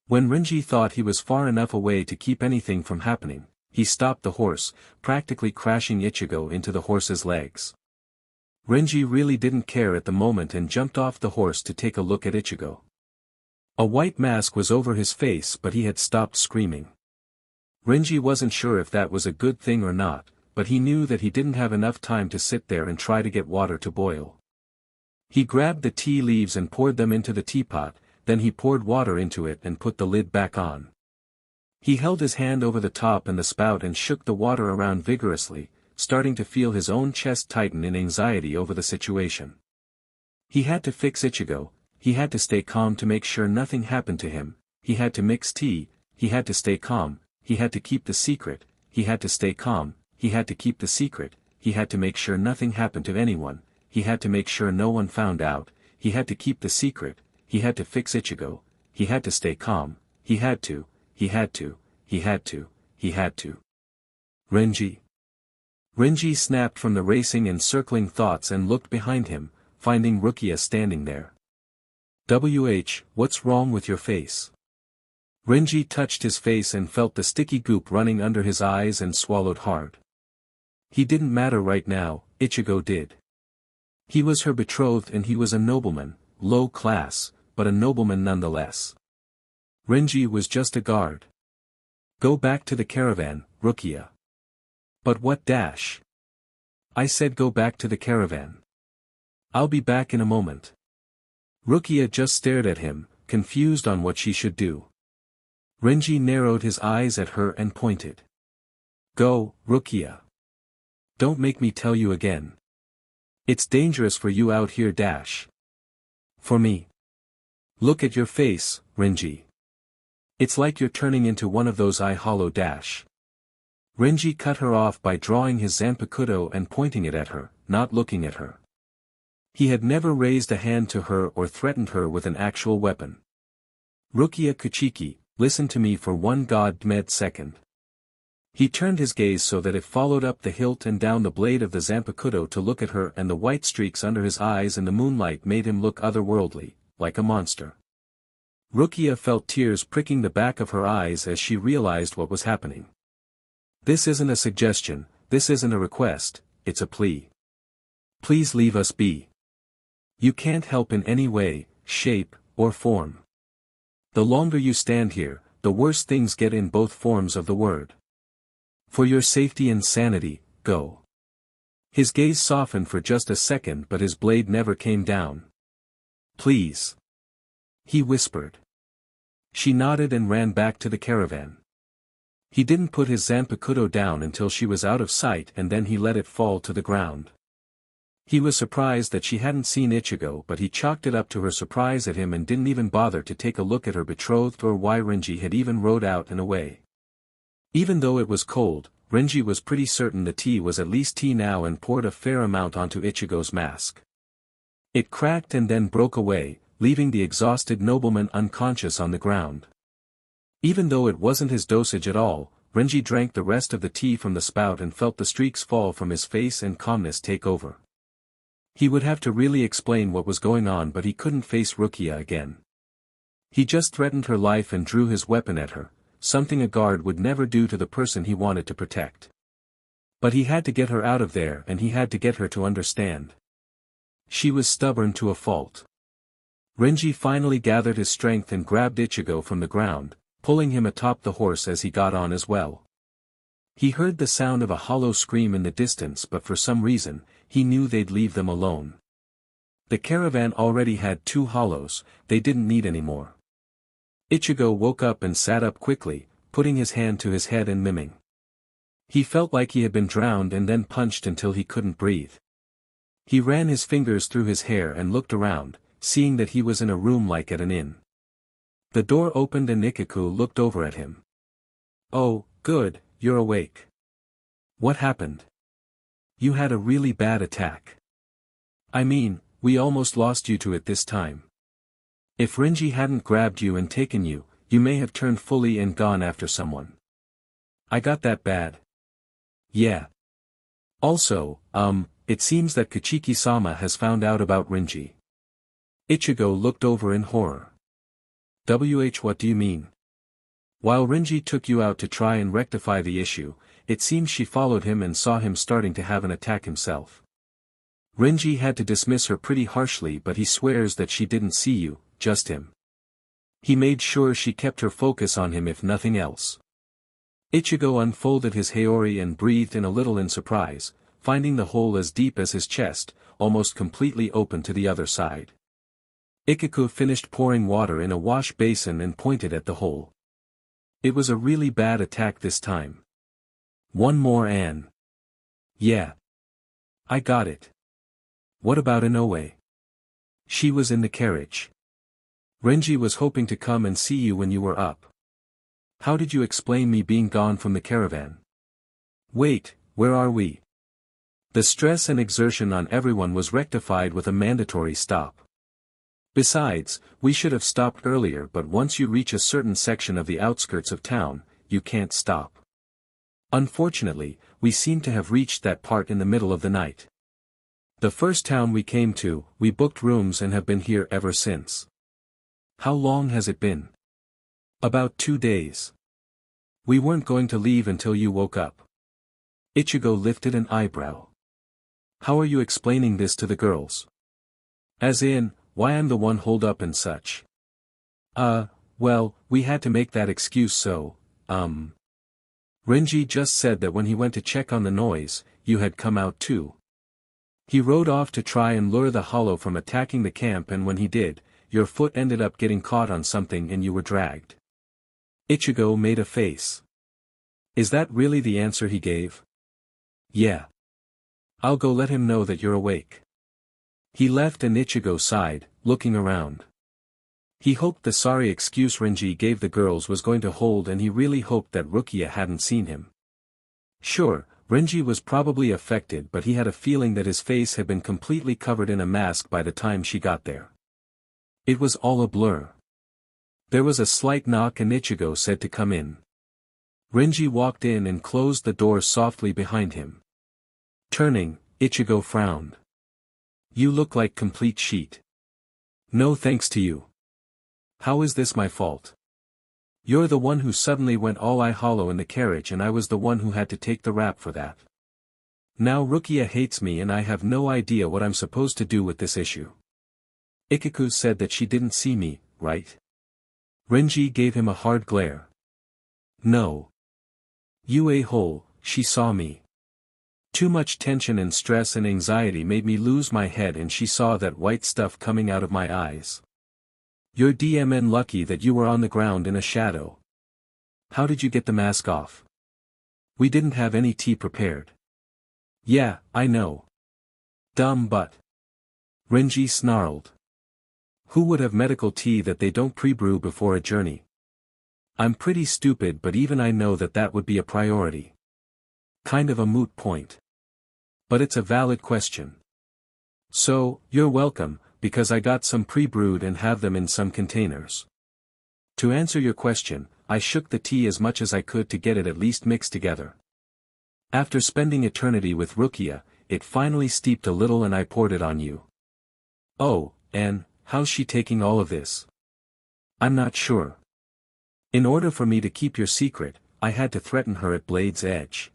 When Renji thought he was far enough away to keep anything from happening, he stopped the horse, practically crashing Ichigo into the horse's legs. Renji really didn't care at the moment and jumped off the horse to take a look at Ichigo. A white mask was over his face but he had stopped screaming. Renji wasn't sure if that was a good thing or not, but he knew that he didn't have enough time to sit there and try to get water to boil. He grabbed the tea leaves and poured them into the teapot, then he poured water into it and put the lid back on. He held his hand over the top and the spout and shook the water around vigorously, starting to feel his own chest tighten in anxiety over the situation. He had to fix Ichigo, he had to stay calm to make sure nothing happened to him, he had to mix tea, he had to stay calm, he had to keep the secret, he had to stay calm, he had to keep the secret, he had to make sure nothing happened to anyone, he had to make sure no one found out, he had to keep the secret, he had to fix Ichigo, he had to stay calm, he had to. Renji. Renji snapped from the racing and circling thoughts and looked behind him, finding Rukia standing there. What's wrong with your face? Renji touched his face and felt the sticky goop running under his eyes and swallowed hard. He didn't matter right now, Ichigo did. He was her betrothed and he was a nobleman, low class, but a nobleman nonetheless. Renji was just a guard. Go back to the caravan, Rukia. But what dash? I said go back to the caravan. I'll be back in a moment. Rukia just stared at him, confused on what she should do. Renji narrowed his eyes at her and pointed. Go, Rukia. Don't make me tell you again. It's dangerous for you out here dash. For me. Look at your face, Renji. It's like you're turning into one of those eye hollow dash. Renji cut her off by drawing his zanpakuto and pointing it at her, not looking at her. He had never raised a hand to her or threatened her with an actual weapon. Rukia Kuchiki, listen to me for one god-med second. He turned his gaze so that it followed up the hilt and down the blade of the zanpakuto to look at her, and the white streaks under his eyes in the moonlight made him look otherworldly, like a monster. Rukia felt tears pricking the back of her eyes as she realized what was happening. This isn't a suggestion, this isn't a request, it's a plea. Please leave us be. You can't help in any way, shape, or form. The longer you stand here, the worse things get in both forms of the word. For your safety and sanity, go. His gaze softened for just a second but his blade never came down. Please. He whispered. She nodded and ran back to the caravan. He didn't put his zanpakuto down until she was out of sight and then he let it fall to the ground. He was surprised that she hadn't seen Ichigo, but he chalked it up to her surprise at him and didn't even bother to take a look at her betrothed or why Renji had even rode out and away. Even though it was cold, Renji was pretty certain the tea was at least tea now and poured a fair amount onto Ichigo's mask. It cracked and then broke away, leaving the exhausted nobleman unconscious on the ground. Even though it wasn't his dosage at all, Renji drank the rest of the tea from the spout and felt the streaks fall from his face and calmness take over. He would have to really explain what was going on, but he couldn't face Rukia again. He just threatened her life and drew his weapon at her, something a guard would never do to the person he wanted to protect. But he had to get her out of there and he had to get her to understand. She was stubborn to a fault. Renji finally gathered his strength and grabbed Ichigo from the ground, pulling him atop the horse as he got on as well. He heard the sound of a hollow scream in the distance, but for some reason, he knew they'd leave them alone. The caravan already had 2 hollows, they didn't need any more. Ichigo woke up and sat up quickly, putting his hand to his head and miming. He felt like he had been drowned and then punched until he couldn't breathe. He ran his fingers through his hair and looked around, seeing that he was in a room like at an inn. The door opened and Ichigo looked over at him. Oh, good, you're awake. What happened? You had a really bad attack. I mean, we almost lost you to it this time. If Renji hadn't grabbed you and taken you, you may have turned fully and gone after someone. I got that bad. Yeah. Also, it seems that Kuchiki-sama has found out about Renji. Ichigo looked over in horror. What do you mean? While Renji took you out to try and rectify the issue, it seems she followed him and saw him starting to have an attack himself. Renji had to dismiss her pretty harshly, but he swears that she didn't see you, just him. He made sure she kept her focus on him if nothing else. Ichigo unfolded his heori and breathed in a little in surprise, finding the hole as deep as his chest, almost completely open to the other side. Ichigo finished pouring water in a wash basin and pointed at the hole. It was a really bad attack this time. One more and... Yeah. I got it. What about Inoue? She was in the carriage. Renji was hoping to come and see you when you were up. How did you explain me being gone from the caravan? Wait, where are we? The stress and exertion on everyone was rectified with a mandatory stop. Besides, we should have stopped earlier, but once you reach a certain section of the outskirts of town, you can't stop. Unfortunately, we seem to have reached that part in the middle of the night. The first town we came to, we booked rooms and have been here ever since. How long has it been? About 2 days. We weren't going to leave until you woke up. Ichigo lifted an eyebrow. How are you explaining this to the girls? As in, why I'm the one holed up and such. Well, we had to make that excuse so, Renji just said that when he went to check on the noise, you had come out too. He rode off to try and lure the hollow from attacking the camp, and when he did, your foot ended up getting caught on something and you were dragged. Ichigo made a face. Is that really the answer he gave? Yeah. I'll go let him know that you're awake. He left and Ichigo sighed, looking around. He hoped the sorry excuse Renji gave the girls was going to hold, and he really hoped that Rukia hadn't seen him. Sure, Renji was probably affected, but he had a feeling that his face had been completely covered in a mask by the time she got there. It was all a blur. There was a slight knock and Ichigo said to come in. Renji walked in and closed the door softly behind him. Turning, Ichigo frowned. You look like complete shit. No thanks to you. How is this my fault? You're the one who suddenly went all eye hollow in the carriage, and I was the one who had to take the rap for that. Now Rukia hates me and I have no idea what I'm supposed to do with this issue. Ichigo said that she didn't see me, right? Renji gave him a hard glare. No. You a-hole, she saw me. Too much tension and stress and anxiety made me lose my head, and she saw that white stuff coming out of my eyes. You're DMN lucky that you were on the ground in a shadow. How did you get the mask off? We didn't have any tea prepared. Yeah, I know. Dumb butt. Renji snarled. Who would have medical tea that they don't pre-brew before a journey? I'm pretty stupid, but even I know that that would be a priority. Kind of a moot point. But it's a valid question. So, you're welcome, because I got some pre-brewed and have them in some containers. To answer your question, I shook the tea as much as I could to get it at least mixed together. After spending eternity with Rukia, it finally steeped a little and I poured it on you. Oh, and, how's she taking all of this? I'm not sure. In order for me to keep your secret, I had to threaten her at Blade's Edge.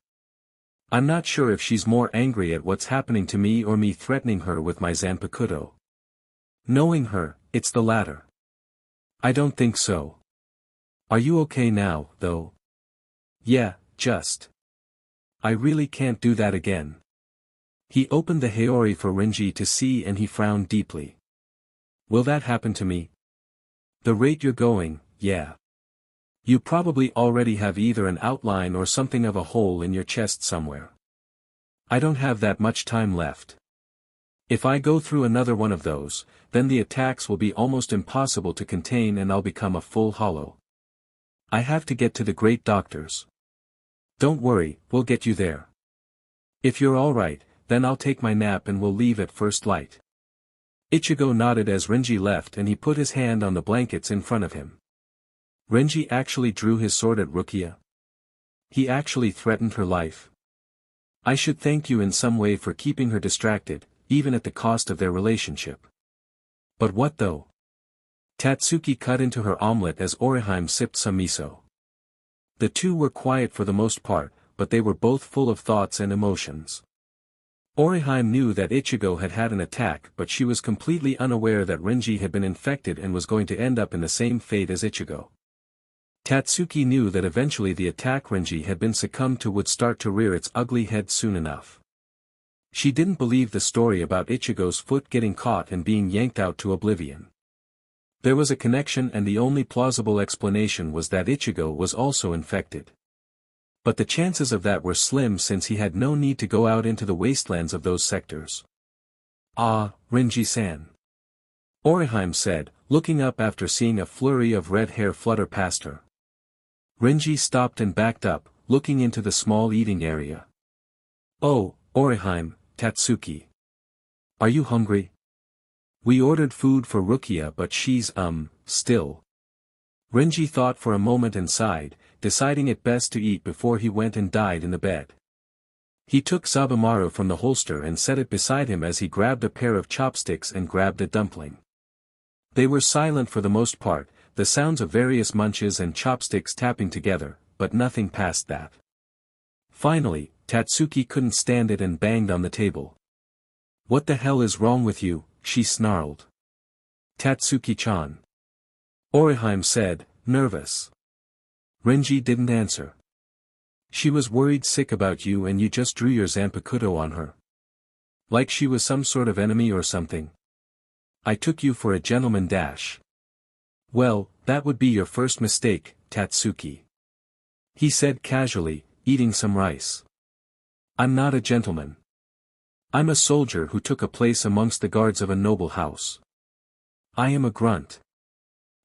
I'm not sure if she's more angry at what's happening to me or me threatening her with my Zanpakuto. Knowing her, it's the latter. I don't think so. Are you okay now, though? Yeah, just. I really can't do that again. He opened the Haori for Renji to see and he frowned deeply. Will that happen to me? The rate you're going, yeah. You probably already have either an outline or something of a hole in your chest somewhere. I don't have that much time left. If I go through another one of those, then the attacks will be almost impossible to contain and I'll become a full hollow. I have to get to the great doctors. Don't worry, we'll get you there. If you're alright, then I'll take my nap and we'll leave at first light. Ichigo nodded as Renji left and he put his hand on the blankets in front of him. Renji actually drew his sword at Rukia. He actually threatened her life. I should thank you in some way for keeping her distracted, even at the cost of their relationship. But what though? Tatsuki cut into her omelette as Orihime sipped some miso. The two were quiet for the most part, but they were both full of thoughts and emotions. Orihime knew that Ichigo had had an attack, but she was completely unaware that Renji had been infected and was going to end up in the same fate as Ichigo. Tatsuki knew that eventually the attack Renji had been succumbed to would start to rear its ugly head soon enough. She didn't believe the story about Ichigo's foot getting caught and being yanked out to oblivion. There was a connection and the only plausible explanation was that Ichigo was also infected. But the chances of that were slim since he had no need to go out into the wastelands of those sectors. Ah, Renji-san. Orihime said, looking up after seeing a flurry of red hair flutter past her. Renji stopped and backed up, looking into the small eating area. Oh, Orihime, Tatsuki. Are you hungry? We ordered food for Rukia but she's still. Renji thought for a moment and sighed, deciding it best to eat before he went and died in the bed. He took Sabamaru from the holster and set it beside him as he grabbed a pair of chopsticks and grabbed a dumpling. They were silent for the most part, the sounds of various munches and chopsticks tapping together, but nothing past that. Finally, Tatsuki couldn't stand it and banged on the table. What the hell is wrong with you? She snarled. Tatsuki-chan. Orihime said, nervous. Renji didn't answer. She was worried sick about you and you just drew your zanpakuto on her. Like she was some sort of enemy or something. I took you for a gentleman dash. Well, that would be your first mistake, Tatsuki. He said casually, eating some rice. I'm not a gentleman. I'm a soldier who took a place amongst the guards of a noble house. I am a grunt.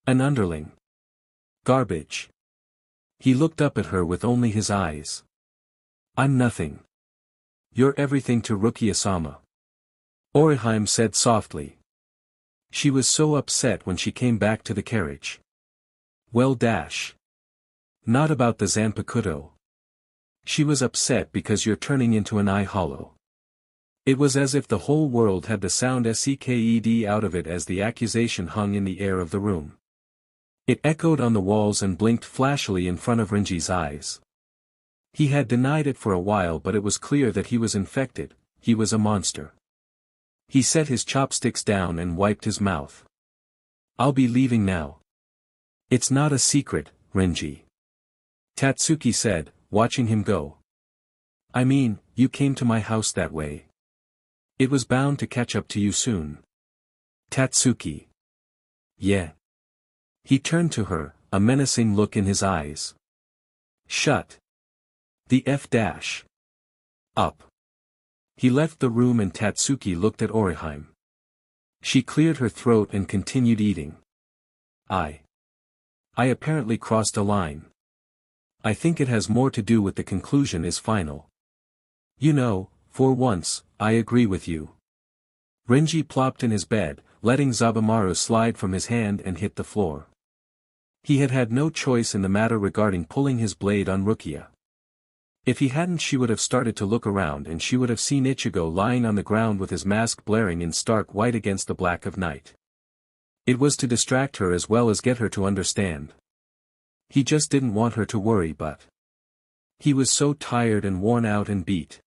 An underling. Garbage. He looked up at her with only his eyes. I'm nothing. You're everything to Rukia-sama. Orihime said softly. She was so upset when she came back to the carriage. Well dash. Not about the zanpakuto. She was upset because you're turning into an eye hollow. It was as if the whole world had the sound SEKED out of it as the accusation hung in the air of the room. It echoed on the walls and blinked flashily in front of Renji's eyes. He had denied it for a while but it was clear that he was infected, he was a monster. He set his chopsticks down and wiped his mouth. I'll be leaving now. It's not a secret, Renji. Tatsuki said, watching him go. I mean, you came to my house that way. It was bound to catch up to you soon. Tatsuki. Yeah. He turned to her, a menacing look in his eyes. Shut. The F- up. He left the room and Tatsuki looked at Orihime. She cleared her throat and continued eating. I apparently crossed a line. I think it has more to do with the conclusion is final. You know, for once, I agree with you. Renji plopped in his bed, letting Sabamaru slide from his hand and hit the floor. He had had no choice in the matter regarding pulling his blade on Rukia. If he hadn't she would have started to look around and she would have seen Ichigo lying on the ground with his mask blaring in stark white against the black of night. It was to distract her as well as get her to understand. He just didn't want her to worry but he was so tired and worn out and beat.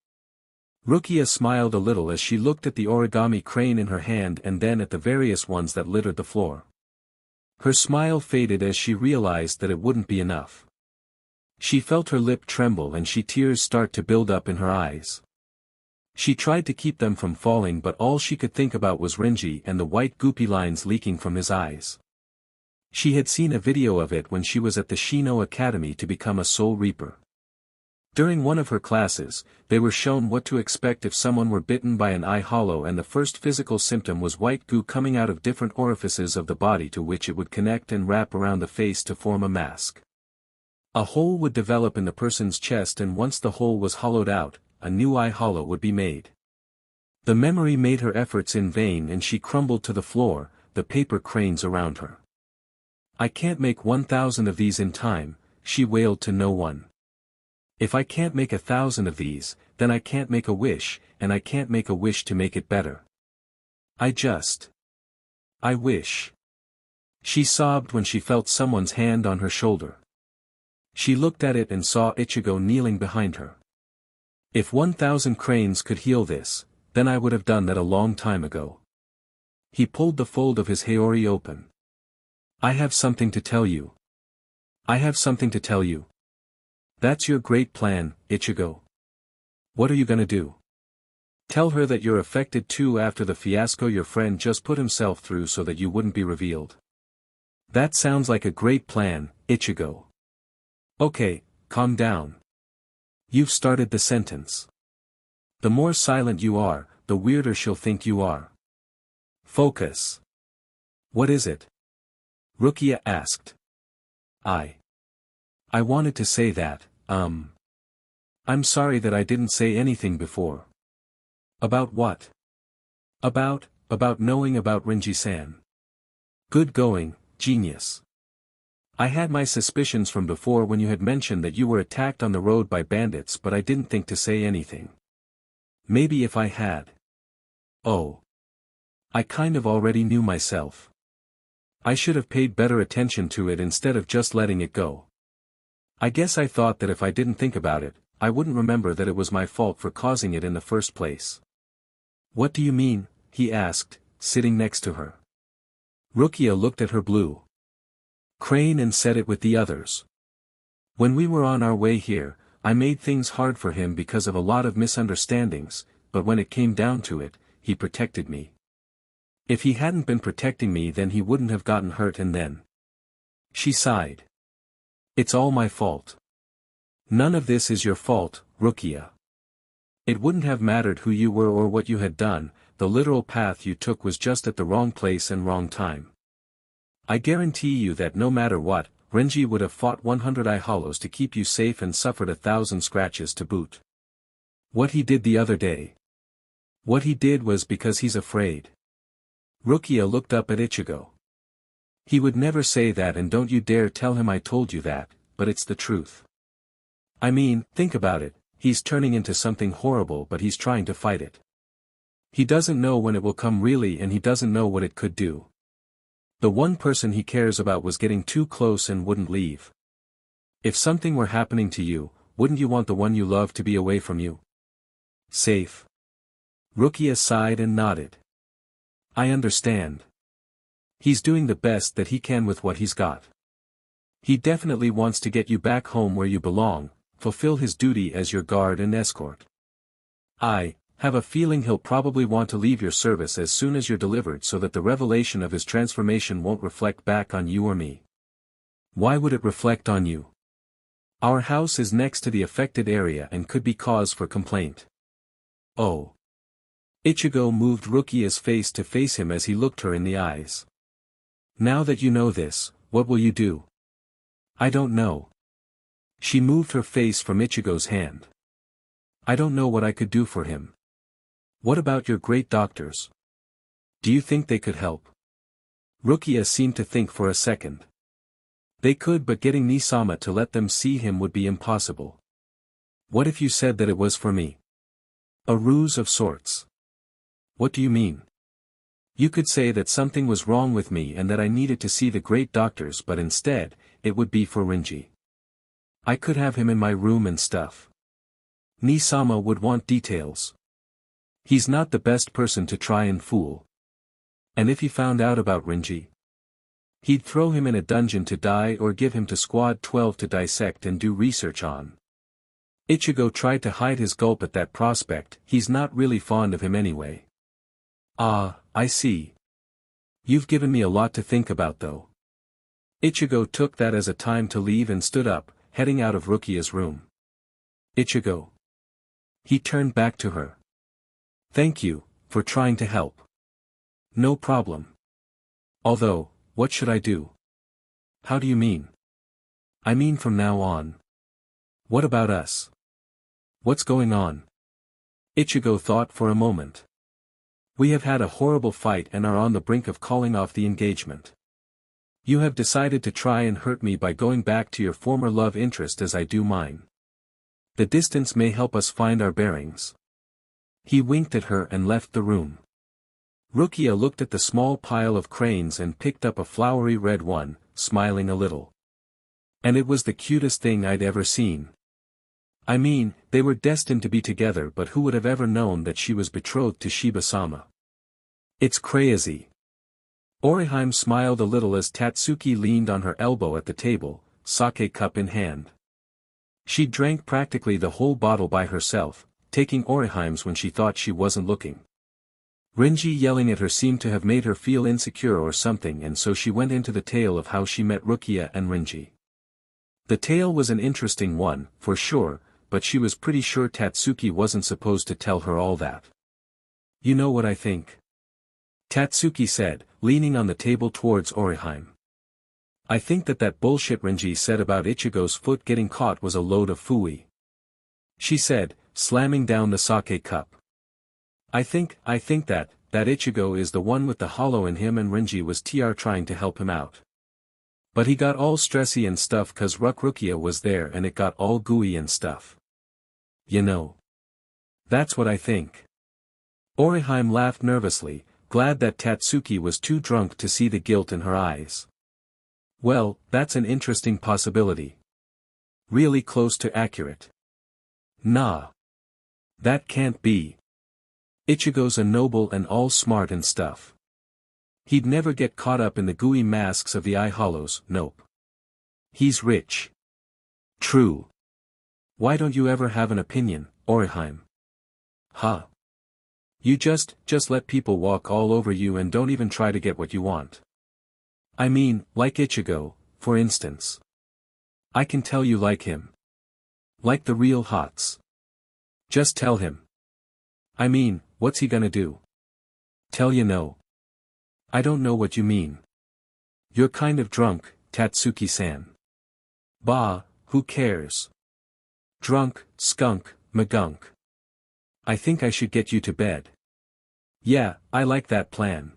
Rukia smiled a little as she looked at the origami crane in her hand and then at the various ones that littered the floor. Her smile faded as she realized that it wouldn't be enough. She felt her lip tremble and tears start to build up in her eyes. She tried to keep them from falling but all she could think about was Renji and the white goopy lines leaking from his eyes. She had seen a video of it when she was at the Shino Academy to become a Soul Reaper. During one of her classes, they were shown what to expect if someone were bitten by an eye hollow, and the first physical symptom was white goo coming out of different orifices of the body to which it would connect and wrap around the face to form a mask. A hole would develop in the person's chest, and once the hole was hollowed out, a new eye hollow would be made. The memory made her efforts in vain, and she crumbled to the floor, the paper cranes around her. "I can't make 1,000 of these in time," she wailed to no one. "If I can't make 1,000 of these, then I can't make a wish, and I can't make a wish to make it better. I wish." She sobbed when she felt someone's hand on her shoulder. She looked at it and saw Ichigo kneeling behind her. "If 1,000 cranes could heal this, then I would have done that a long time ago." He pulled the fold of his haori open. "I have something to tell you. I have something to tell you." "That's your great plan, Ichigo. What are you gonna do? Tell her that you're affected too after the fiasco your friend just put himself through so that you wouldn't be revealed." "That sounds like a great plan, Ichigo." "Okay, calm down. You've started the sentence. The more silent you are, the weirder she'll think you are. Focus." "What is it?" Rukia asked. I wanted to say that, I'm sorry that I didn't say anything before." "About what?" About knowing about Renji-san." "Good going, genius. I had my suspicions from before when you had mentioned that you were attacked on the road by bandits, but I didn't think to say anything. Maybe if I had. Oh. I kind of already knew myself. I should have paid better attention to it instead of just letting it go. I guess I thought that if I didn't think about it, I wouldn't remember that it was my fault for causing it in the first place." "What do you mean?" he asked, sitting next to her. Rukia looked at her blue crane and said it with the others. "When we were on our way here, I made things hard for him because of a lot of misunderstandings, but when it came down to it, he protected me. If he hadn't been protecting me, then he wouldn't have gotten hurt, and then." She sighed. "It's all my fault." "None of this is your fault, Rukia. It wouldn't have mattered who you were or what you had done, the literal path you took was just at the wrong place and wrong time. I guarantee you that no matter what, Renji would have fought 100 eye hollows to keep you safe and suffered 1,000 scratches to boot. What he did the other day. What he did was because he's afraid." Rukia looked up at Ichigo. "He would never say that, and don't you dare tell him I told you that, but it's the truth. I mean, think about it, he's turning into something horrible, but he's trying to fight it. He doesn't know when it will come really, and he doesn't know what it could do. The one person he cares about was getting too close and wouldn't leave. If something were happening to you, wouldn't you want the one you love to be away from you? Safe." Rukia sighed and nodded. "I understand. He's doing the best that he can with what he's got. He definitely wants to get you back home where you belong, fulfill his duty as your guard and escort. I have a feeling he'll probably want to leave your service as soon as you're delivered so that the revelation of his transformation won't reflect back on you or me." "Why would it reflect on you? Our house is next to the affected area and could be cause for complaint." "Oh." Ichigo moved Rukia's face to face him as he looked her in the eyes. "Now that you know this, what will you do?" "I don't know." She moved her face from Ichigo's hand. "I don't know what I could do for him." "What about your great doctors? Do you think they could help?" Rukia seemed to think for a second. "They could, but getting Nisama to let them see him would be impossible." "What if you said that it was for me? A ruse of sorts?" "What do you mean?" "You could say that something was wrong with me and that I needed to see the great doctors, but instead, it would be for Renji. I could have him in my room and stuff. Nisama would want details. He's not the best person to try and fool. And if he found out about Renji, he'd throw him in a dungeon to die or give him to Squad 12 to dissect and do research on." Ichigo tried to hide his gulp at that prospect. He's not really fond of him anyway. "Ah, I see. You've given me a lot to think about though." Ichigo took that as a time to leave and stood up, heading out of Rukia's room. Ichigo. He turned back to her. Thank you, for trying to help. No problem. Although, what should I do? How do you mean? I mean from now on. What about us? What's going on? Ichigo thought for a moment. We have had a horrible fight and are on the brink of calling off the engagement. You have decided to try and hurt me by going back to your former love interest as I do mine. The distance may help us find our bearings. He winked at her and left the room. Rukia looked at the small pile of cranes and picked up a flowery red one, smiling a little. And it was the cutest thing I'd ever seen. I mean, they were destined to be together, but who would have ever known that she was betrothed to Shiba-sama? It's crazy. Orihime smiled a little as Tatsuki leaned on her elbow at the table, sake cup in hand. She drank practically the whole bottle by herself, taking Orihime's when she thought she wasn't looking. Renji yelling at her seemed to have made her feel insecure or something, and so she went into the tale of how she met Rukia and Renji. The tale was an interesting one, for sure, but she was pretty sure Tatsuki wasn't supposed to tell her all that. You know what I think? Tatsuki said, leaning on the table towards Orihime. I think that bullshit Renji said about Ichigo's foot getting caught was a load of phooey. She said, slamming down the sake cup. I think that Ichigo is the one with the hollow in him and Renji was trying to help him out. But he got all stressy and stuff cause Rukia was there and it got all gooey and stuff. You know. That's what I think. Orihime laughed nervously, glad that Tatsuki was too drunk to see the guilt in her eyes. Well, that's an interesting possibility. Really close to accurate. Nah. That can't be. Ichigo's a noble and all smart and stuff. He'd never get caught up in the gooey masks of the eye hollows, nope. He's rich. True. Why don't you ever have an opinion, Orihime? Huh? You just let people walk all over you and don't even try to get what you want. I mean, like Ichigo, for instance. I can tell you like him. Like the real hots. Just tell him. I mean, what's he gonna do? Tell you no. I don't know what you mean. You're kind of drunk, Tatsuki-san. Bah, who cares? Drunk, skunk, magunk. I think I should get you to bed. Yeah, I like that plan.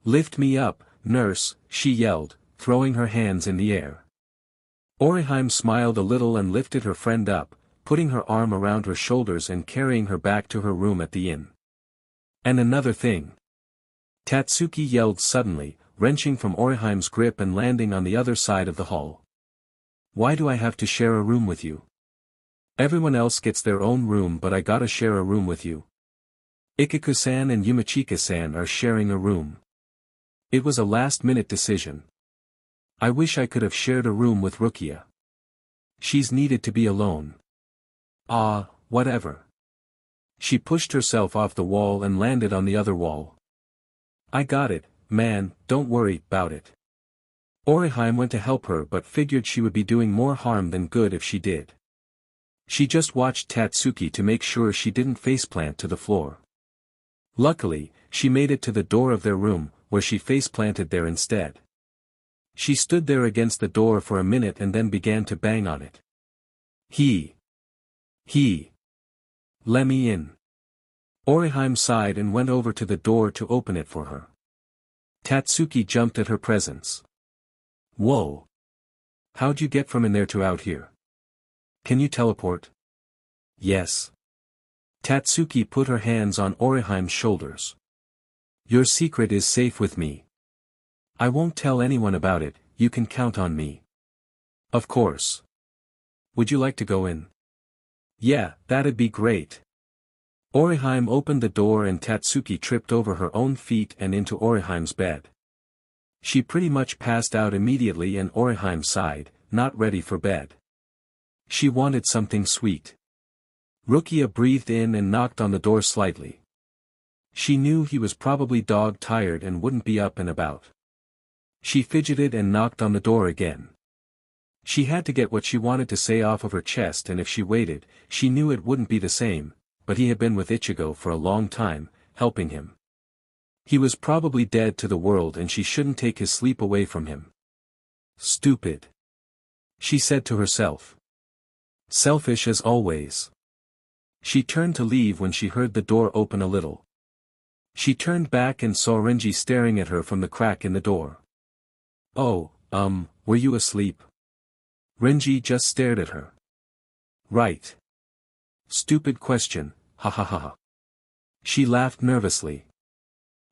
Lift me up, nurse, she yelled, throwing her hands in the air. Orihime smiled a little and lifted her friend up, putting her arm around her shoulders and carrying her back to her room at the inn. And another thing. Tatsuki yelled suddenly, wrenching from Orihime's grip and landing on the other side of the hall. Why do I have to share a room with you? Everyone else gets their own room, but I gotta share a room with you. Ikiko-san and Yumachika-san are sharing a room. It was a last-minute decision. I wish I could have shared a room with Rukia. She's needed to be alone. Ah, whatever. She pushed herself off the wall and landed on the other wall. I got it, man, don't worry about it. Orihime went to help her but figured she would be doing more harm than good if she did. She just watched Tatsuki to make sure she didn't faceplant to the floor. Luckily, she made it to the door of their room, where she faceplanted there instead. She stood there against the door for a minute and then began to bang on it. He. Let me in. Orihime sighed and went over to the door to open it for her. Tatsuki jumped at her presence. Whoa. How'd you get from in there to out here? Can you teleport? Yes. Tatsuki put her hands on Orihime's shoulders. Your secret is safe with me. I won't tell anyone about it, you can count on me. Of course. Would you like to go in? Yeah, that'd be great. Orihime opened the door and Tatsuki tripped over her own feet and into Orihime's bed. She pretty much passed out immediately and Orihime sighed, not ready for bed. She wanted something sweet. Rukia breathed in and knocked on the door slightly. She knew he was probably dog-tired and wouldn't be up and about. She fidgeted and knocked on the door again. She had to get what she wanted to say off of her chest, and if she waited, she knew it wouldn't be the same, but he had been with Ichigo for a long time, helping him. He was probably dead to the world and she shouldn't take his sleep away from him. Stupid. She said to herself. Selfish as always. She turned to leave when she heard the door open a little. She turned back and saw Renji staring at her from the crack in the door. Oh, were you asleep? Renji just stared at her. Right. Stupid question, ha ha ha ha. She laughed nervously.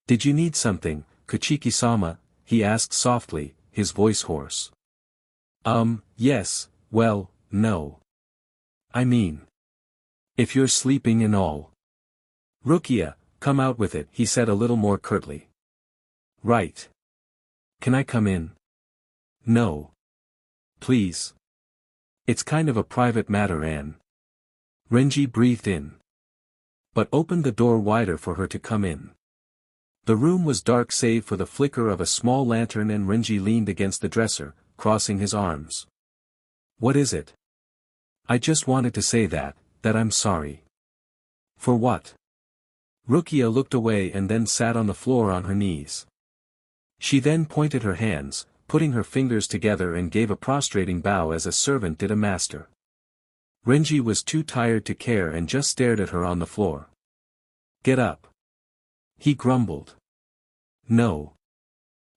Did you need something, Kuchiki-sama? He asked softly, his voice hoarse. Yes, well, no. I mean, if you're sleeping and all. Rukia, come out with it, he said a little more curtly. Right. Can I come in? No. Please. It's kind of a private matter, Anne. Renji breathed in. But opened the door wider for her to come in. The room was dark save for the flicker of a small lantern, and Renji leaned against the dresser, crossing his arms. What is it? I just wanted to say that I'm sorry. For what? Rukia looked away and then sat on the floor on her knees. She then pointed her hands, putting her fingers together, and gave a prostrating bow as a servant did a master. Renji was too tired to care and just stared at her on the floor. Get up. He grumbled. No.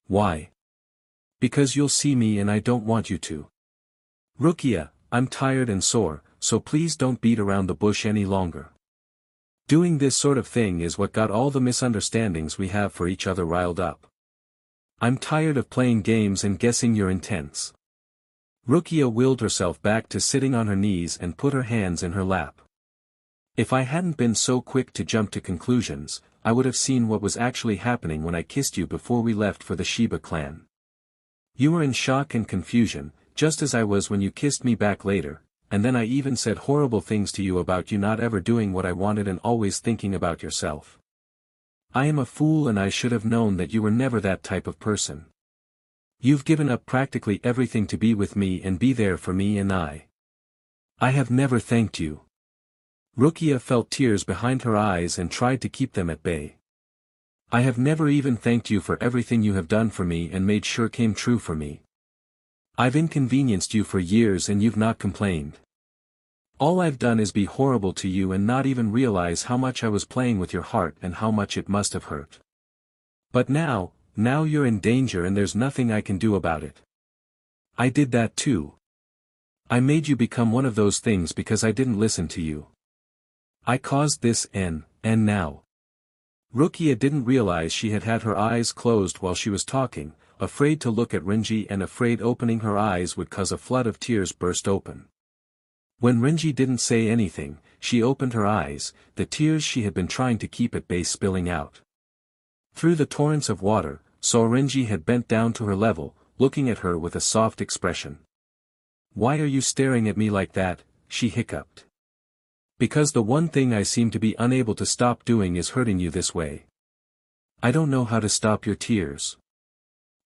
Why? Because you'll see me and I don't want you to. Rukia, I'm tired and sore, so please don't beat around the bush any longer. Doing this sort of thing is what got all the misunderstandings we have for each other riled up. I'm tired of playing games and guessing you're intense. Rukia willed herself back to sitting on her knees and put her hands in her lap. If I hadn't been so quick to jump to conclusions, I would have seen what was actually happening when I kissed you before we left for the Shiba Clan. You were in shock and confusion, just as I was when you kissed me back later, and then I even said horrible things to you about you not ever doing what I wanted and always thinking about yourself. I am a fool and I should have known that you were never that type of person. You've given up practically everything to be with me and be there for me, and I have never thanked you. Rukia felt tears behind her eyes and tried to keep them at bay. I have never even thanked you for everything you have done for me and made sure came true for me. I've inconvenienced you for years and you've not complained. All I've done is be horrible to you and not even realize how much I was playing with your heart and how much it must have hurt. But now you're in danger and there's nothing I can do about it. I did that too. I made you become one of those things because I didn't listen to you. I caused this and now. Rukia didn't realize she had had her eyes closed while she was talking, afraid to look at Renji and afraid opening her eyes would cause a flood of tears burst open. When Renji didn't say anything, she opened her eyes, the tears she had been trying to keep at bay spilling out. Through the torrents of water, saw Renji had bent down to her level, looking at her with a soft expression. Why are you staring at me like that? She hiccuped. Because the one thing I seem to be unable to stop doing is hurting you this way. I don't know how to stop your tears.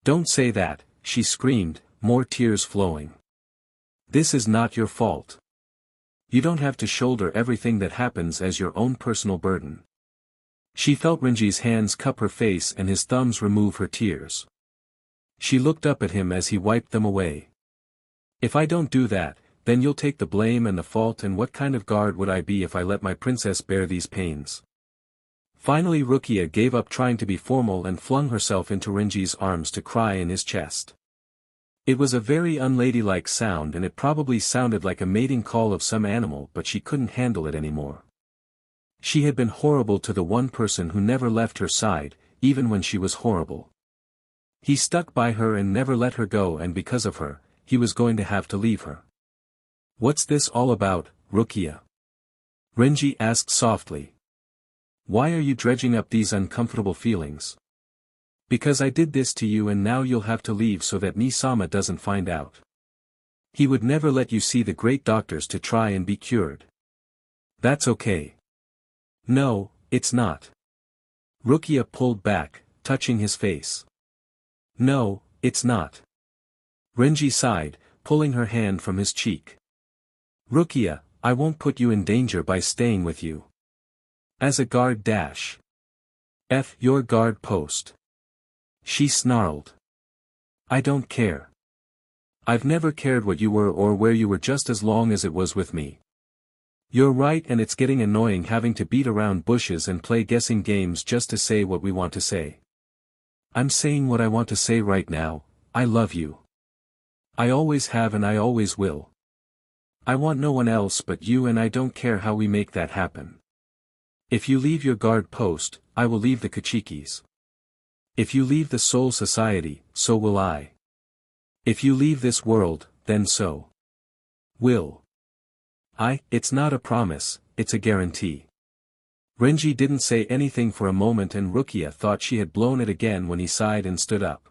Don't say that, she screamed, more tears flowing. This is not your fault. You don't have to shoulder everything that happens as your own personal burden. She felt Renji's hands cup her face and his thumbs remove her tears. She looked up at him as he wiped them away. If I don't do that, then you'll take the blame and the fault, and what kind of guard would I be if I let my princess bear these pains? Finally Rukia gave up trying to be formal and flung herself into Renji's arms to cry in his chest. It was a very unladylike sound and it probably sounded like a mating call of some animal, but she couldn't handle it anymore. She had been horrible to the one person who never left her side, even when she was horrible. He stuck by her and never let her go, and because of her, he was going to have to leave her. What's this all about, Rukia? Renji asked softly. Why are you dredging up these uncomfortable feelings? Because I did this to you and now you'll have to leave so that Ni-sama doesn't find out. He would never let you see the great doctors to try and be cured. That's okay. No, it's not. Rukia pulled back, touching his face. No, it's not. Renji sighed, pulling her hand from his cheek. Rukia, I won't put you in danger by staying with you. As a guard dash. F your guard post. She snarled. I don't care. I've never cared what you were or where you were just as long as it was with me. You're right, and it's getting annoying having to beat around bushes and play guessing games just to say what we want to say. I'm saying what I want to say right now, I love you. I always have and I always will. I want no one else but you, and I don't care how we make that happen. If you leave your guard post, I will leave the Kuchikis. If you leave the Soul Society, so will I. If you leave this world, then so will I. It's not a promise, it's a guarantee. Renji didn't say anything for a moment, and Rukia thought she had blown it again when he sighed and stood up.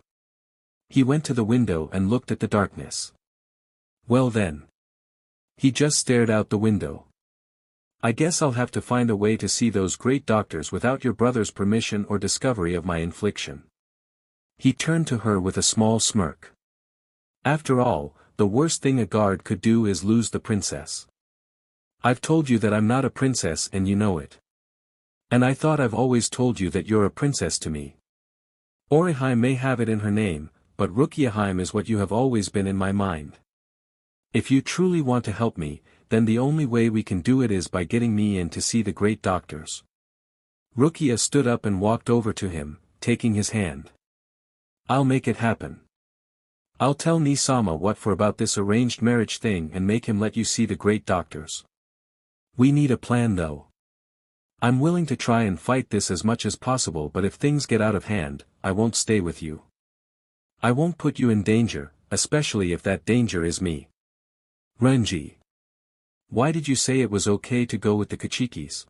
He went to the window and looked at the darkness. Well then. He just stared out the window. I guess I'll have to find a way to see those great doctors without your brother's permission or discovery of my infliction. He turned to her with a small smirk. After all, the worst thing a guard could do is lose the princess. I've told you that I'm not a princess and you know it. And I thought I've always told you that you're a princess to me. Orihime may have it in her name, but Rukiaheim is what you have always been in my mind. If you truly want to help me, then the only way we can do it is by getting me in to see the great doctors. Rukia stood up and walked over to him, taking his hand. I'll make it happen. I'll tell Nisama what for about this arranged marriage thing and make him let you see the great doctors. We need a plan though. I'm willing to try and fight this as much as possible, but if things get out of hand, I won't stay with you. I won't put you in danger, especially if that danger is me. Renji. Why did you say it was okay to go with the Kuchikis?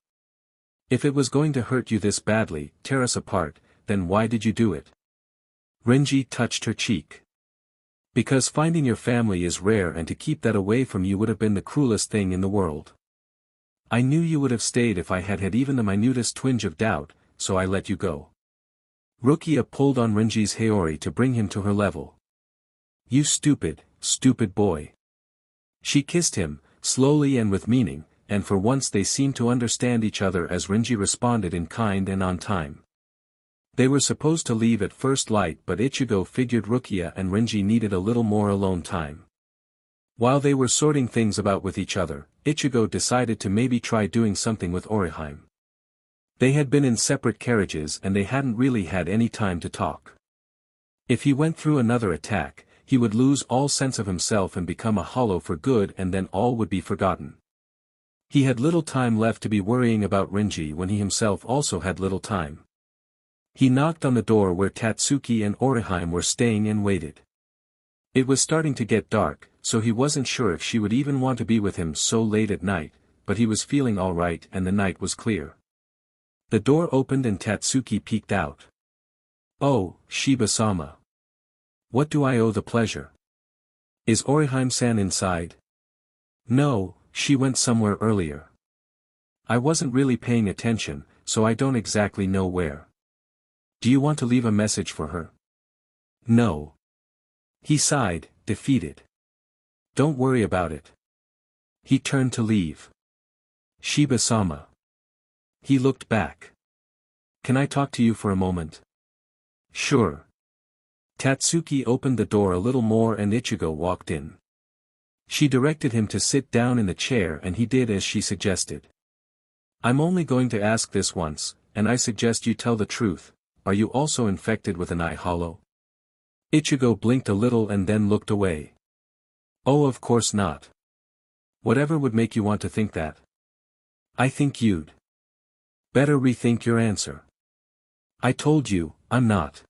If it was going to hurt you this badly, tear us apart, then why did you do it? Renji touched her cheek. Because finding your family is rare, and to keep that away from you would have been the cruelest thing in the world. I knew you would have stayed if I had had even the minutest twinge of doubt, so I let you go. Rukia pulled on Renji's heori to bring him to her level. You stupid, stupid boy. She kissed him, slowly and with meaning, and for once they seemed to understand each other as Renji responded in kind and on time. They were supposed to leave at first light, but Ichigo figured Rukia and Renji needed a little more alone time. While they were sorting things about with each other, Ichigo decided to maybe try doing something with Orihime. They had been in separate carriages and they hadn't really had any time to talk. If he went through another attack, he would lose all sense of himself and become a hollow for good, and then all would be forgotten. He had little time left to be worrying about Renji when he himself also had little time. He knocked on the door where Tatsuki and Orihime were staying and waited. It was starting to get dark, so he wasn't sure if she would even want to be with him so late at night, but he was feeling all right and the night was clear. The door opened and Tatsuki peeked out. Oh, Shiba-sama. What do I owe the pleasure? Is Orihime-san inside? No, she went somewhere earlier. I wasn't really paying attention, so I don't exactly know where. Do you want to leave a message for her? No. He sighed, defeated. Don't worry about it. He turned to leave. Shiba-sama. He looked back. Can I talk to you for a moment? Sure. Tatsuki opened the door a little more and Ichigo walked in. She directed him to sit down in the chair and he did as she suggested. I'm only going to ask this once, and I suggest you tell the truth. Are you also infected with an eye hollow? Ichigo blinked a little and then looked away. Oh, of course not. Whatever would make you want to think that? I think you'd better rethink your answer. I told you, I'm not.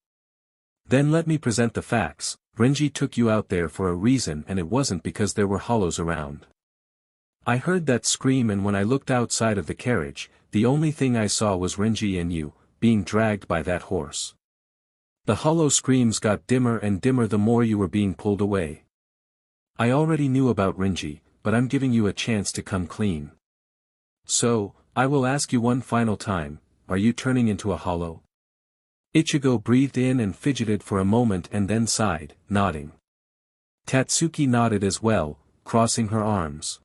Then let me present the facts. Renji took you out there for a reason, and it wasn't because there were hollows around. I heard that scream, and when I looked outside of the carriage, the only thing I saw was Renji and you, being dragged by that horse. The hollow screams got dimmer and dimmer the more you were being pulled away. I already knew about Renji, but I'm giving you a chance to come clean. So, I will ask you one final time, are you turning into a hollow? Ichigo breathed in and fidgeted for a moment and then sighed, nodding. Tatsuki nodded as well, crossing her arms.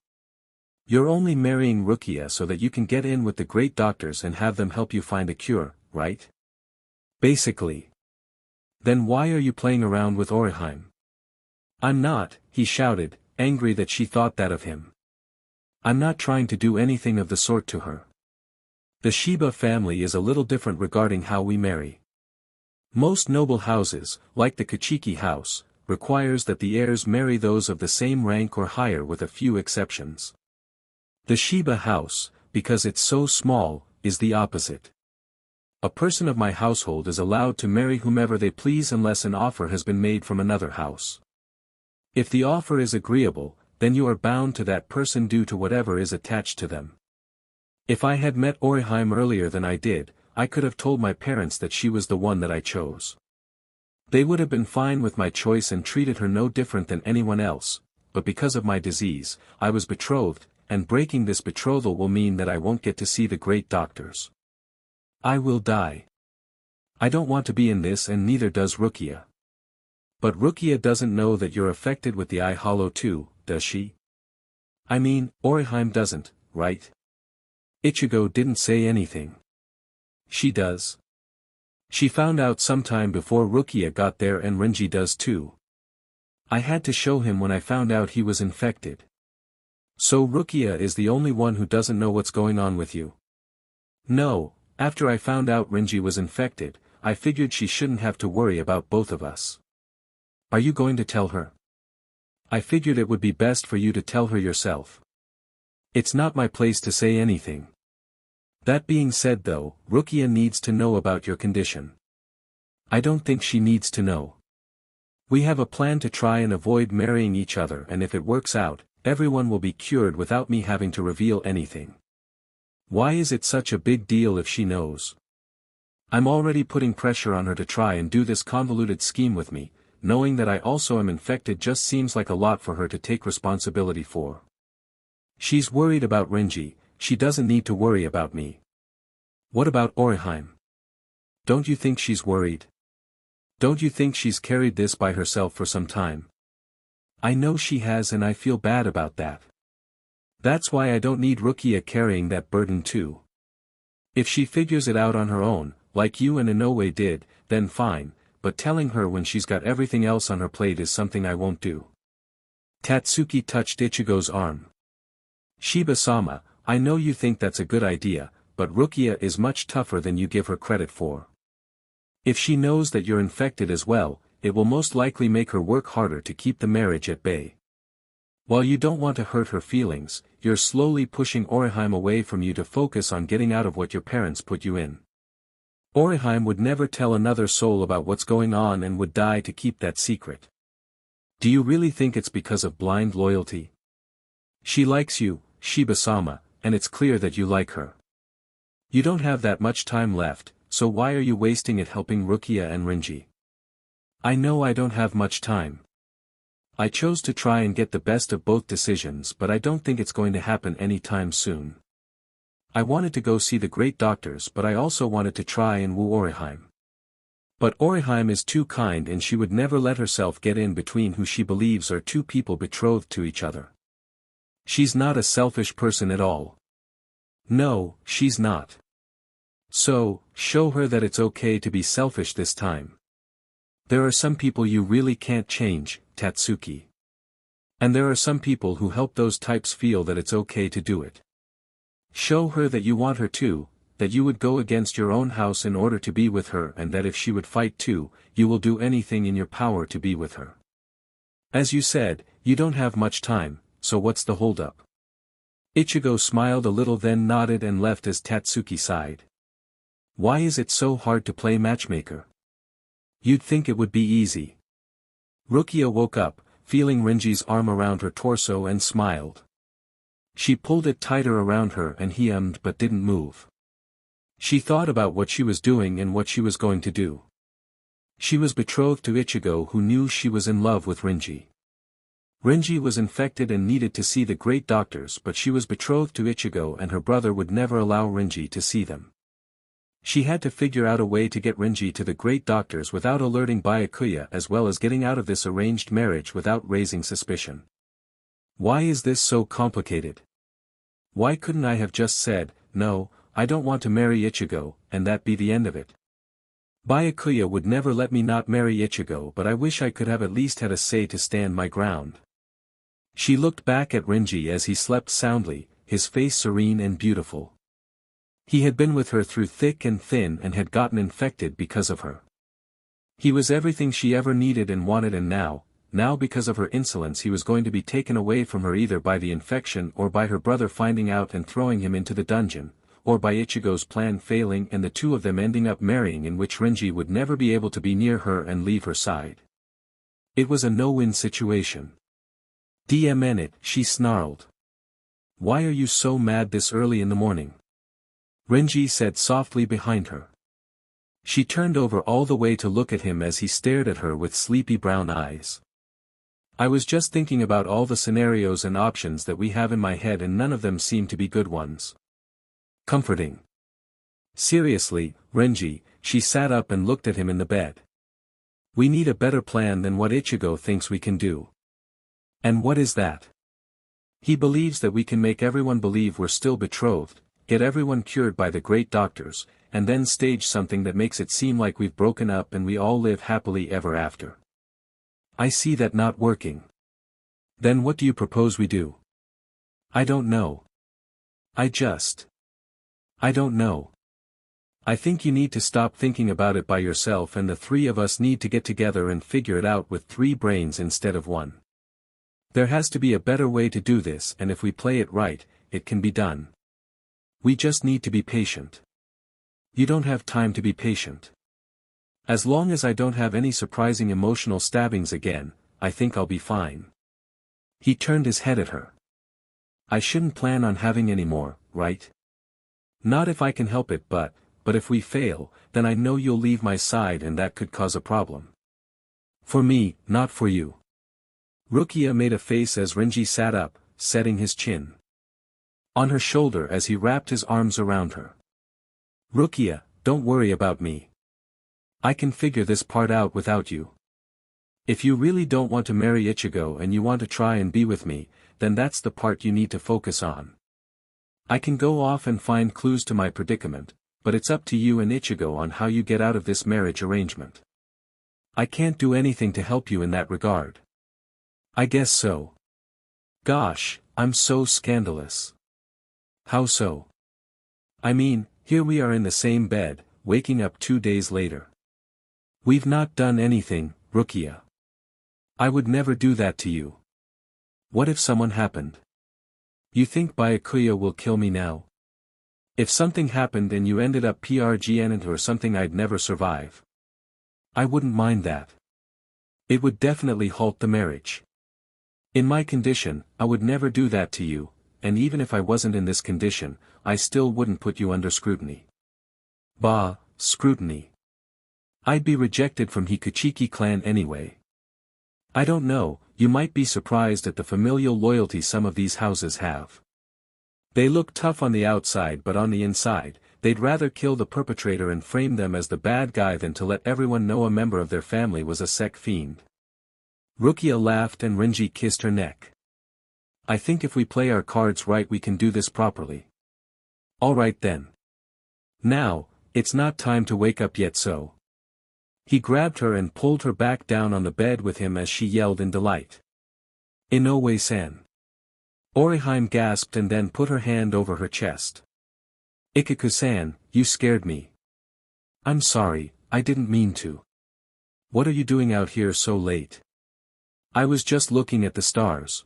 You're only marrying Rukia so that you can get in with the great doctors and have them help you find a cure, right? Basically. Then why are you playing around with Orihime? I'm not, he shouted, angry that she thought that of him. I'm not trying to do anything of the sort to her. The Shiba family is a little different regarding how we marry. Most noble houses, like the Kuchiki house, requires that the heirs marry those of the same rank or higher with a few exceptions. The Shiba house, because it's so small, is the opposite. A person of my household is allowed to marry whomever they please unless an offer has been made from another house. If the offer is agreeable, then you are bound to that person due to whatever is attached to them. If I had met Orihime earlier than I did, I could have told my parents that she was the one that I chose. They would have been fine with my choice and treated her no different than anyone else, but because of my disease, I was betrothed, and breaking this betrothal will mean that I won't get to see the great doctors. I will die. I don't want to be in this and neither does Rukia. But Rukia doesn't know that you're affected with the eye hollow too, does she? I mean, Orihime doesn't, right? Ichigo didn't say anything. She does. She found out sometime before Rukia got there and Renji does too. I had to show him when I found out he was infected. So Rukia is the only one who doesn't know what's going on with you. No, after I found out Renji was infected, I figured she shouldn't have to worry about both of us. Are you going to tell her? I figured it would be best for you to tell her yourself. It's not my place to say anything. That being said though, Rukia needs to know about your condition. I don't think she needs to know. We have a plan to try and avoid marrying each other, and if it works out, everyone will be cured without me having to reveal anything. Why is it such a big deal if she knows? I'm already putting pressure on her to try and do this convoluted scheme with me. Knowing that I also am infected just seems like a lot for her to take responsibility for. She's worried about Renji, she doesn't need to worry about me. What about Orihime? Don't you think she's worried? Don't you think she's carried this by herself for some time? I know she has and I feel bad about that. That's why I don't need Rukia carrying that burden too. If she figures it out on her own, like you and Inoue did, then fine. But telling her when she's got everything else on her plate is something I won't do. Tatsuki touched Ichigo's arm. Shiba-sama, I know you think that's a good idea, but Rukia is much tougher than you give her credit for. If she knows that you're infected as well, it will most likely make her work harder to keep the marriage at bay. While you don't want to hurt her feelings, you're slowly pushing Orihime away from you to focus on getting out of what your parents put you in. Orihime would never tell another soul about what's going on and would die to keep that secret. Do you really think it's because of blind loyalty? She likes you, Shiba-sama, and it's clear that you like her. You don't have that much time left, so why are you wasting it helping Rukia and Renji? I know I don't have much time. I chose to try and get the best of both decisions, but I don't think it's going to happen anytime soon. I wanted to go see the great doctors, but I also wanted to try and woo Orihime. But Orihime is too kind and she would never let herself get in between who she believes are two people betrothed to each other. She's not a selfish person at all. No, she's not. So, show her that it's okay to be selfish this time. There are some people you really can't change, Tatsuki. And there are some people who help those types feel that it's okay to do it. Show her that you want her to, that you would go against your own house in order to be with her, and that if she would fight too, you will do anything in your power to be with her. As you said, you don't have much time, so what's the holdup? Ichigo smiled a little, then nodded and left as Tatsuki sighed. Why is it so hard to play matchmaker? You'd think it would be easy. Rukia woke up, feeling Renji's arm around her torso, and smiled. She pulled it tighter around her and he ummed but didn't move. She thought about what she was doing and what she was going to do. She was betrothed to Ichigo, who knew she was in love with Renji. Renji was infected and needed to see the great doctors, but she was betrothed to Ichigo and her brother would never allow Renji to see them. She had to figure out a way to get Renji to the great doctors without alerting Byakuya as well as getting out of this arranged marriage without raising suspicion. Why is this so complicated? Why couldn't I have just said, no, I don't want to marry Ichigo, and that be the end of it? Byakuya would never let me not marry Ichigo, but I wish I could have at least had a say to stand my ground. She looked back at Renji as he slept soundly, his face serene and beautiful. He had been with her through thick and thin and had gotten infected because of her. He was everything she ever needed and wanted, and now because of her insolence he was going to be taken away from her either by the infection or by her brother finding out and throwing him into the dungeon, or by Ichigo's plan failing and the two of them ending up marrying, in which Renji would never be able to be near her and leave her side. It was a no-win situation. "DMN it," she snarled. "Why are you so mad this early in the morning?" Renji said softly behind her. She turned over all the way to look at him as he stared at her with sleepy brown eyes. "I was just thinking about all the scenarios and options that we have in my head, and none of them seem to be good ones." Comforting. "Seriously, Renji," she sat up and looked at him in the bed. "We need a better plan than what Ichigo thinks we can do." "And what is that?" "He believes that we can make everyone believe we're still betrothed, get everyone cured by the great doctors, and then stage something that makes it seem like we've broken up and we all live happily ever after." "I see that not working." "Then what do you propose we do?" "I don't know. I don't know. I think you need to stop thinking about it by yourself, and the three of us need to get together and figure it out with 3 brains instead of 1. There has to be a better way to do this, and if we play it right, it can be done. We just need to be patient." "You don't have time to be patient. As long as I don't have any surprising emotional stabbings again, I think I'll be fine." He turned his head at her. "I shouldn't plan on having any more, right? Not if I can help it, but if we fail, then I know you'll leave my side and that could cause a problem. For me, not for you." Rukia made a face as Renji sat up, setting his chin on her shoulder as he wrapped his arms around her. "Rukia, don't worry about me. I can figure this part out without you. If you really don't want to marry Ichigo and you want to try and be with me, then that's the part you need to focus on. I can go off and find clues to my predicament, but it's up to you and Ichigo on how you get out of this marriage arrangement. I can't do anything to help you in that regard." "I guess so." "Gosh, I'm so scandalous." "How so?" "I mean, here we are in the same bed, waking up 2 days later. We've not done anything, Rukia. I would never do that to you. What if someone happened? You think Byakuya will kill me now? If something happened and you ended up PRGN or something, I'd never survive. I wouldn't mind that. It would definitely halt the marriage. In my condition, I would never do that to you, and even if I wasn't in this condition, I still wouldn't put you under scrutiny." "Bah, scrutiny. I'd be rejected from Kuchiki Clan anyway. I don't know, you might be surprised at the familial loyalty some of these houses have. They look tough on the outside, but on the inside, they'd rather kill the perpetrator and frame them as the bad guy than to let everyone know a member of their family was a sec fiend." Rukia laughed and Renji kissed her neck. "I think if we play our cards right we can do this properly." "All right then. Now, it's not time to wake up yet, so." He grabbed her and pulled her back down on the bed with him as she yelled in delight. "Inoue-san." Orihime gasped and then put her hand over her chest. "Ikkaku-san, you scared me." "I'm sorry, I didn't mean to." "What are you doing out here so late?" "I was just looking at the stars.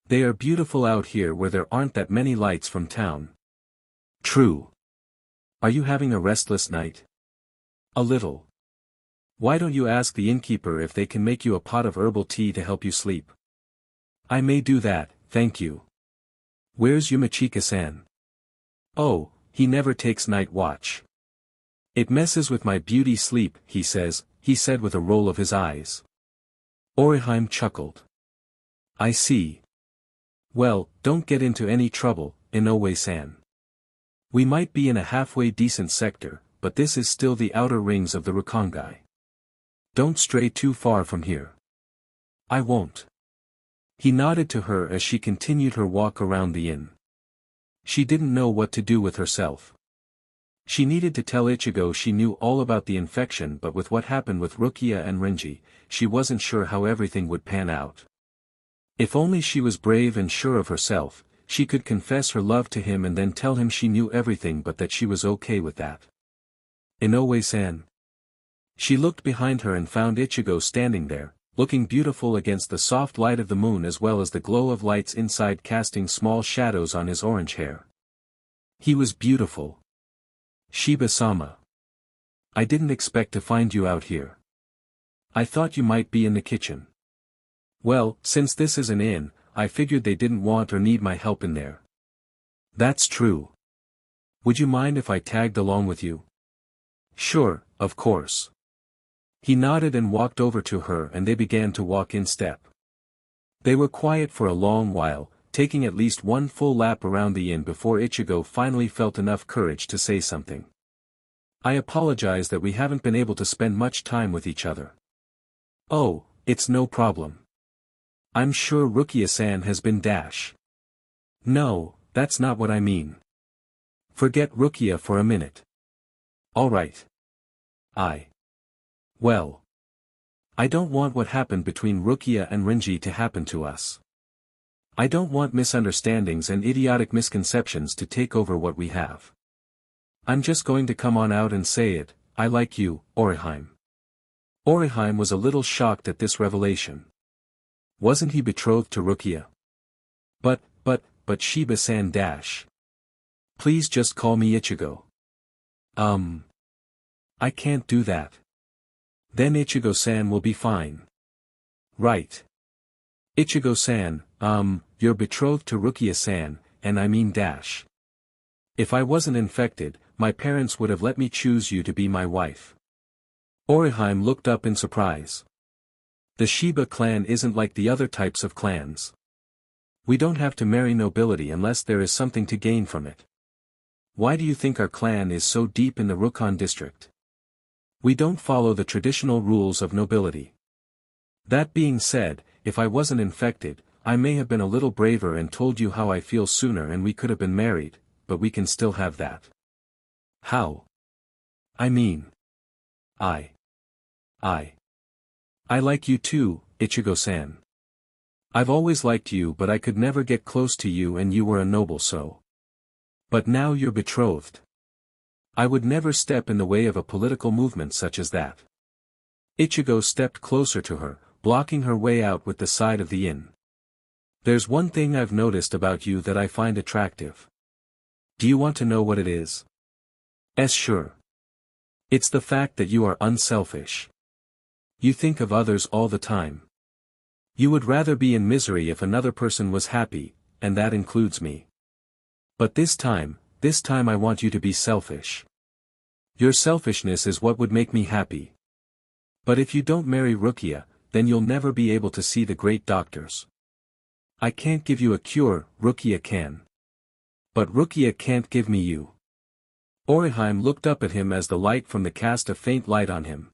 They are beautiful out here where there aren't that many lights from town." "True. Are you having a restless night?" "A little." "Why don't you ask the innkeeper if they can make you a pot of herbal tea to help you sleep?" "I may do that, thank you." "Where's Yumachika-san?" "Oh, he never takes night watch. It messes with my beauty sleep, he said with a roll of his eyes. Orihime chuckled. "I see. Well, don't get into any trouble, Inoue-san. We might be in a halfway decent sector, but this is still the outer rings of the Rukongai. Don't stray too far from here. I won't. He nodded to her as she continued her walk around the inn. She didn't know what to do with herself. She needed to tell Ichigo she knew all about the infection, but with what happened with Rukia and Renji, she wasn't sure how everything would pan out. If only she was brave and sure of herself, she could confess her love to him and then tell him she knew everything but that she was okay with that. Inoue-san. She looked behind her and found Ichigo standing there, looking beautiful against the soft light of the moon as well as the glow of lights inside casting small shadows on his orange hair. He was beautiful. Shiba-sama. I didn't expect to find you out here. I thought you might be in the kitchen. Well, since this is an inn, I figured they didn't want or need my help in there. That's true. Would you mind if I tagged along with you? Sure, of course. He nodded and walked over to her and they began to walk in step. They were quiet for a long while, taking at least one full lap around the inn before Ichigo finally felt enough courage to say something. I apologize that we haven't been able to spend much time with each other. Oh, it's no problem. I'm sure Rukia-san has been dash. No, that's not what I mean. Forget Rukia for a minute. Alright. Well. I don't want what happened between Rukia and Renji to happen to us. I don't want misunderstandings and idiotic misconceptions to take over what we have. I'm just going to come on out and say it, I like you, Orihime. Orihime was a little shocked at this revelation. Wasn't he betrothed to Rukia? But Shiba-san dash. Please just call me Ichigo. I can't do that. Then Ichigo-san will be fine. Right. Ichigo-san, you're betrothed to Rukia-san, and I mean dash. If I wasn't infected, my parents would have let me choose you to be my wife. Orihime looked up in surprise. The Shiba clan isn't like the other types of clans. We don't have to marry nobility unless there is something to gain from it. Why do you think our clan is so deep in the Rukon district? We don't follow the traditional rules of nobility. That being said, if I wasn't infected, I may have been a little braver and told you how I feel sooner and we could have been married, but we can still have that. How? I mean. I like you too, Ichigo-san. I've always liked you but I could never get close to you and you were a noble so. But now you're betrothed. I would never step in the way of a political movement such as that. Ichigo stepped closer to her, blocking her way out with the side of the inn. There's one thing I've noticed about you that I find attractive. Do you want to know what it is? Sure. It's the fact that you are unselfish. You think of others all the time. You would rather be in misery if another person was happy, and that includes me. But this time I want you to be selfish. Your selfishness is what would make me happy. But if you don't marry Rukia, then you'll never be able to see the great doctors. I can't give you a cure, Rukia can. But Rukia can't give me you. Orihime looked up at him as the light from the cast a faint light on him.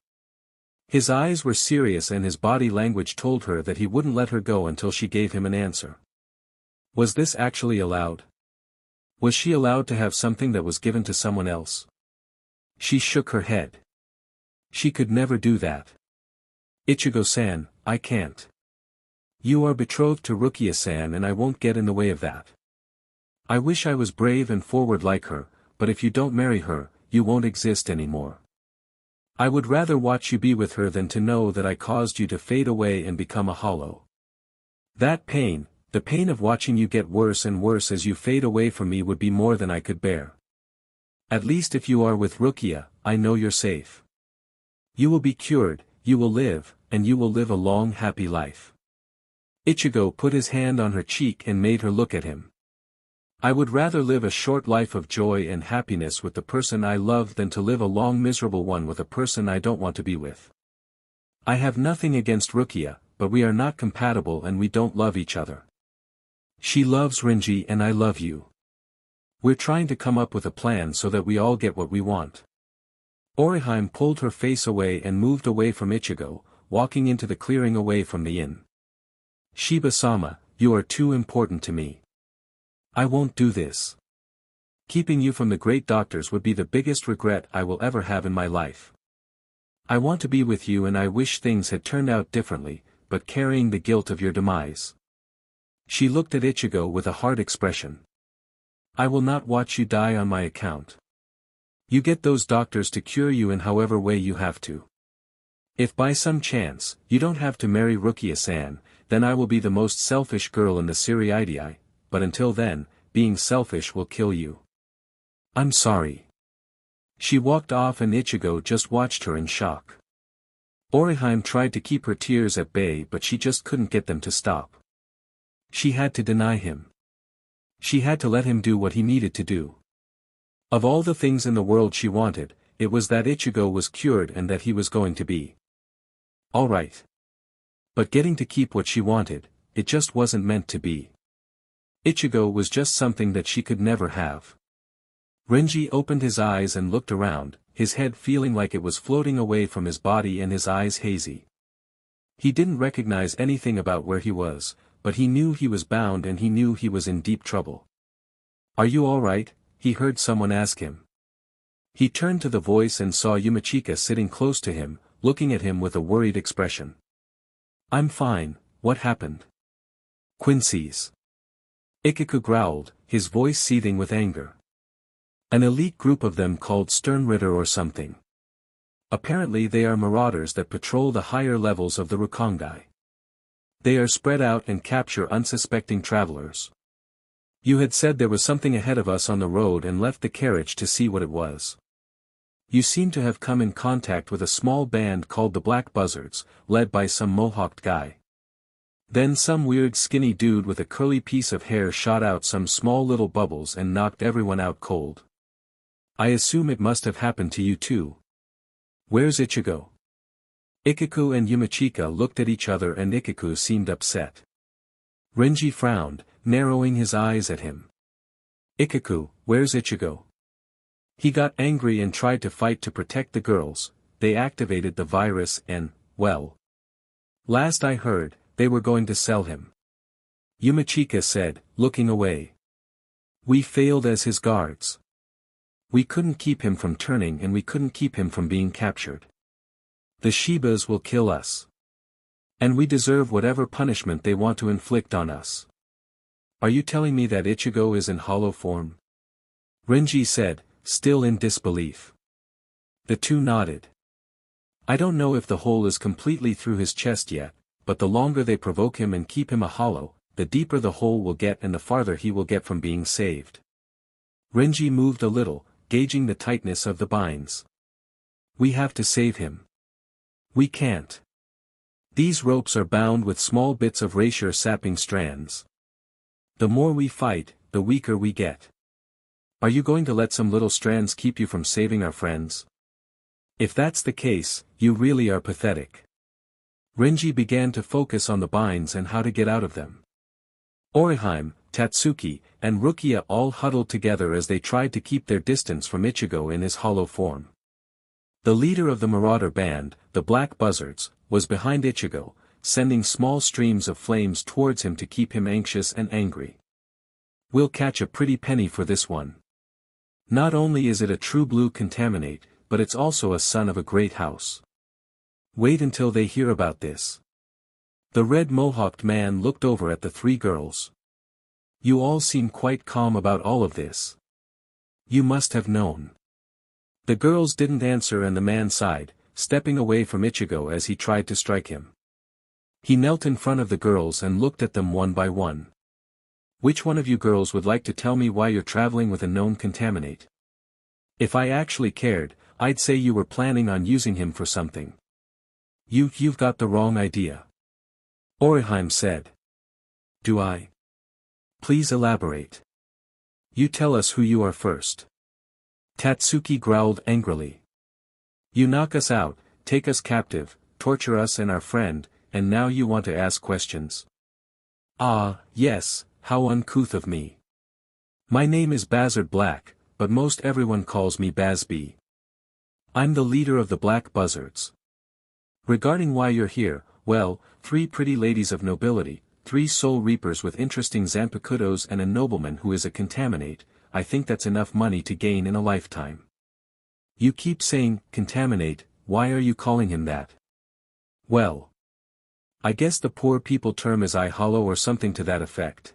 His eyes were serious and his body language told her that he wouldn't let her go until she gave him an answer. Was this actually allowed? Was she allowed to have something that was given to someone else? She shook her head. She could never do that. Ichigo-san, I can't. You are betrothed to Rukia-san and I won't get in the way of that. I wish I was brave and forward like her, but if you don't marry her, you won't exist anymore. I would rather watch you be with her than to know that I caused you to fade away and become a hollow. That pain, the pain of watching you get worse and worse as you fade away from me would be more than I could bear. At least if you are with Rukia, I know you're safe. You will be cured, you will live, and you will live a long happy life. Ichigo put his hand on her cheek and made her look at him. I would rather live a short life of joy and happiness with the person I love than to live a long miserable one with a person I don't want to be with. I have nothing against Rukia, but we are not compatible and we don't love each other. She loves Renji and I love you. We're trying to come up with a plan so that we all get what we want. Orihime pulled her face away and moved away from Ichigo, walking into the clearing away from the inn. Shiba-sama, you are too important to me. I won't do this. Keeping you from the great doctors would be the biggest regret I will ever have in my life. I want to be with you and I wish things had turned out differently, but carrying the guilt of your demise. She looked at Ichigo with a hard expression. I will not watch you die on my account. You get those doctors to cure you in however way you have to. If by some chance, you don't have to marry Rukia-san, then I will be the most selfish girl in the Seriidii, but until then, being selfish will kill you. I'm sorry. She walked off and Ichigo just watched her in shock. Orihime tried to keep her tears at bay but she just couldn't get them to stop. She had to deny him. She had to let him do what he needed to do. Of all the things in the world she wanted, it was that Ichigo was cured and that he was going to be alright. But getting to keep what she wanted, it just wasn't meant to be. Ichigo was just something that she could never have. Renji opened his eyes and looked around, his head feeling like it was floating away from his body and his eyes hazy. He didn't recognize anything about where he was, but he knew he was bound and he knew he was in deep trouble. Are you alright? He heard someone ask him. He turned to the voice and saw Yumachika sitting close to him, looking at him with a worried expression. I'm fine, what happened? Quincy's. Ichigo growled, his voice seething with anger. An elite group of them called Sternritter or something. Apparently they are marauders that patrol the higher levels of the Rukongai. They are spread out and capture unsuspecting travelers. You had said there was something ahead of us on the road and left the carriage to see what it was. You seem to have come in contact with a small band called the Black Buzzards, led by some mohawked guy. Then some weird skinny dude with a curly piece of hair shot out some small little bubbles and knocked everyone out cold. I assume it must have happened to you too. Where's Ichigo? Ichigo and Yumachika looked at each other and Ichigo seemed upset. Renji frowned, narrowing his eyes at him. Ichigo, where's Ichigo? He got angry and tried to fight to protect the girls. They activated the virus and, well. Last I heard, they were going to sell him. Yumachika said, looking away. We failed as his guards. We couldn't keep him from turning and we couldn't keep him from being captured. The Shibas will kill us. And we deserve whatever punishment they want to inflict on us. Are you telling me that Ichigo is in hollow form? Renji said, still in disbelief. The two nodded. I don't know if the hole is completely through his chest yet, but the longer they provoke him and keep him a hollow, the deeper the hole will get and the farther he will get from being saved. Renji moved a little, gauging the tightness of the binds. We have to save him. We can't. These ropes are bound with small bits of rasher sapping strands. The more we fight, the weaker we get. Are you going to let some little strands keep you from saving our friends? If that's the case, you really are pathetic. Renji began to focus on the binds and how to get out of them. Orihime, Tatsuki, and Rukia all huddled together as they tried to keep their distance from Ichigo in his hollow form. The leader of the marauder band, the Black Buzzards, was behind Ichigo, sending small streams of flames towards him to keep him anxious and angry. We'll catch a pretty penny for this one. Not only is it a true blue contaminate, but it's also a son of a great house. Wait until they hear about this. The red mohawked man looked over at the three girls. You all seem quite calm about all of this. You must have known. The girls didn't answer and the man sighed, stepping away from Ichigo as he tried to strike him. He knelt in front of the girls and looked at them one by one. Which one of you girls would like to tell me why you're traveling with a known contaminate? If I actually cared, I'd say you were planning on using him for something. You've got the wrong idea. Orihime said. Do I? Please elaborate. You tell us who you are first. Tatsuki growled angrily. You knock us out, take us captive, torture us and our friend, and now you want to ask questions. Ah, yes, how uncouth of me. My name is Buzzard Black, but most everyone calls me Bazby. I'm the leader of the Black Buzzards. Regarding why you're here, well, 3 pretty ladies of nobility, 3 soul reapers with interesting Zanpakutos and a nobleman who is a contaminate, I think that's enough money to gain in a lifetime. You keep saying, contaminate, why are you calling him that? Well, I guess the poor people term is eye hollow or something to that effect.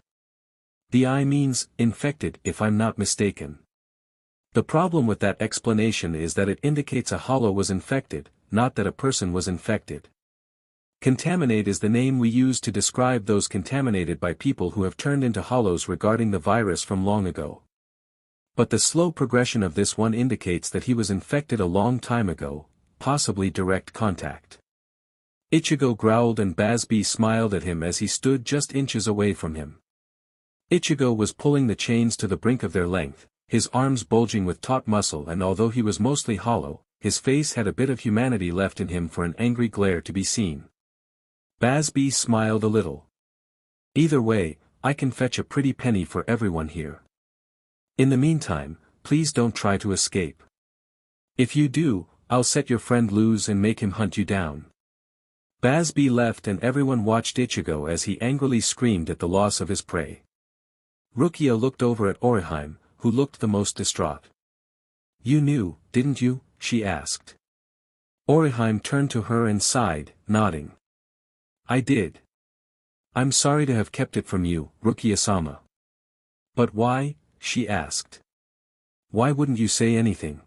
The I means, infected if I'm not mistaken. The problem with that explanation is that it indicates a hollow was infected, not that a person was infected. Contaminate is the name we use to describe those contaminated by people who have turned into hollows regarding the virus from long ago. But the slow progression of this one indicates that he was infected a long time ago, possibly direct contact. Ichigo growled and Bazby smiled at him as he stood just inches away from him. Ichigo was pulling the chains to the brink of their length, his arms bulging with taut muscle, and although he was mostly hollow, his face had a bit of humanity left in him for an angry glare to be seen. Bazby smiled a little. Either way, I can fetch a pretty penny for everyone here. In the meantime, please don't try to escape. If you do, I'll set your friend loose and make him hunt you down. Bazby left and everyone watched Ichigo as he angrily screamed at the loss of his prey. Rukia looked over at Orihime, who looked the most distraught. You knew, didn't you? She asked. Orihime turned to her and sighed, nodding. I did. I'm sorry to have kept it from you, Rukia-sama. But why? She asked. Why wouldn't you say anything?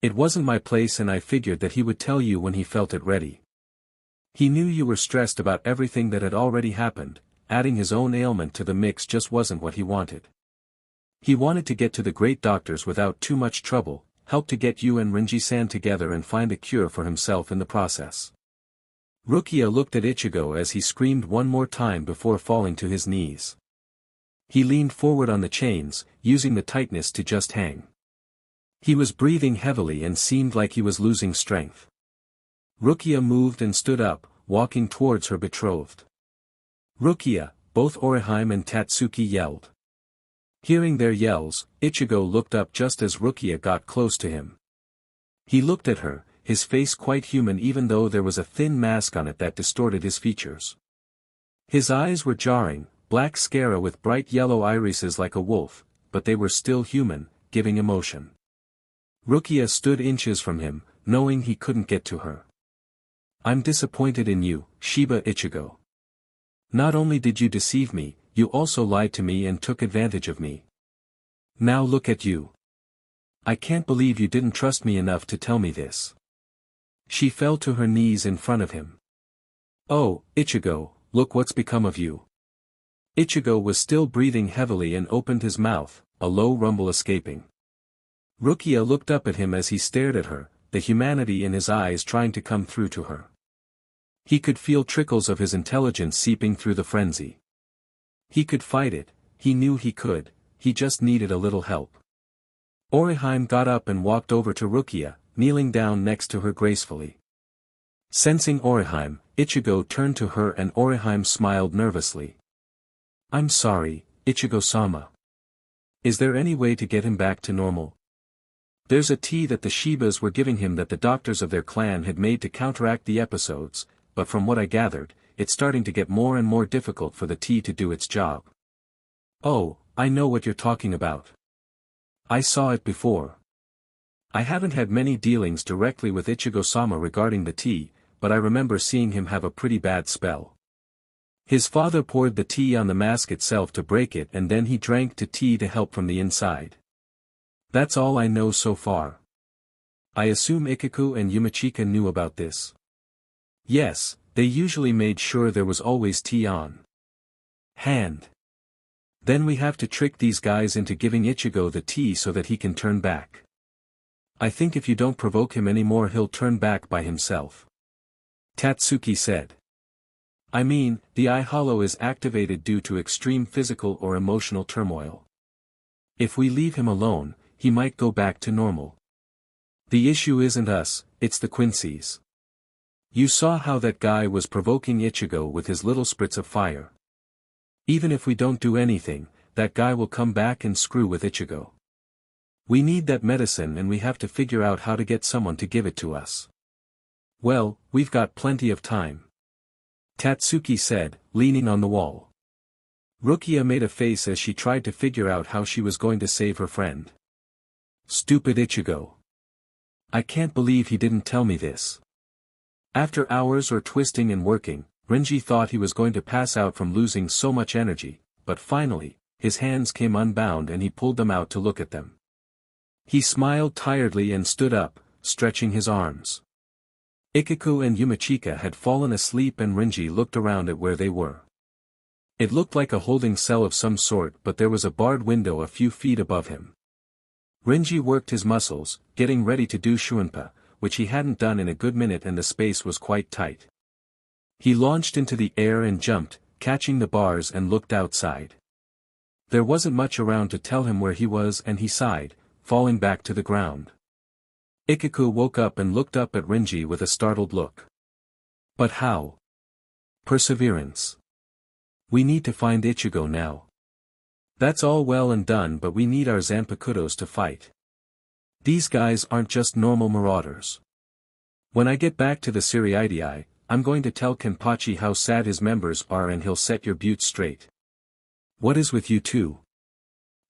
It wasn't my place and I figured that he would tell you when he felt it ready. He knew you were stressed about everything that had already happened, adding his own ailment to the mix just wasn't what he wanted. He wanted to get to the great doctors without too much trouble, help to get you and Renji-san together and find a cure for himself in the process. Rukia looked at Ichigo as he screamed one more time before falling to his knees. He leaned forward on the chains, using the tightness to just hang. He was breathing heavily and seemed like he was losing strength. Rukia moved and stood up, walking towards her betrothed. Rukia, both Orihime and Tatsuki yelled. Hearing their yells, Ichigo looked up just as Rukia got close to him. He looked at her, his face quite human even though there was a thin mask on it that distorted his features. His eyes were jarring, black scara with bright yellow irises like a wolf, but they were still human, giving emotion. Rukia stood inches from him, knowing he couldn't get to her. I'm disappointed in you, Shiba Ichigo. Not only did you deceive me, you also lied to me and took advantage of me. Now look at you. I can't believe you didn't trust me enough to tell me this. She fell to her knees in front of him. Oh, Ichigo, look what's become of you. Ichigo was still breathing heavily and opened his mouth, a low rumble escaping. Rukia looked up at him as he stared at her, the humanity in his eyes trying to come through to her. He could feel trickles of his intelligence seeping through the frenzy. He could fight it, he knew he could, he just needed a little help. Orihime got up and walked over to Rukia, kneeling down next to her gracefully. Sensing Orihime, Ichigo turned to her and Orihime smiled nervously. I'm sorry, Ichigo-sama. Is there any way to get him back to normal? There's a tea that the Shibas were giving him that the doctors of their clan had made to counteract the episodes, but from what I gathered, it's starting to get more and more difficult for the tea to do its job. Oh, I know what you're talking about. I saw it before. I haven't had many dealings directly with Ichigo-sama regarding the tea, but I remember seeing him have a pretty bad spell. His father poured the tea on the mask itself to break it and then he drank the tea to help from the inside. That's all I know so far. I assume Ikaku and Yumachika knew about this. Yes, they usually made sure there was always tea on hand. Then we have to trick these guys into giving Ichigo the tea so that he can turn back. I think if you don't provoke him anymore he'll turn back by himself. Tatsuki said. I mean, the eye hollow is activated due to extreme physical or emotional turmoil. If we leave him alone, he might go back to normal. The issue isn't us, it's the Quincy's. You saw how that guy was provoking Ichigo with his little spritz of fire. Even if we don't do anything, that guy will come back and screw with Ichigo. We need that medicine and we have to figure out how to get someone to give it to us. Well, we've got plenty of time. Tatsuki said, leaning on the wall. Rukia made a face as she tried to figure out how she was going to save her friend. Stupid Ichigo. I can't believe he didn't tell me this. After hours of twisting and working, Renji thought he was going to pass out from losing so much energy, but finally, his hands came unbound and he pulled them out to look at them. He smiled tiredly and stood up, stretching his arms. Ichigo and Yumachika had fallen asleep and Renji looked around at where they were. It looked like a holding cell of some sort, but there was a barred window a few feet above him. Renji worked his muscles, getting ready to do Shunpa, which he hadn't done in a good minute and the space was quite tight. He launched into the air and jumped, catching the bars and looked outside. There wasn't much around to tell him where he was and he sighed, falling back to the ground. Ichigo woke up and looked up at Renji with a startled look. But how? Perseverance. We need to find Ichigo now. That's all well and done, but we need our Zanpakutos to fight. These guys aren't just normal marauders. When I get back to the Siriidii, I'm going to tell Kenpachi how sad his members are and he'll set your butte straight. What is with you two?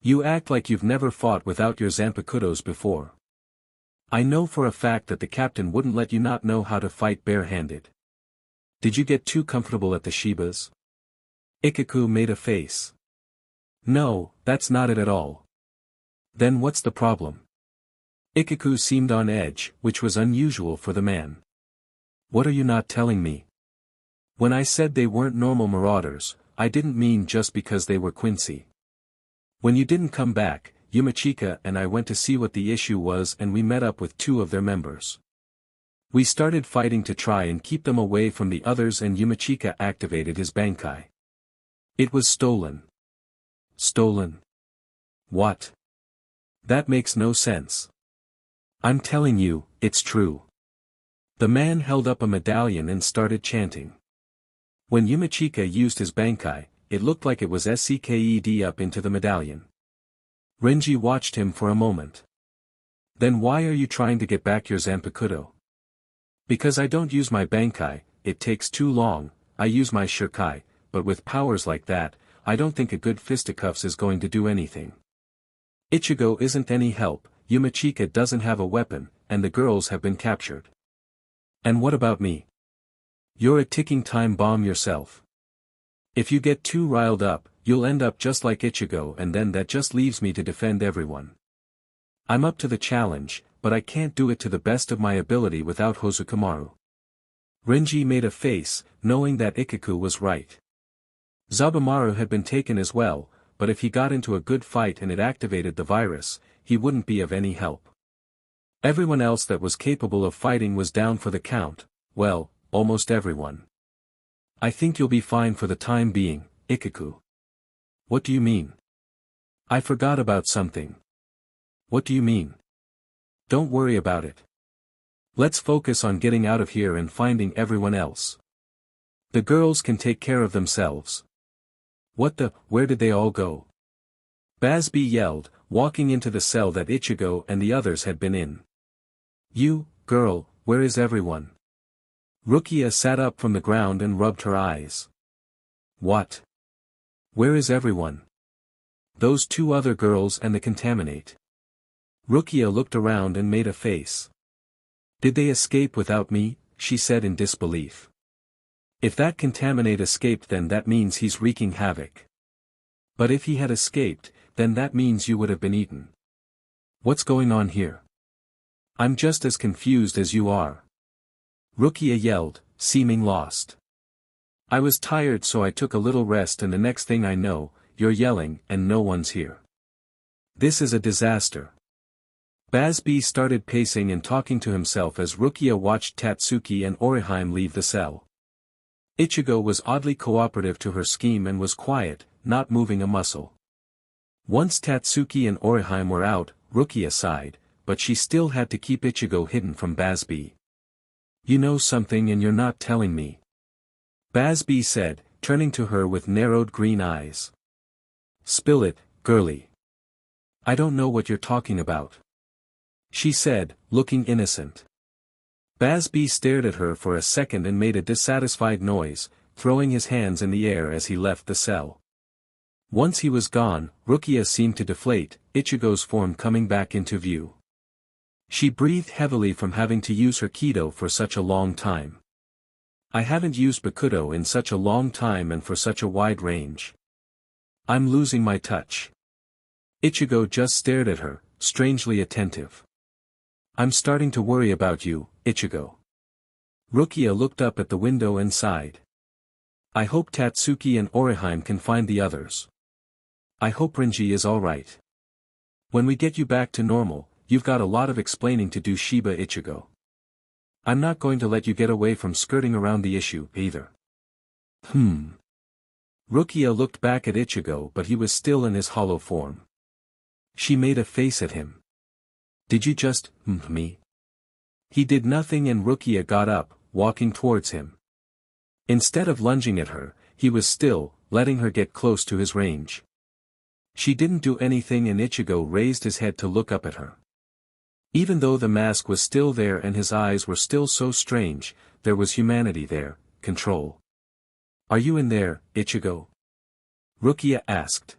You act like you've never fought without your Zanpakutos before. I know for a fact that the captain wouldn't let you not know how to fight bare-handed. Did you get too comfortable at the Shibas? Ichigo made a face. No, that's not it at all. Then what's the problem? Ichigo seemed on edge, which was unusual for the man. What are you not telling me? When I said they weren't normal marauders, I didn't mean just because they were Quincy. When you didn't come back, Yumachika and I went to see what the issue was and we met up with two of their members. We started fighting to try and keep them away from the others and Yumachika activated his Bankai. It was stolen. Stolen? What? That makes no sense. I'm telling you, it's true. The man held up a medallion and started chanting. When Yumachika used his Bankai, it looked like it was SCKED up into the medallion. Renji watched him for a moment. Then why are you trying to get back your Zanpakuto? Because I don't use my Bankai, it takes too long, I use my Shirkai, but with powers like that, I don't think a good fisticuffs is going to do anything. Ichigo isn't any help, Yumachika doesn't have a weapon, and the girls have been captured. And what about me? You're a ticking time bomb yourself. If you get too riled up, you'll end up just like Ichigo and then that just leaves me to defend everyone. I'm up to the challenge, but I can't do it to the best of my ability without Hosokumaru. Renji made a face, knowing that Ichigo was right. Zabumaru had been taken as well, but if he got into a good fight and it activated the virus, he wouldn't be of any help. Everyone else that was capable of fighting was down for the count, well, almost everyone. I think you'll be fine for the time being, Ichigo. What do you mean? I forgot about something. What do you mean? Don't worry about it. Let's focus on getting out of here and finding everyone else. The girls can take care of themselves. Where did they all go? Basby yelled, walking into the cell that Ichigo and the others had been in. You, girl, where is everyone? Rukia sat up from the ground and rubbed her eyes. What? Where is everyone? Those two other girls and the contaminate. Rukia looked around and made a face. Did they escape without me? She said in disbelief. If that contaminate escaped, then that means he's wreaking havoc. But if he had escaped, then that means you would have been eaten. What's going on here? I'm just as confused as you are. Rukia yelled, seeming lost. I was tired, so I took a little rest, and the next thing I know, you're yelling and no one's here. This is a disaster. Basby started pacing and talking to himself as Rukia watched Tatsuki and Orihime leave the cell. Ichigo was oddly cooperative to her scheme and was quiet, not moving a muscle. Once Tatsuki and Orihime were out, Rukia sighed, but she still had to keep Ichigo hidden from Basby. You know something and you're not telling me. Basby said, turning to her with narrowed green eyes. Spill it, girlie. I don't know what you're talking about. She said, looking innocent. Basby stared at her for a second and made a dissatisfied noise, throwing his hands in the air as he left the cell. Once he was gone, Rukia seemed to deflate, Ichigo's form coming back into view. She breathed heavily from having to use her Kido for such a long time. I haven't used Bakudo in such a long time and for such a wide range. I'm losing my touch. Ichigo just stared at her, strangely attentive. I'm starting to worry about you, Ichigo. Rukia looked up at the window and sighed. I hope Tatsuki and Orihime can find the others. I hope Renji is alright. When we get you back to normal, you've got a lot of explaining to do, Shiba Ichigo. I'm not going to let you get away from skirting around the issue, either. Rukia looked back at Ichigo, but he was still in his hollow form. She made a face at him. Did you just, me? He did nothing and Rukia got up, walking towards him. Instead of lunging at her, he was still, letting her get close to his range. She didn't do anything and Ichigo raised his head to look up at her. Even though the mask was still there and his eyes were still so strange, there was humanity there, control. Are you in there, Ichigo? Rukia asked.